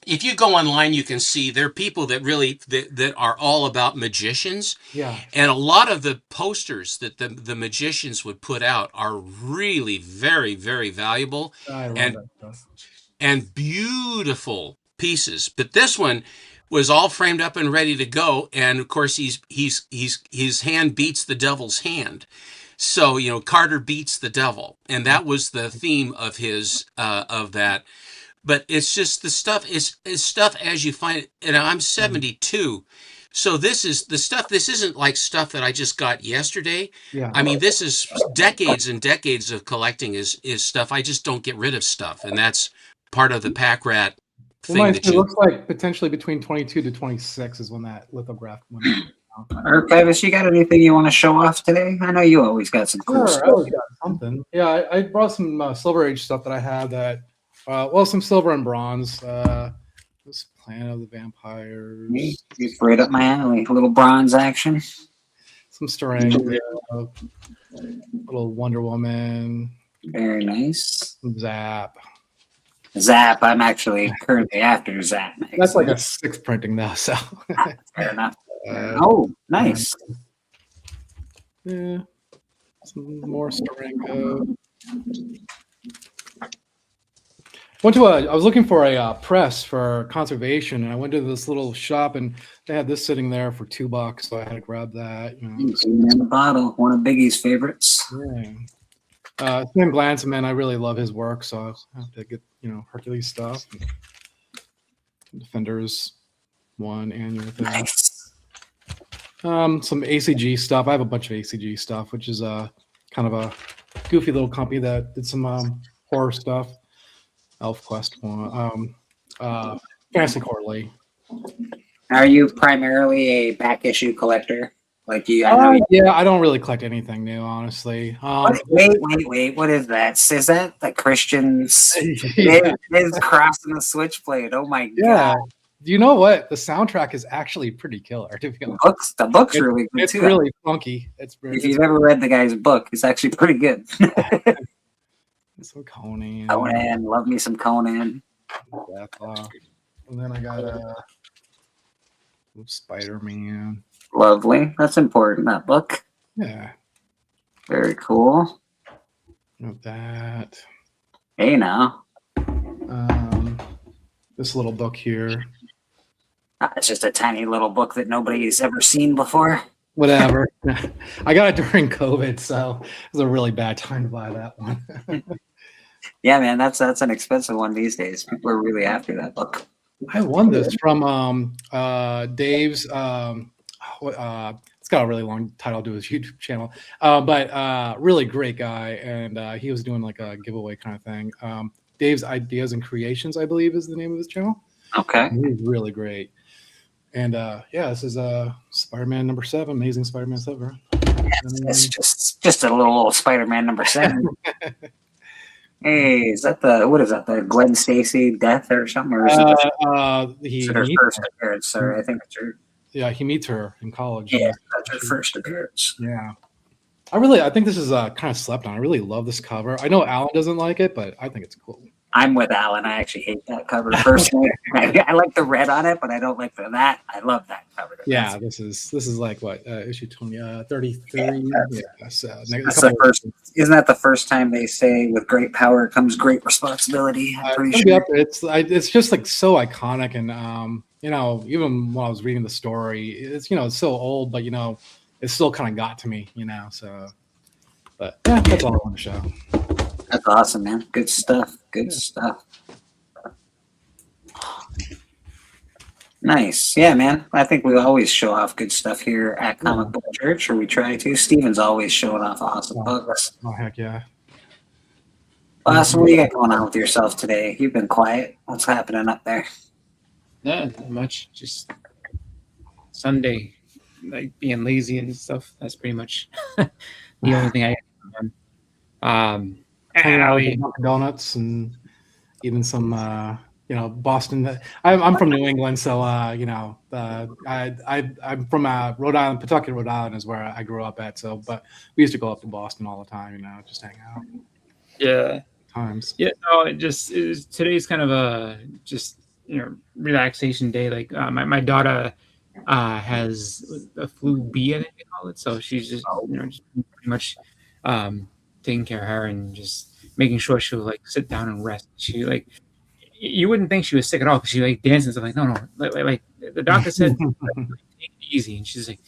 if you go online, you can see there are people that really that are all about magicians. Yeah. And a lot of the posters that the magicians would put out are really very, very valuable and beautiful pieces. But this one was all framed up and ready to go. And of course, his hand beats the devil's hand. So, Carter beats the devil. And that was the theme of his, of that. But it's just the stuff is stuff as you find it. And I'm 72. So this is the stuff. This isn't like stuff that I just got yesterday. Yeah. I mean, this is decades and decades of collecting is stuff. I just don't get rid of stuff. And that's part of the pack rat thing. It looks like potentially between 22 to 26 is when that lithograph went out. Archivist, you got anything you want to show off today? I know you always got some cool stuff. I always got something. Yeah, I brought some Silver Age stuff that I had that, some silver and bronze. This Planet of the Vampires. It's right up my alley. A little bronze action. Some string. Little Wonder Woman. Very nice. Some Zap. I'm actually currently after Zap. That's like a 6 printing though, so. Fair enough. Nice. Yeah. Some more Steranko. I was looking for a press for conservation, and I went to this little shop, and they had this sitting there for $2, so I had to grab that. In the bottle, one of Biggie's favorites. Yeah. Sam Glantzman, I really love his work, so I have to get Hercules stuff, Defenders 1 annual thing. Nice. Some ACG stuff. I have a bunch of ACG stuff, which is kind of a goofy little company that did some horror stuff. ElfQuest 1, Fantasy Quarterly. Are you primarily a back issue collector? Like you? Yeah, I don't really collect anything new, honestly. Wait! What is that? Is that the Christians? It is crossing the switchblade. Oh my god! Do you know what? The soundtrack is actually pretty killer. To be honest. The book's really good it's too. It's really funky. If you've ever read the guy's book, it's actually pretty good. Some Conan. Love me some Conan. And then I got Spider-Man. Lovely. That's important, that book. Yeah. Very cool. Note that. Hey now. This little book here. It's just a tiny little book that nobody's ever seen before. Whatever. I got it during COVID, so it was a really bad time to buy that one. Yeah, man, that's an expensive one these days. People are really after that book. I won this from Dave's. It's got a really long title to his YouTube channel, but really great guy, and he was doing like a giveaway kind of thing. Dave's Ideas and Creations, I believe, is the name of his channel. Okay, he's really great. And this is Spider-Man #7, Amazing Spider-Man 7. It's just a little Spider-Man number 7. Hey, is that the Gwen Stacy death or something? Or is it her first appearance? Sorry, I think it's her. Yeah, he meets her in college. Yeah, that's her first appearance. Yeah. I think this is kind of slept on. I really love this cover. I know Alan doesn't like it, but I think it's cool. I'm with Alan. I actually hate that cover personally. I like the red on it, but I don't like that. I love that cover. Yeah, this is like what issue 33. That's the first. Isn't that the first time they say with great power comes great responsibility? I'm pretty sure. It's just like so iconic, and even when I was reading the story, it's it's so old, but it still kind of got to me, So, but yeah, that's all I want to show. That's awesome, man. Good stuff. Good stuff. Nice. Yeah, man. I think we always show off good stuff here at Comic Book Church, or we try to. Steven's always showing off awesome books. Oh, heck yeah. Awesome. What do you got going on with yourself today? You've been quiet. What's happening up there? Not much. Just Sunday, like being lazy and stuff. That's pretty much the only thing I got. Hanging out with Dunkin' Donuts and even some, Boston. I'm from New England, so I'm from Rhode Island. Pawtucket, Rhode Island is where I grew up at. So, but we used to go up to Boston all the time, just hang out. Yeah. Times. Yeah. No, today's kind of a relaxation day. Like my daughter has a flu B, I think they call it. So she's just just pretty much taking care of her and just making sure she'll like sit down and rest. She you wouldn't think she was sick at all because she dances. I'm like, no, like the doctor said, take it easy, and she's like,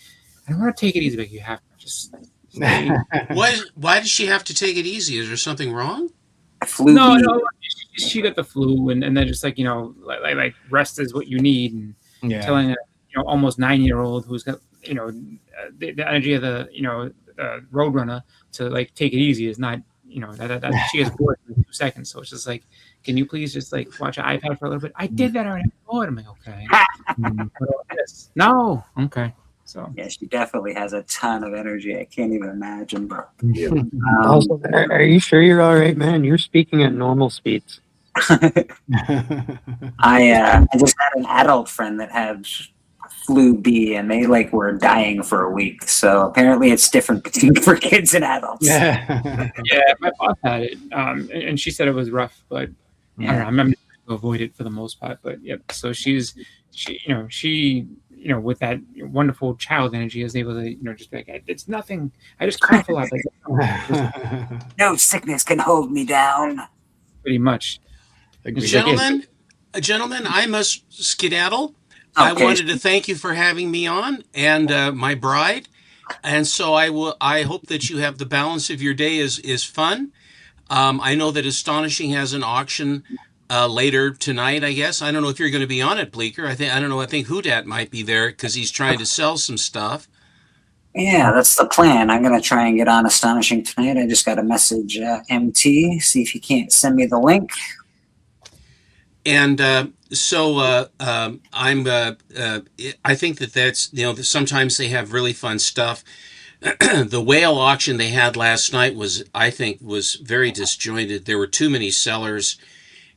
I don't want to take it easy, but you have to just. Why does she have to take it easy? Is there something wrong? No, she got the flu, and then just like rest is what you need, and telling a almost 9-year-old who's got the energy of the Roadrunner to take it easy is not that she gets bored in 2 seconds. So it's just like, can you please just watch an iPad for a little bit? I did that already. I'm like, okay. No, okay. So yeah, she definitely has a ton of energy. I can't even imagine, bro. Also, are you sure you're all right, man? You're speaking at normal speeds. I just had an adult friend that had flu B, and they were dying for a week. So apparently, it's different for kids and adults. Yeah, my boss had it, and she said it was rough, but I don't know. I'm trying to avoid it for the most part. But yep. So she with that wonderful child energy, is able to just it's nothing. I just cough a lot. No sickness can hold me down. Pretty much. Gentlemen, I must skedaddle. Okay. I wanted to thank you for having me on and my bride. And so I hope that you have the balance of your day is fun. I know that Astonishing has an auction later tonight, I guess. I don't know if you're going to be on it, Bleecker. I think Houdat might be there because he's trying to sell some stuff. Yeah, that's the plan. I'm going to try and get on Astonishing tonight. I just got a message, MT, see if he can't send me the link. And I think that's sometimes they have really fun stuff. The whale auction they had last night was very disjointed. There were too many sellers,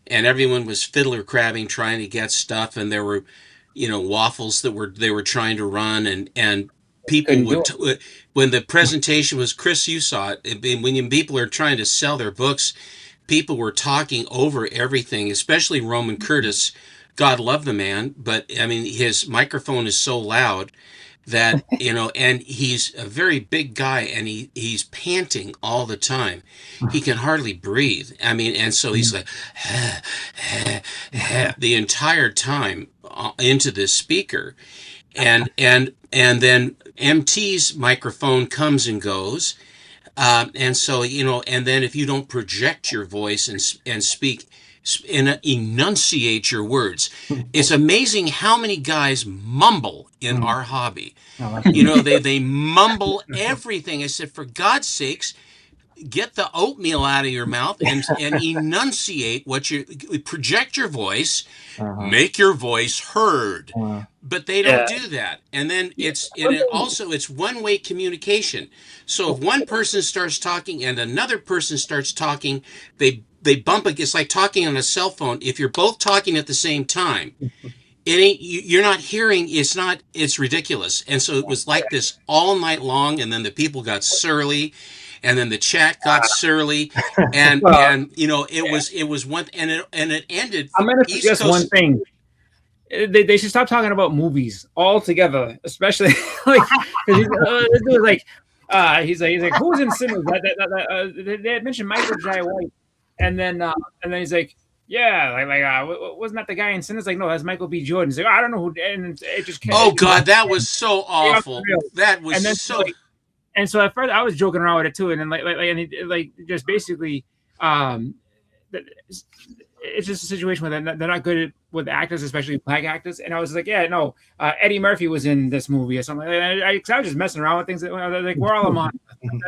and everyone was fiddler crabbing trying to get stuff, and there were waffles that they were trying to run, and people would when the presentation was, Chris, you saw it, when people are trying to sell their books, people were talking over everything, especially Roman Curtis. God love the man, but I mean, his microphone is so loud that, and he's a very big guy, and he's panting all the time. He can hardly breathe. I mean, and so he's like, the entire time into this speaker. And then MT's microphone comes and goes. And so, and then if you don't project your voice and speak and enunciate your words, it's amazing how many guys mumble in our hobby. They mumble everything. I said, for God's sakes, get the oatmeal out of your mouth and enunciate what you project your voice, make your voice heard. But they don't do that. And then it's one-way communication. So if one person starts talking and another person starts talking, they bump it. It's like talking on a cell phone. If you're both talking at the same time, you're not hearing. It's ridiculous. And so it was like this all night long. And then the people got surly, and then the chat got surly, and it was one, and it ended. I'm gonna suggest one thing. They should stop talking about movies altogether, especially like because this dude was like he's like who's in Sinners? They had mentioned Michael Jai White, and then he's like, yeah, wasn't that the guy in Sinners? Like, no, that's Michael B. Jordan. He's like, I don't know who. And it just came. Oh God, that was so awful. That was so. And so at first I was joking around with it too, and then just basically, it's just a situation where they're not good with actors, especially black actors. And I was like, yeah, no, Eddie Murphy was in this movie or something. I was just messing around with things. Like we're all on.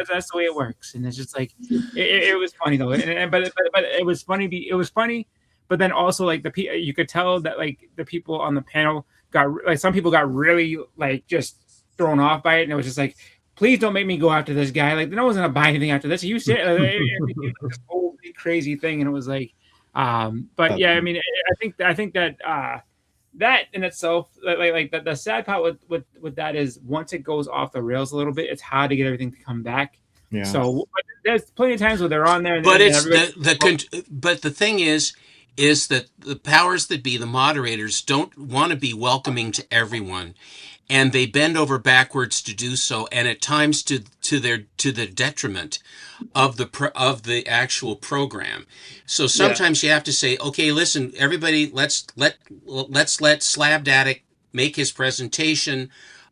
That's the way it works. And it's just like it was funny though. But it was funny. It was funny. But then also like you could tell that like the people on the panel some people got really like just thrown off by it, and it was just like, please don't make me go after this guy. Like no one's gonna buy anything after this. You said this whole big crazy thing, and it was like. But yeah, I mean, I think that that in itself, like the sad part with that is once it goes off the rails a little bit, it's hard to get everything to come back. Yeah. So there's plenty of times where they're on there. But but the thing is that the powers that be, the moderators, don't want to be welcoming to everyone, and they bend over backwards to do so, and at times to the detriment of the actual program. So sometimes you have to say, okay, listen, everybody, let's let Slabdatic make his presentation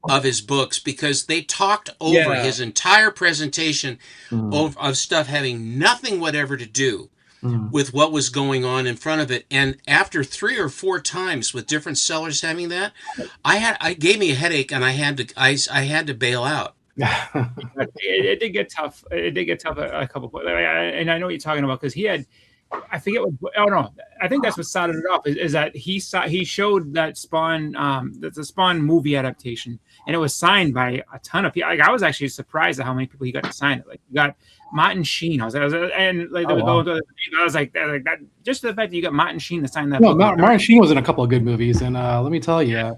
of his books, because they talked over his entire presentation of stuff having nothing whatever to do with what was going on in front of it. And after 3 or 4 times with different sellers having that, I gave me a headache, and I had to bail out. It did get tough. It did get tough a couple points. And I know what you're talking about, because he had, I forget what. Oh no, I think that's what started it off. Is that he showed that Spawn, the Spawn movie adaptation, and it was signed by a ton of people. Like I was actually surprised at how many people he got to sign it. Like you got Martin Sheen. I was like that. Just the fact that you got Martin Sheen to sign that. No, Martin Sheen was in a couple of good movies, and let me tell you.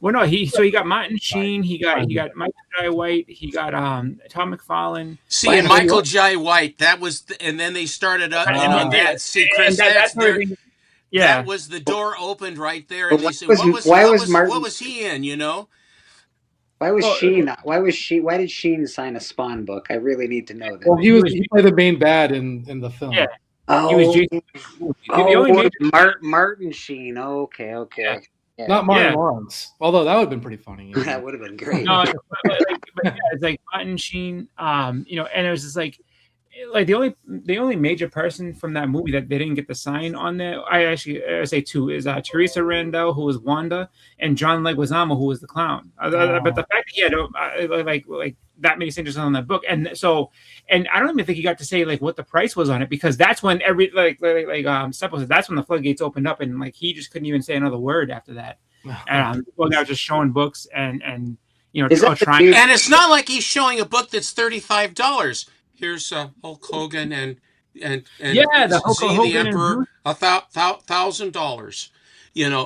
Well, no, he got Martin Sheen, he got Michael Jai White, he got Tom McFarlane. See, and Michael Jai White, that was, and then they started up on that. See, Chris, that was the door opened right there. And they said, what was he in? You know, why was Sheen? Why did Sheen sign a Spawn book? I really need to know that. Well, he played the main bad in the film. Yeah. He was Martin Sheen. Okay. Yeah. Yeah. Not Martin Lawrence, although that would have been pretty funny. That would have been great. No, it's like Martin Sheen, and it was just like the only major person from that movie that they didn't get the sign on there. I say 2 is Teresa Randall, who was Wanda, and John Leguizamo, who was the clown. But the fact that he had like that many signatures on that book, and I don't even think he got to say like what the price was on it, because that's when Seppo said, that's when the floodgates opened up, and like he just couldn't even say another word after that. And well, now just showing books and trying. And it's not like he's showing a book that's $35. Here's Hulk Hogan and the Hulk Hogan, the Emperor, $1,000.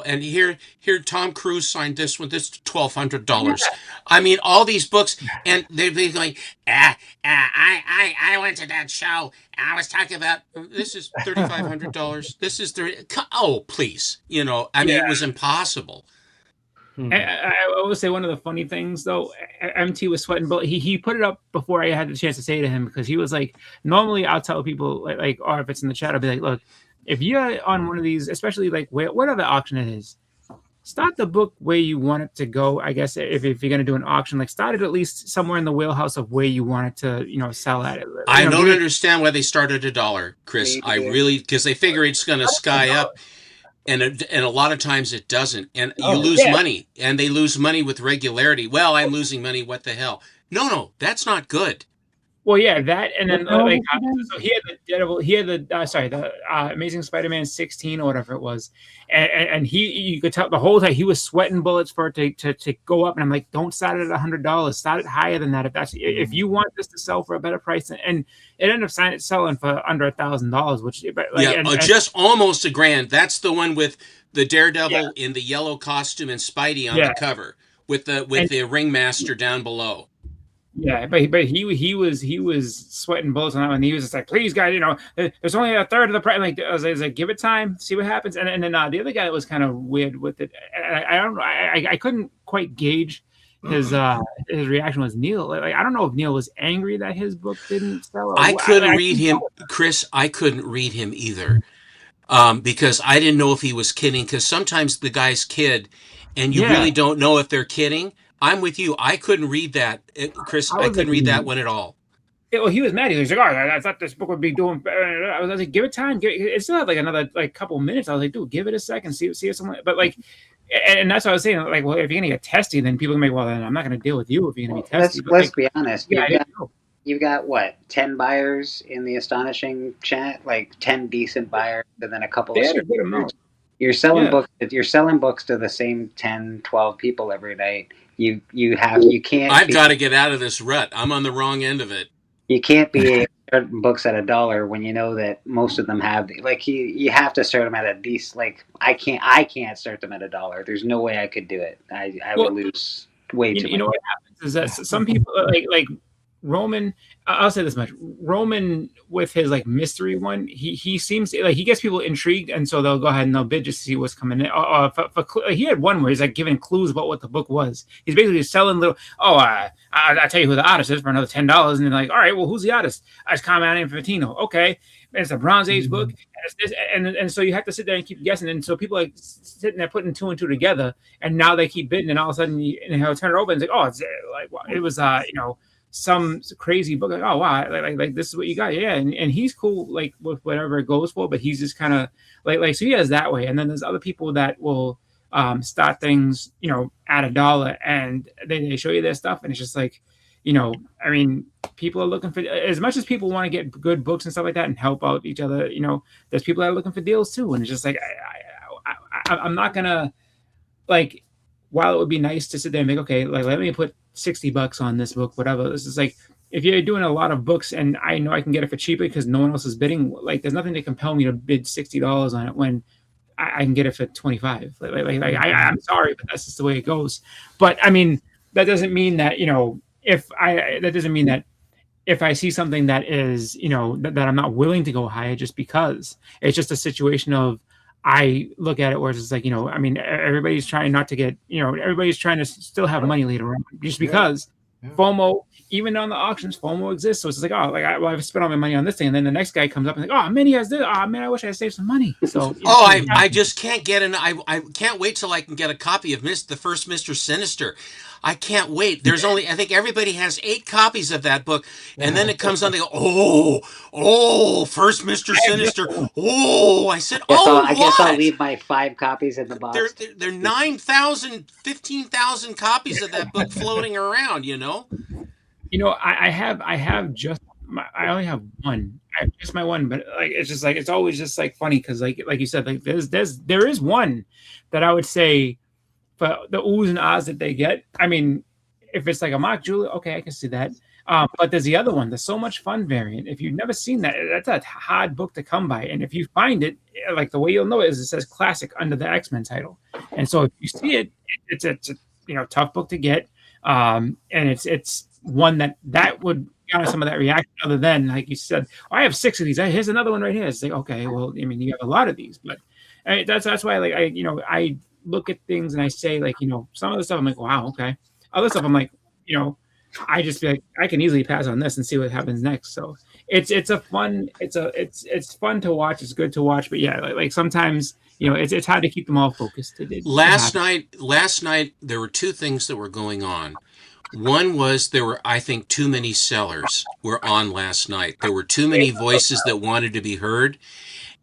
And here Tom Cruise signed this one. This $1,200. I mean, all these books, and they're going, I went to that show. I was talking about this is $3,500. This is oh, please, I mean, it was impossible. I will say one of the funny things though, MT was sweating, but he put it up before I had the chance to say to him, because he was like, normally I'll tell people like, or if it's in the chat, I'll be like, look, if you're on one of these, especially like whatever auction it is, start the book where you want it to go. I guess if you're going to do an auction, like start it at least somewhere in the wheelhouse of where you want it to, sell at it. I don't understand why they started $1, Chris. I really, because they figure it's going to sky up. And a lot of times it doesn't. And you lose money. And they lose money with regularity. Well, I'm losing money. What the hell? No, that's not good. Well, yeah, that, and then like so he had the Daredevil, he had the Amazing Spider-Man 16 or whatever it was, and you could tell the whole time he was sweating bullets for it to go up, and I'm like, don't start it at $100, start it higher than that if you want this to sell for a better price, and it ended up selling for under $1,000, which just almost $1,000. That's the one with the Daredevil in the yellow costume and Spidey on the cover with the ringmaster down below. Yeah, but he was sweating bullets on that one. He was just like, please, guys, there's only a third of the price. Like, I was like, give it time, see what happens. And then the other guy that was kind of weird with it. I don't know. I couldn't quite gauge his reaction was Neil. Like, I don't know if Neil was angry that his book didn't sell. I couldn't read him, Chris. I couldn't read him either, because I didn't know if he was kidding. Because sometimes the guys kid, and you really don't know if they're kidding. I'm with you. I couldn't read that, Chris. I couldn't read that one at all. Yeah, well, he was mad. He was like, "Oh, I thought this book would be doing better." I was like, "Give it time. It still had like another couple minutes." I was like, "Dude, give it a second. See if someone." But like, and that's what I was saying. Like, well, if you're gonna get testy, then people can be, well, then I'm not gonna deal with you if you're gonna be testy. Let's be honest. You've got what, 10 buyers in the Astonishing chat, like 10 decent buyers, and then a couple of survivors. You're selling books. You're selling books to the same 10, 12 people every night. You can't. I've got to get out of this rut. I'm on the wrong end of it. You can't be starting books at $1 when you know that most of them have you have to start them at a decent. Like I can't start them at $1. There's no way I could do it. I would lose way too much. You know what happens is that some people like Roman, I'll say this much: Roman with his like mystery one, he seems like he gets people intrigued, and so they'll go ahead and they'll bid just to see what's coming in. He had one where he's like giving clues about what the book was. He's basically selling little. I'll tell you who the artist is for another $10, and they're like, all right, well, who's the artist? It's Carmine Infantino. Okay, it's a Bronze Age book, and so you have to sit there and keep guessing, and so people like sitting there putting 2 and 2 together, and now they keep bidding, and all of a sudden he'll turn it over and it's like, oh, it's like it was some crazy book, like, oh wow, like this is what you got, yeah, and he's cool like with whatever it goes for, but he's just kind of like so he has that way, and then there's other people that will start things at $1 and they show you their stuff, and it's just like I mean, people are looking for, as much as people want to get good books and stuff like that and help out each other, there's people that are looking for deals too, and it's just like I'm not gonna like, while it would be nice to sit there and make, okay, like let me put $60 on this book, whatever. This is like, if you're doing a lot of books and I know I can get it for cheaper because no one else is bidding, like there's nothing to compel me to bid $60 on it when I can get it for $25. I'm sorry, but that's just the way it goes. But I mean, that doesn't mean that, if I see something that is, that I'm not willing to go higher just because. It's just a situation of, I look at it where it's like, I mean, everybody's trying not to get, everybody's trying to still have money later on, just because FOMO, even on the auctions, FOMO exists. So it's like, oh, like I've spent all my money on this thing, and then the next guy comes up and like, oh, man, he has this. Oh man, I wish I had saved some money. So I just can't get I can't wait till I can get a copy of the first Mr. Sinister. I can't wait. There's only, I think everybody has 8 copies of that book, and then it comes on. They go, oh, first Mr. Sinister. Oh, I said, I guess I'll leave my 5 copies in the box. There are 9,000, 15,000 copies of that book floating around. I only have one. I just my one, but like it's just like it's always just like funny because like you said, like there is one that I would say for the oohs and ahs that they get. I mean, if it's like a Mark Julia, okay, I can see that. But there's the other one, the So Much Fun variant. If you've never seen that, that's a hard book to come by. And if you find it, like the way you'll know it is it says classic under the X-Men title. And so if you see it, it's a tough book to get. And it's one that would counter some of that reaction, other than like you said, I have 6 of these. Here's another one right here. It's like, okay, well, I mean, you have a lot of these, but that's why like I look at things and I say like, some of the stuff I'm like, wow, okay. Other stuff I'm like, I just feel like I can easily pass on this and see what happens next. So it's fun to watch. It's good to watch, but yeah, like sometimes it's hard to keep them all focused. Last night there were 2 things that were going on. One was there were, I think, too many sellers were on last night. There were too many voices that wanted to be heard,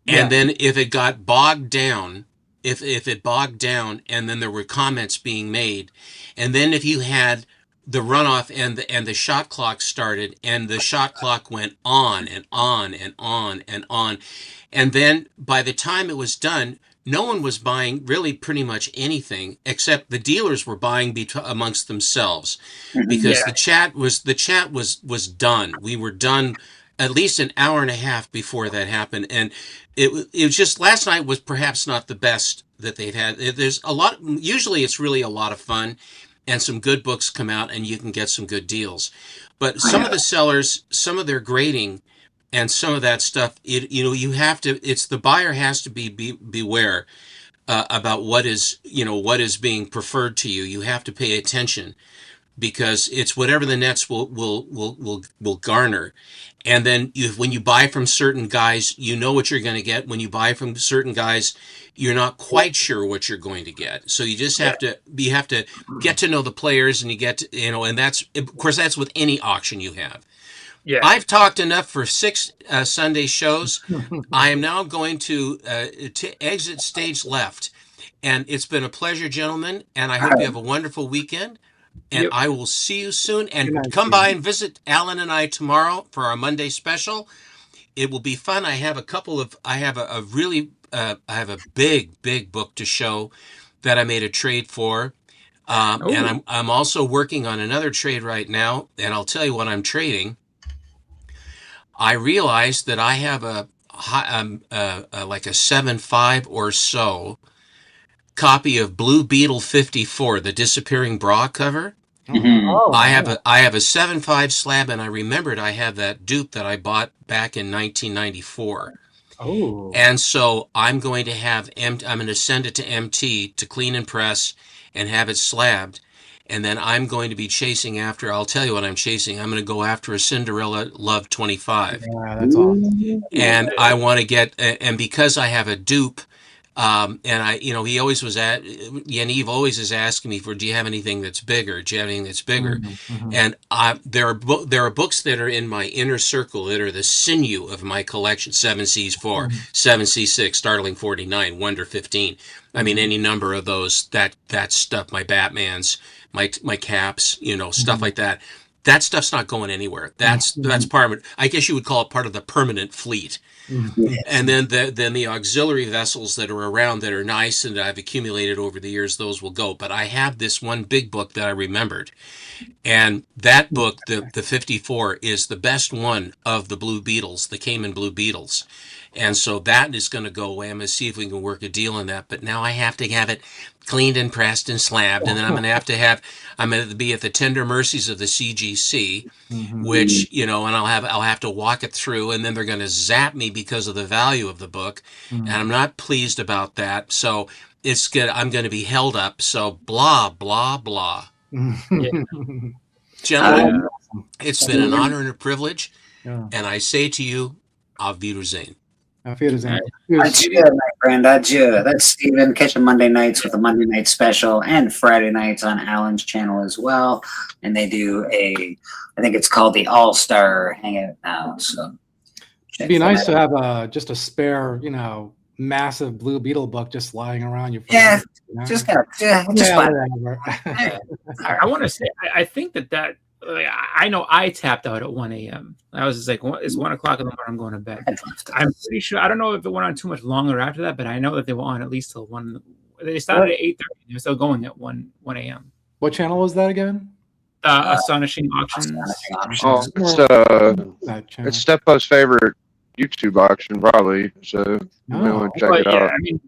and then if it got bogged down. If it bogged down, and then there were comments being made, and then if you had the runoff and the shot clock started, and the shot clock went on and on and on and on. And then by the time it was done, no one was buying really pretty much anything, except the dealers were buying amongst themselves, because the chat was done. We were done at least an hour and a half before that happened, and it was just, last night was perhaps not the best that they've had. There's a lot. Usually, it's really a lot of fun, and some good books come out, and you can get some good deals. But some of the sellers, some of their grading, and some of that stuff, you have to. It's the buyer has to beware about what is being preferred to you. You have to pay attention, because it's whatever the nets will garner. And then when you buy from certain guys, you know what you're going to get. When you buy from certain guys, you're not quite sure what you're going to get. So you just have to get to know the players, and you get to, and that's, of course, that's with any auction you have. Yeah. I've talked enough for 6 Sunday shows. I am now going to exit stage left. And it's been a pleasure, gentlemen, and I hope you have a wonderful weekend. And I will see you soon. And come by and visit Alan and I tomorrow for our Monday special. It will be fun. I have I have a big book to show that I made a trade for. And I'm also working on another trade right now. And I'll tell you what I'm trading. I realized that I have like a 7.5 or so copy of Blue Beetle 54, the disappearing bra cover. I have a 7.5 slab, and I remembered I have that dupe that I bought back in 1994. And so I'm going to send it to MT to clean and press and have it slabbed. And then I'm going to be chasing after, I'll tell you what I'm chasing. I'm going to go after a Cinderella Love 25. Yeah, that's awesome. And I want to get, and because I have a dupe, and he always was Yaniv always is asking me do you have anything that's bigger? Do you have anything that's bigger? And there are books that are in my inner circle that are the sinew of my collection. 7C4, 7C6, Startling 49, Wonder 15. I mean, any number of those, that stuff, my Batmans, my Caps, stuff like that. That stuff's not going anywhere. That's part of it. I guess you would call it part of the permanent fleet. And then the auxiliary vessels that are around that are nice and that I've accumulated over the years, those will go. But I have this one big book that I remembered. And that book, the 54, is the best one of the Blue Beetles, the Cayman Blue Beetles. And so that is going to go away. I'm going to see if we can work a deal on that. But now I have to have it cleaned and pressed and slabbed. And then I'm going to be at the tender mercies of the CGC, which, and I'll have to walk it through, and then they're going to zap me because of the value of the book. And I'm not pleased about that. So it's good. I'm going to be held up. So blah, blah, blah. Gentlemen, it's been an honor and a privilege. And I say to you, Auf Wiedersehen. Adieu, my friend. Adieu. That's Steven. Catch him Monday nights with a Monday night special, and Friday nights on Alan's channel as well. And they do I think it's called the All-Star Hangout now. So it'd be nice to have just a spare, massive Blue Beetle book just lying around your. Yeah, I want to say, I think that. I know I tapped out at 1 a.m. I was just like, it's 1 o'clock in the morning, I'm going to bed. I'm pretty sure, I don't know if it went on too much longer after that, but I know that they were on at least till 1. They started at 8:30. They were still going at 1 a.m. What channel was that again? Astonishing Auctions. It's Steppo's favorite YouTube auction, probably. So you may want to check it out. I mean,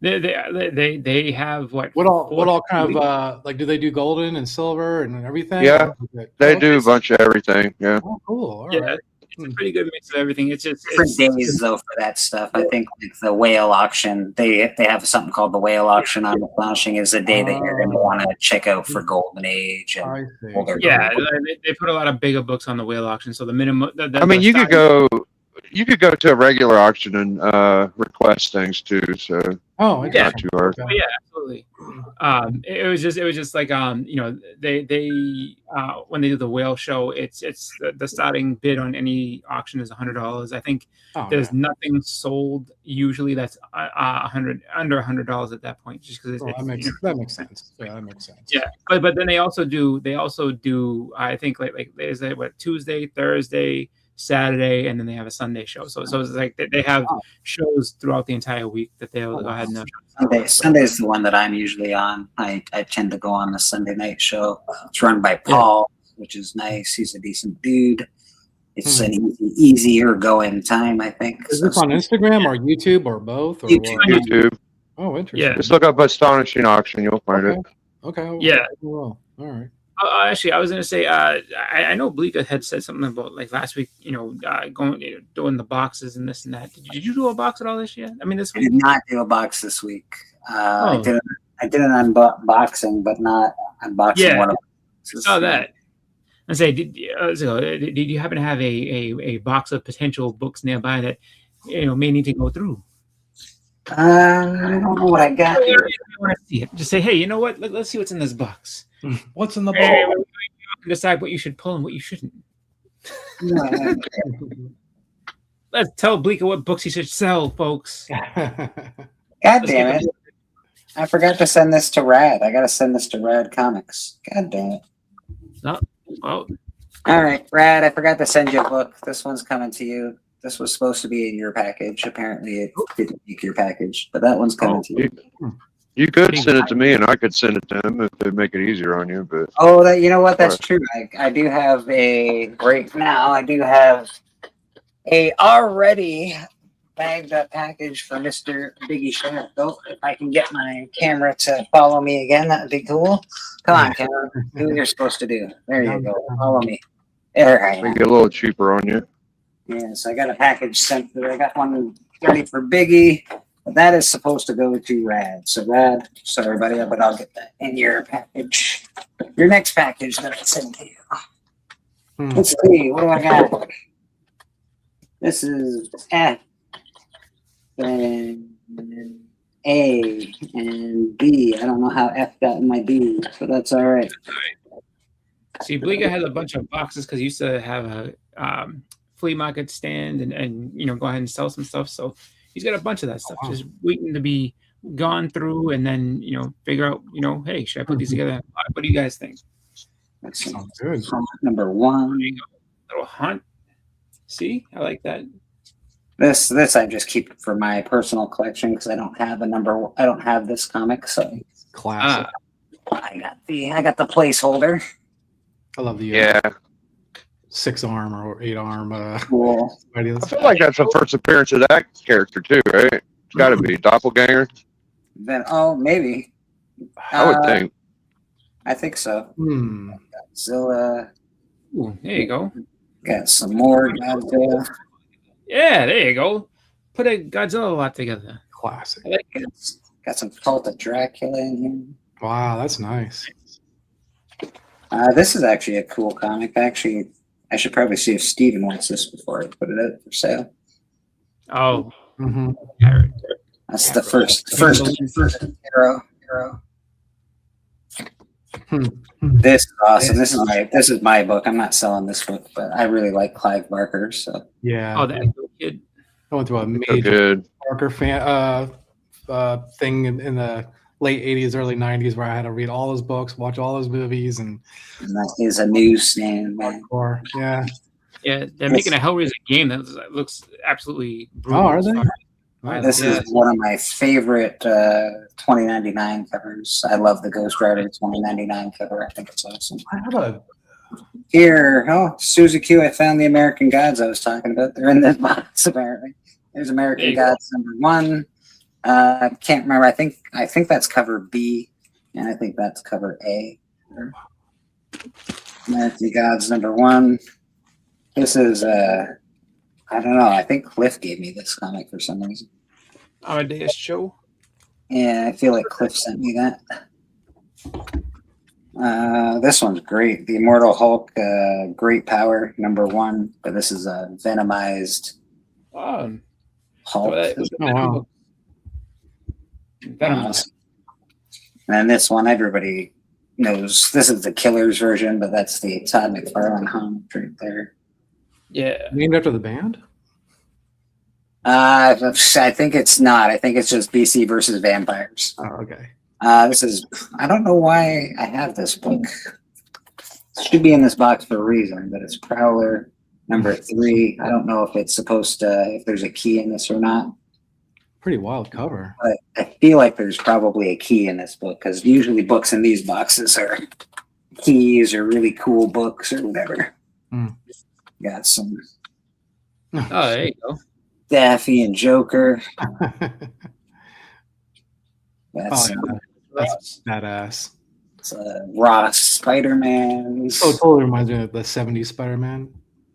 they have what all kind of do they do golden and silver and everything? Yeah, they do a bunch of everything. Yeah. Oh, cool. All right. It's a pretty good mix of everything. It's just different days though for that stuff. I think like the whale auction, they have something called the whale auction on Astonishing is the day that you're going to want to check out for Golden Age and older. Yeah, they put a lot of bigger books on the whale auction. So the minimum. You could go to a regular auction and request things too. So Oh, yeah, not too hard. yeah, absolutely. It was just like they when they do the whale show, it's the starting bid on any auction is $100. I think there's nothing sold usually that's under $100 at that point, just because that makes sense. Yeah, that makes sense. Yeah, but then they also do I think like there's Tuesday, Thursday, Saturday, and then they have a Sunday show. So it's like they have shows throughout the entire week that they'll go ahead and Sunday is the one that I'm usually on. I tend to go on the Sunday night show. It's run by Paul, which is nice. He's a decent dude. It's an easier going time, I think. Is this on Instagram or YouTube or both? Or YouTube. Oh, interesting. Yeah. Just look up Astonishing Auction. You'll find it. Okay. Yeah. Well, all right. Actually, I was gonna say, I know Bleeka had said something about like last week, doing the boxes and this and that. Did you do a box at all this year? I mean, this week? I did not do a box this week. I did an unboxing, but not unboxing one of them. I saw that. I say, did you happen to have a box of potential books nearby that may need to go through? I don't know what I got here. Just say, hey, you know what? Let's see what's in this box. What's in the box? Hey, you can decide what you should pull and what you shouldn't. Let's tell Bleeka what books he should sell, folks. God damn it. I forgot to send this to Rad. I got to send this to Rad Comics. God damn it. Oh, well. All right, Rad, I forgot to send you a book. This one's coming to you. This was supposed to be in your package. Apparently, it didn't make your package, but that one's coming to you. You could send it to me, and I could send it to him if it'd make it easier on you. But you know what? That's true. I do have I do have a already bagged up package for Mr. Biggie Sharp. Though, if I can get my camera to follow me again, that would be cool. Come on, camera. Do what you're supposed to do. There you go. Follow me. There I am. make it a little cheaper on you. Yeah, so I got a package sent through. I got one ready for Biggie. But that is supposed to go to Rad. So Rad, sorry buddy, but I'll get that in your package. Your next package that I send to you. Let's see, what do I got? This is F and A and B. I don't know how F got in my B, but that's all right. See, Bleeka has a bunch of boxes because he used to have a flea market stand and go ahead and sell some stuff. So he's got a bunch of that stuff just waiting to be gone through and then, figure out, hey, should I put these together? What do you guys think? That sounds good. Number one. Little hunt. See, I like that. This I just keep for my personal collection because I don't have this comic, so classic. I got the placeholder. I love the 6-arm or 8-arm. Cool. I feel like that's the first appearance of that character too, right? It's got to be Doppelganger. Then maybe. I would think. I think so. Godzilla. Ooh, there you go. Got some more Godzilla. Yeah, there you go. Put a Godzilla lot together. Classic. I like it. Got some Cult of Dracula in here. Wow, that's nice. This is actually a cool comic. Actually, I should probably see if Steven wants this before I put it out for sale. Oh. That's the first hero. This is awesome. This is my book. I'm not selling this book, but I really like Clive Barker. So yeah. Oh, that kid. I went through a major Barker fan thing in the late 80s, early 90s, where I had to read all his books, watch all his movies, and that is a newsstand, man. Yeah. Yeah, they're making a Hellraiser game that looks absolutely brutal. Oh, are they? This is one of my favorite 2099 covers. I love the Ghost Rider 2099 cover. I think it's awesome. Here, Suzy-Q, I found the American Gods I was talking about. They're in this box, apparently. There's American Gods #1. Can't remember. I think that's cover B, and I think that's cover A. American Gods #1. This is I don't know. I think Cliff gave me this comic for some reason. Amadeus Cho. Yeah, I feel like Cliff sent me that. This one's great. The Immortal Hulk, Great Power #1, but this is a venomized Hulk. Oh, wow. That and this one, everybody knows. This is the Killers version, but that's the Todd McFarlane hum right there. Yeah. Named after the band? I think it's not. I think it's just BC versus Vampires. Oh, okay. This is. I don't know why I have this book. It should be in this box for a reason, but it's Prowler number 3. I don't know if it's supposed to. If there's a key in this or not. Pretty wild cover. But I feel like there's probably a key in this book because usually books in these boxes are keys or really cool books or whatever. Got some. Oh, there you go. Daffy and Joker. That's, that's badass. It's Ross Spider-Man. Oh, it totally reminds me of the 70s Spider-Man.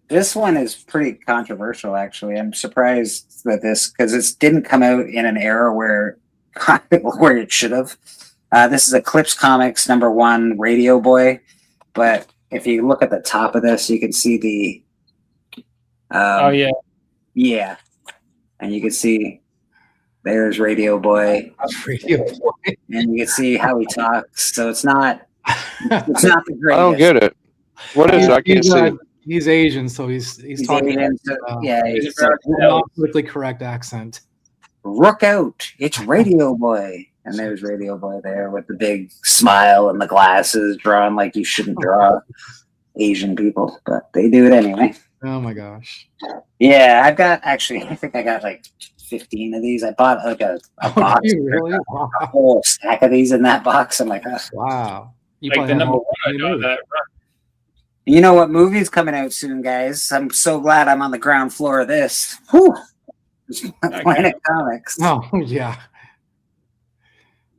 This one is pretty controversial, actually. I'm surprised that because it didn't come out in an era where it should have. This is Eclipse Comics number 1, Radio Boy. But if you look at the top of this, you can see the. Oh yeah. Yeah, and you can see there's Radio Boy. Radio Boy. And you can see how he talks. So it's not. It's not the greatest. I don't get it. What is it? I can't see. He's Asian, so he's talking. Asian, yeah, he's not politically correct accent. Rook out! It's Radio Boy, and there's Radio Boy there with the big smile and the glasses, drawn like you shouldn't draw Asian people, but they do it anyway. Oh my gosh! Yeah, I think I got like 15 of these. I bought like a box, really? Wow. A whole stack of these in that box. I'm like, oh. Wow! You like the number 1, I know that. Right. You know what movie's coming out soon, guys? I'm so glad I'm on the ground floor of this. Whew. Planet Comics. Oh, yeah.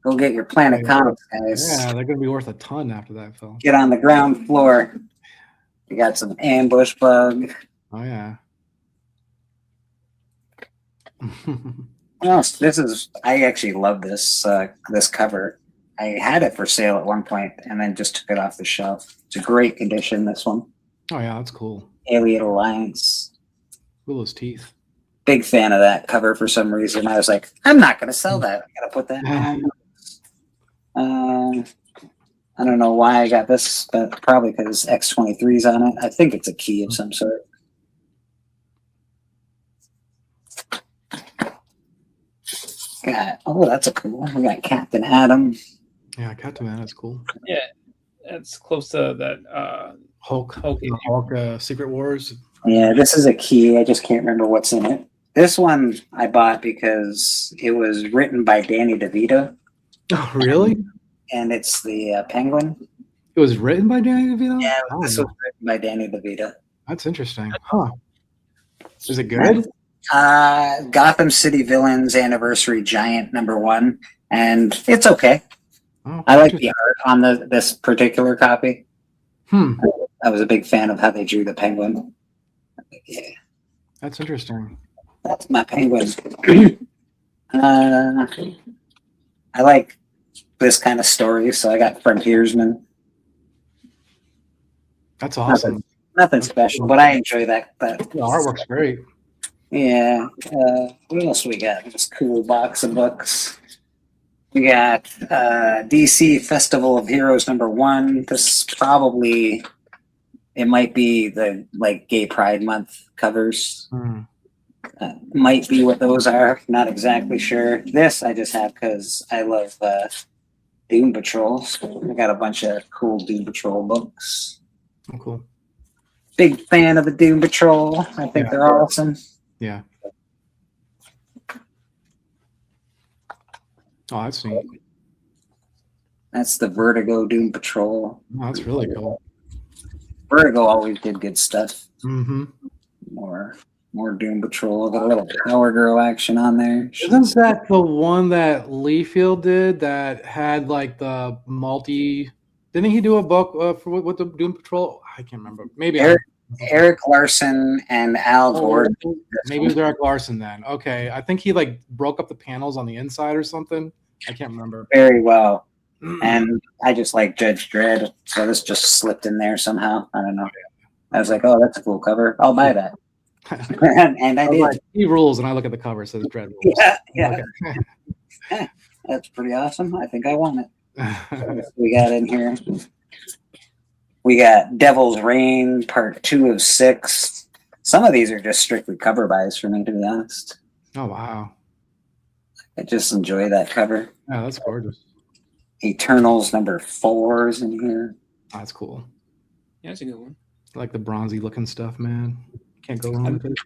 Go get your Planet Comics, guys. Yeah, they're going to be worth a ton after that film. Get on the ground floor. You got some Ambush Bug. Oh, yeah. Oh, I actually love this this cover. I had it for sale at one point and then just took it off the shelf. It's a great condition, this one. Oh, yeah, that's cool. Alien Alliance. Cool as teeth. Big fan of that cover for some reason. I was like, I'm not going to sell that. I got to put that on. I don't know why I got this, but probably because X-23's on it. I think it's a key of some sort. That's a cool one. We got Captain Atom. Yeah, Captain Atom's cool. Yeah, it's close to that Hulk Secret Wars. Yeah, this is a key. I just can't remember what's in it. This one I bought because it was written by Danny DeVito. Oh, really? And it's the Penguin. It was written by Danny DeVito? Yeah, this was written by Danny DeVito. That's interesting. Huh. Is it good? Gotham City Villains Anniversary Giant number 1, and it's okay. Oh, I like the art on this particular copy. I was a big fan of how they drew the Penguin. Yeah, that's interesting. That's my Penguin. I like this kind of story, so I got Frontiersman. That's awesome. Nothing special, but I enjoy that. The artwork's great. Yeah. What else we got? This cool box of books. We got DC Festival of Heroes number 1. This probably, it might be the Gay Pride Month covers. Might be what those are. Not exactly sure. This I just have because I love Doom Patrol. So I got a bunch of cool Doom Patrol books. Oh, cool. Big fan of the Doom Patrol. I think they're awesome. Yeah. Oh, that's neat. That's the Vertigo Doom Patrol. Oh, that's really cool. Vertigo always did good stuff. Mm-hmm. More Doom Patrol. Got a little Power Girl action on there. Isn't that the one that Leafield did that had like the multi? Didn't he do a book for with the Doom Patrol? I can't remember. Maybe Eric Larson and Al Gordon. Maybe it was Eric Larson then. Okay, I think he broke up the panels on the inside or something. I can't remember. Very well. And I just like Judge Dredd, so this just slipped in there somehow. I don't know. I was like, oh, that's a cool cover. I'll buy that. and I did. Like, he rules, and I look at the cover. It says Dredd rules. Yeah. Okay. That's pretty awesome. I think I want it. We got in here. We got Devil's Reign, part 2 of 6. Some of these are just strictly cover buys for me, to be honest. Oh, wow. I just enjoy that cover. Yeah, that's gorgeous. Eternals number 4 is in here. That's cool. Yeah, that's a good one. I like the bronzy looking stuff, man. Can't go wrong with it.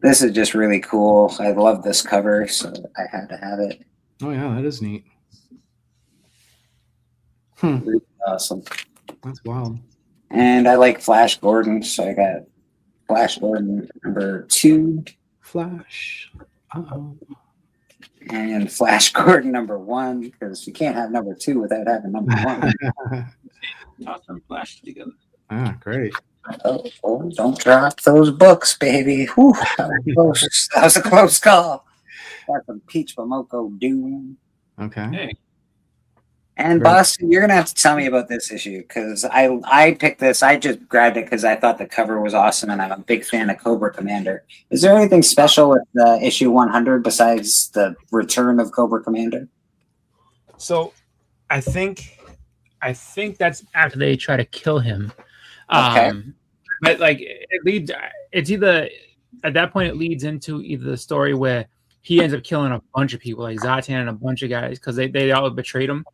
This is just really cool. I love this cover, so I had to have it. Oh, yeah, that is neat. Really awesome. That's wild. And I like Flash Gordon, so I got Flash Gordon number 2. Flash. Uh-oh. And Flash Gordon number 1, because you can't have number 2 without having number 1. Toss some Flash together. Ah, great. Oh, don't drop those books, baby. Whew, that was a close call. Got some Peach Momoko Doom. Okay. Hey. And Boston, you're gonna have to tell me about this issue because I picked this. I just grabbed it because I thought the cover was awesome, and I'm a big fan of Cobra Commander. Is there anything special with issue 100 besides the return of Cobra Commander? So, I think that's after they try to kill him. Okay. But like it leads. It's either at that point it leads into either the story where he ends up killing a bunch of people, like Zartan and a bunch of guys, because they all betrayed him.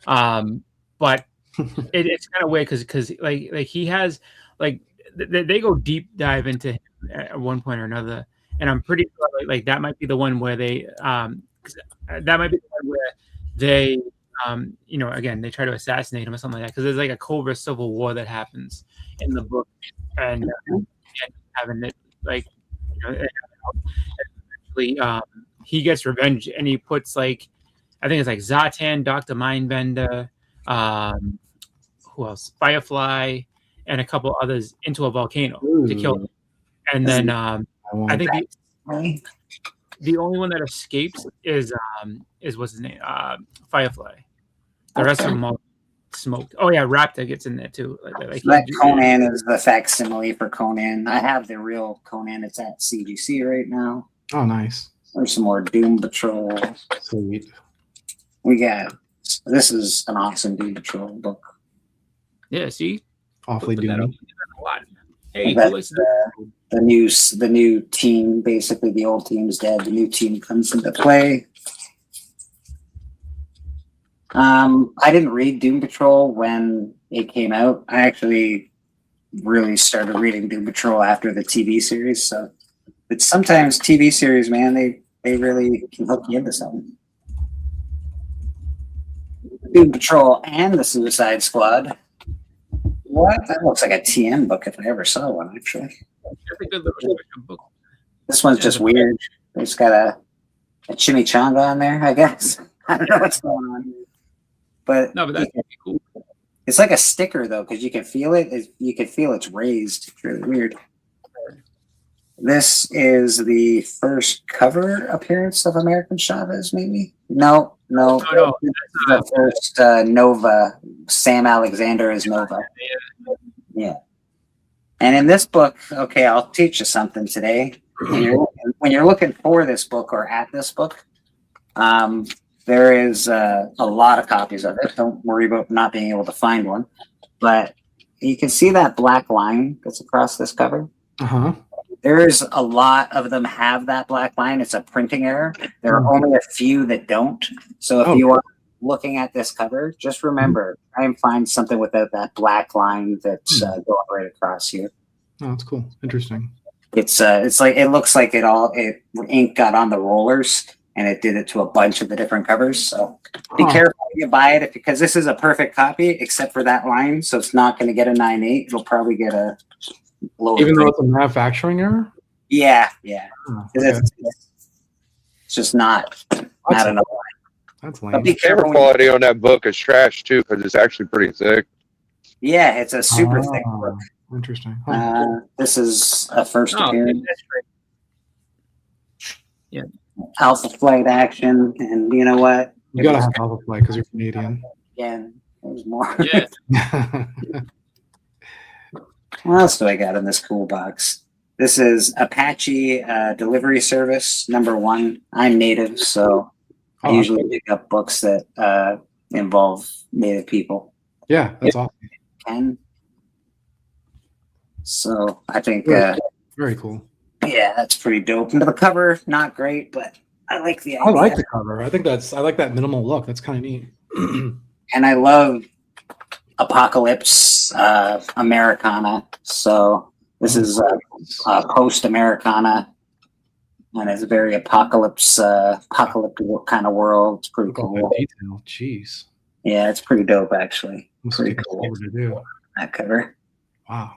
But it's kind of weird because like he has like they go deep dive into him at one point or another, and I'm pretty sure like that might be the one where they that might be the one where they you know, again, they try to assassinate him or something like that, because there's like a Cobra Civil War that happens in the book, and having it like, you know, eventually he gets revenge, and he puts like, I think it's like Zartan, Dr. Mindbender, who else? Firefly, and a couple others into a volcano to kill them. And then I think the only one that escapes is what's his name? Firefly. The rest of them all smoked. Oh yeah, Raptor gets in there too. Like that Conan is the facsimile for Conan. I have the real Conan. It's at CGC right now. Oh, nice. There's some more Doom Patrol. Sweet. We got, this is an awesome Doom Patrol book. Yeah, see? Awfully Doom. Hey, the new team, basically the old team's dead. The new team comes into play. I didn't read Doom Patrol when it came out. I actually really started reading Doom Patrol after the TV series. So, but sometimes TV series, man, they really can hook you into something. Doom Patrol and the Suicide Squad. What? That looks like a TM book if I ever saw one, actually. That's a good little book. This one's just weird. It's got a chimichanga on there, I guess. I don't know what's going on here. But no, but that's pretty cool. It's like a sticker though, because you can feel it. You can feel it's raised. It's really weird. This is the first cover appearance of American Chavez, maybe? No. The first Nova. Sam Alexander is Nova. Yeah. And in this book, okay, I'll teach you something today. When you're looking for this book or at this book, there is a lot of copies of it. Don't worry about not being able to find one. But you can see that black line that's across this cover. Uh-huh. There's a lot of them have that black line. It's a printing error. There are only a few that don't. So if you are looking at this cover, just remember, try and find something without that black line that's going right across here. Oh, that's cool. Interesting. It's like, it looks like it ink got on the rollers and it did it to a bunch of the different covers. So be careful when you buy it, because this is a perfect copy except for that line. So it's not going to get a 9.8. It'll probably get a lower. Even though it's a manufacturing error? Yeah. Oh, okay. It's just not enough. That's lame. Be careful. Cover quality on that book is trash too, because it's actually pretty thick. Yeah, it's a super thick book. Interesting. This is a first appearance. Yeah. Alpha Flight action, and you know what? You gotta have Alpha Flight because you're Canadian. Yeah, there's more. Yeah. What else do I got in this cool box? This is Apache Delivery Service #1. I'm native, so I usually pick up books that involve Native people. Yeah, that's awesome. And so I think very cool. Yeah, that's pretty dope. And the cover, not great, but I like the idea. I like the cover. I like that minimal look. That's kind of neat. And I love Apocalypse Americana. So this is post Americana, and it's a very apocalyptic kind of world. It's pretty cool. Detail. Jeez. Yeah, it's pretty dope actually. Must pretty take cool. to do. That cover. Wow.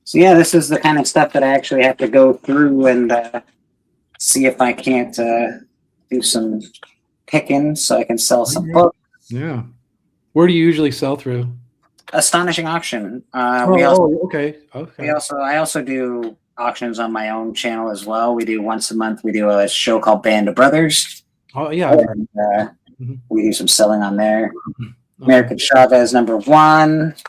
So yeah, this is the kind of stuff that I actually have to go through and see if I can't do some picking so I can sell some books. Yeah. Where do you usually sell through? Astonishing Auction. Okay. I also do auctions on my own channel as well. We do once a month. We do a show called Band of Brothers. Oh yeah. And, we do some selling on there. American Chavez #1.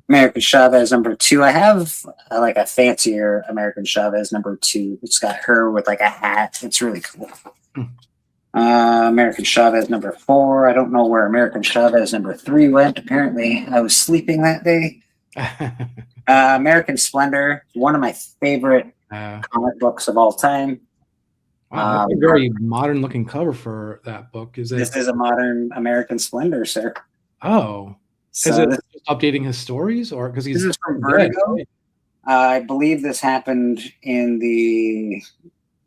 American Chavez #2. I have like a fancier American Chavez #2. It's got her with like a hat. It's really cool. American Chavez #4. I don't know where American Chavez #3 went. Apparently, I was sleeping that day. American Splendor, one of my favorite comic books of all time. Wow, that's a very modern-looking cover for that book. Is it? This is a modern American Splendor, sir. Oh, So is it this- just updating his stories, or because he's? This is from Vertigo. I believe this happened in the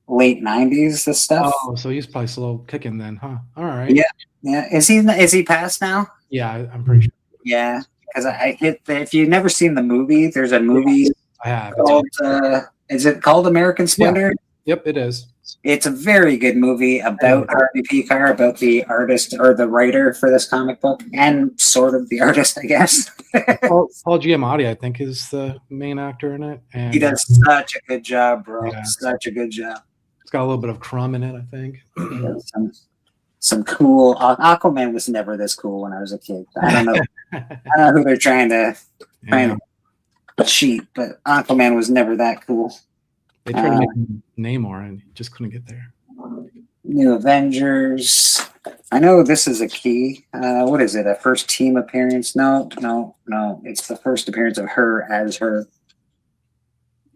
late '90s. This stuff. Oh, so he's probably slow kicking then, huh? All right. Yeah. Is he passed now? Yeah, I'm pretty sure. Yeah, because I hit. If you've never seen the movie, there's a movie I have. called. Is it called American Splendor? Yep, it is. It's a very good movie about Harvey Pekar, about the artist or the writer for this comic book, and sort of the artist, I guess. Paul Giamatti, I think, is the main actor in it, and He does such a good job, bro. Yeah. Such a good job. it's got a little bit of Crumb in it, I think. Some cool. Aquaman was never this cool when I was a kid. I don't know. I don't know who they're trying to cheat, but Aquaman was never that cool. They tried to make him Namor, and he just couldn't get there. New Avengers. I know this is a key. What is it? A first team appearance? No. It's the first appearance of her as her.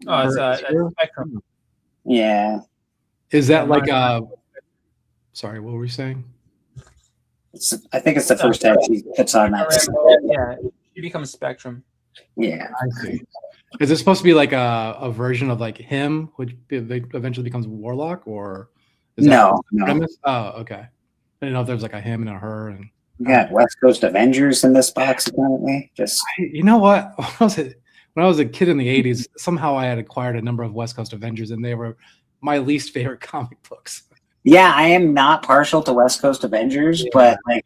Oh, it's Spectrum. Yeah. Is that like Sorry, what were you saying? I think it's the first time she puts on that. Yeah, she becomes Spectrum. Yeah. I see. Is it supposed to be like a version of like him, which eventually becomes Warlock, or is No. premise? Oh, okay. I didn't know if there's like a him and a her. And We got West Coast Avengers in this box apparently. Just you know what? When I was a kid in the '80s, somehow I had acquired a number of West Coast Avengers, and they were my least favorite comic books. yeah, I am not partial to West Coast Avengers, but like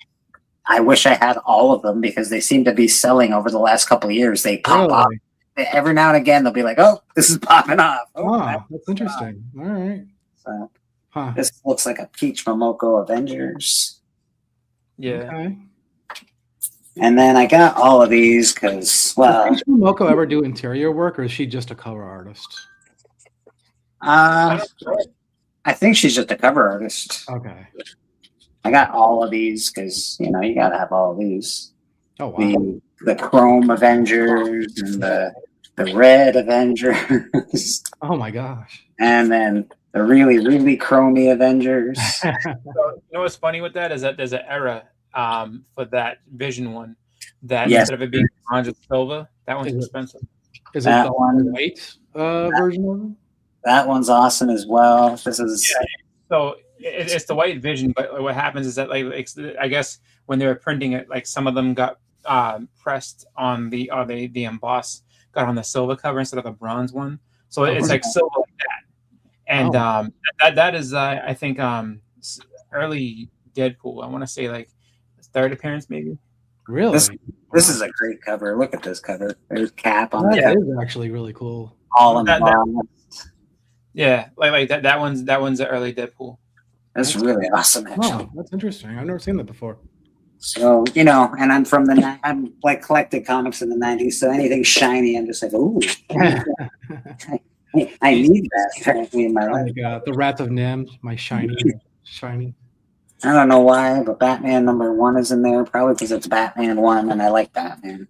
I wish I had all of them because they seem to be selling over the last couple of years. They pop up every now and again. They'll be like, "Oh, this is popping off." Oh, Wow, that's interesting. All right. So Huh. this looks like a Peach Momoko Avengers. Yeah. Okay. And then I got all of these because, well, Does Moko ever do interior work, or is she just a cover artist? I think she's just a cover artist. Okay. I got all of these because you gotta have all of these. Oh wow. The Chrome Avengers and the Red Avengers. Oh my gosh. And then the really, really chromy Avengers. So, you know what's funny with that is that there's an era for that Vision one that Yes. instead of it being bronze and silver, that one's expensive. Is it That the one- white version of it? That one's awesome as well. This is So it's the white Vision, but what happens is that like I guess when they were printing it, like some of them got pressed on the emboss got on the silver cover instead of the bronze one. So it's like silver like that. And that is I think early Deadpool. I want to say like his third appearance maybe. Really? this is a great cover. Look at this cover. There's Cap on That it. is actually really cool. All in That- the bottom. Yeah, like that one's the early Deadpool. That's really awesome, actually. Oh, that's interesting. I've never seen that before. So, and I'm I'm like collected comics in the 90s, so anything shiny, I'm just like, ooh. I need that apparently in my life. Like, the Wrath of Nim, my shiny. I don't know why, but Batman #1 is in there, probably because it's Batman 1 and I like Batman.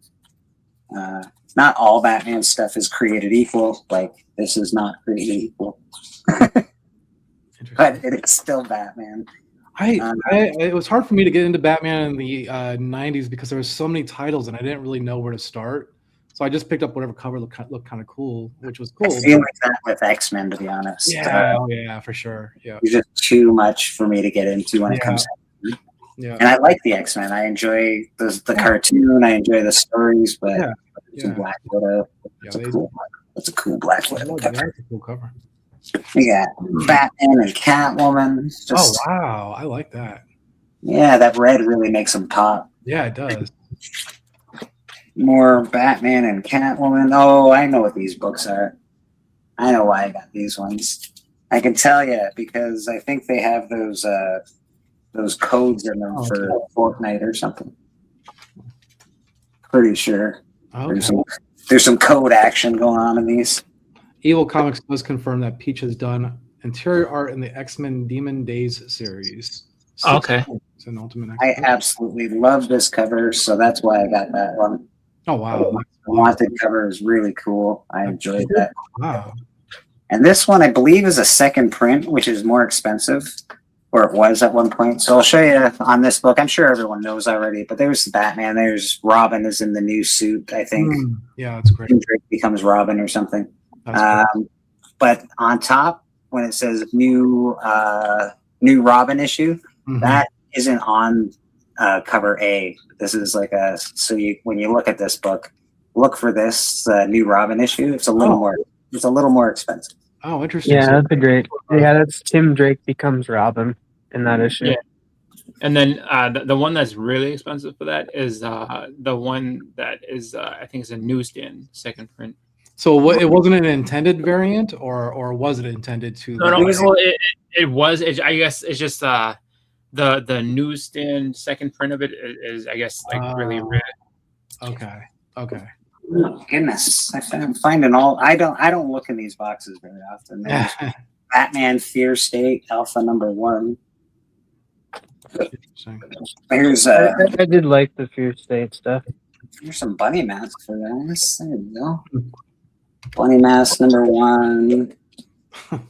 Not all Batman stuff is created equal. Like, this is not created equal. But it's still Batman. It was hard for me to get into Batman in the 90s because there were so many titles and I didn't really know where to start. So I just picked up whatever cover looked kind of cool, which was cool. I feel like that with X-Men, to be honest. Yeah, for sure. Yeah, it's just too much for me to get into when it comes to. Yeah, and I like the X-Men. I enjoy the cartoon. I enjoy the stories, but Black Widow. It's a cool Black Widow cover. That's a cool cover. We got Batman and Catwoman. Oh wow, I like that. Yeah, that red really makes them pop. Yeah, it does. More Batman and Catwoman. Oh, I know what these books are. I know why I got these ones. I can tell you because I think they have those codes in them for Fortnite or something. Pretty sure. There's some code action going on in these. Evil Comics does confirm that Peach has done interior art in the X-Men Demon Days series. Okay. It's an Ultimate I X-Men. absolutely love this cover, so that's why I got that one. Oh wow! The Wanted cover is really cool. I enjoyed that. Wow. And this one, I believe, is a second print, which is more expensive, or it was at one point. So I'll show you on this book. I'm sure everyone knows already, but there's Batman. There's Robin is in the new suit, I think. Yeah, that's great. Drake becomes Robin or something. But on top, when it says new Robin issue, that isn't on cover A. This is like when you look at this book, look for this new Robin issue. It's a little more expensive. Oh, interesting. Yeah, that's a great. Yeah, that's Tim Drake becomes Robin in that issue. Yeah. And then the one that's really expensive for that is the one that is I think it's a newsstand second print. So it wasn't an intended variant, or was it intended to? No. It was. I guess it's just the newsstand second print of it is I guess like really rare. Okay. Oh, goodness, I'm finding all. I don't look in these boxes very often. There's Batman Fear State Alpha #1. There's I did like the Fear State stuff. There's some bunny masks for this. There we go. Bunny mask #1.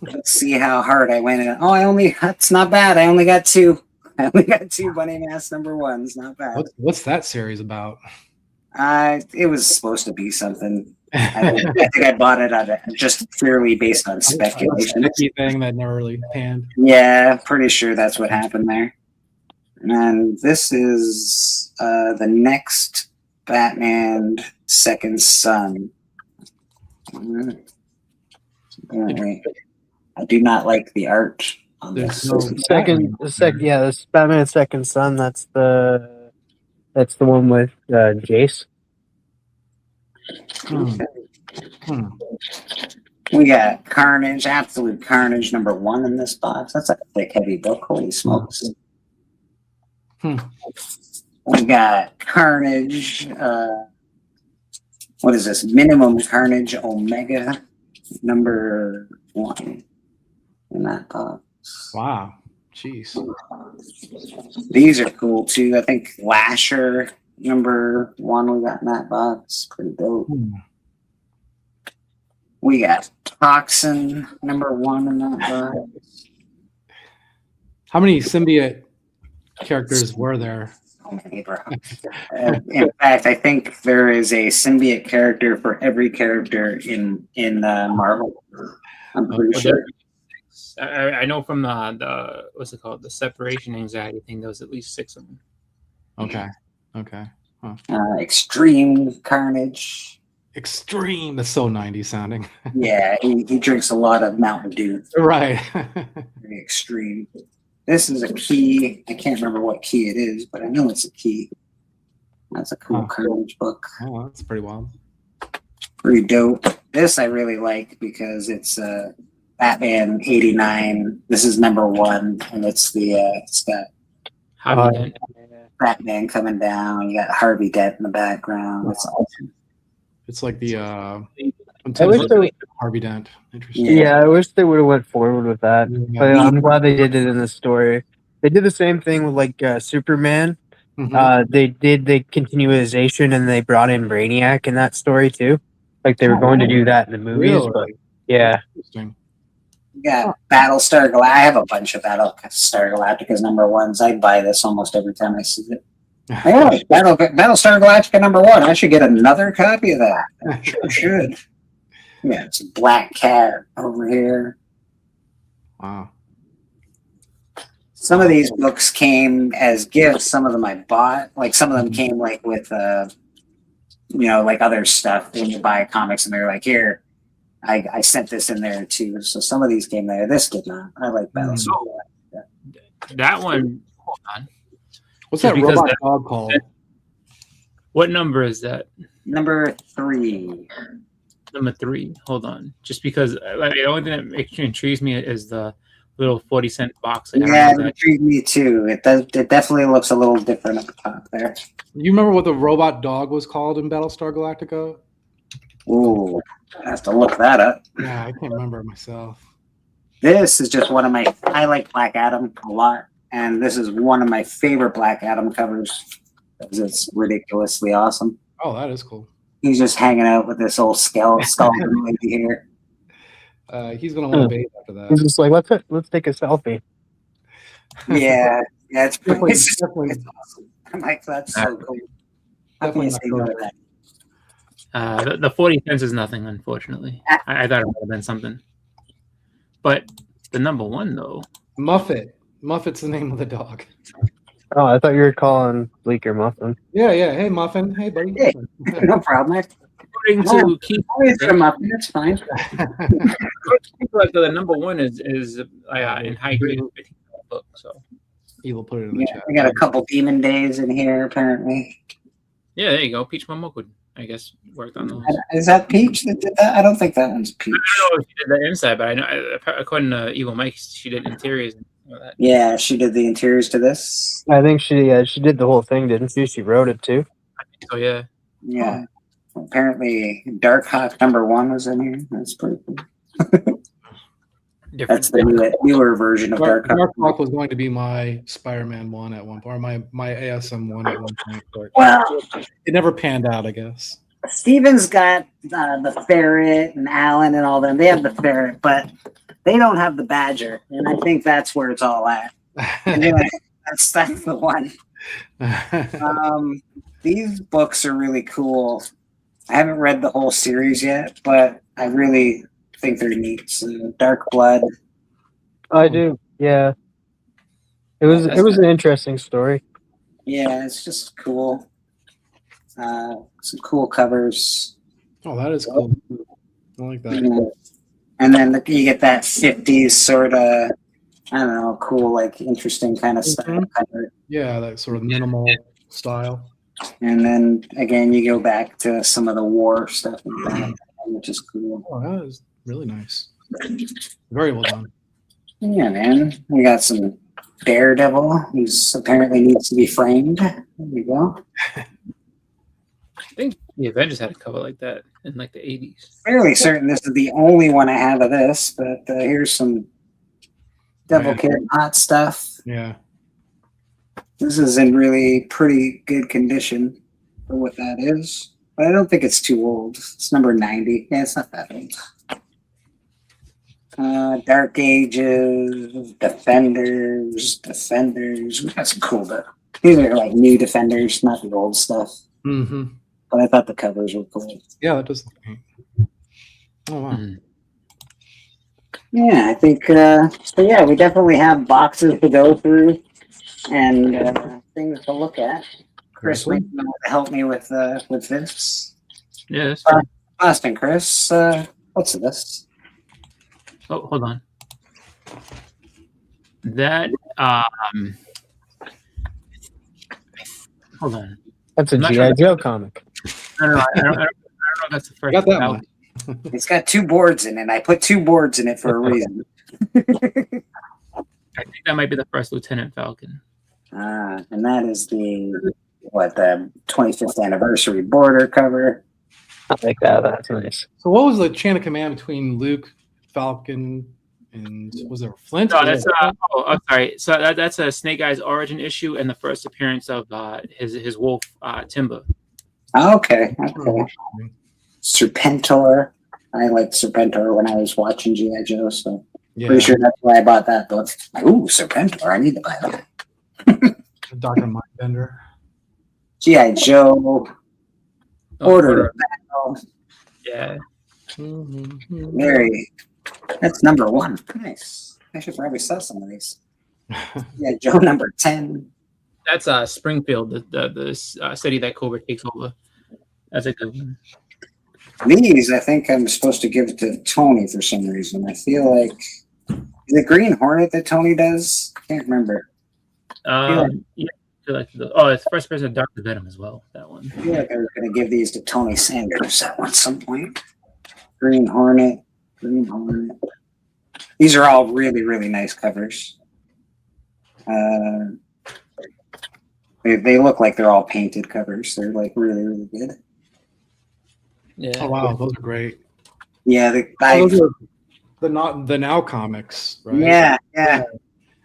Let's see how hard I went in. Oh, that's not bad. I only got 2. I only got 2 bunny mask #1s. Not bad. What's that series about? It was supposed to be something. I think I bought it just purely based on speculation. A thing that never really panned. Yeah, pretty sure that's what happened there. And this is the next Batman Second Son. I do not like the art on this. This Batman Second Son. That's the one with Jace. We got Carnage, Absolute Carnage #1 in this box. That's a thick, heavy book. Holy smokes. We got Carnage. What is this? Minimum Carnage Omega #1 in that box. Wow. Jeez. These are cool too. I think Lasher #1 we got in that box. Pretty dope. We got Toxin #1 in that box. How many symbiote characters were there? In fact, I think there is a symbiote character for every character in Marvel. I'm pretty sure. I know from the what's it called, the separation anxiety thing. There was at least 6 of them. Okay. Huh. Extreme Carnage. Extreme. That's so 90s sounding. Yeah, he drinks a lot of Mountain Dew. Right. Very extreme. This is a key. I can't remember what key it is, but I know it's a key. That's a cool Carnage book. Oh, that's pretty wild. Pretty dope. This I really like because it's Batman '89. This is #1, and it's got Batman coming down. You got Harvey Dent in the background. It's awesome. It's like the I wish they Harvey Dent. Interesting. Yeah, I wish they would have went forward with that. But I'm glad they did it in the story. They did the same thing with like Superman. They did the continuization and they brought in Brainiac in that story too. Like they were going to do that in the movies, Really? but yeah. Interesting. Yeah, Battlestar Galactica. I have a bunch of Battlestar Galactica's #1s. I buy this almost every time I see it. Oh, Battlestar Galactica #1. I should get another copy of that. I sure should. Yeah, it's a black cat over here. Wow. Some of these books came as gifts. Some of them I bought. Like some of them came like with, like other stuff. When you buy comics and they're like, here, I sent this in there too. So some of these came there. This did not. I like Battlestar Galactica. That one. Hold on. What's that robot dog called? What number is that? Number 3. Number 3. Hold on. Just because the only thing that intrigues me is the little 40-cent box. Yeah, it intrigued me too. It definitely looks a little different at the top there. You remember what the robot dog was called in Battlestar Galactica? Ooh, I have to look that up. Yeah, I can't remember it myself. This is just one of my. I like Black Adam a lot, and this is one of my favorite Black Adam covers because it's ridiculously awesome. Oh, that is cool. He's just hanging out with this old skeleton lady here. He's gonna want to bathe after that. He's just like, let's take a selfie. Yeah, it's Definitely- it's awesome. I'm like, that's so cool. How can you say no to that? The 40 cents is nothing, unfortunately. I thought it would have been something. But the #1 though. Muffet. Muffet's the name of the dog. Oh, I thought you were calling Bleeker Muffin. Yeah. Hey, Muffin. Hey, buddy. Hey, no problem. According to Keith, it's fine. the #1 is in high grade book. So he will put it in the Yeah, chat. I got a couple Demon Days in here apparently. yeah, there you go. Peach Momoko, I guess, worked on those. Is that Peach that did that? I don't think that one's Peach. I don't know if she did the inside, but I know according to Evil Mike, she did interiors and all that. Yeah, she did the interiors to this. I think she did the whole thing, didn't she? She wrote it too. So yeah. Yeah. Apparently Dark Hawk #1 was in here. That's pretty cool. That's the newer version of Dark Hawk. Dark Hawk was going to be my Spider-Man 1 at one point, or my ASM 1 at one point. But Well, it never panned out, I guess. Steven's got the Ferret and Alan and all them. They have the Ferret, but they don't have the Badger, and I think that's where it's all at. Anyway, that's the one. These books are really cool. I haven't read the whole series yet, but I really think they're neat. So Dark Blood. I do. Yeah. It was an interesting story. Yeah, it's just cool. Some cool covers. Oh, that is cool. I like that. Yeah. And then you get that 50s sort of, I don't know, cool, like interesting kind of style cover. Yeah, that sort of minimal style. And then again, you go back to some of the war stuff, which is cool. Oh, that is really nice. Very well done. Yeah, man. We got some Daredevil, who's apparently needs to be framed. There you go. I think the Avengers had a cover like that in like the 80s. Fairly certain this is the only one I have of this, but here's some Devil Kid hot stuff. Yeah. This is in really pretty good condition for what that is. But I don't think it's too old. It's number 90. Yeah, it's not that old. Dark Ages, Defenders. We got some cool stuff. These are like new Defenders, not the old stuff. Mm-hmm. But I thought the covers were cool. Yeah, that does look neat. Oh, wow. Yeah, I think, so yeah, we definitely have boxes to go through and things to look at. Chris might be able to help me with this. Yes. Austin, Chris, what's this? Oh, hold on. That hold on. That's a G.I. Joe comic. I don't know if that's the first Got that one. It's got 2 boards in it. I put 2 boards in it for a reason. I think that might be the first Lieutenant Falcon. And that is the 25th anniversary border cover. I like that. That's nice. So what was the chain of command between Luke, Falcon, and was there Flint? No, that's I'm sorry. So that's a Snake Eyes origin issue and the first appearance of his wolf Timber. Okay. Serpentor. I liked Serpentor when I was watching G.I. Joe, so pretty sure that's why I bought that book. Ooh, Serpentor. I need to buy that. Dr. Mindbender. G.I. Joe. Order of Battle. Yeah. Very. That's number 1. Nice. I should probably sell some of these. Yeah, Joe number 10. That's Springfield, the city that Cobra takes over. That's a good one. These, I think I'm supposed to give to Tony for some reason. I feel like the Green Hornet that Tony does. Can't remember. Yeah. It's the first person Dr. Venom as well. That one. I feel like I was going to give these to Tony Sanders at some point. Green Hornet. These are all really, really nice covers. They look like they're all painted covers. They're like really, really good. Yeah. Oh wow, those are great. Yeah, those are the Now comics, right? Yeah.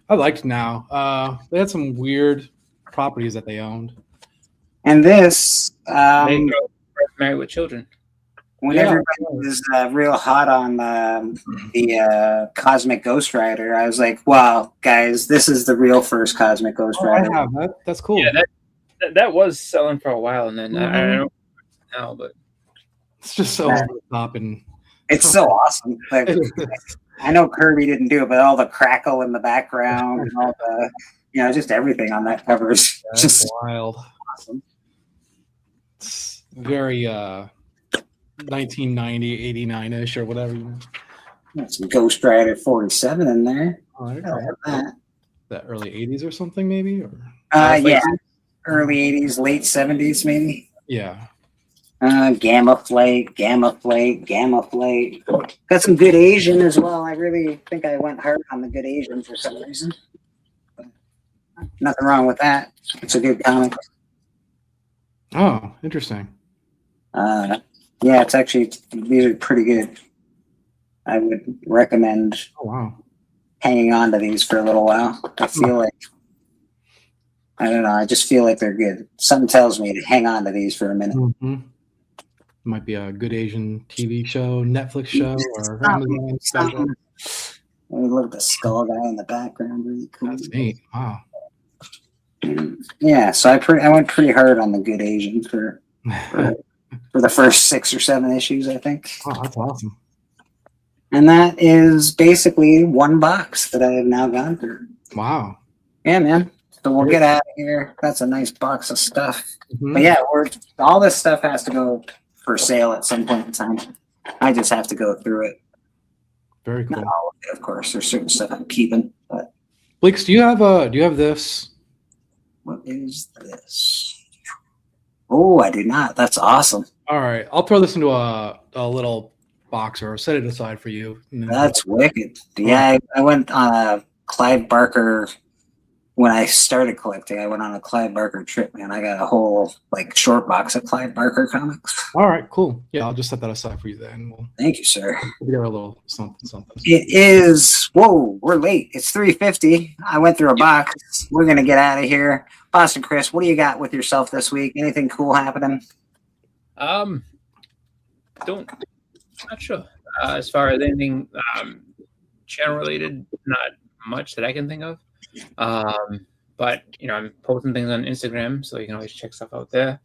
I liked Now. They had some weird properties that they owned. And this, Married with Children. When everybody was real hot on the Cosmic Ghost Rider, I was like, "Wow, guys, this is the real first Cosmic Ghost Rider." That's cool. Yeah, that was selling for a while, and then I don't know now, but it's just so over the top and it's so awesome. Like, I know Kirby didn't do it, but all the crackle in the background and all the, just everything on that cover is just wild. Awesome. It's very 1990, 89-ish or whatever. Got some Ghost Rider 47 in there. Oh, I like that early 80s or something, maybe? Or yeah, early 80s, late 70s, maybe. Yeah. Gamma Flight. Got some Good Asian as well. I really think I went hard on the Good Asian for some reason. But nothing wrong with that. It's a good comic. Oh, interesting. Yeah, it's actually, these are pretty good. I would recommend hanging on to these for a little while. I feel like, I don't know, I just feel like they're good. Something tells me to hang on to these for a minute. Mm-hmm. Might be a Good Asian TV show, Netflix show, or Amazon special. Look at the skull guy in the background. Really cool. That's neat. Wow. Yeah, so I went pretty hard on the Good Asian for the first 6 or 7 issues, I think. Oh, that's awesome. And that is basically one box that I have now gone through. Wow. Yeah, man. So we'll get out of here. That's a nice box of stuff. Mm-hmm. But yeah, all this stuff has to go for sale at some point in time. I just have to go through it. Very cool. Not all of it, of course. There's certain stuff I'm keeping, but Bleaks, do you have this? What is this? Oh, I do not. That's awesome. All right, I'll throw this into a little box or set it aside for you. That's wicked. Yeah, I went on a Clive Barker. When I started collecting, I went on a Clive Barker trip, man. I got a whole short box of Clive Barker comics. All right, cool. Yeah, I'll just set that aside for you then. Thank you, sir. We'll get a little something. It is. Whoa, we're late. It's 3:50. I went through a box. We're gonna get out of here. Boston Chris, what do you got with yourself this week? Anything cool happening? Not sure. As far as anything channel related, not much that I can think of. But I'm posting things on Instagram, so you can always check stuff out there.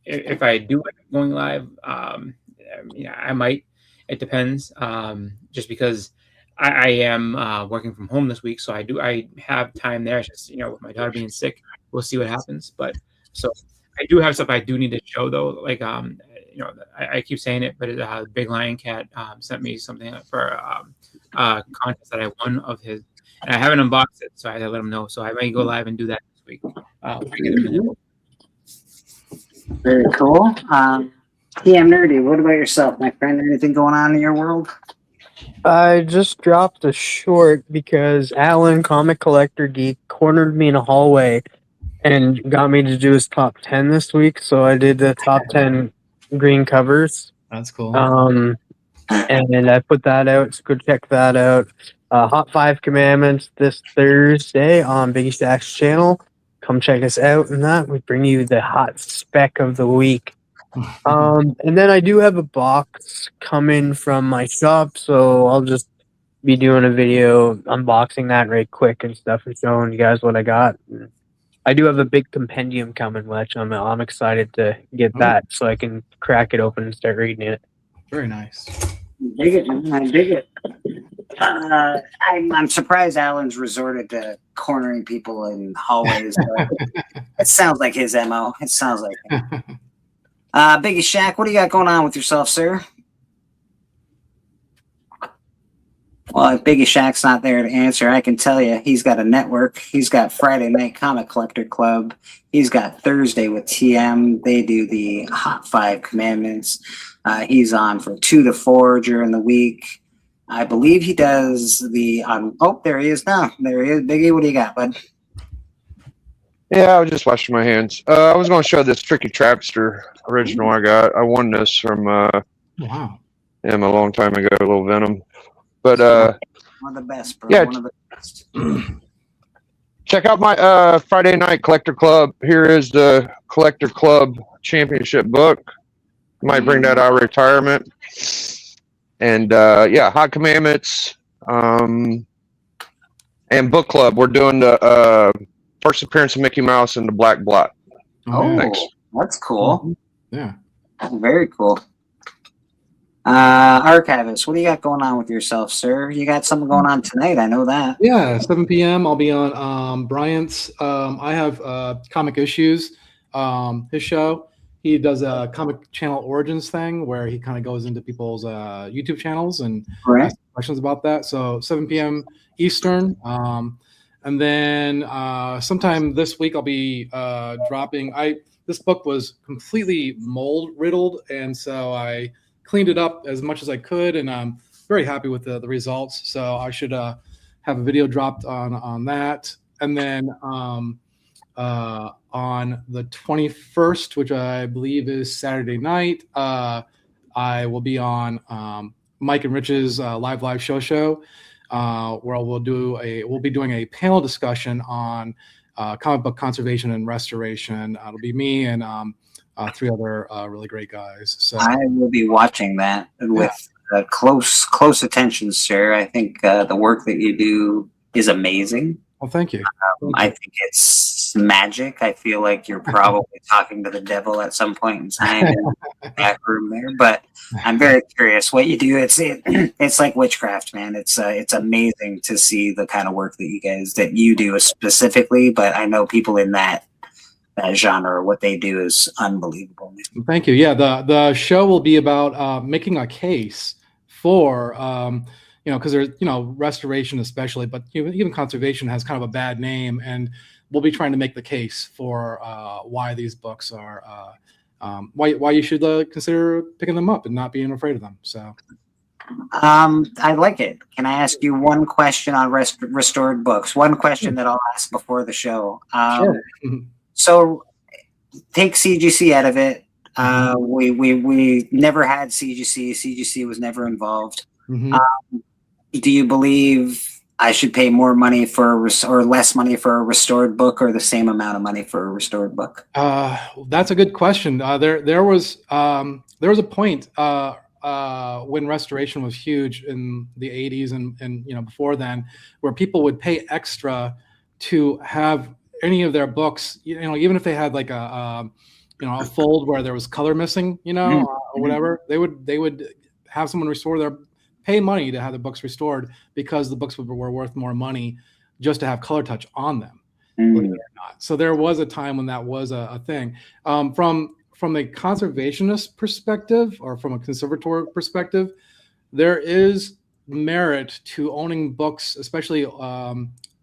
If I do end up going live, I might. It depends. Just because I am working from home this week, so I have time there. It's just with my daughter being sick, we'll see what happens. But so I do have stuff I do need to show though. Like I keep saying it, but Big Lion Cat sent me something for a contest that I won of his. And I haven't unboxed it, so I had to let him know. So I might go live and do that this week. Very cool. TM Nerdy, what about yourself, my friend? Anything going on in your world? I just dropped a short because Alan, Comic Collector Geek, cornered me in a hallway and got me to do his top 10 this week. So I did the top 10 green covers. That's cool. And I put that out, so go check that out. Hot 5 Commandments this Thursday on Biggie Stack's channel. Come check us out and that. We bring you the hot spec of the week. And then I do have a box coming from my shop, so I'll just be doing a video unboxing that right quick and stuff and showing you guys what I got. I do have a big compendium coming, which I'm excited to get that so I can crack it open and start reading it. Very nice. Dig it, man. I dig it. I'm surprised Alan's resorted to cornering people in hallways. It sounds like his MO. It sounds like him. Biggie Shaq, what do you got going on with yourself, sir? Well, if Biggie Shaq's not there to answer, I can tell you he's got a network. He's got Friday Night Comic Collector Club. He's got Thursday with TM. They do the Hot 5 Commandments. He's on from 2 to 4 during the week. I believe he does the oh, there he is now. There he is. Biggie, what do you got, bud? Yeah, I was just washing my hands. I was going to show this Tricky Trapster original I got. I won this from wow. him a long time ago, Little Venom. But one of the best, bro. Yeah, One of the best. check out my Friday Night Collector Club. Here is the Collector Club Championship book. Might bring that out of retirement. And yeah, Hot Commandments and book club. We're doing the first appearance of Mickey Mouse and the Black Blot. Oh, thanks. That's cool. Yeah. Very cool. Archivist, what do you got going on with yourself, sir? You got something going on tonight. I know that. Yeah, 7 p.m. I'll be on Bryant's. I have Comic Issues, his show. He does a comic channel origins thing where he kind of goes into people's YouTube channels and asks questions about that. So 7 p.m. Eastern. And then sometime this week I'll be dropping. This book was completely mold riddled, and so I cleaned it up as much as I could, and I'm very happy with the results. So I should have a video dropped on that. And then on the 21st, which I believe is Saturday night, I will be on Mike and Rich's live show, where we'll be doing a panel discussion on comic book conservation and restoration. It'll be me and 3 other really great guys. So I will be watching that with close attention, sir. I think the work that you do is amazing. Well, thank you. I think it's magic. I feel like you're probably talking to the devil at some point in time in the back room there. But I'm very curious what you do. It's like witchcraft, man. It's amazing to see the kind of work that you do specifically. But I know people in that genre, what they do is unbelievable. Thank you. Yeah, the show will be about making a case for because there's restoration especially, but even conservation has kind of a bad name, and we'll be trying to make the case for why these books are why you should consider picking them up and not being afraid of them. So I like it. Can I ask you one question on restored books? One question that I'll ask before the show. Sure. So take CGC out of it. We never had CGC. CGC was never involved. Do you believe I should pay more money for or less money for a restored book, or the same amount of money for a restored book? That's a good question. There was a point when restoration was huge in the 80s and before then, where people would pay extra to have any of their books, even if they had like a fold where there was color missing, or whatever, they would have someone pay money to have the books restored, because the books were worth more money just to have color touch on them. Believe it or not. So there was a time when that was a thing. From a conservationist perspective, or from a conservator perspective, there is merit to owning books, especially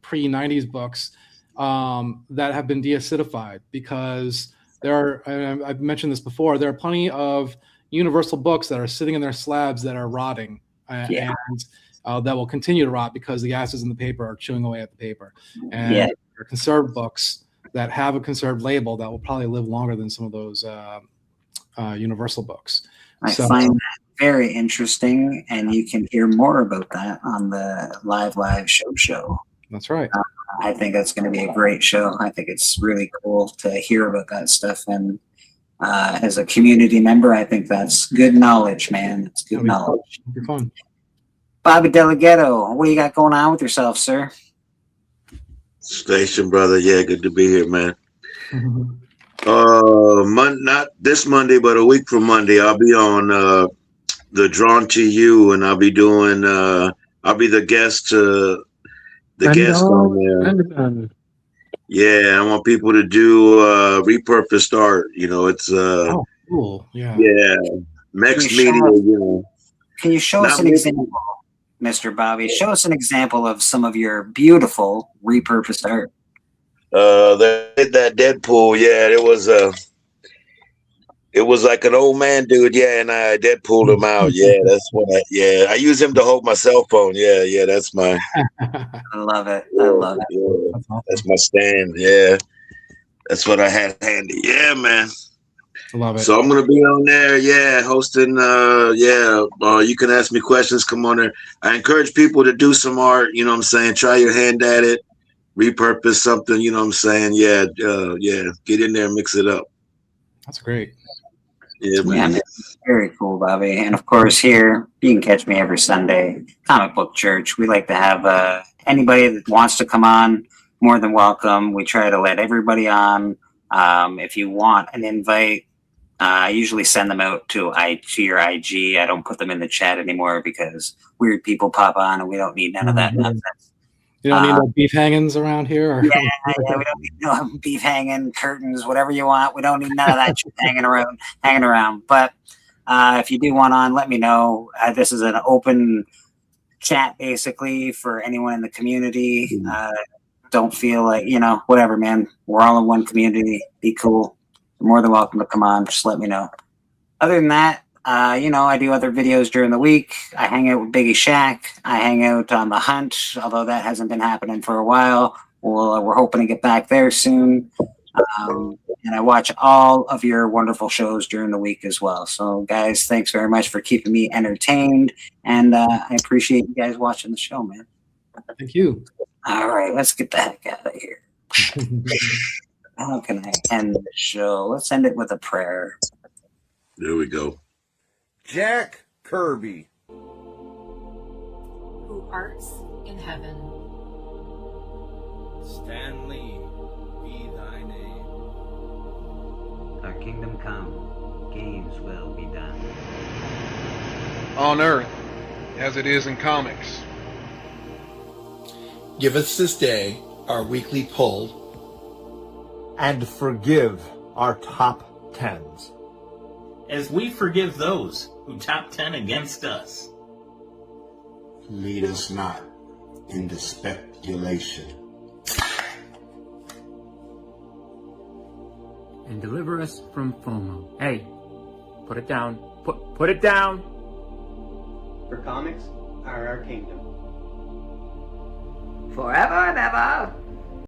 pre-90s books, that have been deacidified, because I've mentioned this before, there are plenty of universal books that are sitting in their slabs that are rotting, and that will continue to rot because the acids in the paper are chewing away at the paper. And there are conserved books that have a conserved label that will probably live longer than some of those Universal Books. I find that very interesting, and you can hear more about that on the Live show. That's right. I think that's going to be a great show. I think it's really cool to hear about that stuff. And as a community member, I think that's good knowledge, man. It's good knowledge. It'll be fun. Bobby Delgado, what do you got going on with yourself, sir? Station brother, yeah, good to be here, man. Not this Monday, but a week from Monday, I'll be on the Drawn to You, and I'll be doing. I'll be the guest on there. Yeah, I want people to do repurposed art. You know, it's cool. Yeah. Mixed media. You know, can you show us an example, Mr. Bobby? Show us an example of some of your beautiful repurposed art. That Deadpool, yeah, it was like an old man dude, yeah, and I Deadpooled him out, yeah. That's what I use him to hold my cell phone, yeah. That's my. I love it. I love it. Yeah, that's my stand, yeah. That's what I had handy, yeah, man. I love it. So I'm gonna be on there, yeah, hosting. You can ask me questions. Come on there. I encourage people to do some art. You know what I'm saying? Try your hand at it. Repurpose something, you know what I'm saying? Yeah, get in there and mix it up. That's great. Yeah, man. Yeah, very cool, Bobby. And of course, here you can catch me every Sunday. Comic Book Church. We like to have anybody that wants to come on, more than welcome. We try to let everybody on. If you want an invite, I usually send them out to your IG. I don't put them in the chat anymore because weird people pop on, and we don't need none of that nonsense. You don't need no beef hangings around here? Or? Yeah, we don't need no beef hanging, curtains, whatever you want. We don't need none of that shit hanging around. But if you do want on, let me know. This is an open chat, basically, for anyone in the community. Don't feel like, whatever, man. We're all in one community. Be cool. You're more than welcome to come on. Just let me know. Other than that, I do other videos during the week. I hang out with Biggie Shaq. I hang out on The Hunt, although that hasn't been happening for a while. We're hoping to get back there soon. And I watch all of your wonderful shows during the week as well. So, guys, thanks very much for keeping me entertained. And I appreciate you guys watching the show, man. Thank you. All right, let's get the heck out of here. How can I end the show? Let's end it with a prayer. There we go. Jack Kirby, who art in heaven, Stanley be thy name. Thy kingdom come, games will be done. On earth, as it is in comics. Give us this day our weekly pull. And forgive our top tens. As we forgive those who top 10 against us. Lead us not into speculation. And deliver us from FOMO. Hey, put it down. Put it down. For comics are our kingdom. Forever and ever.